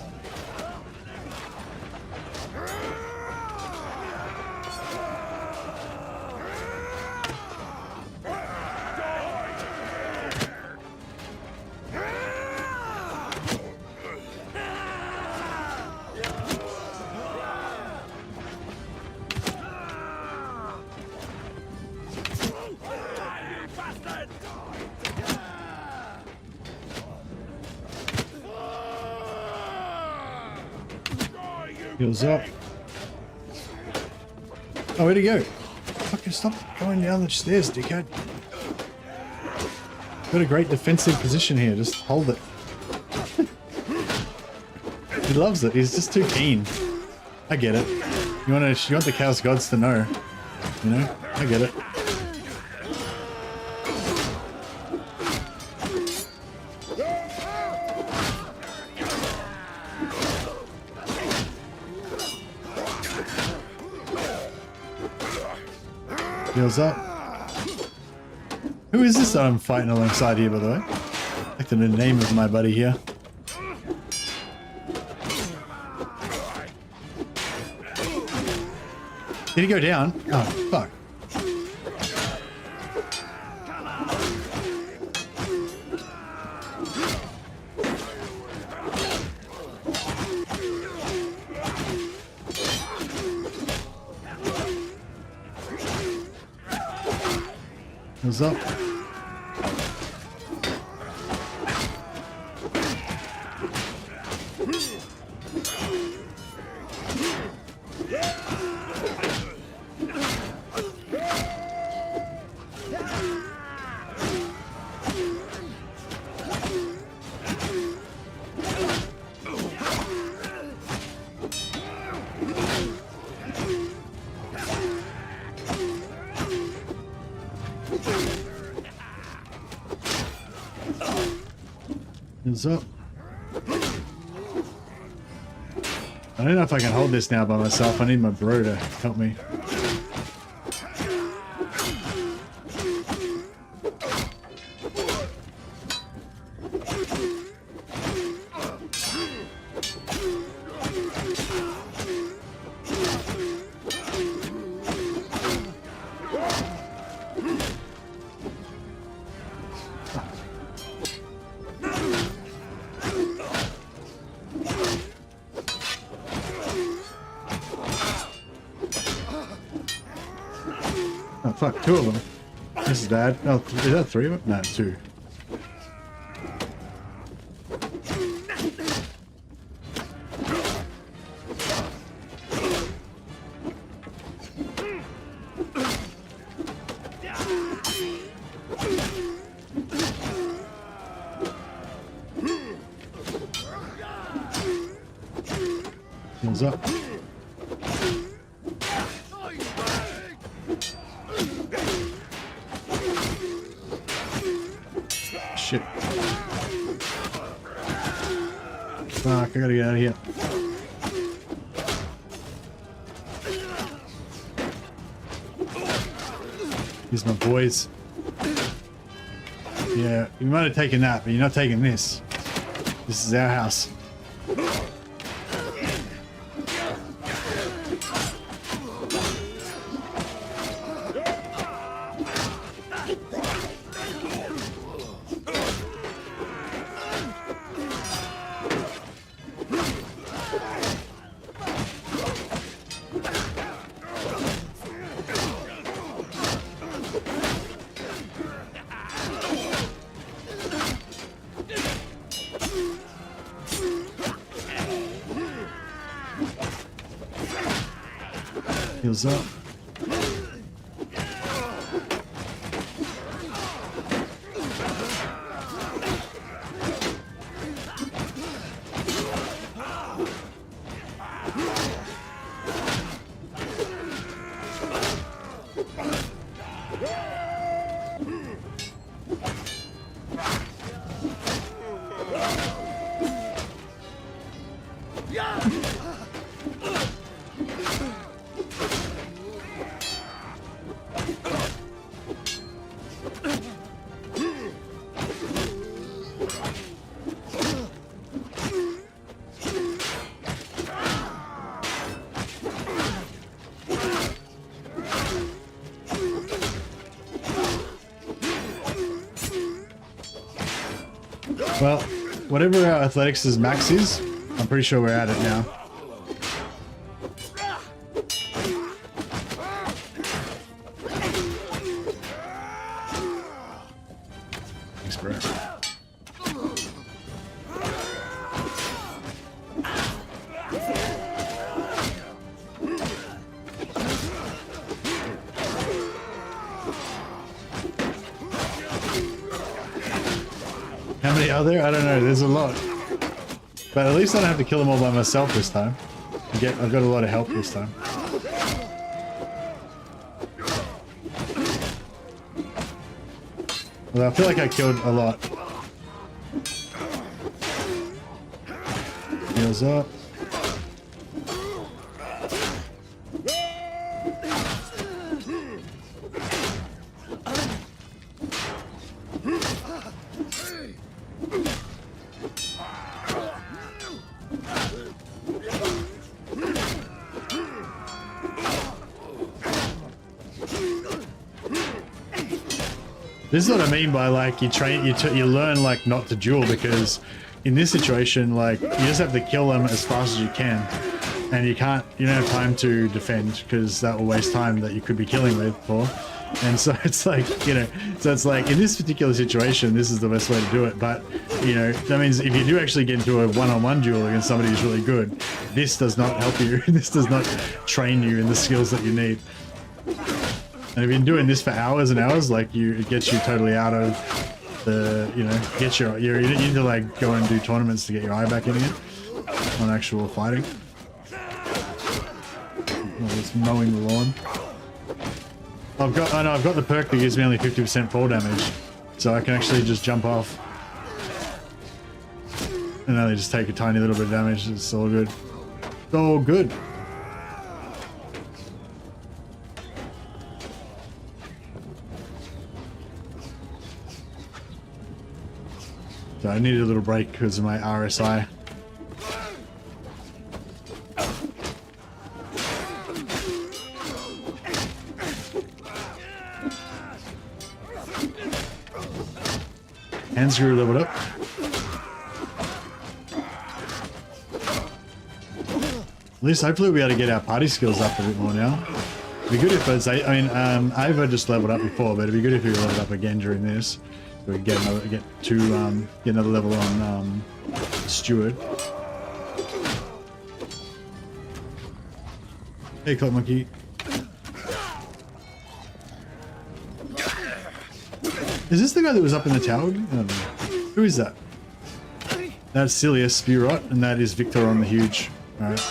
Heals up. Oh, where'd he go? Fucking stop going down the stairs, dickhead. Got a great defensive position here. Just hold it. He loves it. He's just too keen. I get it. You want the Chaos Gods to know. You know? I get it. Heals up. Who is this that I'm fighting alongside here, by the way? I'd like to know the name of my buddy here. Did he go down? Oh, fuck. Heals up. Heals up. I don't know if I can hold this now by myself. I need my bro to help me. Oh fuck, two of them. This is bad. Oh, is that three of them? No, two. Heals up. Shit. Fuck, I gotta get out of here. These are my boys. Yeah, you might have taken that, but you're not taking this. This is our house. Heals up. Well, whatever our athletics' max is, I'm pretty sure we're at it now. Thanks, bro. How many are there? I don't know. There's a lot. But at least I don't have to kill them all by myself this time. I've got a lot of help this time. Well, I feel like I killed a lot. Heals up. This is what I mean by like you learn like not to duel, because in this situation like you just have to kill them as fast as you can, and you don't have time to defend because that will waste time that you could be killing with for. And so it's like, so it's like in this particular situation this is the best way to do it, but that means if you do actually get into a one-on-one duel against somebody who's really good, this does not help you. This does not train you in the skills that you need. And if you've been doing this for hours and hours, like it gets you totally out of the, you need to like go and do tournaments to get your eye back in again on actual fighting. Oh, just mowing the lawn. I've got the perk that gives me only 50% fall damage, so I can actually just jump off and then they just take a tiny little bit of damage. It's all good. It's all good. So I needed a little break because of my RSI. Hand screw leveled up. At least hopefully we'll be able to get our party skills up a bit more now. It'd be good if it's, Ava just leveled up before, but it'd be good if we leveled up again during this. So we get another level on Steward. Hey, Clock Monkey. Is this the guy that was up in the tower? I don't know. Who is that? That's Silius Spurot, and that is Victor on the Huge. Alright.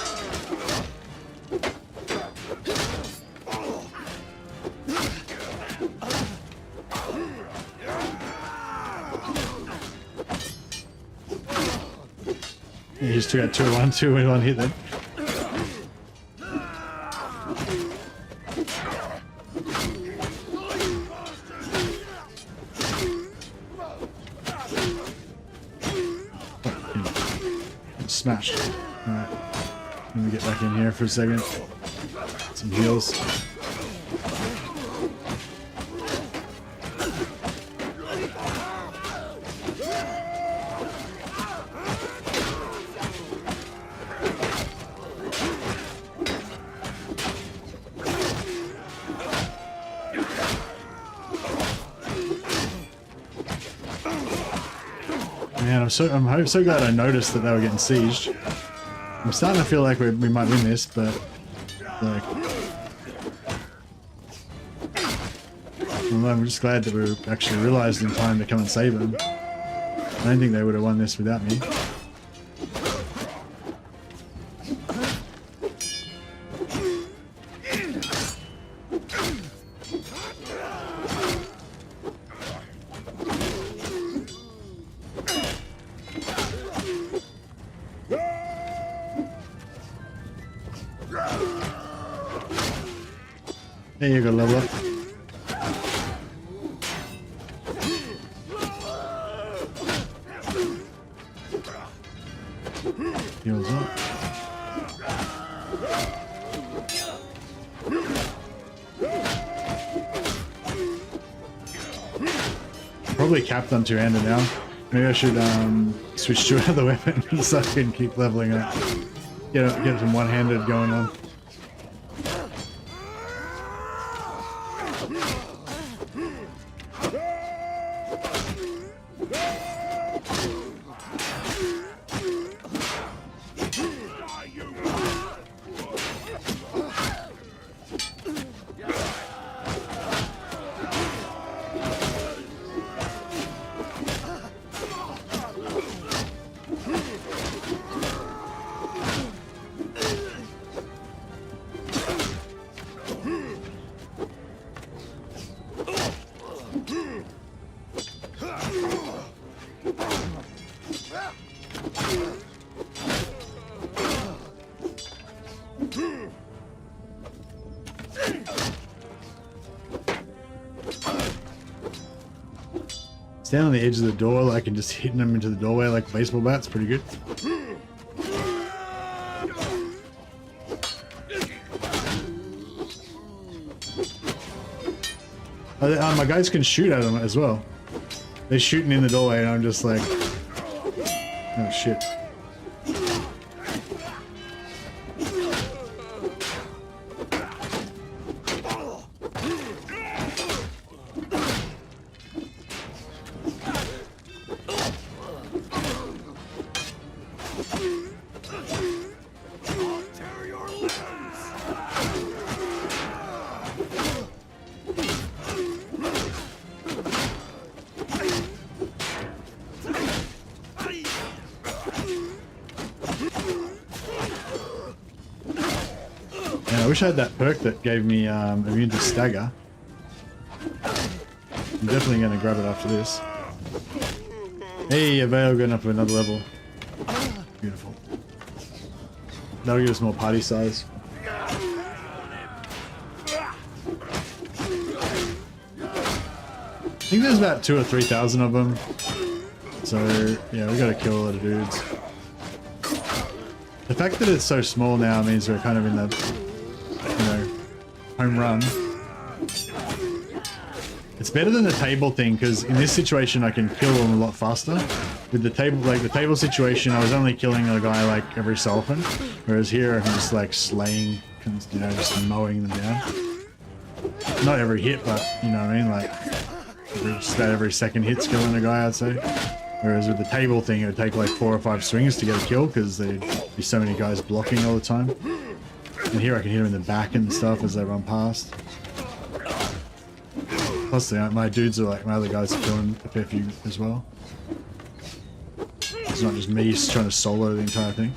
He just took out 2 in one hit then. Smashed. Alright. Let me get back in here for a second. Some heals. Man, I'm so glad I noticed that they were getting sieged. I'm starting to feel like we might win this, but like I'm just glad that we actually realized in time to come and save them. I don't think they would have won this without me. There you go, level up. Heals up. Probably capped on two-handed now. Maybe I should switch to another weapon so I can keep leveling up. Get some one-handed going on. Stand on the edge of the door like and just hitting them into the doorway like baseball bats, pretty good. My guys can shoot at them as well. They're shooting in the doorway and I'm just like, oh shit. I wish I had that perk that gave me immune to stagger. I'm definitely going to grab it after this. Hey, a veil going up to another level. Beautiful. That'll give us more party size. I think there's about 2,000 or 3,000 of them. So, yeah, we got to kill a lot of dudes. The fact that it's so small now means we're kind of in the home run. It's better than the table thing because in this situation I can kill them a lot faster. With the table, like the table situation, I was only killing a guy like every so often, whereas here I'm just like slaying, just mowing them down. Not every hit, but you know what I mean, like just about every second hit's killing a guy, I'd say. Whereas with the table thing, it would take like 4 or 5 swings to get a kill because there'd be so many guys blocking all the time. And here I can hit them in the back and stuff as they run past. Plus, my dudes are like, my other guys are killing a fair few as well. It's not just me trying to solo the entire thing.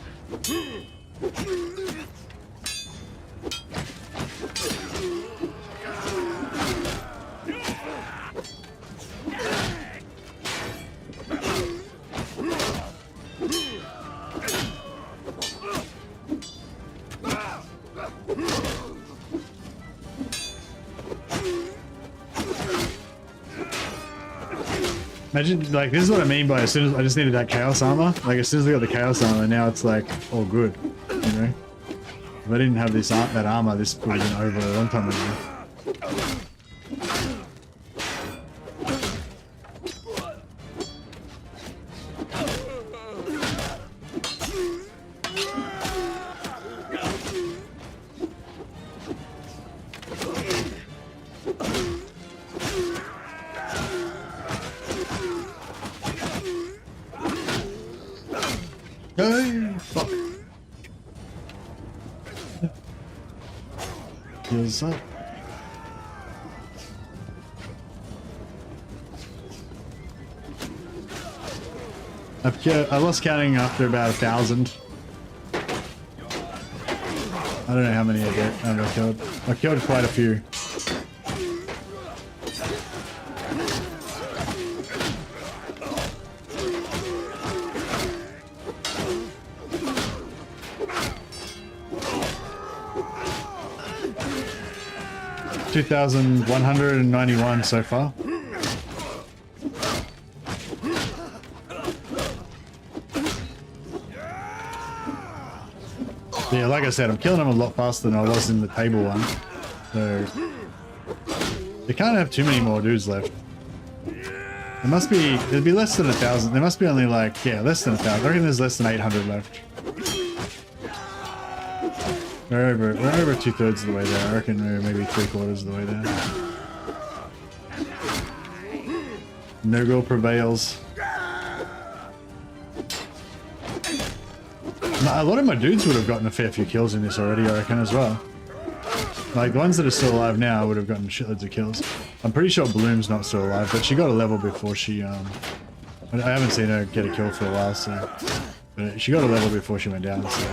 Imagine, like, this is what I mean by as soon as I just needed that chaos armor. Like, as soon as I got the chaos armor, now it's like all good, you know. If I didn't have this that armor, this would have been over a long time ago. Fuck. Heals up. I lost counting after about 1,000. I don't know how many I killed. I killed quite a few. $2,191 so far. Yeah, like I said, I'm killing them a lot faster than I was in the table one. So they can't have too many more dudes left. There must be, there'd be less than 1,000. There must be only like, yeah, less than 1,000. I reckon there's less than 800 left. We're over 2/3 of the way there. I reckon we're maybe 3/4 of the way there. NURGLE prevails. A lot of my dudes would have gotten a fair few kills in this already, I reckon, as well. Like, the ones that are still alive now would have gotten shitloads of kills. I'm pretty sure Bloom's not still alive, but she got a level before she, I haven't seen her get a kill for a while, so... But she got a level before she went down, so...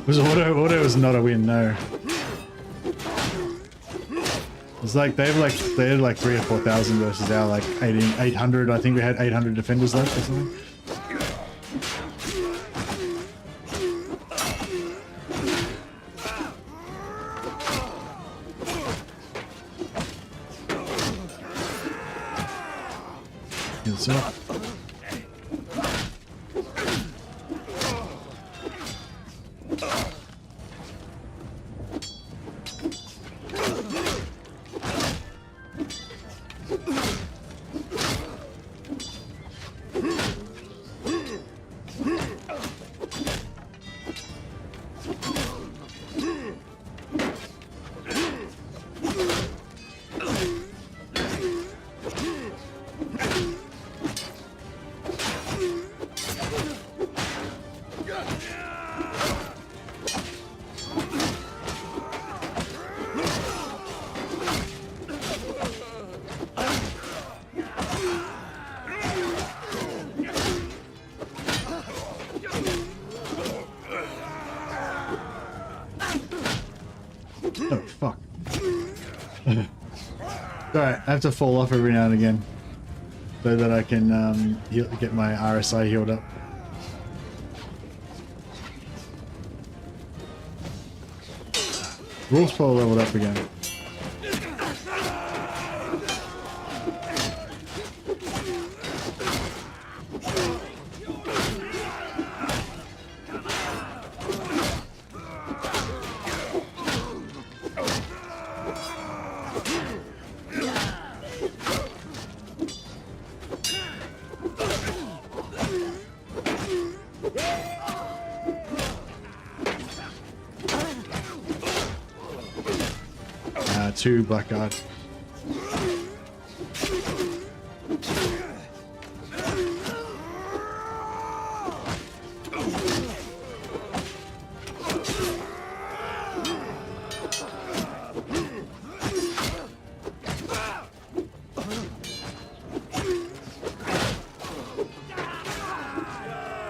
Was auto was not a win, no. It's like they had like 3,000 or 4,000 versus our like 800. I think we had 800 defenders left or something. It's up. Oh, fuck. Alright, I have to fall off every now and again so that I can get my RSI healed up. Wolf's Paw leveled up again. Two Blackguard.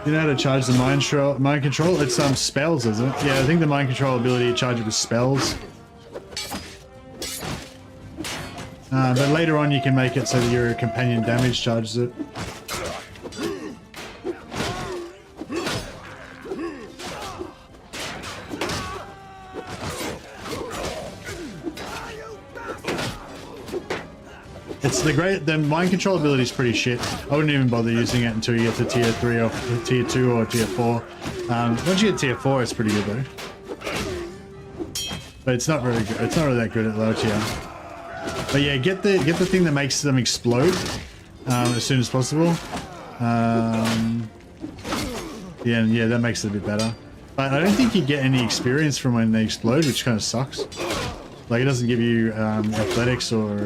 You know how to charge the mind control? It's spells, isn't it? Yeah, I think the mind control ability to charge it with spells. But later on you can make it so that your companion damage charges it. It's the mind control ability is pretty shit. I wouldn't even bother using it until you get to tier 3 or tier 2 or tier 4. Once you get tier 4 it's pretty good though. But it's not really good. It's not really that good at low tier. But yeah, get the thing that makes them explode as soon as possible. Yeah, that makes it a bit better. But I don't think you get any experience from when they explode, which kind of sucks. Like it doesn't give you athletics or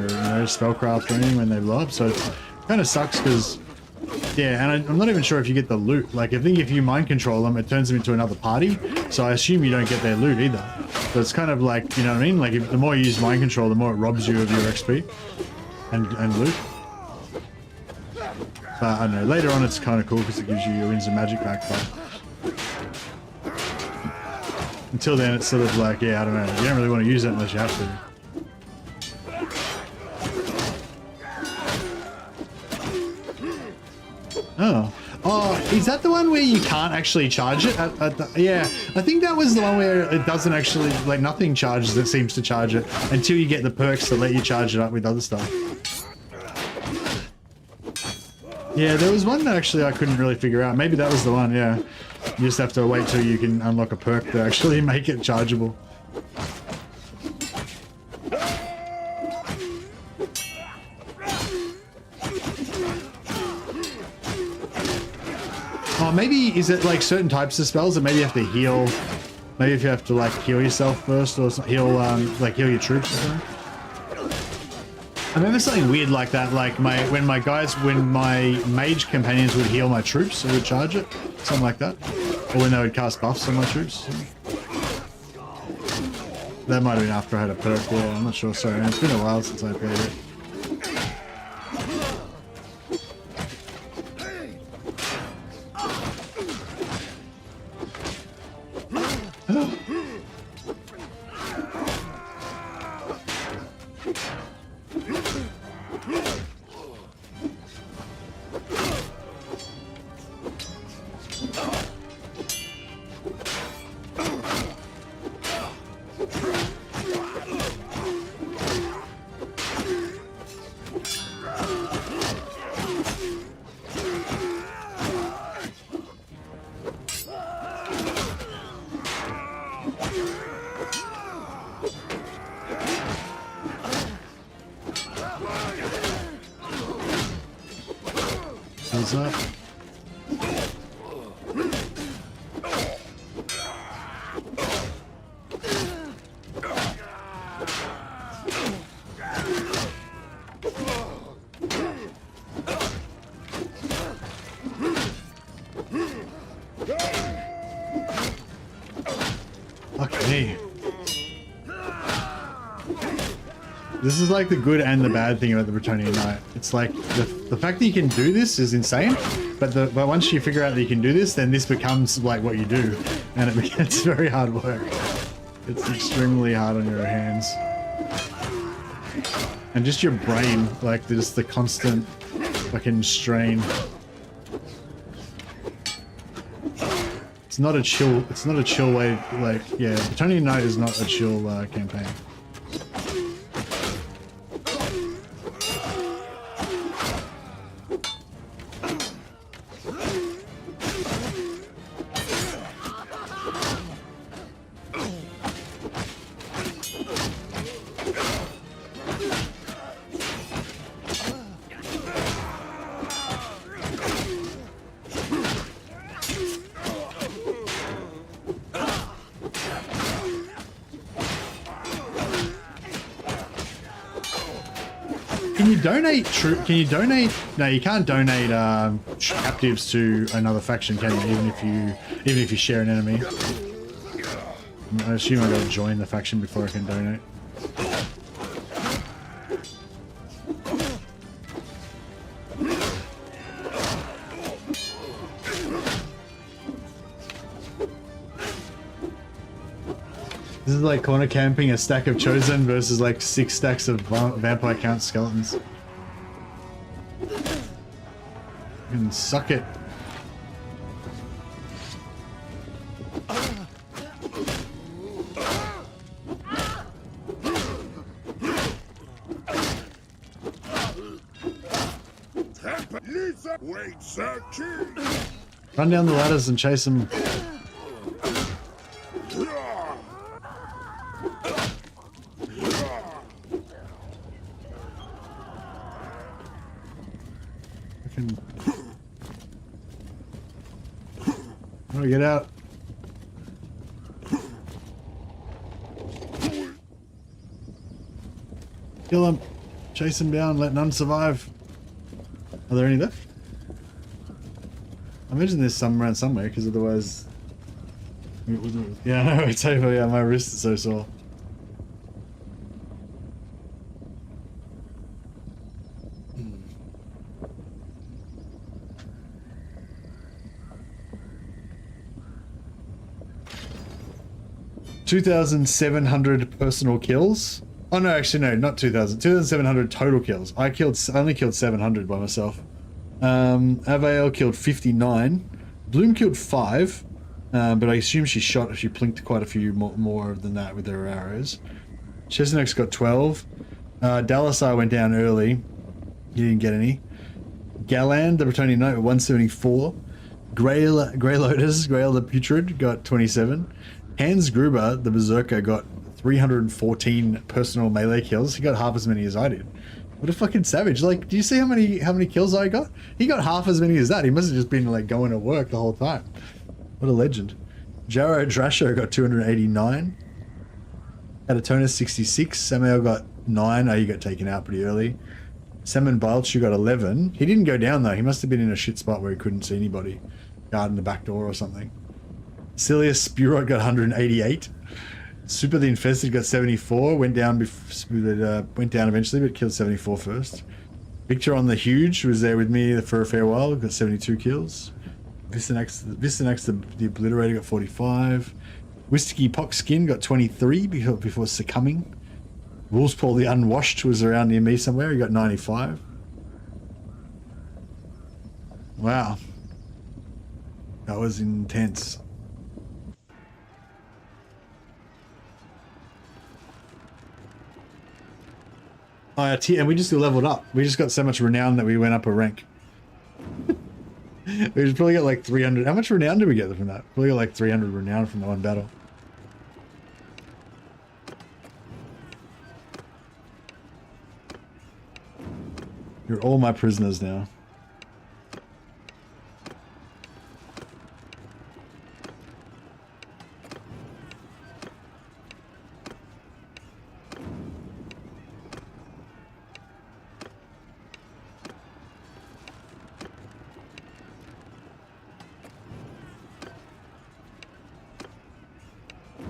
spellcraft or anything when they blow up. So it kind of sucks because, yeah, and I'm not even sure if you get the loot. Like I think if you mind control them, it turns them into another party. So I assume you don't get their loot either. So it's kind of like, you know what I mean? Like the more you use mind control, the more it robs you of your XP and loot. But I don't know, later on it's kind of cool because it gives you your Winds of Magic back, but until then it's sort of like, yeah, I don't know, you don't really want to use it unless you have to. Oh, is that the one where you can't actually charge it? Yeah, I think that was the one where it doesn't actually, like nothing charges, it seems to charge it until you get the perks that let you charge it up with other stuff. Yeah, there was one that actually I couldn't really figure out. Maybe that was the one, yeah. You just have to wait till you can unlock a perk to actually make it chargeable. Oh, maybe, is it like certain types of spells that maybe you have to heal? Maybe if you have to like heal yourself first or heal, like heal your troops or something? I remember something weird like that, like when my mage companions would heal my troops, it would charge it, something like that. Or when they would cast buffs on my troops. That might have been after I had a perk, yeah, I'm not sure, sorry, it's been a while since I played it. What's up? Okay. This is like the good and the bad thing about the Bretonian Knight. It's like the fact that you can do this is insane, but once you figure out that you can do this, then this becomes like what you do, and it's very hard work. It's extremely hard on your hands, and just your brain, like just the constant fucking strain. It's not a chill. It's not a chill way. Like, yeah, Bretonian Knight is not a chill campaign. Can you donate? No, you can't donate captives to another faction, can you? Even if you share an enemy. I assume I gotta join the faction before I can donate. This is like corner camping a stack of Chosen versus like 6 stacks of Vampire Count skeletons. And suck it. Run down the ladders and chase them. Oh, get out. Kill them. Chase them down. Let none survive. Are there any left? I imagine there's some around somewhere, because otherwise... Yeah, I know, it's over. Yeah, my wrist is so sore. Hmm. 2,700 personal kills. Oh no, actually no, not 2,000. 2,700 total kills. I only killed 700 by myself. Avail killed 59. Bloom killed 5. But I assume she plinked quite a few more than that with her arrows. Chesneck's got 12. Dalasar went down early. He didn't get any. Galland, the Bretonian Knight, 174. Grey Lotus, Grail the Putrid, got 27. Hans Gruber, the Berserker, got 314 personal melee kills. He got half as many as I did. What a fucking savage. Like, do you see how many kills I got? He got half as many as that. He must have just been like going to work the whole time. What a legend. Jaro Drasho got 289. Atatona 66. Samael got 9. Oh, he got taken out pretty early. Salmon Bilchu got 11. He didn't go down though. He must have been in a shit spot where he couldn't see anybody. Guarding the back door or something. Silius Spurot got 188. Super the Infested got 74. Went down eventually, but killed 74 first. Victor on the Huge was there with me for a fair while. Got 72 kills. Vistanax the Obliterator got 45. Whiskey Poxskin got 23 before succumbing. Wolfspaw the Unwashed was around near me somewhere. He got 95. Wow. That was intense. Oh, and we just leveled up. We just got so much renown that we went up a rank. We just probably got like 300. How much renown did we get from that? Probably got like 300 renown from the one battle. You're all my prisoners now.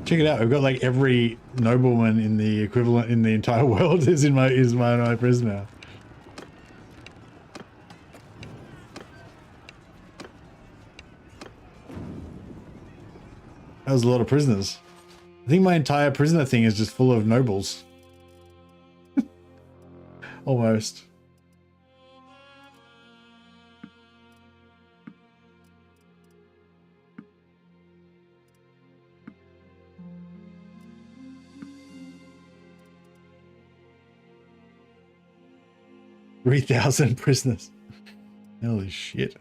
Check it out. We've got like every nobleman in the equivalent in the entire world is my prison now. That was a lot of prisoners. I think my entire prisoner thing is just full of nobles. Almost. $3,000 prisoners. Holy shit.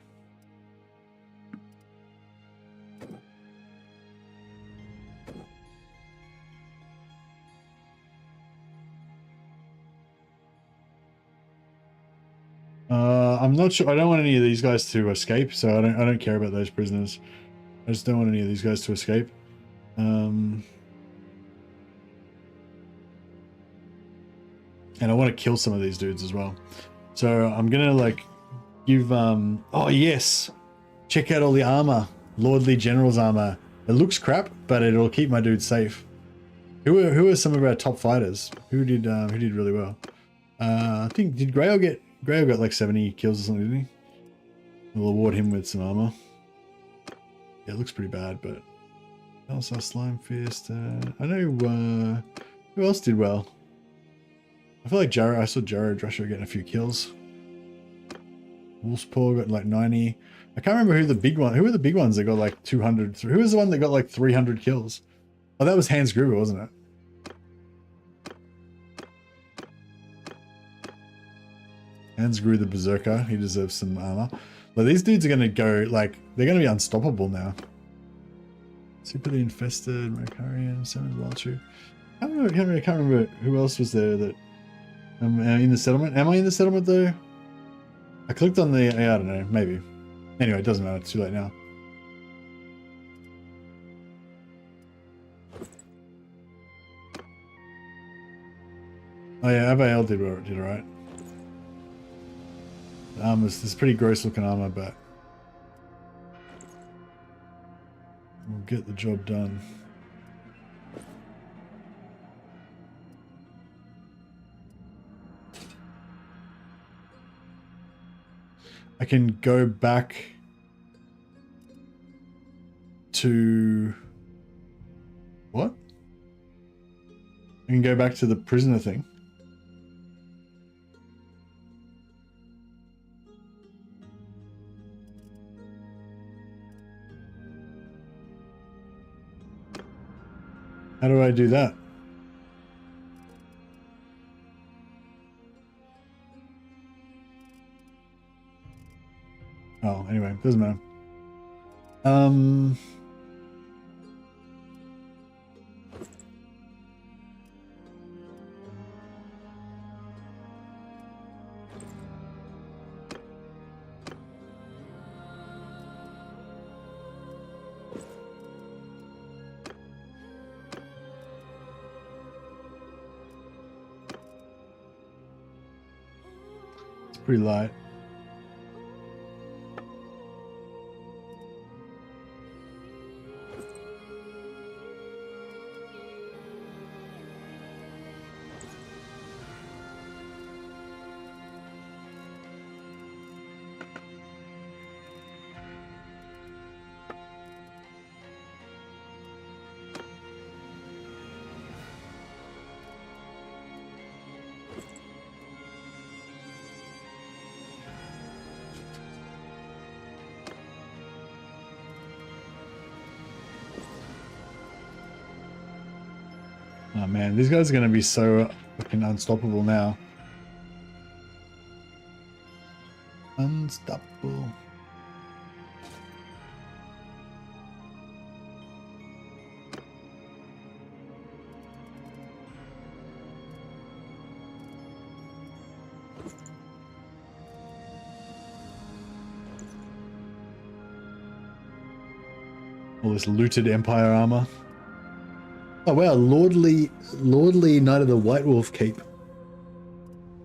I'm not sure. I don't want any of these guys to escape, so I don't care about those prisoners. I just don't want any of these guys to escape. And I want to kill some of these dudes as well. So I'm gonna like give oh yes, check out all the armor. Lordly General's armor. It looks crap, but it'll keep my dudes safe. Who are some of our top fighters? Who did really well? I think did Grail got like 70 kills or something, didn't he? We'll award him with some armor. Yeah, it looks pretty bad, but also Slime Fist. I know who else did well. I feel like I saw Jaro Drasher getting a few kills. Wolfspaw got like 90. I can't remember who the big one. Who were the big ones that got like 200? Who was the one that got like 300 kills? Oh, that was Hans Gruber, wasn't it? Hans Gruber the Berserker. He deserves some armor. But these dudes are going to go like they're going to be unstoppable now. Super the Infested, Macarian, Salmon Walchu. I can't remember who else was there that in the settlement. Am I in the settlement though? I clicked on the. Yeah, I don't know. Maybe. Anyway, it doesn't matter. It's too late now. Oh yeah, Avail did alright. The armor's this pretty gross looking armor, but we'll get the job done. I can go back to what? I can go back to the prisoner thing. How do I do that? Oh, anyway, doesn't matter. It's pretty light. Oh man, these guys are going to be so fucking unstoppable now. Unstoppable. All this looted Empire armor. Oh wow, lordly Knight of the White Wolf cape. I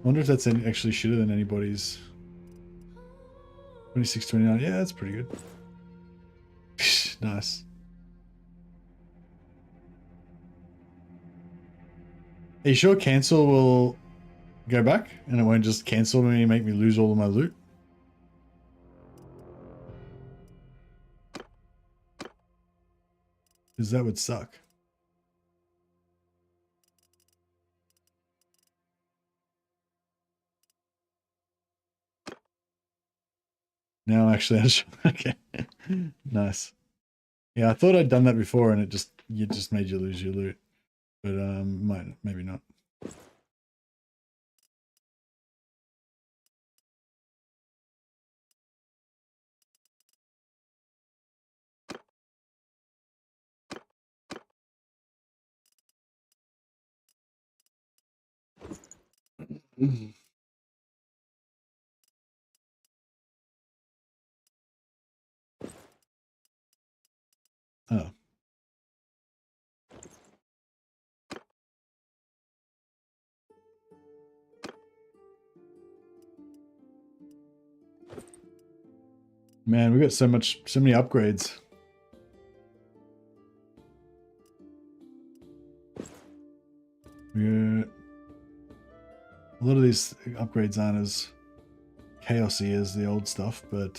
wonder if that's actually shitter than anybody's. 26, 29. Yeah, that's pretty good. Nice. Are you sure cancel will go back and it won't just cancel me and make me lose all of my loot? Because that would suck. Now actually, okay, nice. Yeah, I thought I'd done that before, and it just made you lose your loot, but maybe not. Oh. Man, we got so many upgrades. A lot of these upgrades aren't as chaosy as the old stuff, but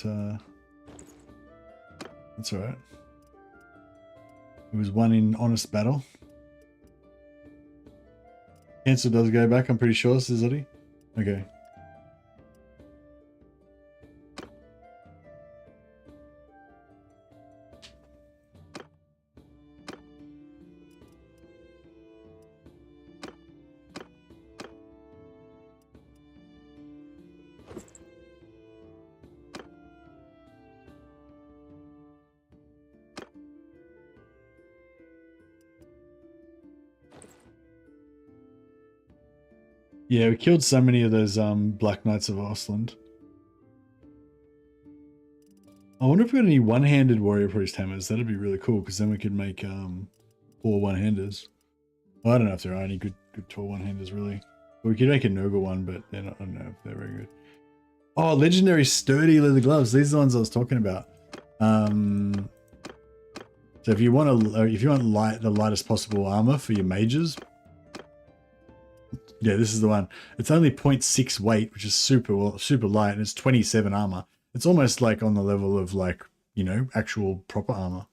that's alright. It was won in honest battle. Cancel does go back, I'm pretty sure, says Zoddy. Okay. Yeah, we killed so many of those Black Knights of Ostland. I wonder if we got any one-handed Warrior Priest hammers. That'd be really cool, because then we could make 4 one-handers. Well, I don't know if there are any good tall one-handers, really. We could make a NURGLE one, but they're not, I don't know if they're very good. Oh, legendary sturdy leather gloves. These are the ones I was talking about. So if you want the lightest possible armor for your mages, yeah, this is the one. It's only 0.6 weight, which is super light, and it's 27 armor. It's almost like on the level of like, you know, actual proper armor.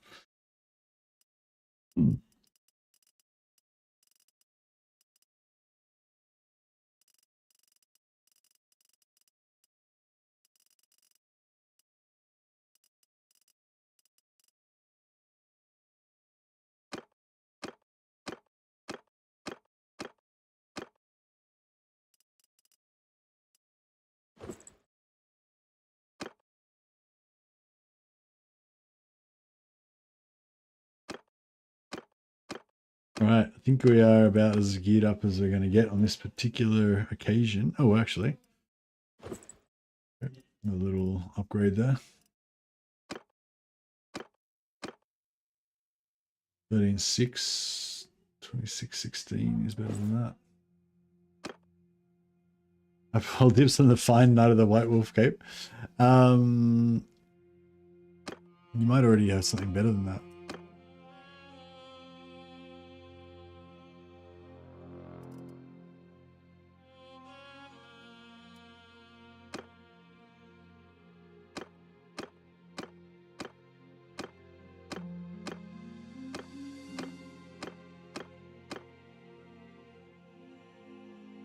All right, I think we are about as geared up as we're going to get on this particular occasion. Oh, actually, a little upgrade there. 13.6, 26.16 is better than that. I'll dips on the fine Knight of the White Wolf cape. You might already have something better than that.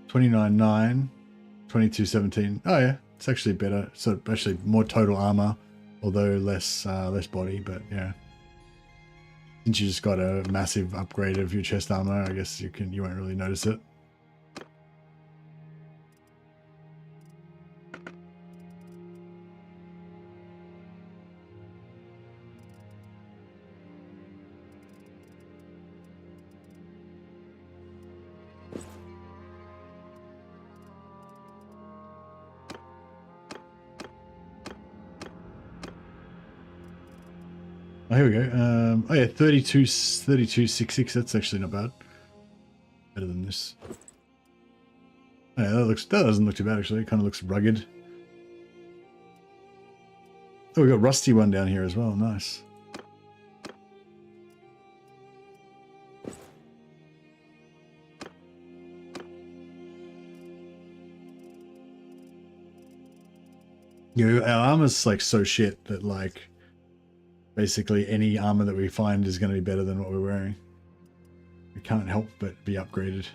$29.9, $22.17. Oh yeah, it's actually better. So actually more total armor, although less body. But yeah, since you just got a massive upgrade of your chest armor, I guess you won't really notice it. Oh, here we go. Oh yeah, 32.66. That's actually not bad. Better than this. Oh, yeah, that doesn't look too bad actually. It kind of looks rugged. Oh, we got rusty one down here as well. Nice. Yeah, our armor's like so shit that like basically any armor that we find is going to be better than what we're wearing. We can't help but be upgraded.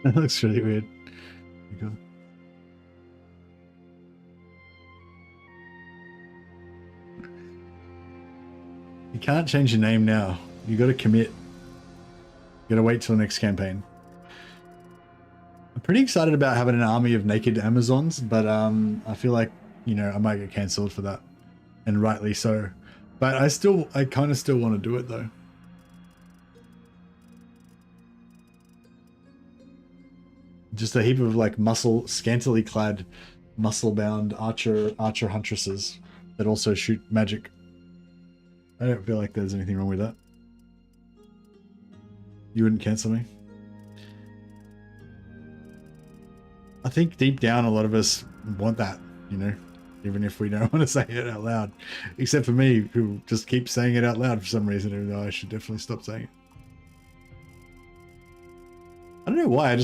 That looks really weird. You can't change your name now. You got to commit. You got to wait till next campaign. I'm pretty excited about having an army of naked Amazons, but I feel like, you know, I might get cancelled for that, and rightly so. But I kind of still want to do it though. Just a heap of like scantily clad, muscle-bound archer huntresses that also shoot magic. I don't feel like there's anything wrong with that. You wouldn't cancel me? I think deep down a lot of us want that, you know, even if we don't want to say it out loud. Except for me, who just keeps saying it out loud for some reason, even though I should definitely stop saying it. I don't know why. I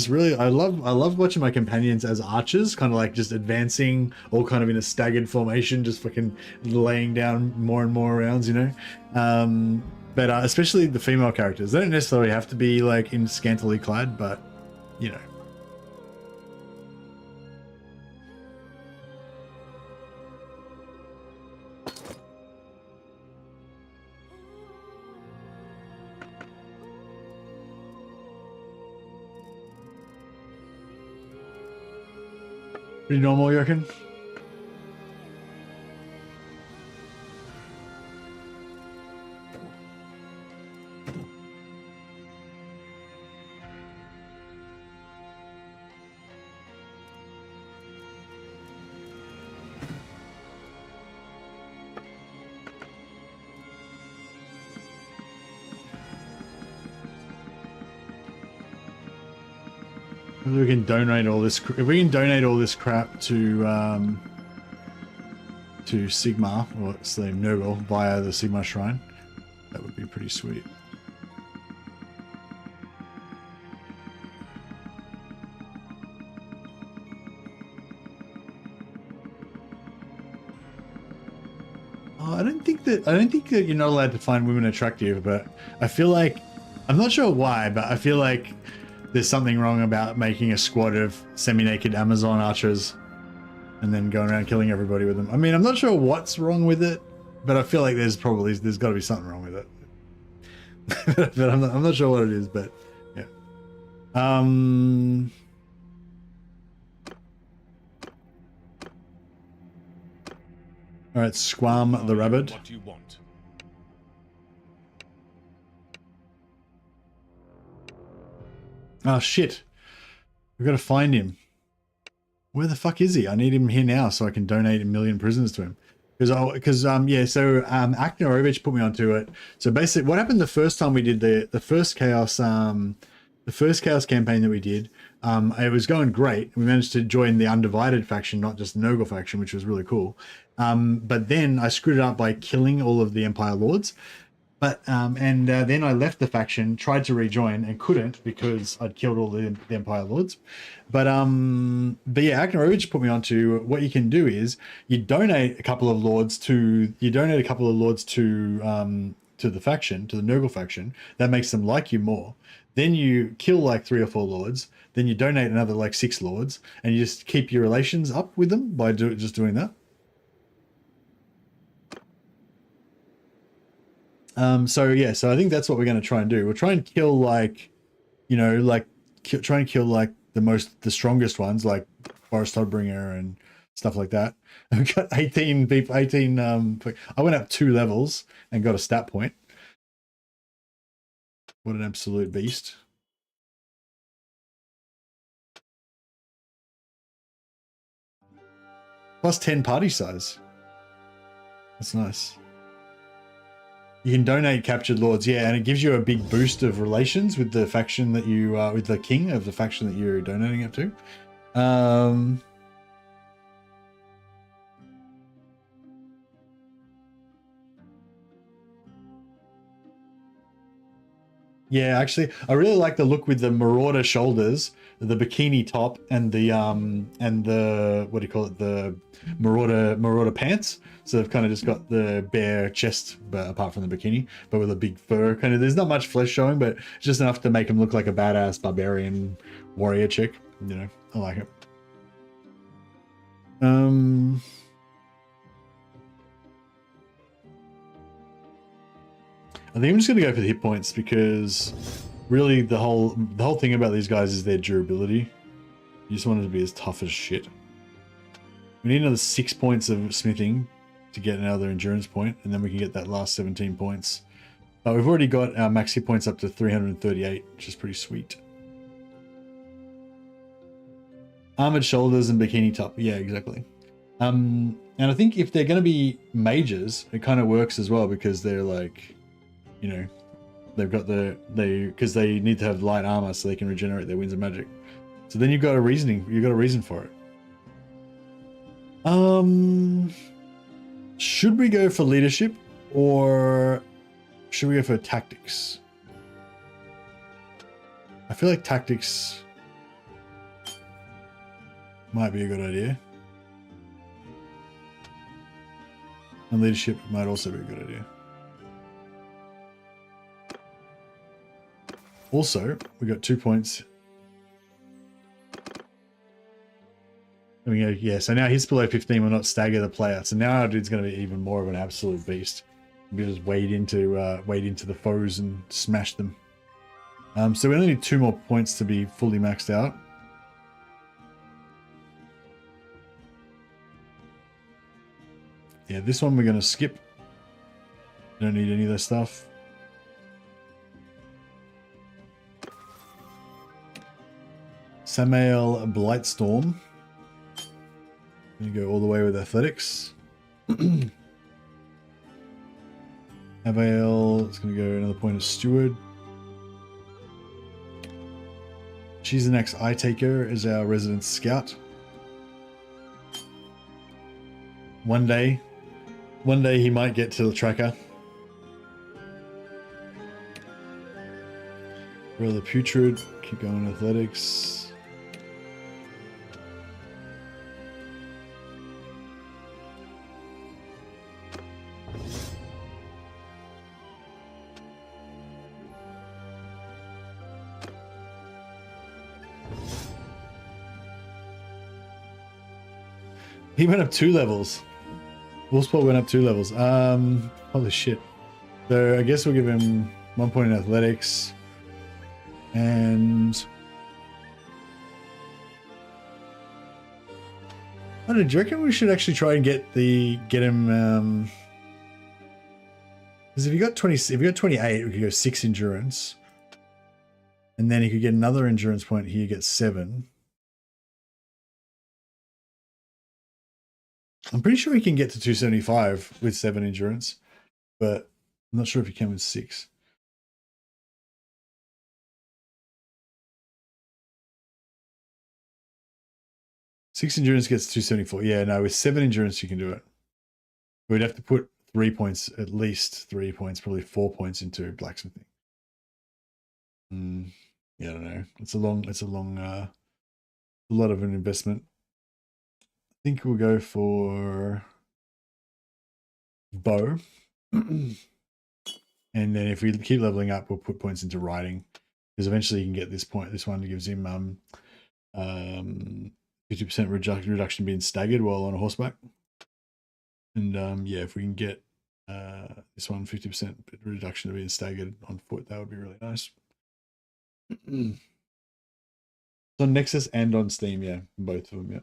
love watching my companions as archers, kind of like just advancing, all kind of in a staggered formation, just fucking laying down more and more rounds, you know. But especially the female characters, they don't necessarily have to be like in scantily clad, but you know. Pretty normal, you reckon? If we can donate all this, if we can donate all this crap to Sigma, or it's the NURGLE, via the Sigma Shrine, that would be pretty sweet. Oh, I don't think that you're not allowed to find women attractive, but I feel like, I'm not sure why, but I feel like there's something wrong about making a squad of semi-naked Amazon archers and then going around killing everybody with them. I mean, I'm not sure what's wrong with it, but I feel like there's got to be something wrong with it. But I'm not sure what it is, but yeah. All right, Squam the rabbit. What you want. Oh shit, we've got to find him. Where the fuck is he? I need him here now so I can donate 1 million prisoners to him. Because Aknarovich put me onto it. So basically, what happened the first time we did the first Chaos campaign that we did, it was going great. We managed to join the Undivided faction, not just the NURGLE faction, which was really cool. But then I screwed it up by killing all of the Empire Lords. But then I left the faction, tried to rejoin and couldn't because I'd killed all the Empire Lords. But yeah, Aknarovich put me onto what you can do is you donate a couple of lords to the faction, to the NURGLE faction. That makes them like you more. Then you kill like 3 or 4 lords. Then you donate another like 6 lords, and you just keep your relations up with them by just doing that. So yeah, so I think that's what we're going to try and do. We'll try and kill like, try and kill like the strongest ones, like Forest Toddbringer and stuff like that. We've got 18 people, 18, I went up 2 levels and got a stat point. What an absolute beast. Plus 10 party size. That's nice. You can donate captured lords, yeah, and it gives you a big boost of relations with the faction that you with the king of the faction that you're donating it to. Yeah, actually, I really like the look with the marauder shoulders, the bikini top, and the what do you call it, the marauder pants. So they've kind of just got the bare chest, but apart from the bikini, but with a big fur. Kind of, there's not much flesh showing, but just enough to make them look like a badass barbarian warrior chick. You know, I like it. I think I'm just going to go for the hit points because really the whole thing about these guys is their durability. You just want it to be as tough as shit. We need another 6 points of smithing to get another endurance point, and then we can get that last 17 points. But we've already got our max hit points up to 338, which is pretty sweet. Armored shoulders and bikini top. Yeah, exactly. And I think if they're going to be mages, it kind of works as well because they're like, you know, they've got because they need to have light armor so they can regenerate their winds of magic. So then you've got a reason for it. Should we go for leadership or should we go for tactics? I feel like tactics might be a good idea. And leadership might also be a good idea. Also, we got 2 points. There we go. Yeah, so now he's below 15 will not stagger the player. So now our dude's going to be even more of an absolute beast. We just wade into the foes and smash them. So we only need 2 more points to be fully maxed out. Yeah, this one we're going to skip. Don't need any of this stuff. Samael Blightstorm. You go all the way with athletics. Avail is going to go another point of steward. She's the next eye taker as our resident scout. One day he might get to the tracker. Rather putrid. Keep going athletics. He went up 2 levels. Wolfspot went up 2 levels. Holy shit. So I guess we'll give him 1 point in athletics. And I don't know, do you reckon we should actually try and get him because if you got 28, we could go 6 endurance. And then he could get another endurance point here, get 7. I'm pretty sure he can get to 275 with 7 endurance, but I'm not sure if he can with 6. Six endurance gets 274. Yeah, no, with 7 endurance you can do it. We'd have to put 3 points, at least 3 points, probably 4 points into blacksmithing. Yeah, I don't know. It's a lot of an investment. I think we'll go for bow. And then if we keep leveling up, we'll put points into riding. Because eventually you can get this point. This one gives him 50% reduction being staggered while on a horseback. And yeah, if we can get this one 50% reduction to being staggered on foot, that would be really nice. So on Nexus and on Steam, yeah, both of them, yeah.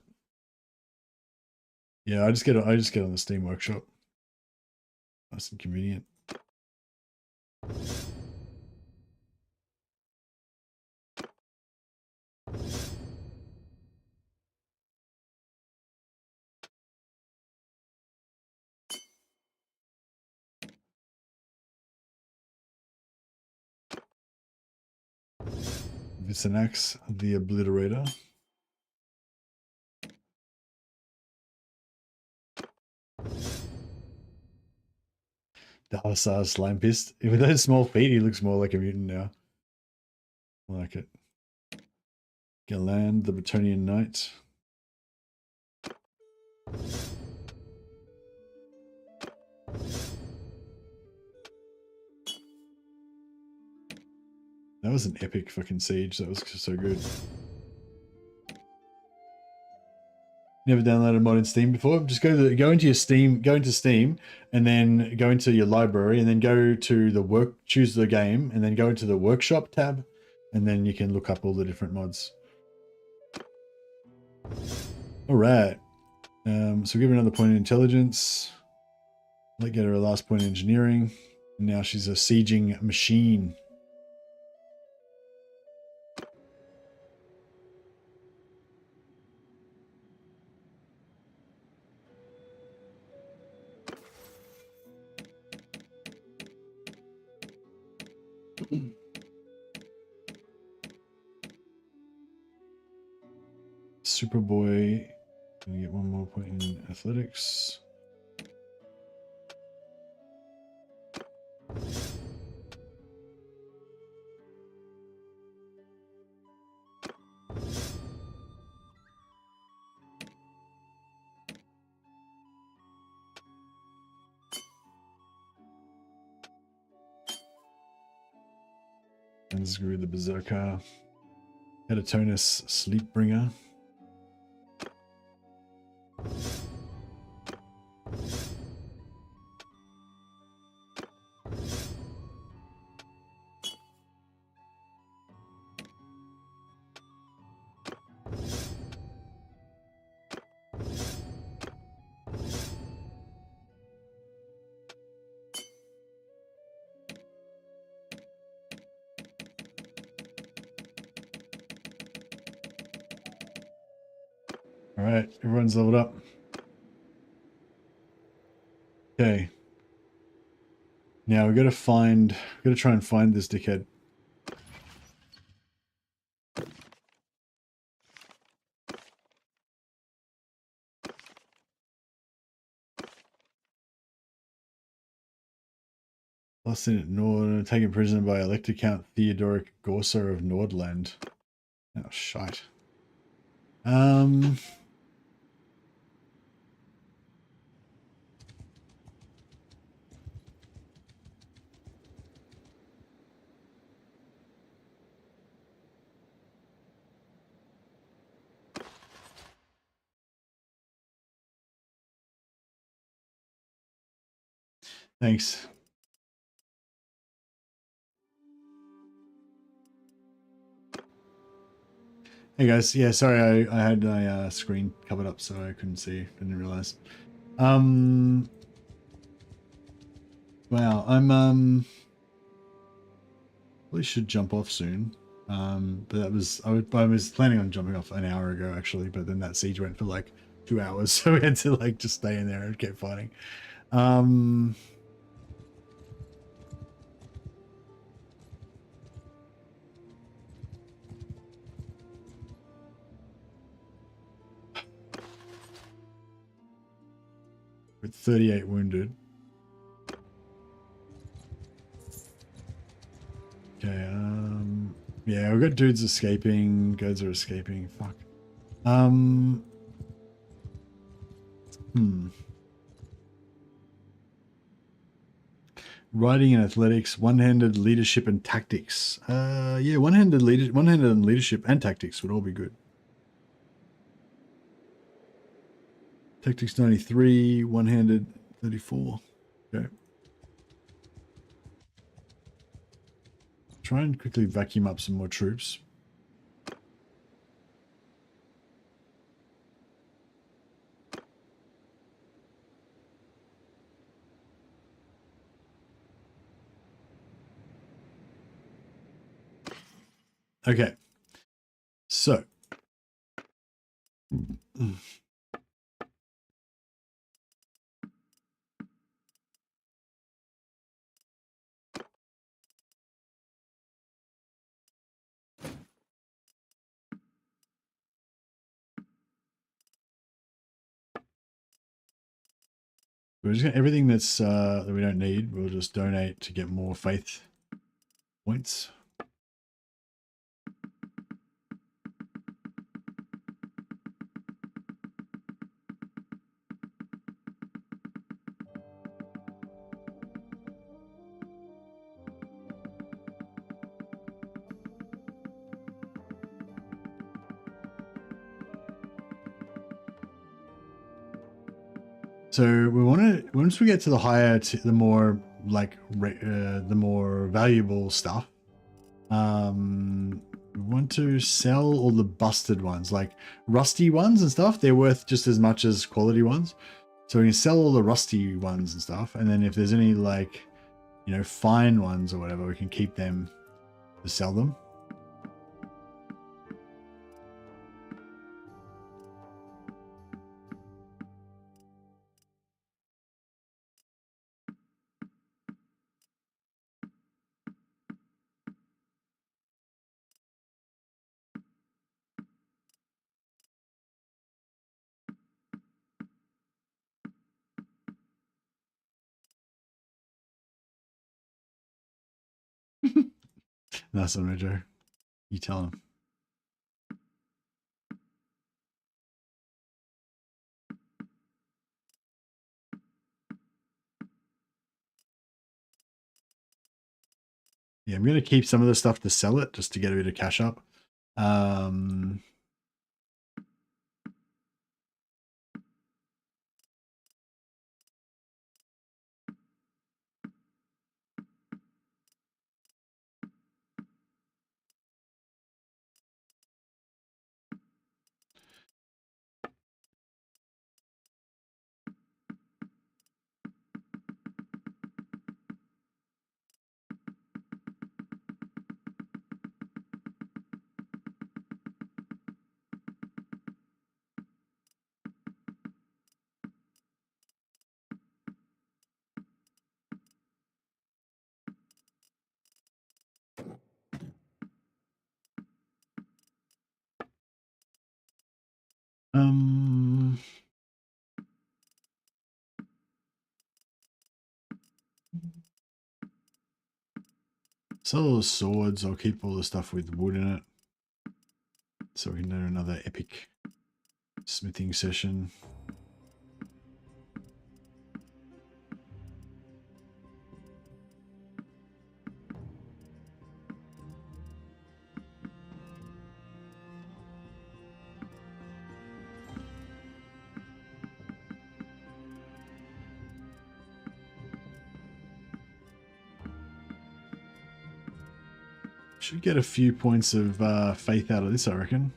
Yeah, I just get on the Steam Workshop. Nice and convenient. Vassalage, the Obliterator. The Hussar Slime Fist. With those small feet, he looks more like a mutant now. I like it. Galand, the Bretonian Knight. That was an epic fucking siege. That was so good. Never downloaded a mod in Steam before? Just go into Steam, and then go into your library, and then go to choose the game, and then go into the workshop tab, and then you can look up all the different mods. All right. So give her another point in intelligence. Let get her a last point in engineering. And now she's a sieging machine. Superboy, gonna get 1 more point in athletics. And screw the Berserker. Hetatonus, Sleepbringer. All right, everyone's leveled up. Okay. Now we got to try and find this dickhead. Lost in Nord, taken prisoner by Elector Count Theodoric Gorsa of Nordland. Oh, shite. Thanks. Hey guys, yeah, sorry, I had my screen covered up so I couldn't see. I didn't realize. Wow, I'm probably should jump off soon. But that was I was planning on jumping off an hour ago actually, but then that siege went for like 2 hours, so we had to like just stay in there and keep fighting. With 38 wounded. Okay, yeah, we've got dudes escaping, guys are escaping, fuck. Riding and athletics, one-handed leadership and tactics. Yeah, one-handed leadership and tactics would all be good. Tactics 93, one-handed 34. Okay. Try and quickly vacuum up some more troops. Okay. So. We're just gonna, everything that's that we don't need, we'll just donate to get more faith points. So we want to, once we get to the higher, the more like the more valuable stuff, we want to sell all the busted ones, like rusty ones and stuff. They're worth just as much as quality ones. So we can sell all the rusty ones and stuff. And then if there's any like, you know, fine ones or whatever, we can keep them to sell them. That's what I do. You tell him. Yeah, I'm going to keep some of the stuff to sell it just to get a bit of cash up. Sell all the swords. I'll keep all the stuff with wood in it. So we can do another epic smithing session. Should get a few points of faith out of this, I reckon.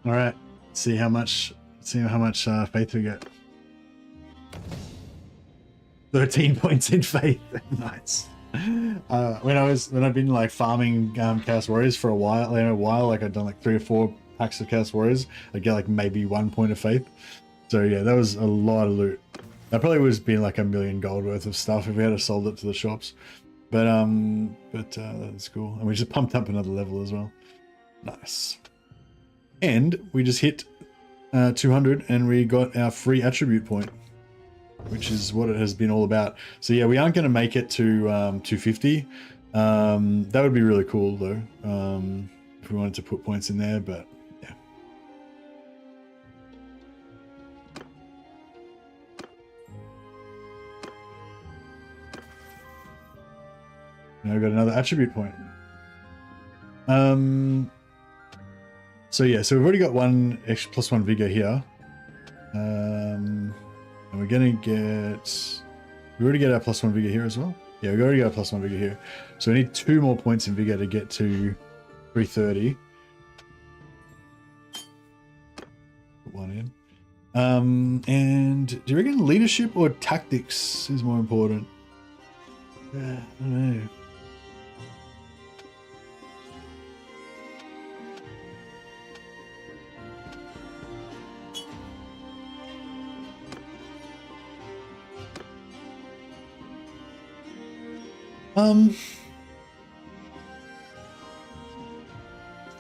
All right, see how much faith we get. 13 points in faith. Nice. When I've been like farming Chaos Warriors for a while, like I've done like 3 or 4 packs of Chaos Warriors, I get like maybe 1 point of faith. So yeah, that was a lot of loot. That probably would have been like $1 million gold worth of stuff if we had sold it to the shops. But that's cool, and we just pumped up another level as well. Nice. And we just hit 200 and we got our free attribute point, which is what it has been all about. So yeah, we aren't going to make it to 250. That would be really cool though, if we wanted to put points in there, but yeah. Now we've got another attribute point. So yeah, so we've already got one extra +1 vigor here. And we're gonna get, we already get our +1 vigor here as well. Yeah, we already got a +1 vigor here. So we need 2 more points in vigor to get to 330. Put 1 in. And do you reckon leadership or tactics is more important? I don't know.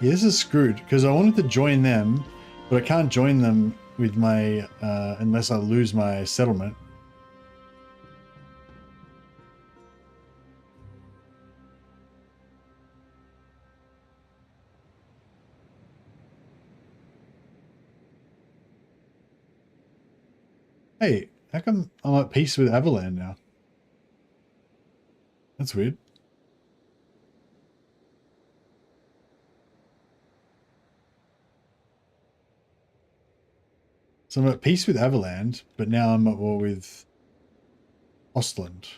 Yeah, this is screwed because I wanted to join them, but I can't join them with my unless I lose my settlement. Hey, how come I'm at peace with Avaland now? That's weird. So I'm at peace with Avaland, but now I'm at war with Ostland.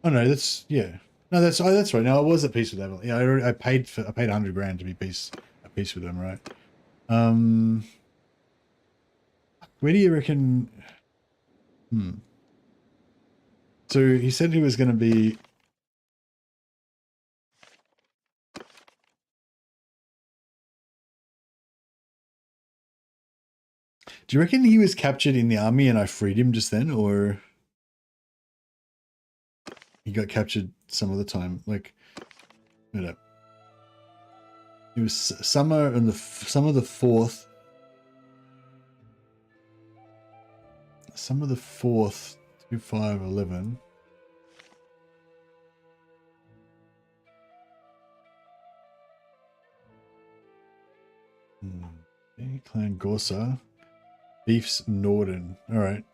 Oh no, that's, yeah. No, that's right. Now I was at peace with Avaland. Yeah, I paid 100 grand to be at peace with them, right? Where do you reckon? So he said he was going to be. Do you reckon he was captured in the army and I freed him just then, or he got captured some other time? Like, wait up. It was summer and the 4th. Summer the 4th, 2511. Clan Gorsa. Beef's Norden. Alright.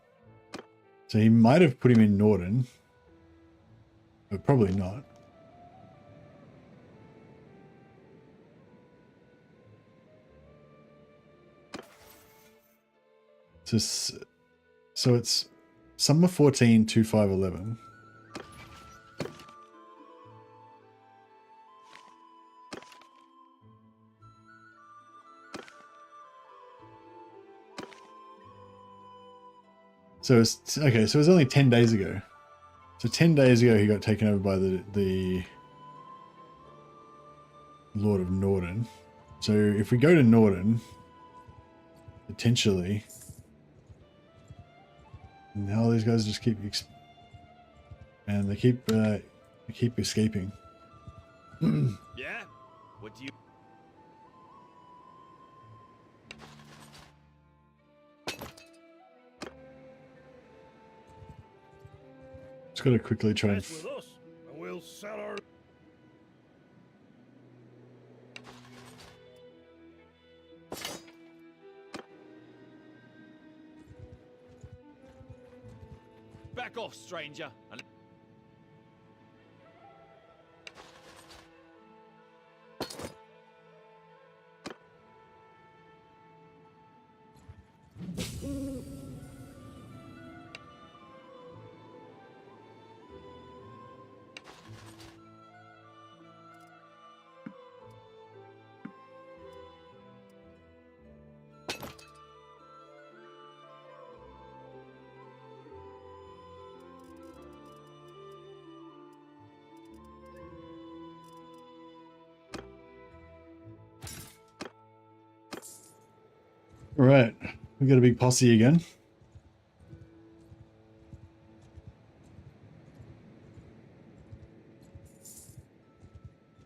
So he might have put him in Norden. But probably not. So it's summer 14, 2511. So it's okay. So it was only 10 days ago. So 10 days ago, he got taken over by the Lord of Norden. So if we go to Norden, potentially, now these guys just keep and they keep escaping. Yeah? What do you... Just gotta quickly try and... Mess with us, and we'll sell our... Back off, stranger. And... All right, we got a big posse again.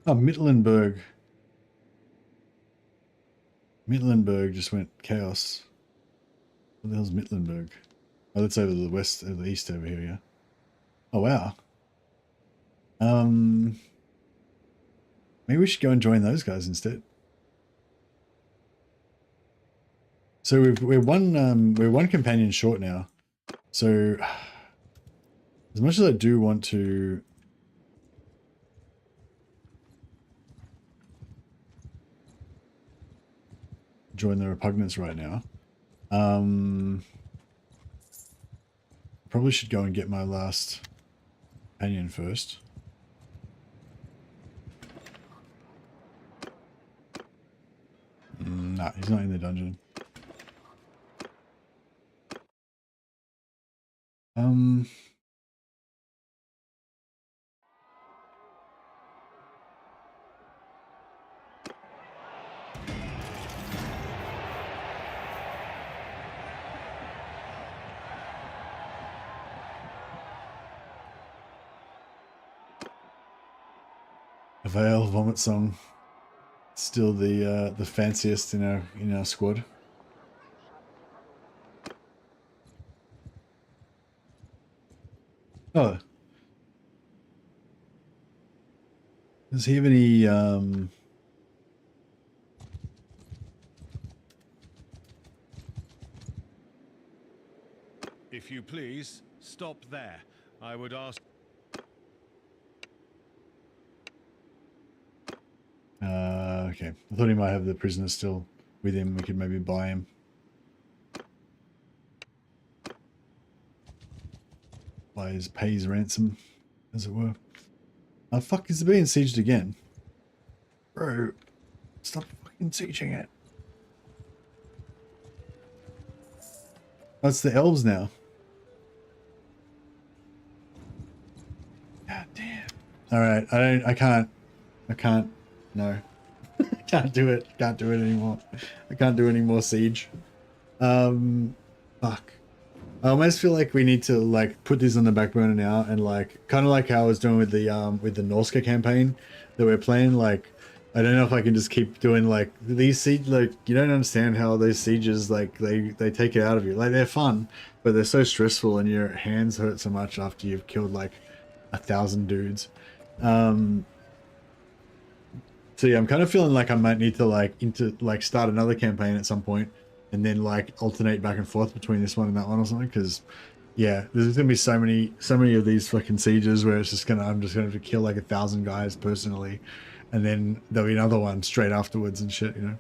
Oh, Mittlenberg. Mittlenberg just went chaos. What the hell's Mittlenberg? Oh, that's over the west, over the east over here, yeah. Oh, wow. Maybe we should go and join those guys instead. So we're one companion short now. So as much as I do want to join the Repugnance right now, probably should go and get my last companion first. Nah, he's not in the dungeon. A Veil Vomit Song, still the fanciest in our squad. Oh, does he have any If you please, stop there. I would ask... Okay, I thought he might have the prisoner still with him. We could maybe buy him. Pay his ransom, as it were. Oh fuck, is it being sieged again? Bro, stop fucking sieging it. Oh, it's the elves now. God damn. Alright, I can't, no. I can't do it anymore. I can't do any more siege. Fuck. I almost feel like we need to like put this on the back burner now, and like kind of like how I was doing with the Norska campaign that we're playing. Like, I don't know if I can just keep doing like these siege. Like, you don't understand how those sieges like they take it out of you. Like, they're fun, but they're so stressful, and your hands hurt so much after you've killed like 1,000 dudes. So yeah, I'm kind of feeling like I might need to start another campaign at some point, and then like alternate back and forth between this one and that one or something. Because yeah, there's gonna be so many of these fucking sieges where it's just I'm just gonna have to kill like 1,000 guys personally, and then there'll be another one straight afterwards and shit, you know.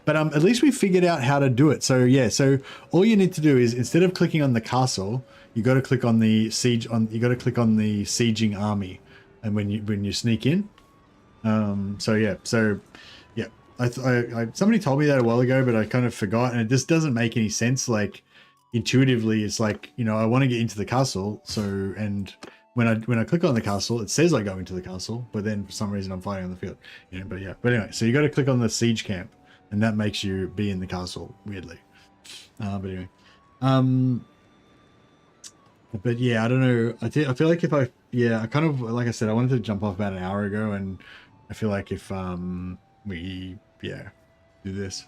But at least we figured out how to do it. So yeah, so all you need to do is, instead of clicking on the castle, you got to click on the siege you got to click on the sieging army, and when you sneak in. So yeah, I somebody told me that a while ago, but I kind of forgot, and it just doesn't make any sense. Like, intuitively it's like, you know, I want to get into the castle. So, and when I click on the castle, it says I go into the castle, but then for some reason I'm fighting on the field. You know, but yeah. But anyway, so you got to click on the siege camp, and that makes you be in the castle weirdly. But anyway, but yeah, I don't know. I feel like if I kind of, like I said, I wanted to jump off about an hour ago, and I feel like if we do this,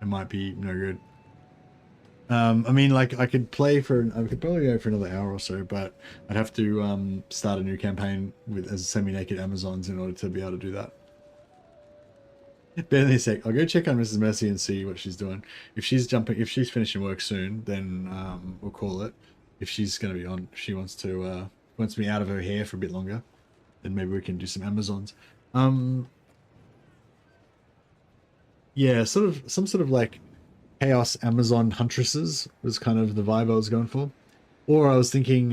it might be no good. I mean, like I could probably go for another hour or so, but I'd have to start a new campaign with as semi-naked Amazons in order to be able to do that. Bear me a sec. I'll go check on Mrs. Mercy and see what she's doing. If she's finishing work soon, then we'll call it. If she's going to be on, if she wants me out of her hair for a bit longer, then maybe we can do some Amazons. Yeah, some sort of like Chaos Amazon Huntresses was kind of the vibe I was going for. Or I was thinking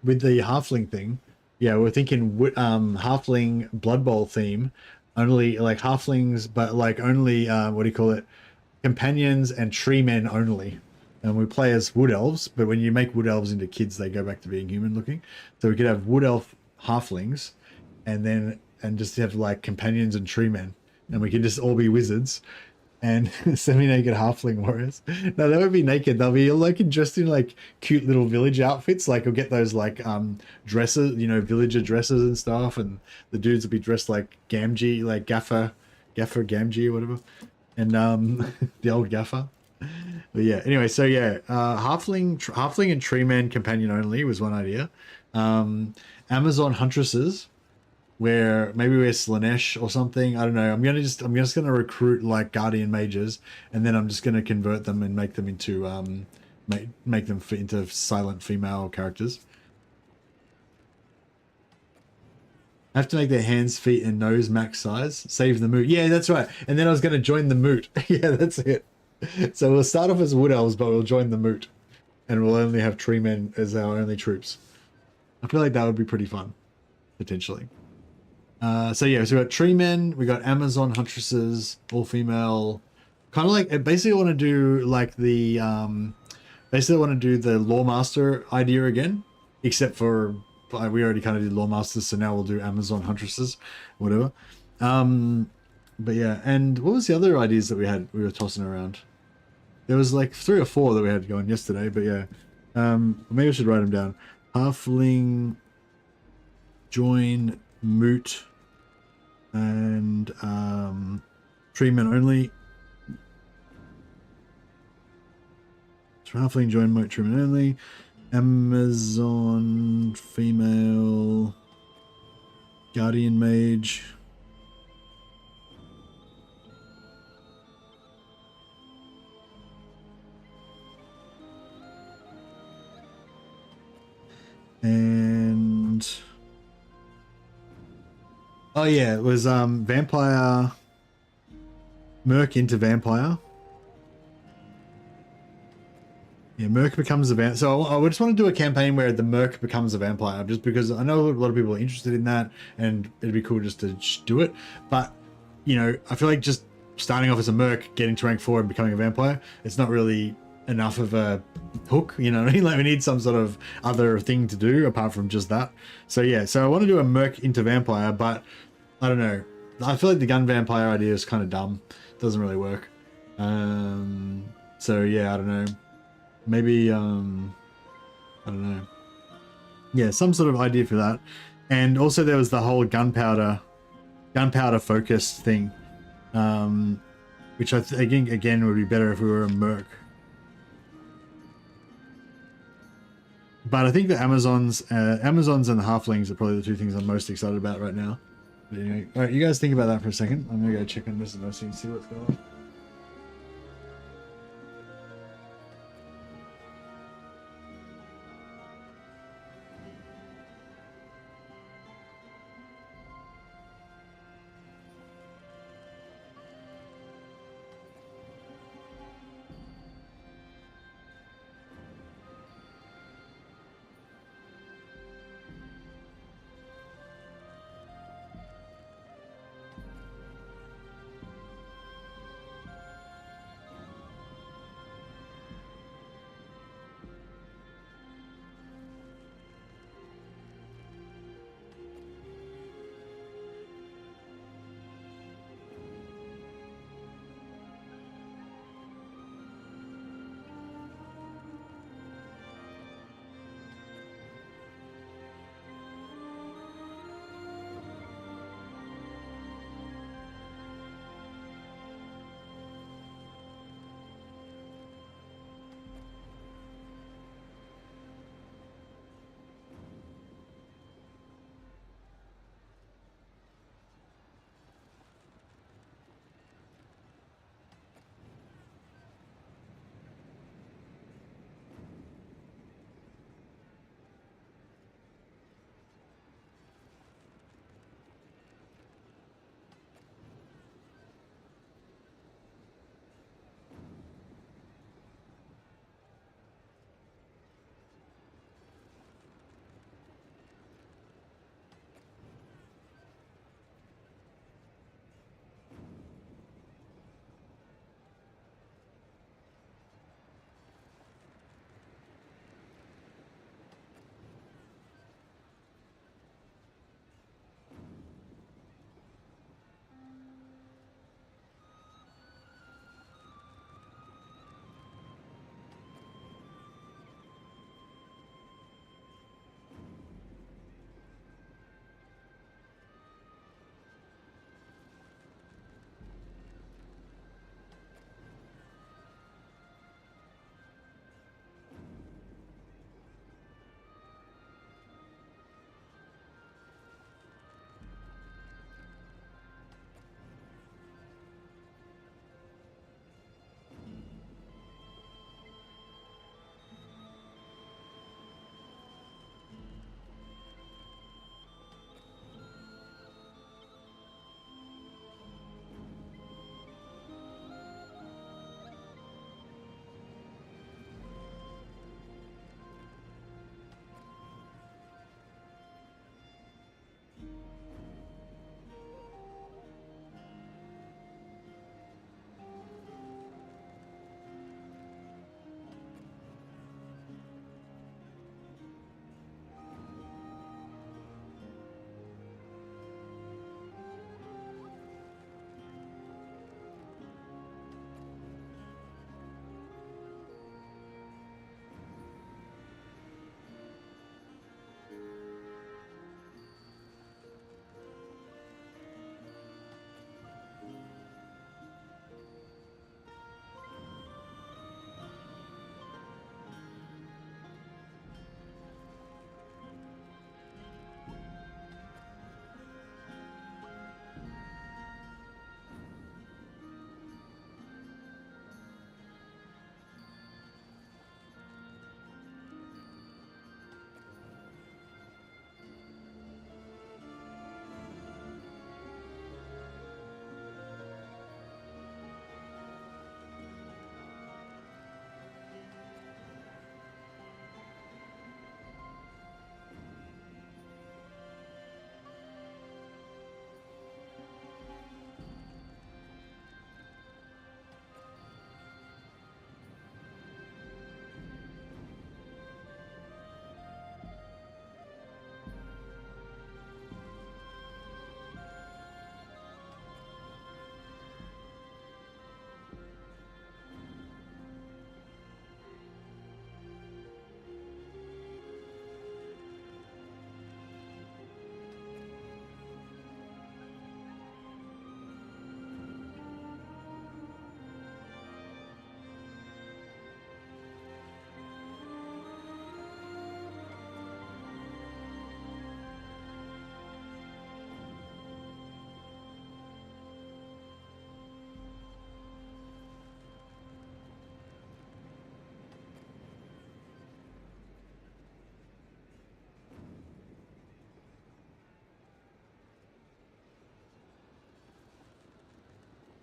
with the halfling thing, yeah, we're thinking halfling Blood Bowl theme, only like halflings, but like only what do you call it, companions and tree men only. And we play as wood elves, but when you make wood elves into kids, they go back to being human looking. So we could have wood elf halflings, and just have like companions and tree men, and we could just all be wizards and semi-naked halfling warriors. No, they won't be naked. They'll be like dressed in like cute little village outfits. Like we'll get those like dresses, you know, villager dresses and stuff, and the dudes will be dressed like Gamgee, like Gaffer Gamgee or whatever, and the old Gaffer. But yeah, anyway, so yeah, halfling and tree man companion only was one idea. Amazon Huntresses, where maybe we're Slanesh or something. I don't know. I'm just gonna recruit like guardian mages, and then I'm just gonna convert them and make them into make them fit into silent female characters. I have to make their hands, feet, and nose max size. Save the moot. Yeah, that's right. And then I was gonna join the moot. Yeah, that's it. So we'll start off as wood elves, but we'll join the moot, and we'll only have tree men as our only troops. I feel like that would be pretty fun, potentially. So yeah, so we got tree men, we got Amazon Huntresses, all female, kind of like, basically I want to do like the, basically I want to do the Lawmaster idea again, except for, we already kind of did Lawmasters, so now we'll do Amazon Huntresses, whatever. But yeah, and what was the other ideas that we were tossing around? There was like 3 or 4 that we had going yesterday, but yeah. Maybe I should write them down. Halfling, join, moot, and tree men only. Halfling, join, moot, tree men only. Amazon, female, guardian mage. And oh yeah, it was vampire, merc into vampire. Yeah, merc becomes a vampire. So I just want to do a campaign where the merc becomes a vampire, just because I know a lot of people are interested in that, and it'd be cool just to do it. But you know, I feel like just starting off as a merc, getting to rank 4 and becoming a vampire, it's not really enough of a hook, you know what I mean? Like we need some sort of other thing to do apart from just that. So yeah, so I want to do a merc into vampire, but I don't know. I feel like the gun vampire idea is kind of dumb. It doesn't really work. So yeah, I don't know. Maybe, I don't know. Yeah, some sort of idea for that. And also there was the whole gunpowder focused thing, which I think again would be better if we were a merc. But I think the Amazons and the Halflings are probably the 2 things I'm most excited about right now. But anyway, all right, you guys think about that for a second. I'm gonna go check on Mrs. Mercy and see what's going on.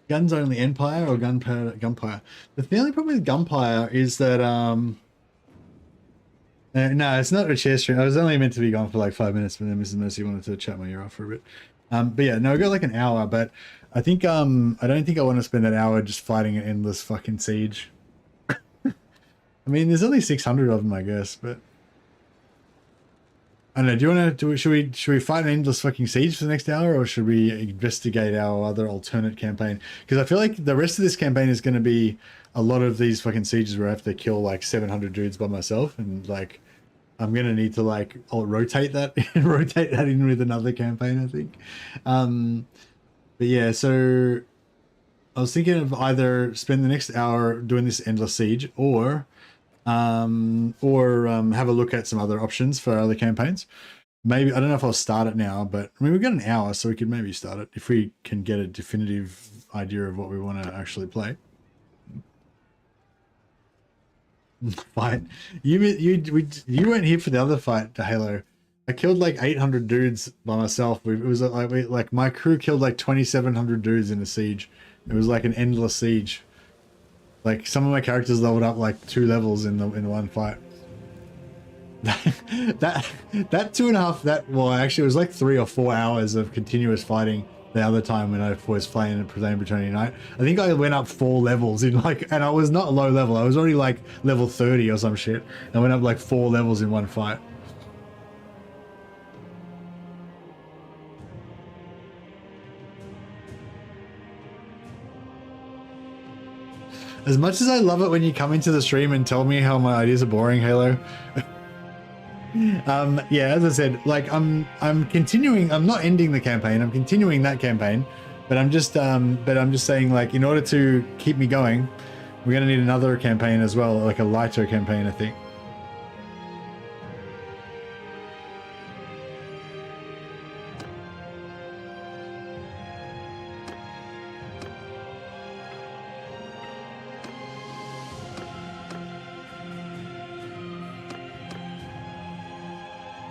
Guns only Empire or Gunpire? The only problem with Gunpire is that no, it's not a chair stream. I was only meant to be gone for like 5 minutes, but then Mrs. Mercy wanted to chat my ear off for a bit. But yeah, no, I got like an hour, but I think I don't think I want to spend an hour just fighting an endless fucking siege. I mean, there's only 600 of them, I guess, but I don't know. Do you want to should we fight an endless fucking siege for the next hour, or should we investigate our other alternate campaign? Because I feel like the rest of this campaign is going to be a lot of these fucking sieges where I have to kill like 700 dudes by myself, and like I'm going to need to like rotate that rotate that in with another campaign, I think. But yeah, so I was thinking of either spend the next hour doing this endless siege, or have a look at some other options for other campaigns. Maybe, I don't know if I'll start it now, but I mean, we've got an hour, so we could maybe start it if we can get a definitive idea of what we want to actually play. Fight. You weren't here for the other fight to Halo. I killed like 800 dudes by myself. It was like my crew killed like 2,700 dudes in a siege. It was like an endless siege. Like some of my characters leveled up like 2 levels in the one fight. that 2.5 well actually it was like 3 or 4 hours of continuous fighting the other time when I was playing in Fraternity Night. I think I went up 4 levels in like, and I was not a low level. I was already like level 30 or some shit. I went up like 4 levels in one fight. As much as I love it when you come into the stream and tell me how my ideas are boring, Halo. Yeah, as I said, like I'm continuing. I'm not ending the campaign. I'm continuing that campaign, but I'm just saying, like, in order to keep me going, we're gonna need another campaign as well, like a lighter campaign, I think.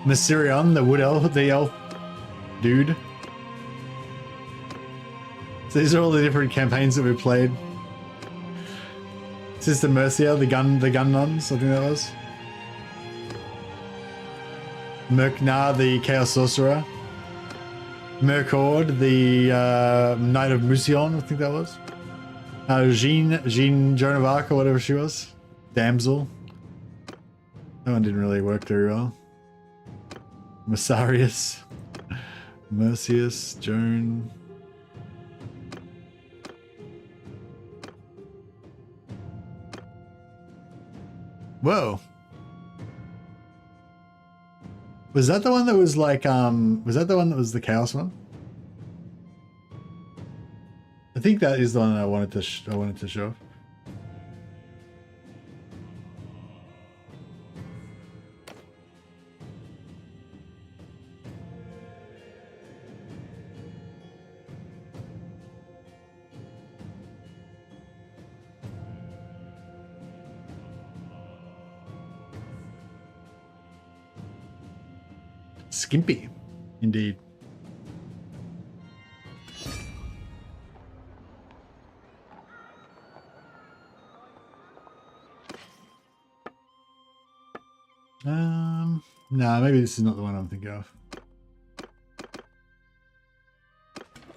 Mysterion, the wood elf, the elf dude. So these are all the different campaigns that we played. Sister Mercia, the gun nuns, I think that was. Merknar, the Chaos Sorcerer. Mercord, the Knight of Musion, I think that was. Jean Joan of Arc, or whatever she was. Damsel. That one didn't really work very well. Messarius, Mercius, Joan. Whoa. Was that the one that was like, was that the one that was the Chaos one? I think that is the one I wanted to show. Skimpy, indeed. No, maybe this is not the one I'm thinking of.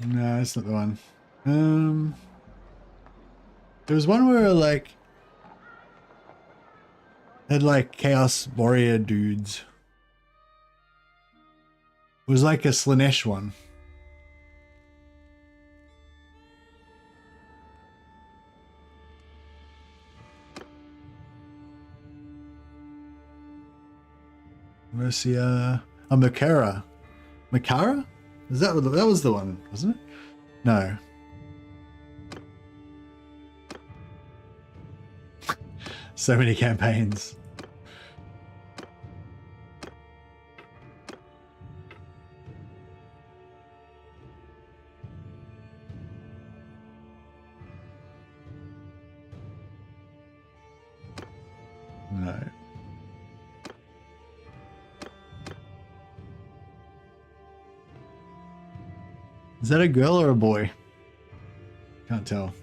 No, it's not the one. There was one where like had like Chaos Warrior dudes. It was like a Slanesh one. Mercia, Makara. Makara? Is that that was the one, wasn't it? No. So many campaigns. No. Is that a girl or a boy? Can't tell.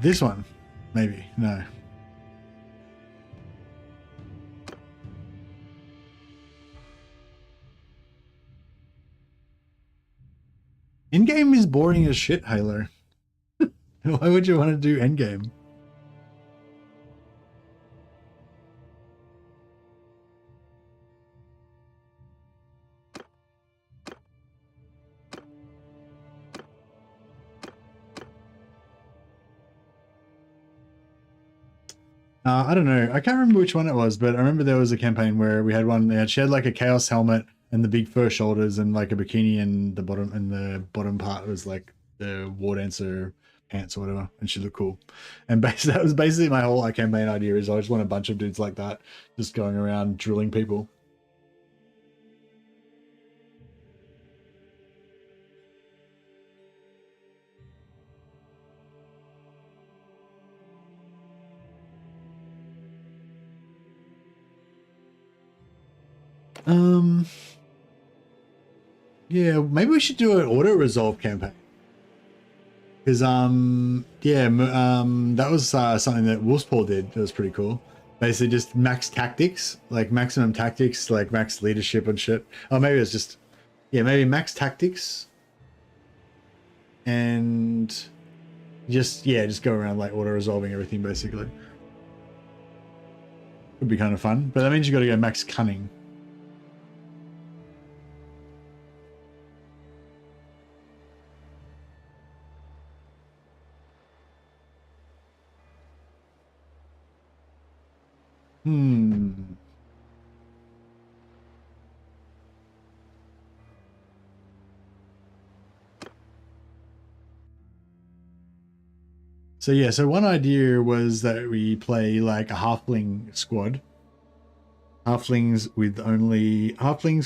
This one, maybe. No. Endgame is boring as shit, Halo. Why would you want to do endgame? I don't know. I can't remember which one it was, but I remember there was a campaign where we had one. She had like a chaos helmet and the big fur shoulders and like a bikini, and the bottom part was like the war dancer pants or whatever, and she looked cool. And that was basically my whole campaign idea. Is I just want a bunch of dudes like that just going around drilling people. Yeah, maybe we should do an auto resolve campaign. Because that was something that Wolfspaw did. It was pretty cool. Basically, just max tactics, like maximum tactics, like max leadership and shit. Oh, maybe it's just, yeah, maybe max tactics, and just go around like auto resolving everything basically. Would be kind of fun, but that means you got to go max cunning. So yeah, so one idea was that we play like a halfling squad. Halflings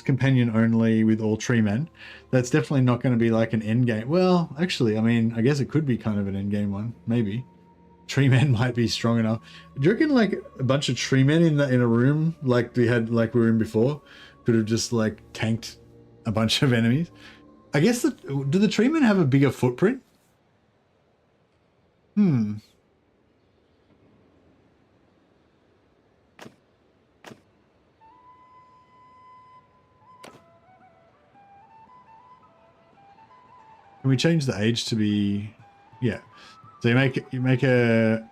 companion only with all tree men. That's definitely not going to be like an end game. Well, actually, I mean, I guess it could be kind of an end game one, maybe. Tree men might be strong enough. Do you reckon like a bunch of tree men in a room like we were in before could have just like tanked a bunch of enemies? I guess do the tree men have a bigger footprint? Can we change the age to be, yeah. So you make a,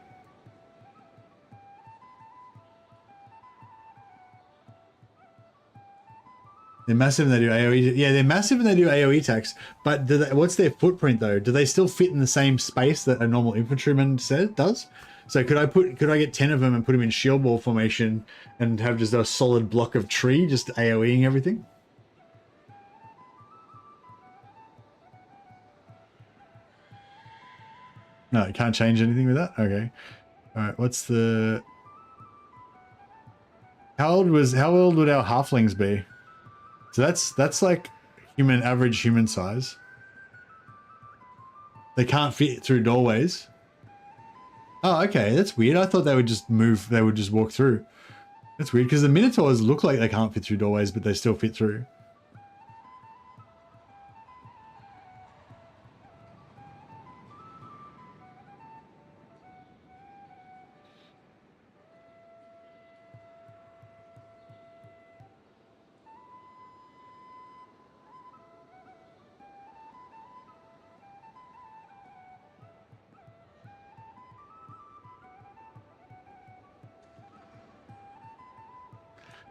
they're massive and they do AoE. Yeah, they're massive and they do AoE attacks. But what's their footprint though? Do they still fit in the same space that a normal infantryman does? So could I get 10 of them and put them in shield wall formation and have just a solid block of tree just AoEing everything? No, you can't change anything with that? Okay. Alright, what's the... How old would our halflings be? So that's like average human size. They can't fit through doorways. Oh, okay, that's weird. I thought they would just move, they would just walk through. That's weird, because the Minotaurs look like they can't fit through doorways, but they still fit through.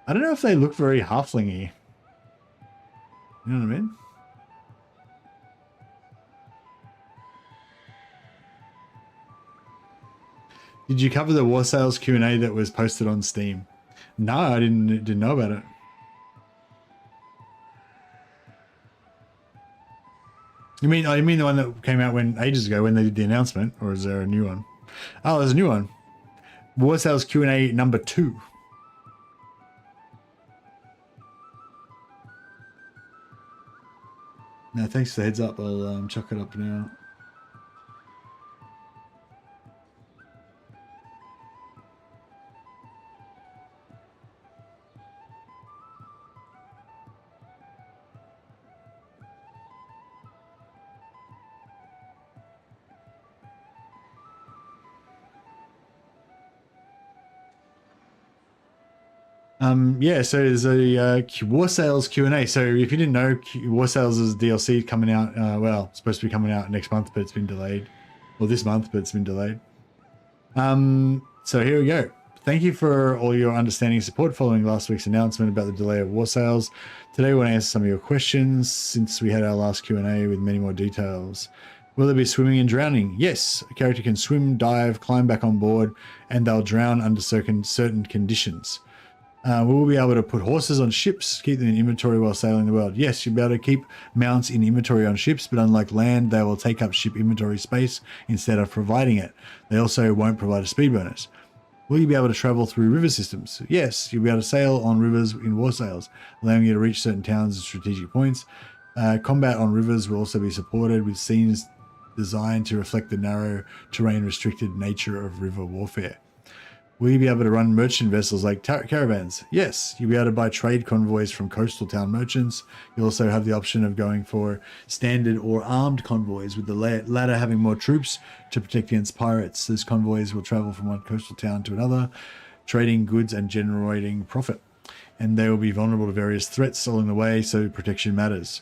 I don't know if they look very halflingy. You know what I mean? Did you cover the War Sales Q&A that was posted on Steam? No, I didn't know about it. You mean the one that came out ages ago when they did the announcement, or is there a new one? Oh, there's a new one. War Sales Q&A number 2. No, thanks for the heads up. I'll chuck it up now. Yeah, so there's a War Sales Q&A. So if you didn't know, War Sales is DLC coming out, well, supposed to be coming out next month, but it's been delayed. Well, this month, but it's been delayed. So here we go. Thank you for all your understanding and support following last week's announcement about the delay of War Sales. Today we want to answer some of your questions since we had our last Q&A with many more details. Will there be swimming and drowning? Yes, a character can swim, dive, climb back on board, and they'll drown under certain conditions. We will be able to put horses on ships, keep them in inventory while sailing the world. Yes, you'll be able to keep mounts in inventory on ships, but unlike land, they will take up ship inventory space instead of providing it. They also won't provide a speed bonus. Will you be able to travel through river systems? Yes, you'll be able to sail on rivers in War Sales, allowing you to reach certain towns and strategic points. Combat on rivers will also be supported with scenes designed to reflect the narrow terrain restricted nature of river warfare. Will you be able to run merchant vessels like caravans? Yes, you'll be able to buy trade convoys from coastal town merchants. You'll also have the option of going for standard or armed convoys, with the latter having more troops to protect against pirates. Those convoys will travel from one coastal town to another, trading goods and generating profit. And they will be vulnerable to various threats along the way, so protection matters.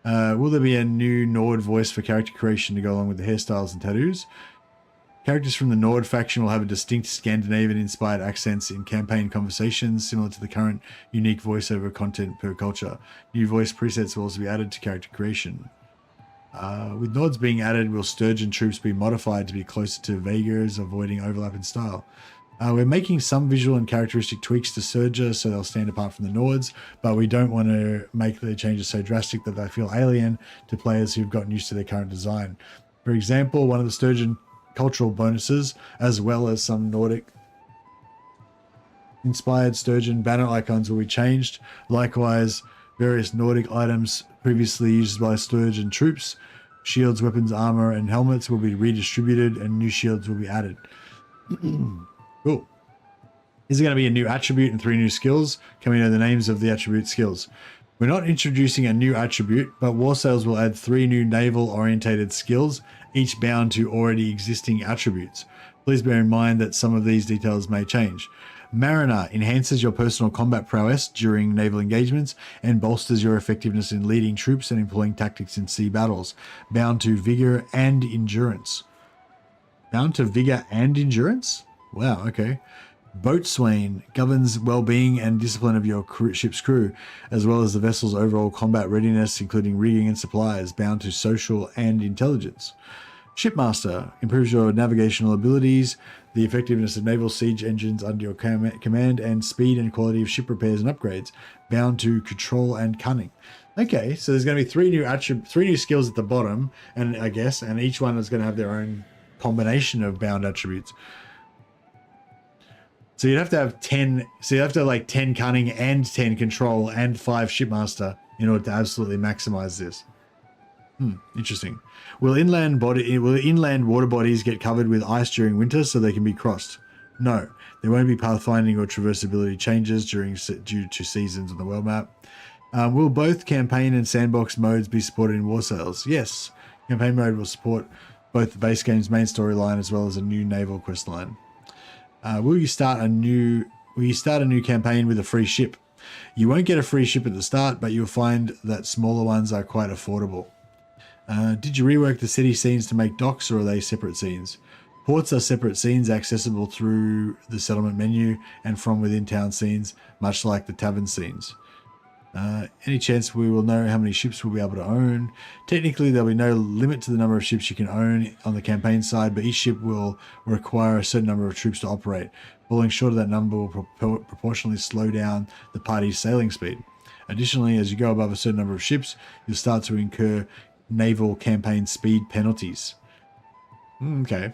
Will there be a new Nord voice for character creation to go along with the hairstyles and tattoos? Characters from the Nord faction will have a distinct Scandinavian-inspired accents in campaign conversations, similar to the current unique voiceover content per culture. New voice presets will also be added to character creation. With Nords being added, will Sturgeon troops be modified to be closer to Vaegrs, avoiding overlap in style? We're making some visual and characteristic tweaks to Surger so they'll stand apart from the Nords, but we don't want to make the changes so drastic that they feel alien to players who've gotten used to their current design. For example, one of the Sturgeon cultural bonuses, as well as some Nordic inspired Sturgeon banner icons, will be changed. Likewise, various Nordic items previously used by Sturgeon troops, shields, weapons, armor, and helmets will be redistributed, and new shields will be added. Cool. Is there going to be a new attribute and 3 new skills? Can we know the names of the attribute skills? We're not introducing a new attribute, but War Sales will add 3 new naval-orientated skills, each bound to already existing attributes. Please bear in mind that some of these details may change. Mariner enhances your personal combat prowess during naval engagements and bolsters your effectiveness in leading troops and employing tactics in sea battles, bound to vigor and endurance. Bound to vigor and endurance? Wow, okay. Boatswain governs well-being and discipline of your ship's crew, as well as the vessel's overall combat readiness, including rigging and supplies, bound to social and intelligence. Shipmaster improves your navigational abilities, the effectiveness of naval siege engines under your command, and speed and quality of ship repairs and upgrades, bound to control and cunning. Okay, so there's going to be 3 new skills at the bottom, and I guess, and each one is going to have their own combination of bound attributes. So you'd have to have 10. So you have to have like 10 cunning and 10 control and 5 shipmaster in order to absolutely maximize this. Interesting. Will inland water bodies get covered with ice during winter so they can be crossed? No, there won't be pathfinding or traversability changes due to seasons on the world map. Will both campaign and sandbox modes be supported in War Sales? Yes, campaign mode will support both the base game's main storyline as well as a new naval quest line. Will you start a new campaign with a free ship? You won't get a free ship at the start, but you'll find that smaller ones are quite affordable. Did you rework the city scenes to make docks, or are they separate scenes? Ports are separate scenes accessible through the settlement menu and from within town scenes, much like the tavern scenes. Any chance we will know how many ships we'll be able to own? Technically, there'll be no limit to the number of ships you can own on the campaign side, but each ship will require a certain number of troops to operate. Falling short of that number will proportionally slow down the party's sailing speed. Additionally, as you go above a certain number of ships, you'll start to incur naval campaign speed penalties. Okay.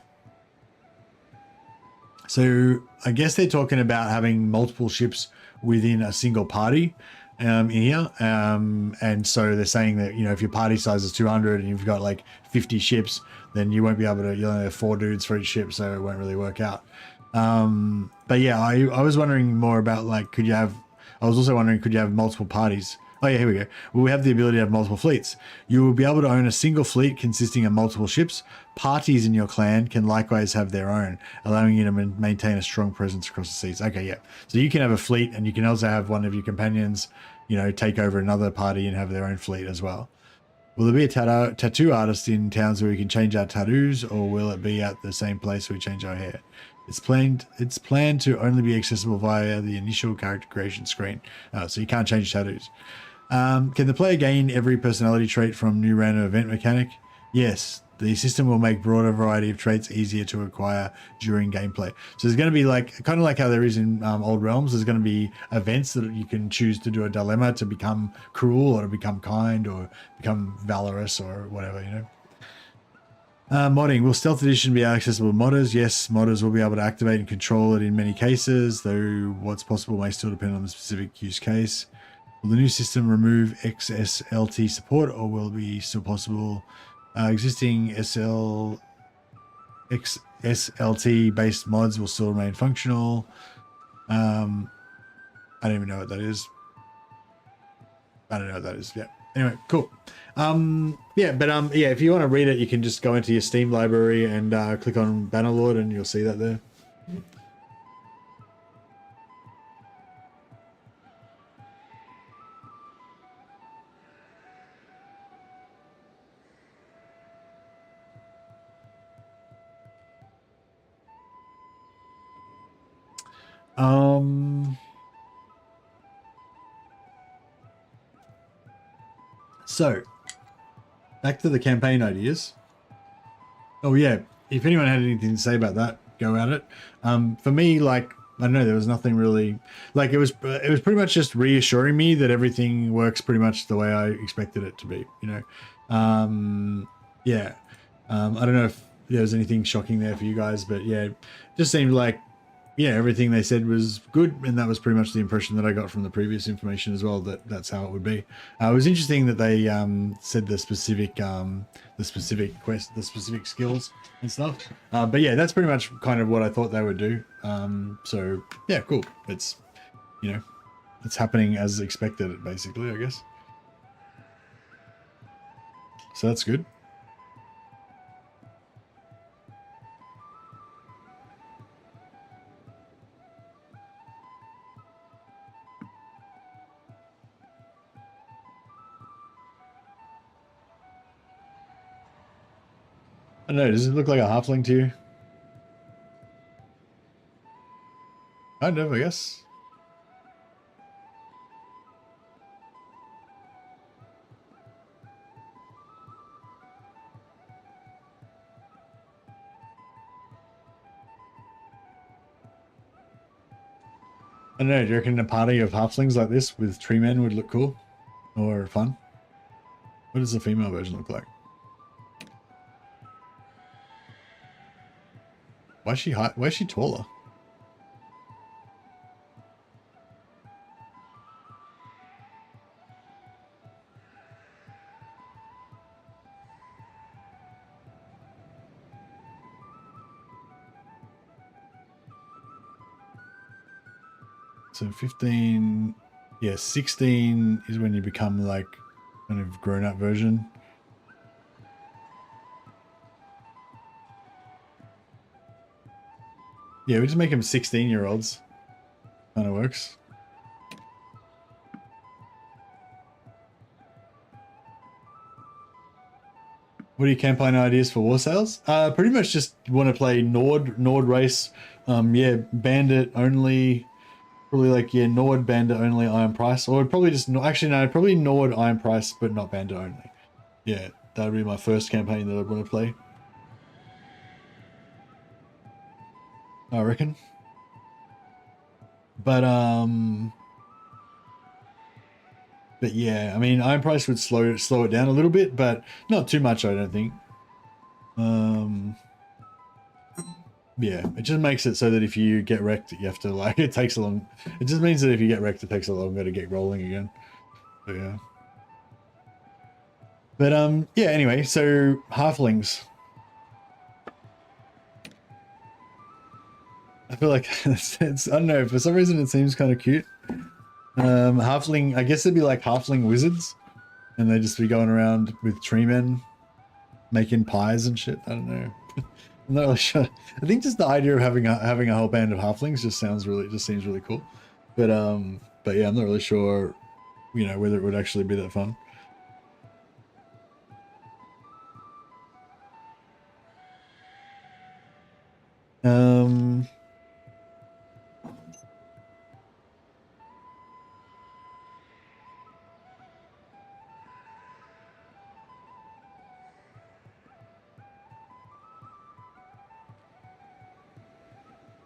So I guess they're talking about having multiple ships within a single party in here. And so they're saying that, you know, if your party size is 200 and you've got like 50 ships, then you won't be able to, you only have 4 dudes for each ship, so it won't really work out. But yeah, I was wondering more about like, could you have multiple parties Oh yeah, here we go. Well, we have the ability to have multiple fleets. You will be able to own a single fleet consisting of multiple ships. Parties in your clan can likewise have their own, allowing you to maintain a strong presence across the seas. Okay, yeah. So you can have a fleet, and you can also have one of your companions, you know, take over another party and have their own fleet as well. Will there be a tattoo artist in towns where we can change our tattoos, or will it be at the same place we change our hair? It's planned to only be accessible via the initial character creation screen, so you can't change tattoos. Can the player gain every personality trait from new random event mechanic? Yes, the system will make broader variety of traits easier to acquire during gameplay. So there's going to be like, kind of like how there is in Old Realms, there's going to be events that you can choose to do a dilemma to become cruel or to become kind or become valorous or whatever, you know. Modding. Will Stealth Edition be accessible to modders? Yes, modders will be able to activate and control it in many cases, though what's possible may still depend on the specific use case. Will the new system remove XSLT support, or will it be still possible? Existing XSLT based mods will still remain functional. I don't even know what that is. I don't know what that is. Yeah. Anyway, cool. Yeah, if you want to read it, you can just go into your Steam library and click on Bannerlord, and you'll see that there. So back to the campaign ideas. Oh yeah, if anyone had anything to say about that, go at it. For me, like, I don't know, there was nothing really, like, it was pretty much just reassuring me that everything works pretty much the way I expected it to be, you know. Yeah. I don't know if there was anything shocking there for you guys, but yeah, it just seemed like, yeah, everything they said was good, and that was pretty much the impression that I got from the previous information as well, that that's how it would be. It was interesting that they said the specific skills and stuff. But yeah, that's pretty much kind of what I thought they would do. So yeah, cool. It's, you know, it's happening as expected, basically, I guess. So that's good. I don't know, does it look like a halfling to you? Kind of, I guess. I don't know, do you reckon a party of halflings like this with tree men would look cool? Or fun? What does the female version look like? Why is she high? Why is she taller? So 15, yeah, 16 is when you become like kind of grown up version. Yeah, we just make them 16-year-olds. Kind of works. What are your campaign ideas for war sales? Pretty much just want to play Nord race. Yeah, bandit only. Probably like, yeah, Nord, bandit only, iron price. Or probably just, actually no, probably Nord, iron price, but not bandit only. Yeah, that would be my first campaign that I'd want to play. I reckon. But yeah, I mean, iron price would slow it down a little bit, but not too much, I don't think. Yeah, it just makes it so that if you get wrecked, you have to, like, it takes a long, it just means that if you get wrecked, it takes a longer to get rolling again. But yeah. But yeah, anyway, so halflings. I feel like it's, I don't know, for some reason it seems kind of cute. Halfling, I guess it'd be like halfling wizards, and they'd just be going around with tree men making pies and shit. I don't know. I'm not really sure. I think just the idea of having a whole band of halflings just seems really cool. But yeah, I'm not really sure, you know, whether it would actually be that fun.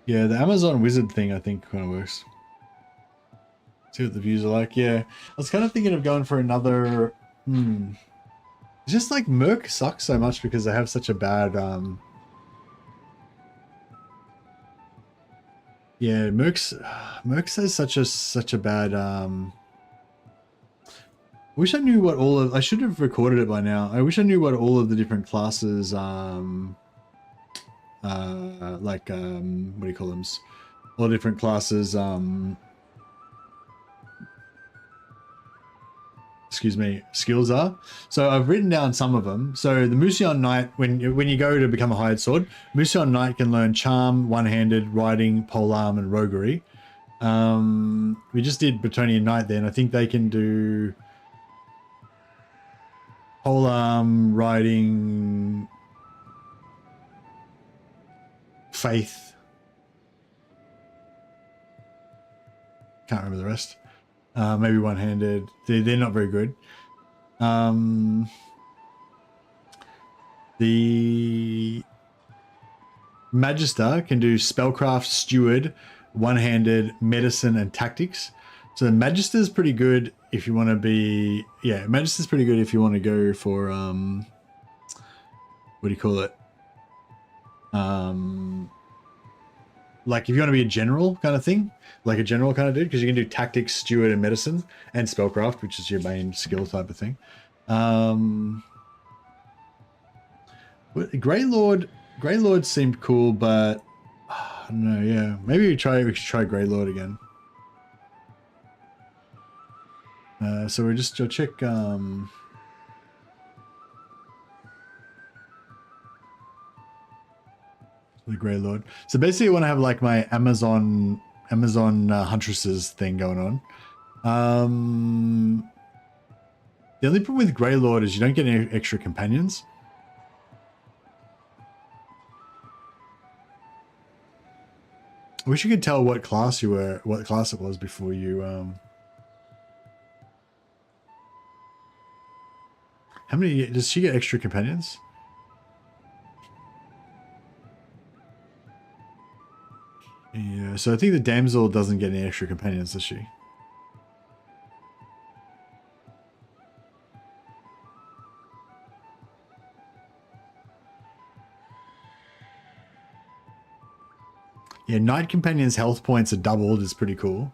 Yeah, the Amazon wizard thing I think kind of works. See what the views are like. Yeah, I was kind of thinking of going for another. It's just like Merc sucks so much because they have such a bad. Yeah, Mercs has such a bad. Wish I knew what all of. I should have recorded it by now. I wish I knew what all of the different classes. What do you call them? All the different classes. Excuse me, skills are. So I've written down some of them. So the Musion Knight, when you go to become a hired sword, Musion Knight can learn charm, one-handed, riding, polearm, and roguery. We just did Bretonian Knight then. I think they can do polearm, riding, faith. Can't remember the rest. Maybe one-handed. They're not very good. The Magister can do spellcraft, steward, one-handed, medicine, and tactics. So the Magister is pretty good if you want to be. Yeah, Magister is pretty good if you want to go for what do you call it? Like if you want to be a general kind of thing, like a general kind of dude, because you can do tactics, steward, and medicine, and spellcraft, which is your main skill type of thing. Grey Lord seemed cool, but I don't know. Yeah, maybe we should try Grey Lord again. So we'll check. The Grey Lord. So basically I want to have like my Amazon Huntresses thing going on. The only problem with Grey Lord is you don't get any extra companions. I wish you could tell what class it was before you How many does she get extra companions? Yeah, so I think the damsel doesn't get any extra companions, does she? Yeah, Knight Companion's health points are doubled is pretty cool.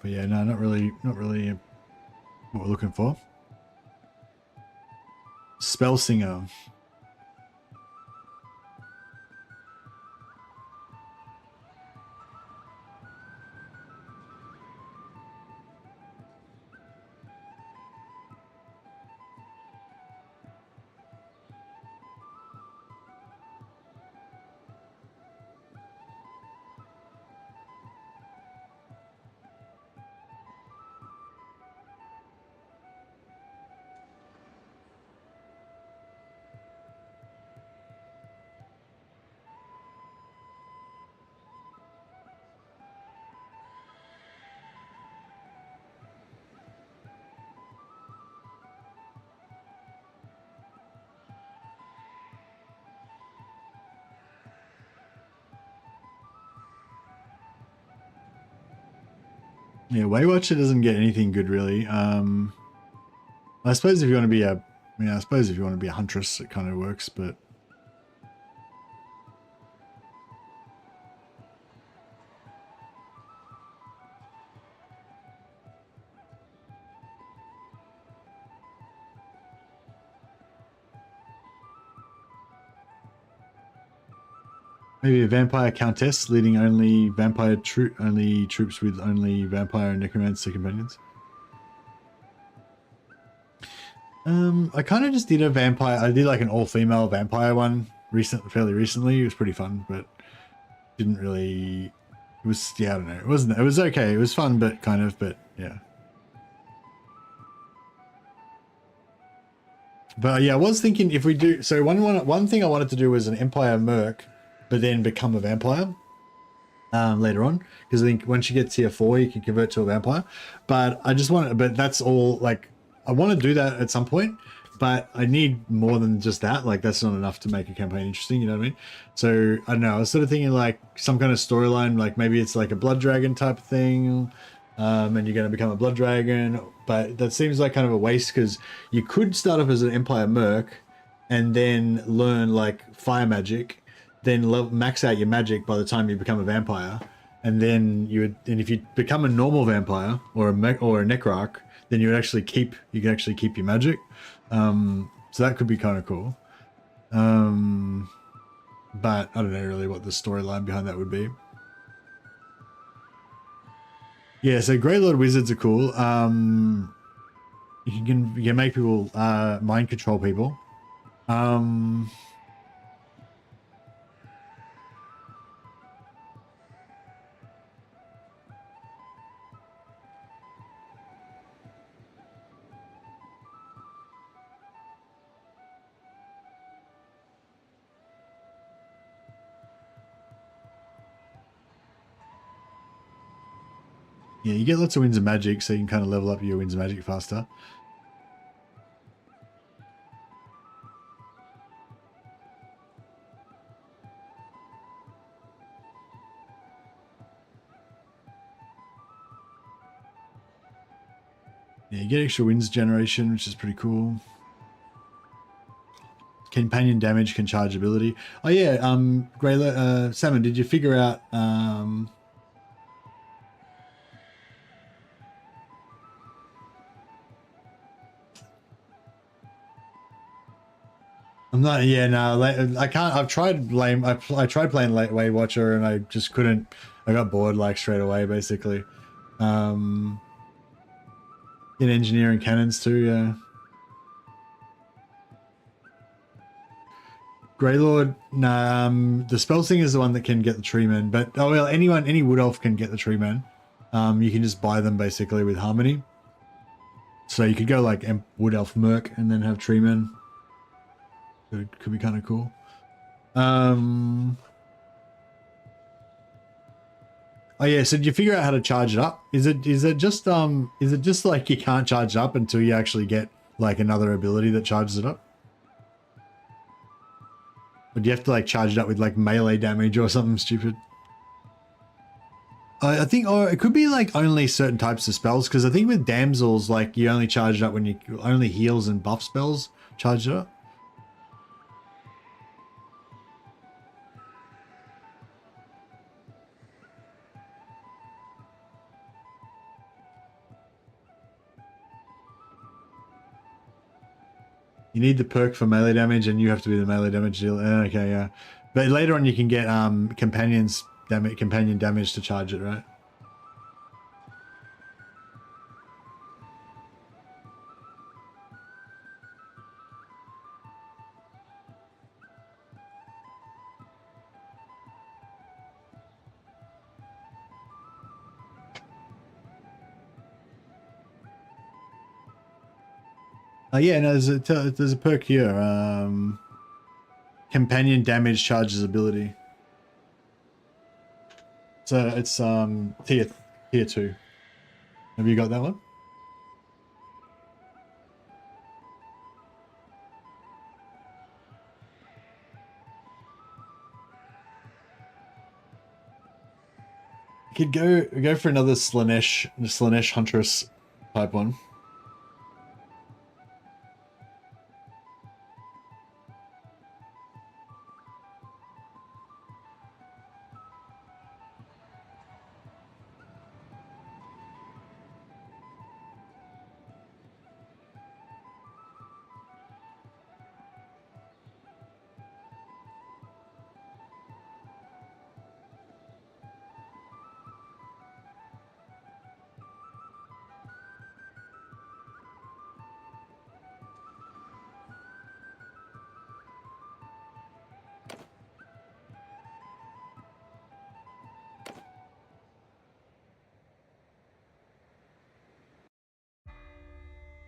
But yeah, no, not really what we're looking for. Spell Singer. Yeah, Waywatcher doesn't get anything good really. I suppose if you want to be a huntress, it kind of works, but Maybe a vampire countess leading only troops with only vampire and necromancer companions. I kind of just did a vampire. I did like an all-female vampire one fairly recently. It was pretty fun, but didn't really. It was, yeah, I don't know. It wasn't. It was okay. It was fun, but yeah. But yeah, I was thinking if we do. So one thing I wanted to do was an Empire Merc, but then become a vampire. Later on, because I think once you get tier 4, you can convert to a vampire. But I just want, but that's all. Like, I want to do that at some point, but I need more than just that. Like, that's not enough to make a campaign interesting. You know what I mean? So I don't know. I was sort of thinking like some kind of storyline, like maybe it's like a blood dragon type of thing, and you're going to become a blood dragon. But that seems like kind of a waste because you could start off as an Empire Merc, and then learn like fire magic. Then max out your magic by the time you become a vampire, and then and if you become a normal vampire or a necrarch, then you can actually keep your magic. So that could be kind of cool. But I don't know really what the storyline behind that would be. Yeah, so Grey Lord wizards are cool. You can make people mind control people. Yeah, you get lots of winds of magic, so you can kind of level up your winds of magic faster. Yeah, you get extra winds generation, which is pretty cool. Companion damage can charge ability. Oh yeah, Salmon, did you figure out I'm not. Yeah, no, I can't. I've tried I tried playing Weight Watcher, and I just couldn't. I got bored like straight away, basically. In engineering cannons too, yeah. Greylord, nah. The spell thing is the one that can get the treeman, but oh well, any wood elf can get the treeman. You can just buy them basically with harmony. So you could go like wood elf merc and then have treeman. It could be kind of cool. Oh yeah, so did you figure out how to charge it up? Is it just like you can't charge it up until you actually get like another ability that charges it up? Or do you have to like charge it up with like melee damage or something stupid? I think, or it could be like only certain types of spells, because I think with damsels, like you only charge it up when you only heals and buff spells charge it up. You need the perk for melee damage, and you have to be the melee damage dealer. Okay, yeah. But later on, you can get companion damage to charge it, right? Yeah, no, there's a perk here. Companion damage charges ability. So it's tier 2. Have you got that one? You could go for another Slanesh Huntress type one.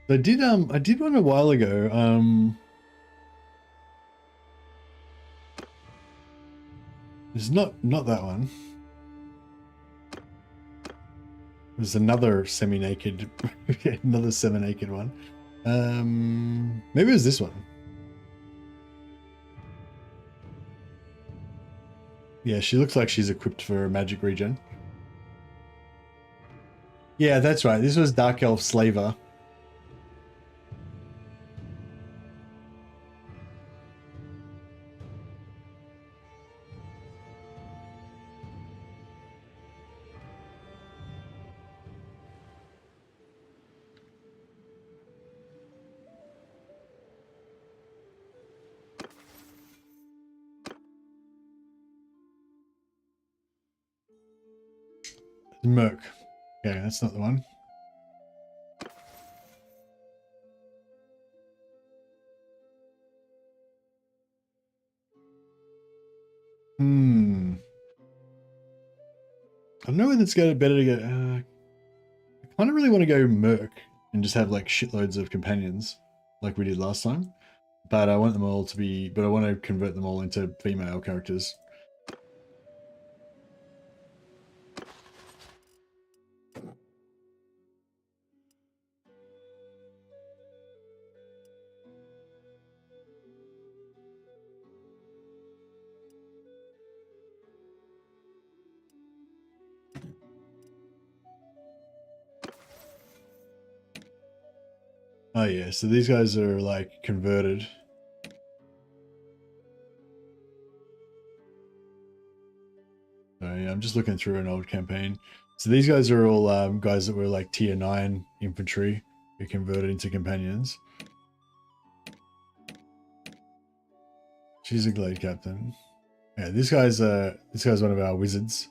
I did one a while ago. It's not that one. There's another semi-naked, another semi-naked one. Maybe it was this one. Yeah, she looks like she's equipped for a magic regen. Yeah, that's right. This was Dark Elf Slaver. Merc. Okay, that's not the one. I don't know whether it's better to go. I kind of really want to go Merc and just have like shitloads of companions like we did last time. But I want them all to be, but I want to convert them all into female characters. Oh yeah, so these guys are like converted. So yeah, I'm just looking through an old campaign. So these guys are all guys that were like tier 9 infantry who converted into companions. She's a glade captain. Yeah, this guy's one of our wizards.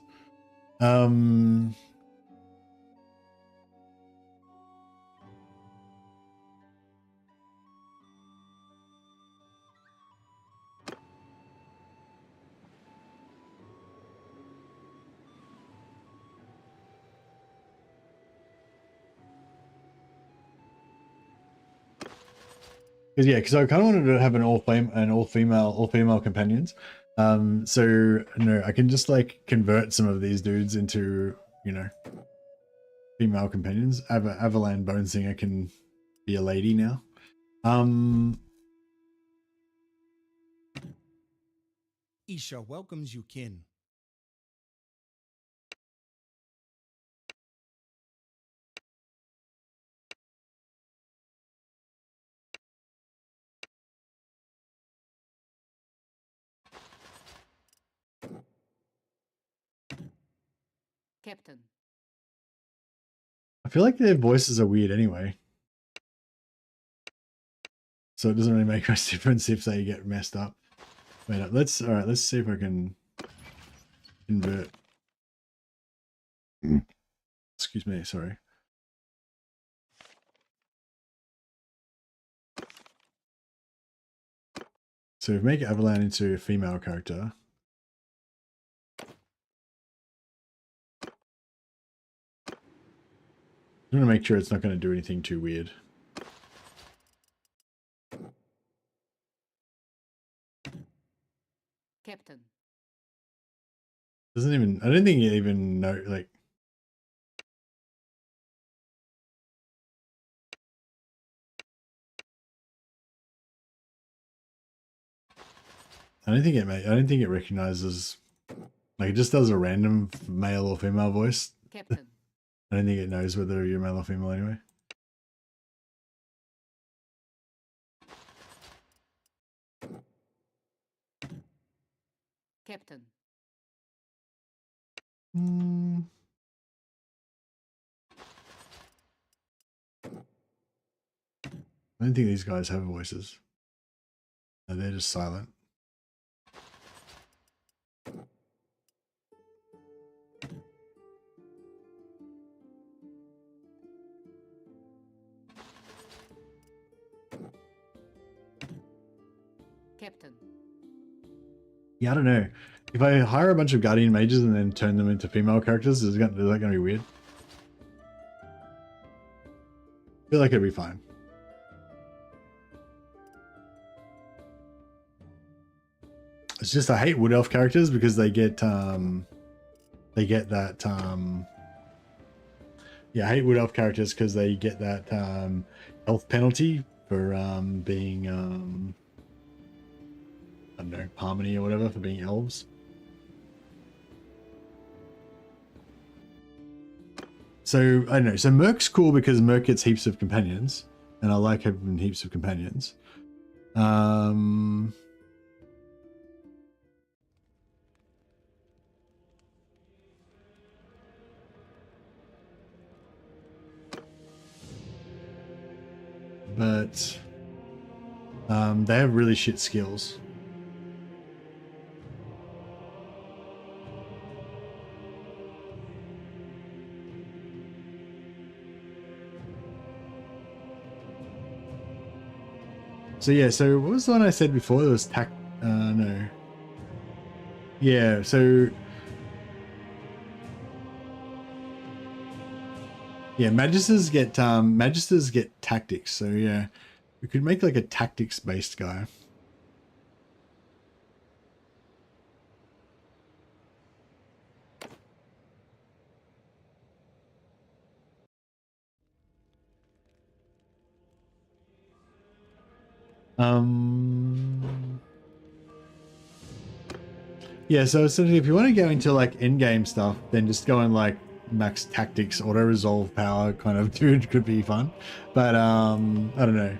Because I kind of wanted to have an all female companions. So no, I can just like convert some of these dudes into, you know, female companions. Avalan Bonesinger can be a lady now. Isha welcomes you, kin. Captain. I feel like their voices are weird anyway. So it doesn't really make much difference if they get messed up. Wait up, let's see if I can invert. Excuse me, sorry. So if we make Avalan into a female character. I'm going to make sure it's not going to do anything too weird. Captain. Doesn't even, I don't think it even know, like. I don't think it recognizes, like it just does a random male or female voice. Captain. I don't think it knows whether you're male or female anyway. Captain. I don't think these guys have voices. No, they're just silent. Captain. Yeah, I don't know. If I hire a bunch of guardian mages and then turn them into female characters, is that going to be weird? I feel like it'd be fine. It's just I hate wood elf characters because they get that yeah, I hate wood elf characters because they get that health penalty for being I don't know, harmony or whatever, for being elves. So I don't know. So Merc's cool because Merc gets heaps of companions, and I like having heaps of companions. But they have really shit skills. So yeah, so what was the one I said before? It was no. Yeah, so yeah, magisters get tactics. So yeah, we could make like a tactics based guy. Yeah, so essentially if you want to go into like end game stuff, then just go in like max tactics, auto resolve power kind of dude could be fun. But I don't know.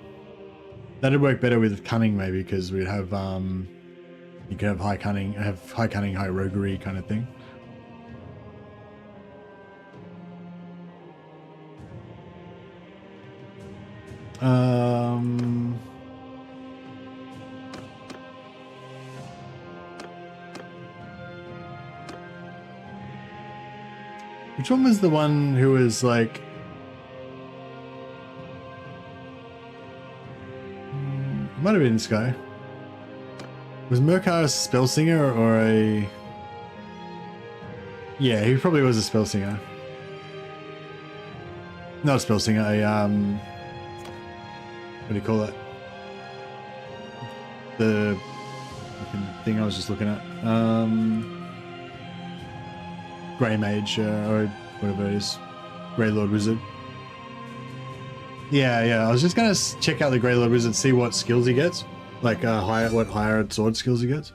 That'd work better with cunning maybe, because we'd have you could have high cunning, high roguery kind of thing. Which one was the one who was like... It might have been this guy. Was Murkar a spell singer or a... Yeah, he probably was a spell singer. Not a spell singer, a what do you call it? The thing I was just looking at. Grey Mage, or whatever it is. Grey Lord Wizard. Yeah, I was just gonna check out the Grey Lord Wizard, see what skills he gets. Like, what higher sword skills he gets.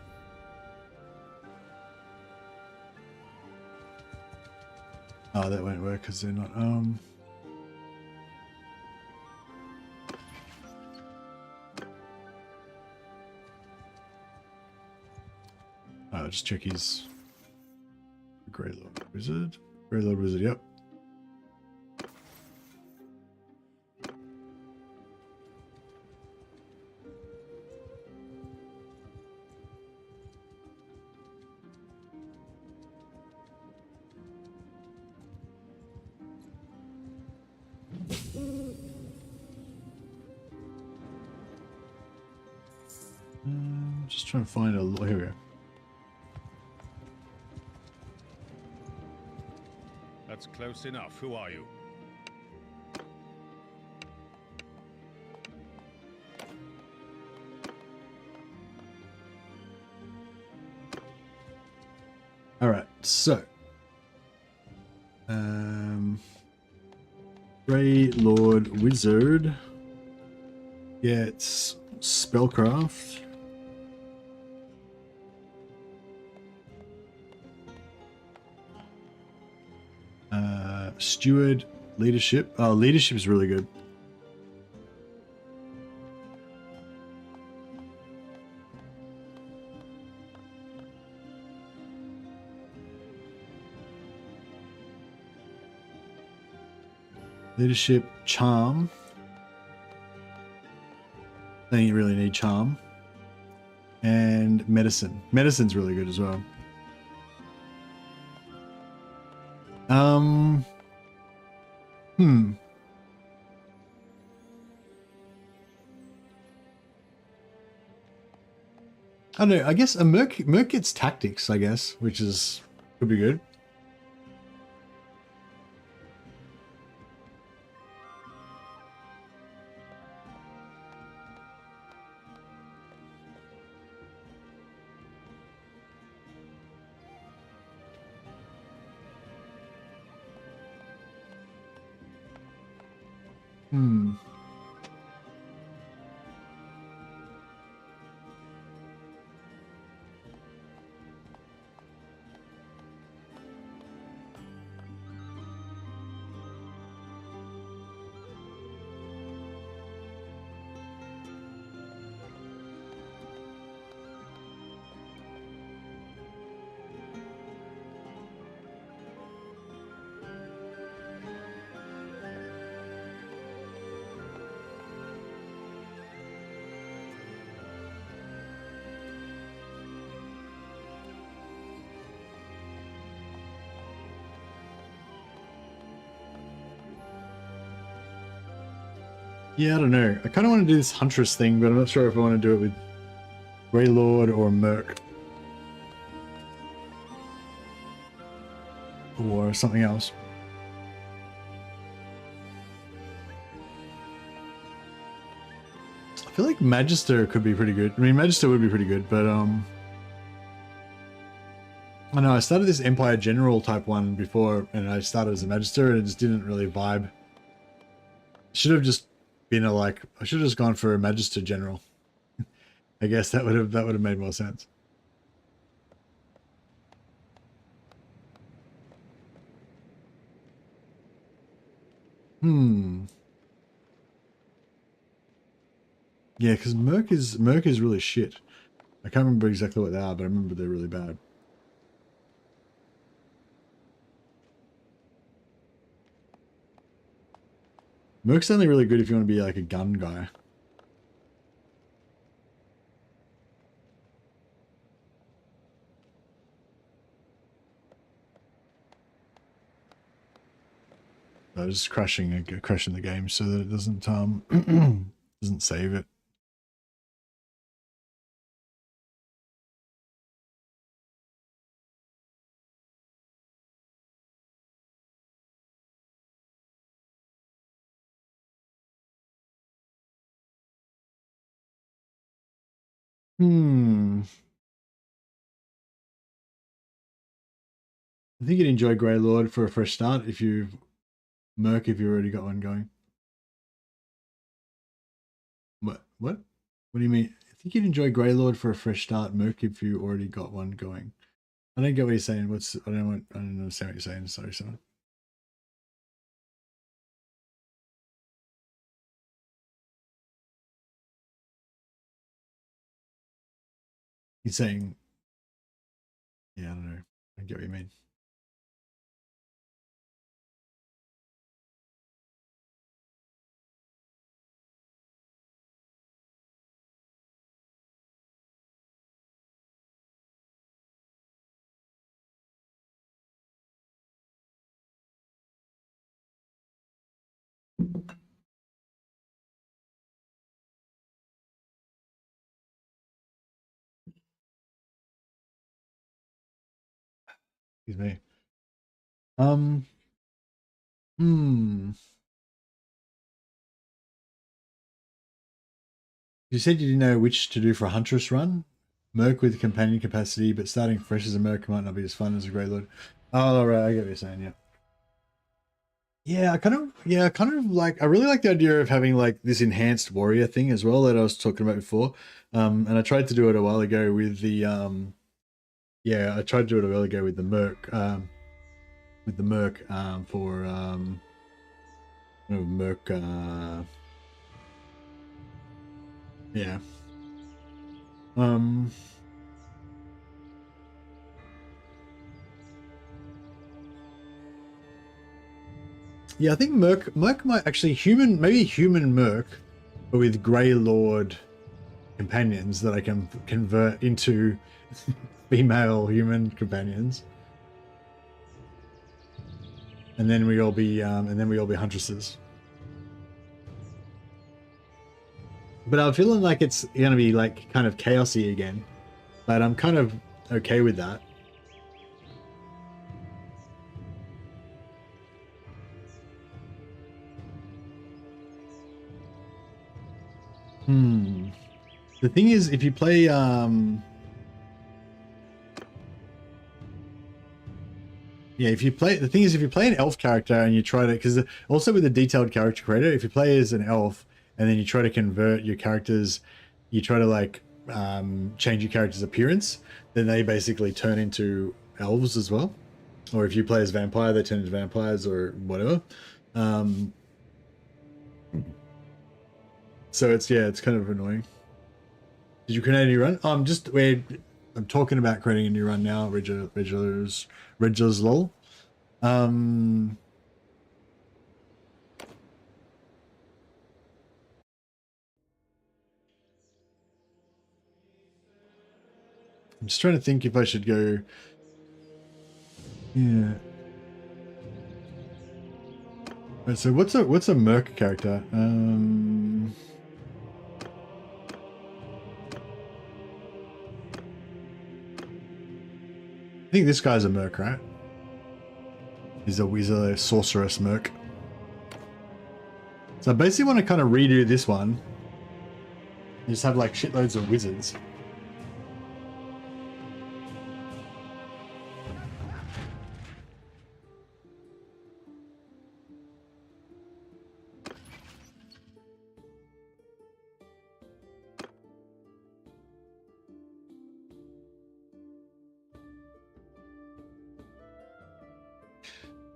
Oh, that won't work because they're not, I'll just check his Grey Lord Wizard. Grey Lord Wizard, yep. Just trying to find a... Here we go. That's close enough. Who are you? All right, so Grey Lord Wizard gets spellcraft. Steward, leadership. Oh, leadership is really good. Leadership, charm. Then you really need charm. And medicine. Medicine's really good as well. I don't know. I guess a Merc gets tactics, I guess, which is could be good. Hmm. Yeah, I don't know. I kind of want to do this Huntress thing, but I'm not sure if I want to do it with Grey Lord or Merc. Or something else. I feel like Magister could be pretty good. I mean, Magister would be pretty good, but I know I started this Empire General type one before, and I started as a Magister, and it just didn't really vibe. Should have just been a I should have just gone for a Magister General. I guess that would have made more sense. Hmm. Yeah, because Merc is really shit. I can't remember exactly what they are, but I remember they're really bad. Merc's only really good if you want to be like a gun guy. I was just crashing the game so that it doesn't doesn't save it. Hmm. I think you'd enjoy Grey Lord for a fresh start if you Merc if you already got one going. What? What? What do you mean? I think you'd enjoy Grey Lord for a fresh start, Merc if you already got one going. I don't get what you're saying. I don't understand what you're saying. Sorry, son. You're saying, yeah, I don't know. I get what you mean. Excuse me. Hmm. You said you didn't know which to do for a Huntress run? Merc with companion capacity, but starting fresh as a Merc might not be as fun as a Grey Lord. Oh, right, I get what you're saying, yeah. Yeah, I really like the idea of having like this enhanced warrior thing as well that I was talking about before. And I tried to do it a while ago with the yeah, I tried to do it a while ago with the Merc for Merc yeah. Yeah, I think Merc might actually maybe human Merc, but with Grey Lord companions that I can convert into female human companions. And then we all be huntresses. But I'm feeling like it's gonna be like kind of chaosy again. But I'm kind of okay with that. The thing is, if you play yeah, if you play, the thing is, if you play an elf character and you try to, because also with the detailed character creator, if you play as an elf and then you try to convert your characters, you try to like change your character's appearance, then they basically turn into elves as well. Or if you play as vampire, they turn into vampires or whatever. So it's, yeah, it's kind of annoying. Did you create a new run? I'm talking about creating a new run now. Regulars lol. I'm just trying to think if I should go. Yeah. Right, so what's a merc character? I think this guy's a merc, right? He's a sorceress merc. So I basically want to kind of redo this one. You just have like shitloads of wizards.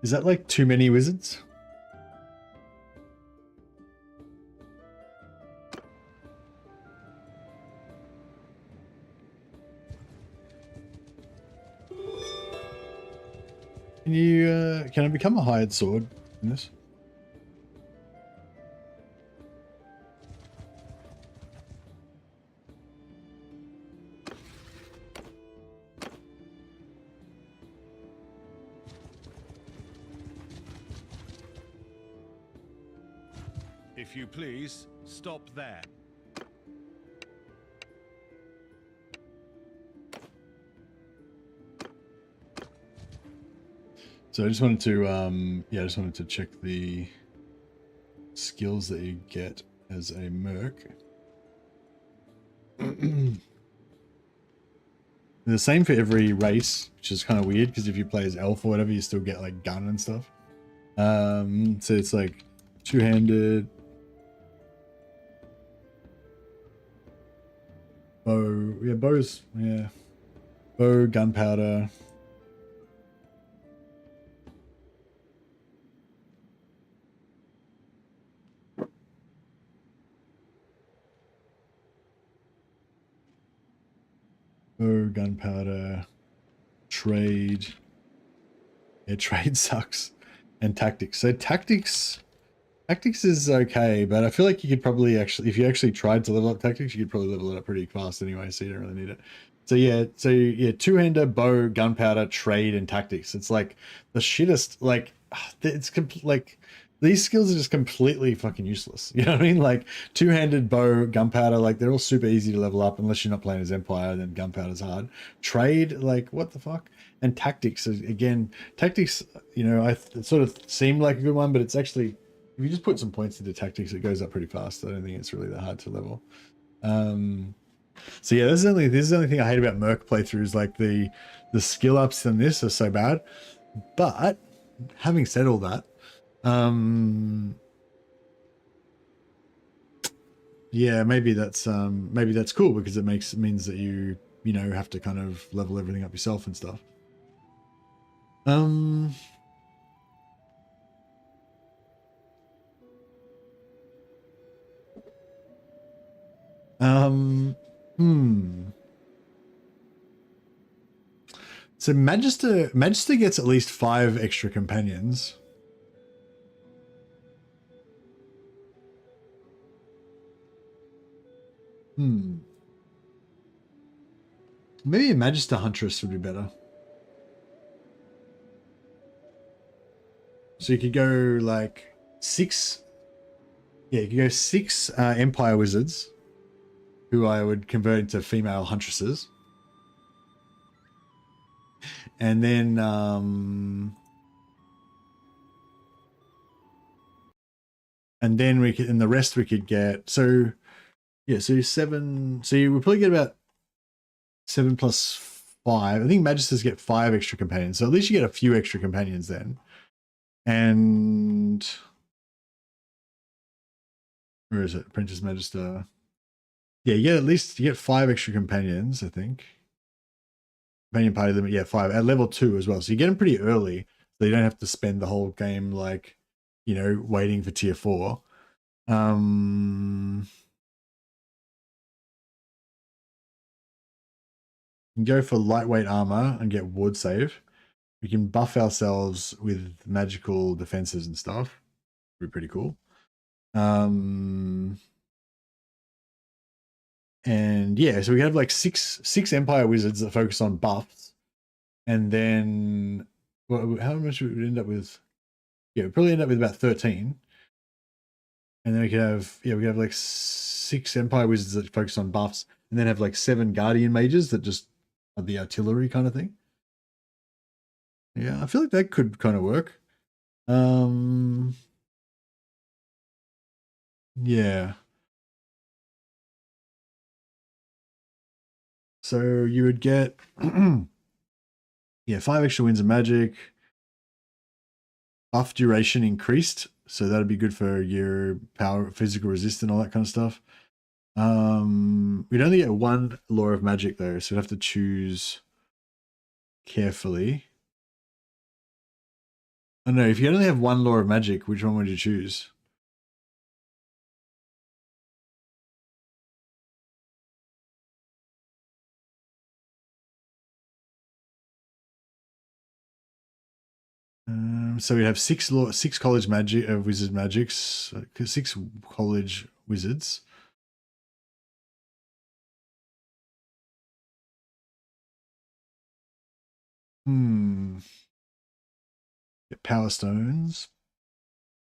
Is that like too many wizards? Can you, can I become a hired sword in this? If you please, stop there. So I just wanted to, yeah, I just wanted to check the skills that you get as a merc. The same for every race, which is kind of weird because if you play as elf or whatever, you still get like gun and stuff. So it's like two-handed, bow, yeah, bows, yeah, bow, gunpowder. Bow, gunpowder, trade. Yeah, trade sucks. And tactics. So tactics is okay, but I feel like you could probably actually, if you actually tried to level up tactics, you could probably level it up pretty fast anyway, so you don't really need it. So yeah, two-hander, bow, gunpowder, trade, and tactics. It's like the shittest, like, it's like, these skills are just completely fucking useless. You know what I mean? Like two-handed, bow, gunpowder, like they're all super easy to level up unless you're not playing as Empire, then gunpowder's hard. Trade, like what the fuck? And tactics, again, tactics, you know, it sort of seemed like a good one, but it's actually, if you just put some points into tactics, it goes up pretty fast. I don't think it's really that hard to level. So yeah, this is the only thing I hate about Merc playthroughs, like the skill ups in this are so bad. But having said all that, yeah, maybe that's cool because it means that you know, have to kind of level everything up yourself and stuff. So Magister gets at least 5 extra companions. Maybe a Magister Huntress would be better. So you could go like 6. Yeah, you could go 6 Empire Wizards, who I would convert into female Huntresses. And then we could, and the rest we could get. So yeah, so 7. So you would probably get about 7 plus 5. I think magisters get 5 extra companions. So at least you get a few extra companions then. And where is it? Apprentice Magister. Yeah, you get 5 extra companions, I think. Companion party limit, yeah, 5 at level 2 as well. So you get them pretty early, so you don't have to spend the whole game like, you know, waiting for tier 4. You can go for lightweight armor and get ward save. We can buff ourselves with magical defenses and stuff. Be pretty cool. And yeah, so we have like six Empire wizards that focus on buffs, and then how much would we end up with? Yeah, we probably end up with about 13. And then we could have like 6 Empire wizards that focus on buffs, and then have like 7 Guardian mages that just are the artillery kind of thing. Yeah, I feel like that could kind of work. Yeah. So you would get yeah, 5 extra winds of magic. Buff duration increased, so that'd be good for your power, physical resist, and all that kind of stuff. We'd only get 1 law of magic though, so we'd have to choose carefully. I don't know, if you only have 1 law of magic, which one would you choose? So we have 6 college magic wizard magics, 6 college wizards. Get power stones.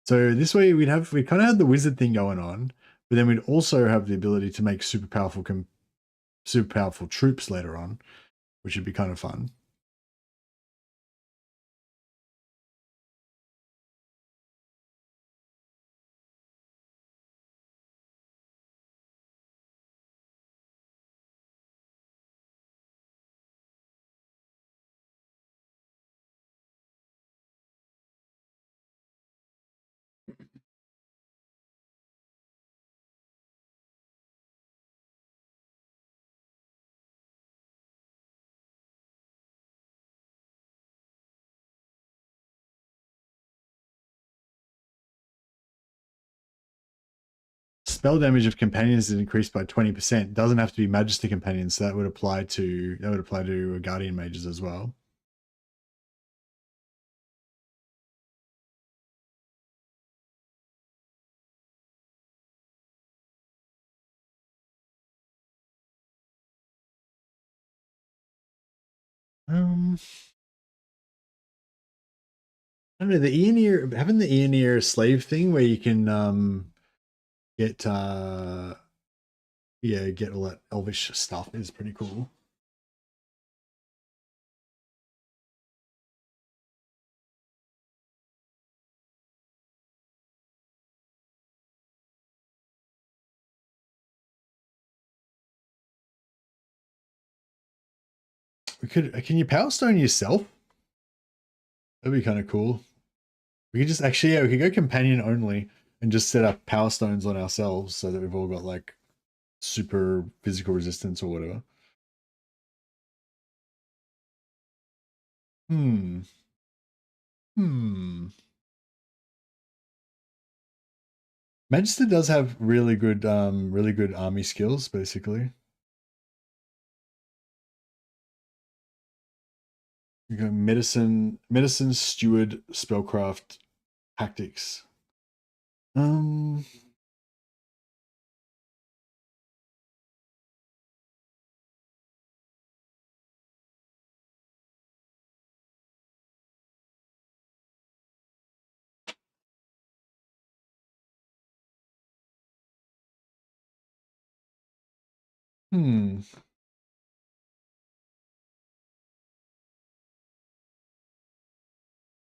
So this way we kind of have the wizard thing going on, but then we'd also have the ability to make super powerful troops later on, which would be kind of fun. Spell damage of companions is increased by 20%. Doesn't have to be Magister companions, so that would apply to Guardian mages as well. I don't know, the Eoneer, having the Eoneer slave thing where you can get all that elvish stuff is pretty cool. Can you power stone yourself? That'd be kind of cool. We could just actually, yeah, we could go companion only and just set up power stones on ourselves so that we've all got like super physical resistance or whatever. Magister does have really good army skills, basically. You go medicine, steward, spellcraft, tactics.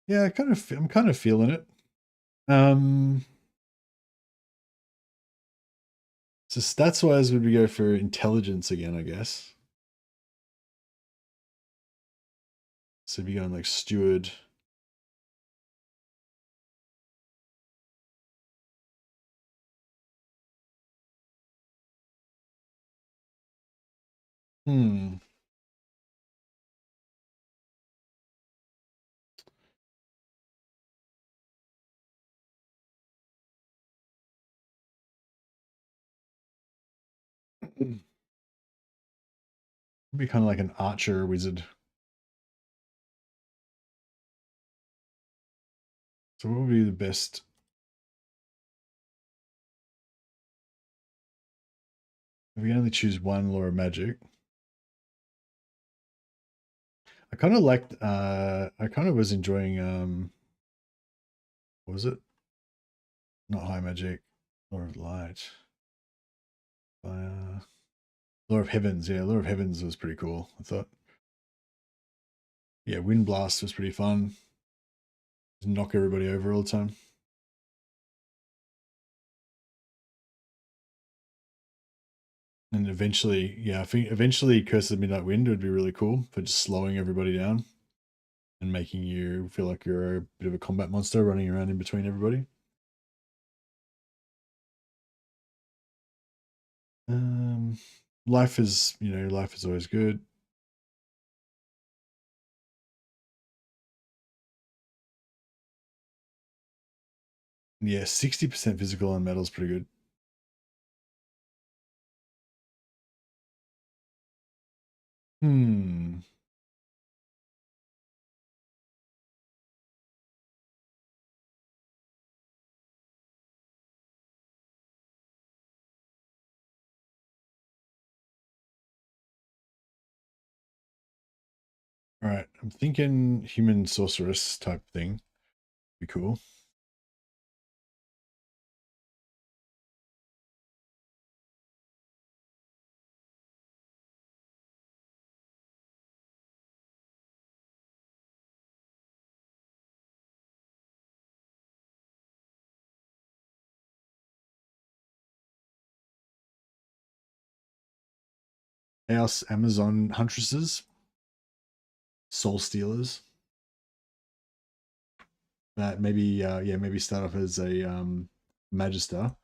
Yeah, I'm kind of feeling it. So stats wise, would we go for intelligence again, I guess? So if you go in like steward. Hmm. Be kind of like an archer wizard. So what would be the best? If we can only choose one law of magic. I kind of liked I kind of was enjoying what was it? Not high magic, law of light. Law of heavens, yeah, law of heavens was pretty cool, I thought. Yeah, wind blast was pretty fun. Just knock everybody over all the time. And eventually, yeah, I think eventually Curse of the Midnight Wind would be really cool for just slowing everybody down and making you feel like you're a bit of a combat monster running around in between everybody. Life is, life is always good. Yeah, 60% physical on metal is pretty good. Hmm. All right, I'm thinking human sorceress type thing. Be cool. Chaos Amazon Huntresses. Soul Stealers. Maybe yeah, maybe start off as a Magister.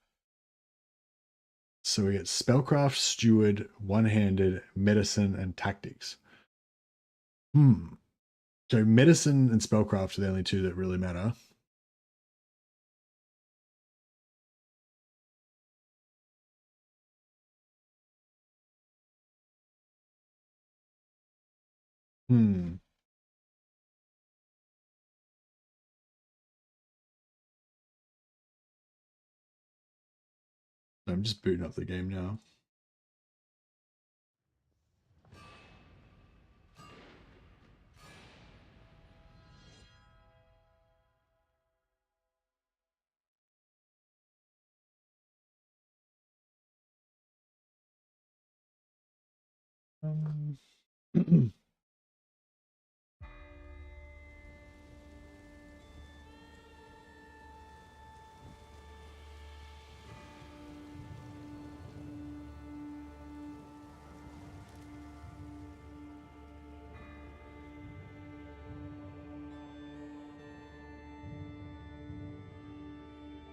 So we get Spellcraft, Steward, One-Handed, Medicine, and Tactics. So Medicine and Spellcraft are the only two that really matter. I'm just booting up the game now.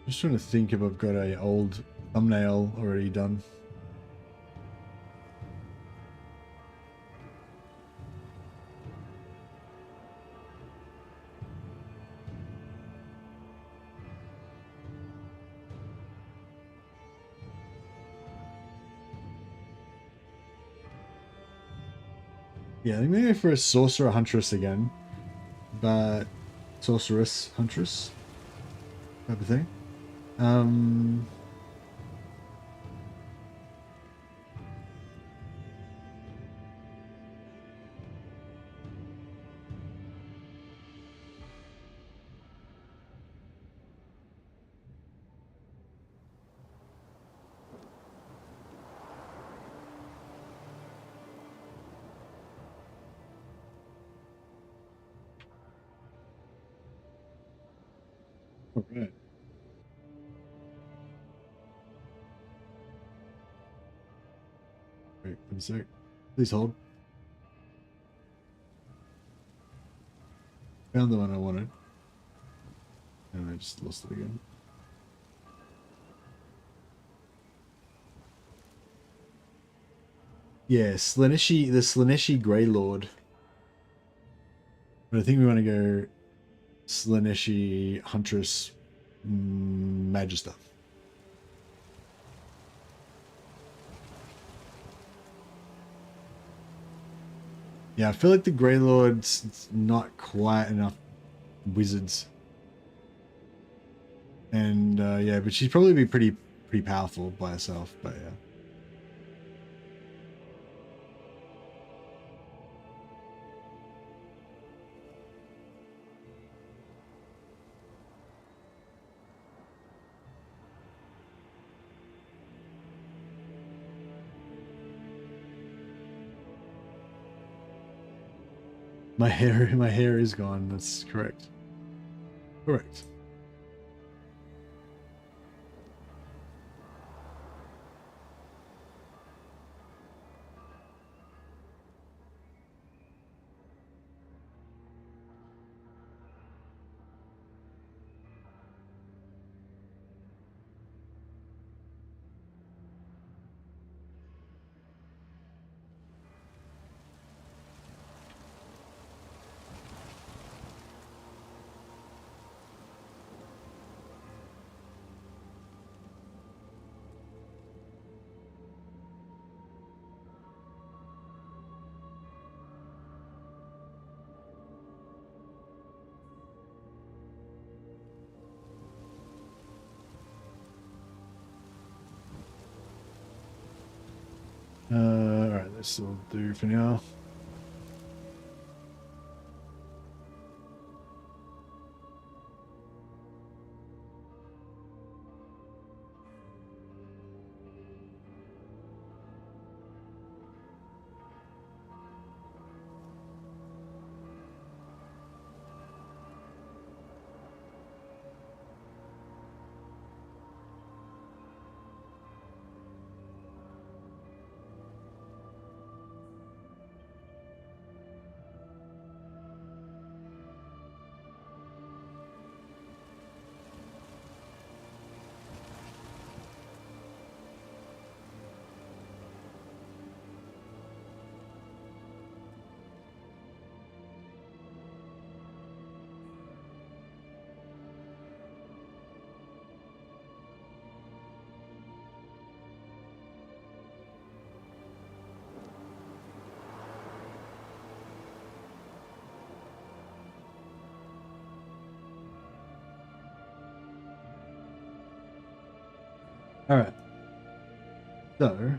Just trying to think if I've got a old thumbnail already done. Yeah, let me go for a Sorcerer Huntress again. But Sorceress Huntress type of thing. All right. Wait, 1 sec. Please hold. Found the one I wanted. And I just lost it again. Yeah, Slaaneshi, the Slaaneshi Grey Lord. But I think we want to go Slaaneshi Huntress Magister. Yeah, I feel like the Grey Lord's not quite enough wizards. And yeah, but she'd probably be pretty powerful by herself, but yeah. My hair is gone. That's correct. Correct. Alright, this will do for now. All right. So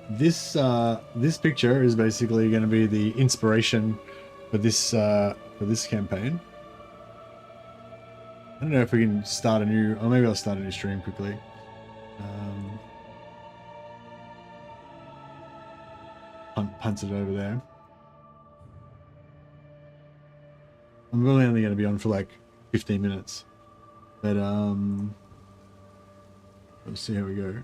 this picture is basically going to be the inspiration for this campaign. I don't know if we can start a new, or maybe I'll start a new stream quickly. Punt it over there. I'm really only going to be on for like 15 minutes, but we'll see how we go.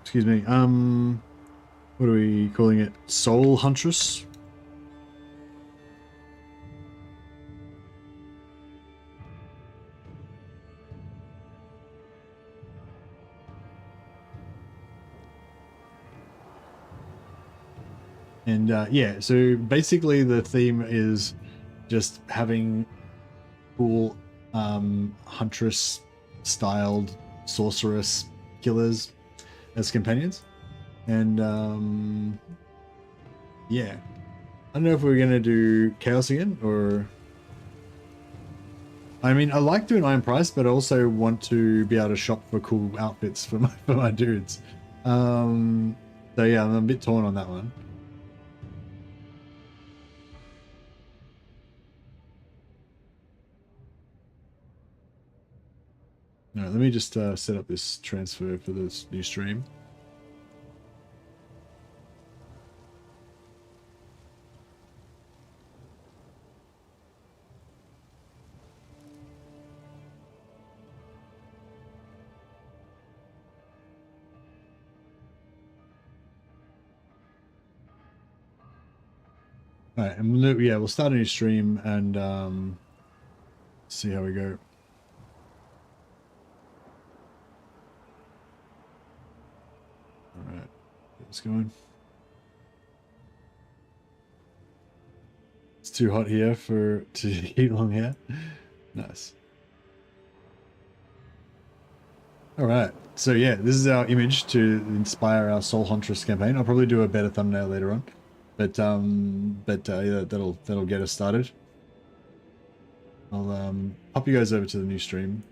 Excuse me. What are we calling it? Soul Huntress? And yeah, so basically the theme is just having cool huntress styled sorceress killers as companions. And yeah, I don't know if we're gonna do Chaos again, or I mean, I like doing Iron Price, but I also want to be able to shop for cool outfits for my dudes. So yeah, I'm a bit torn on that one. All right, let me just set up this transfer for this new stream. All right, and we'll start a new stream and see how we go. All right, get this going. It's too hot here to keep long hair. Nice. All right, so yeah, this is our image to inspire our Soul Huntress campaign. I'll probably do a better thumbnail later on. But yeah, that'll get us started. I'll pop you guys over to the new stream.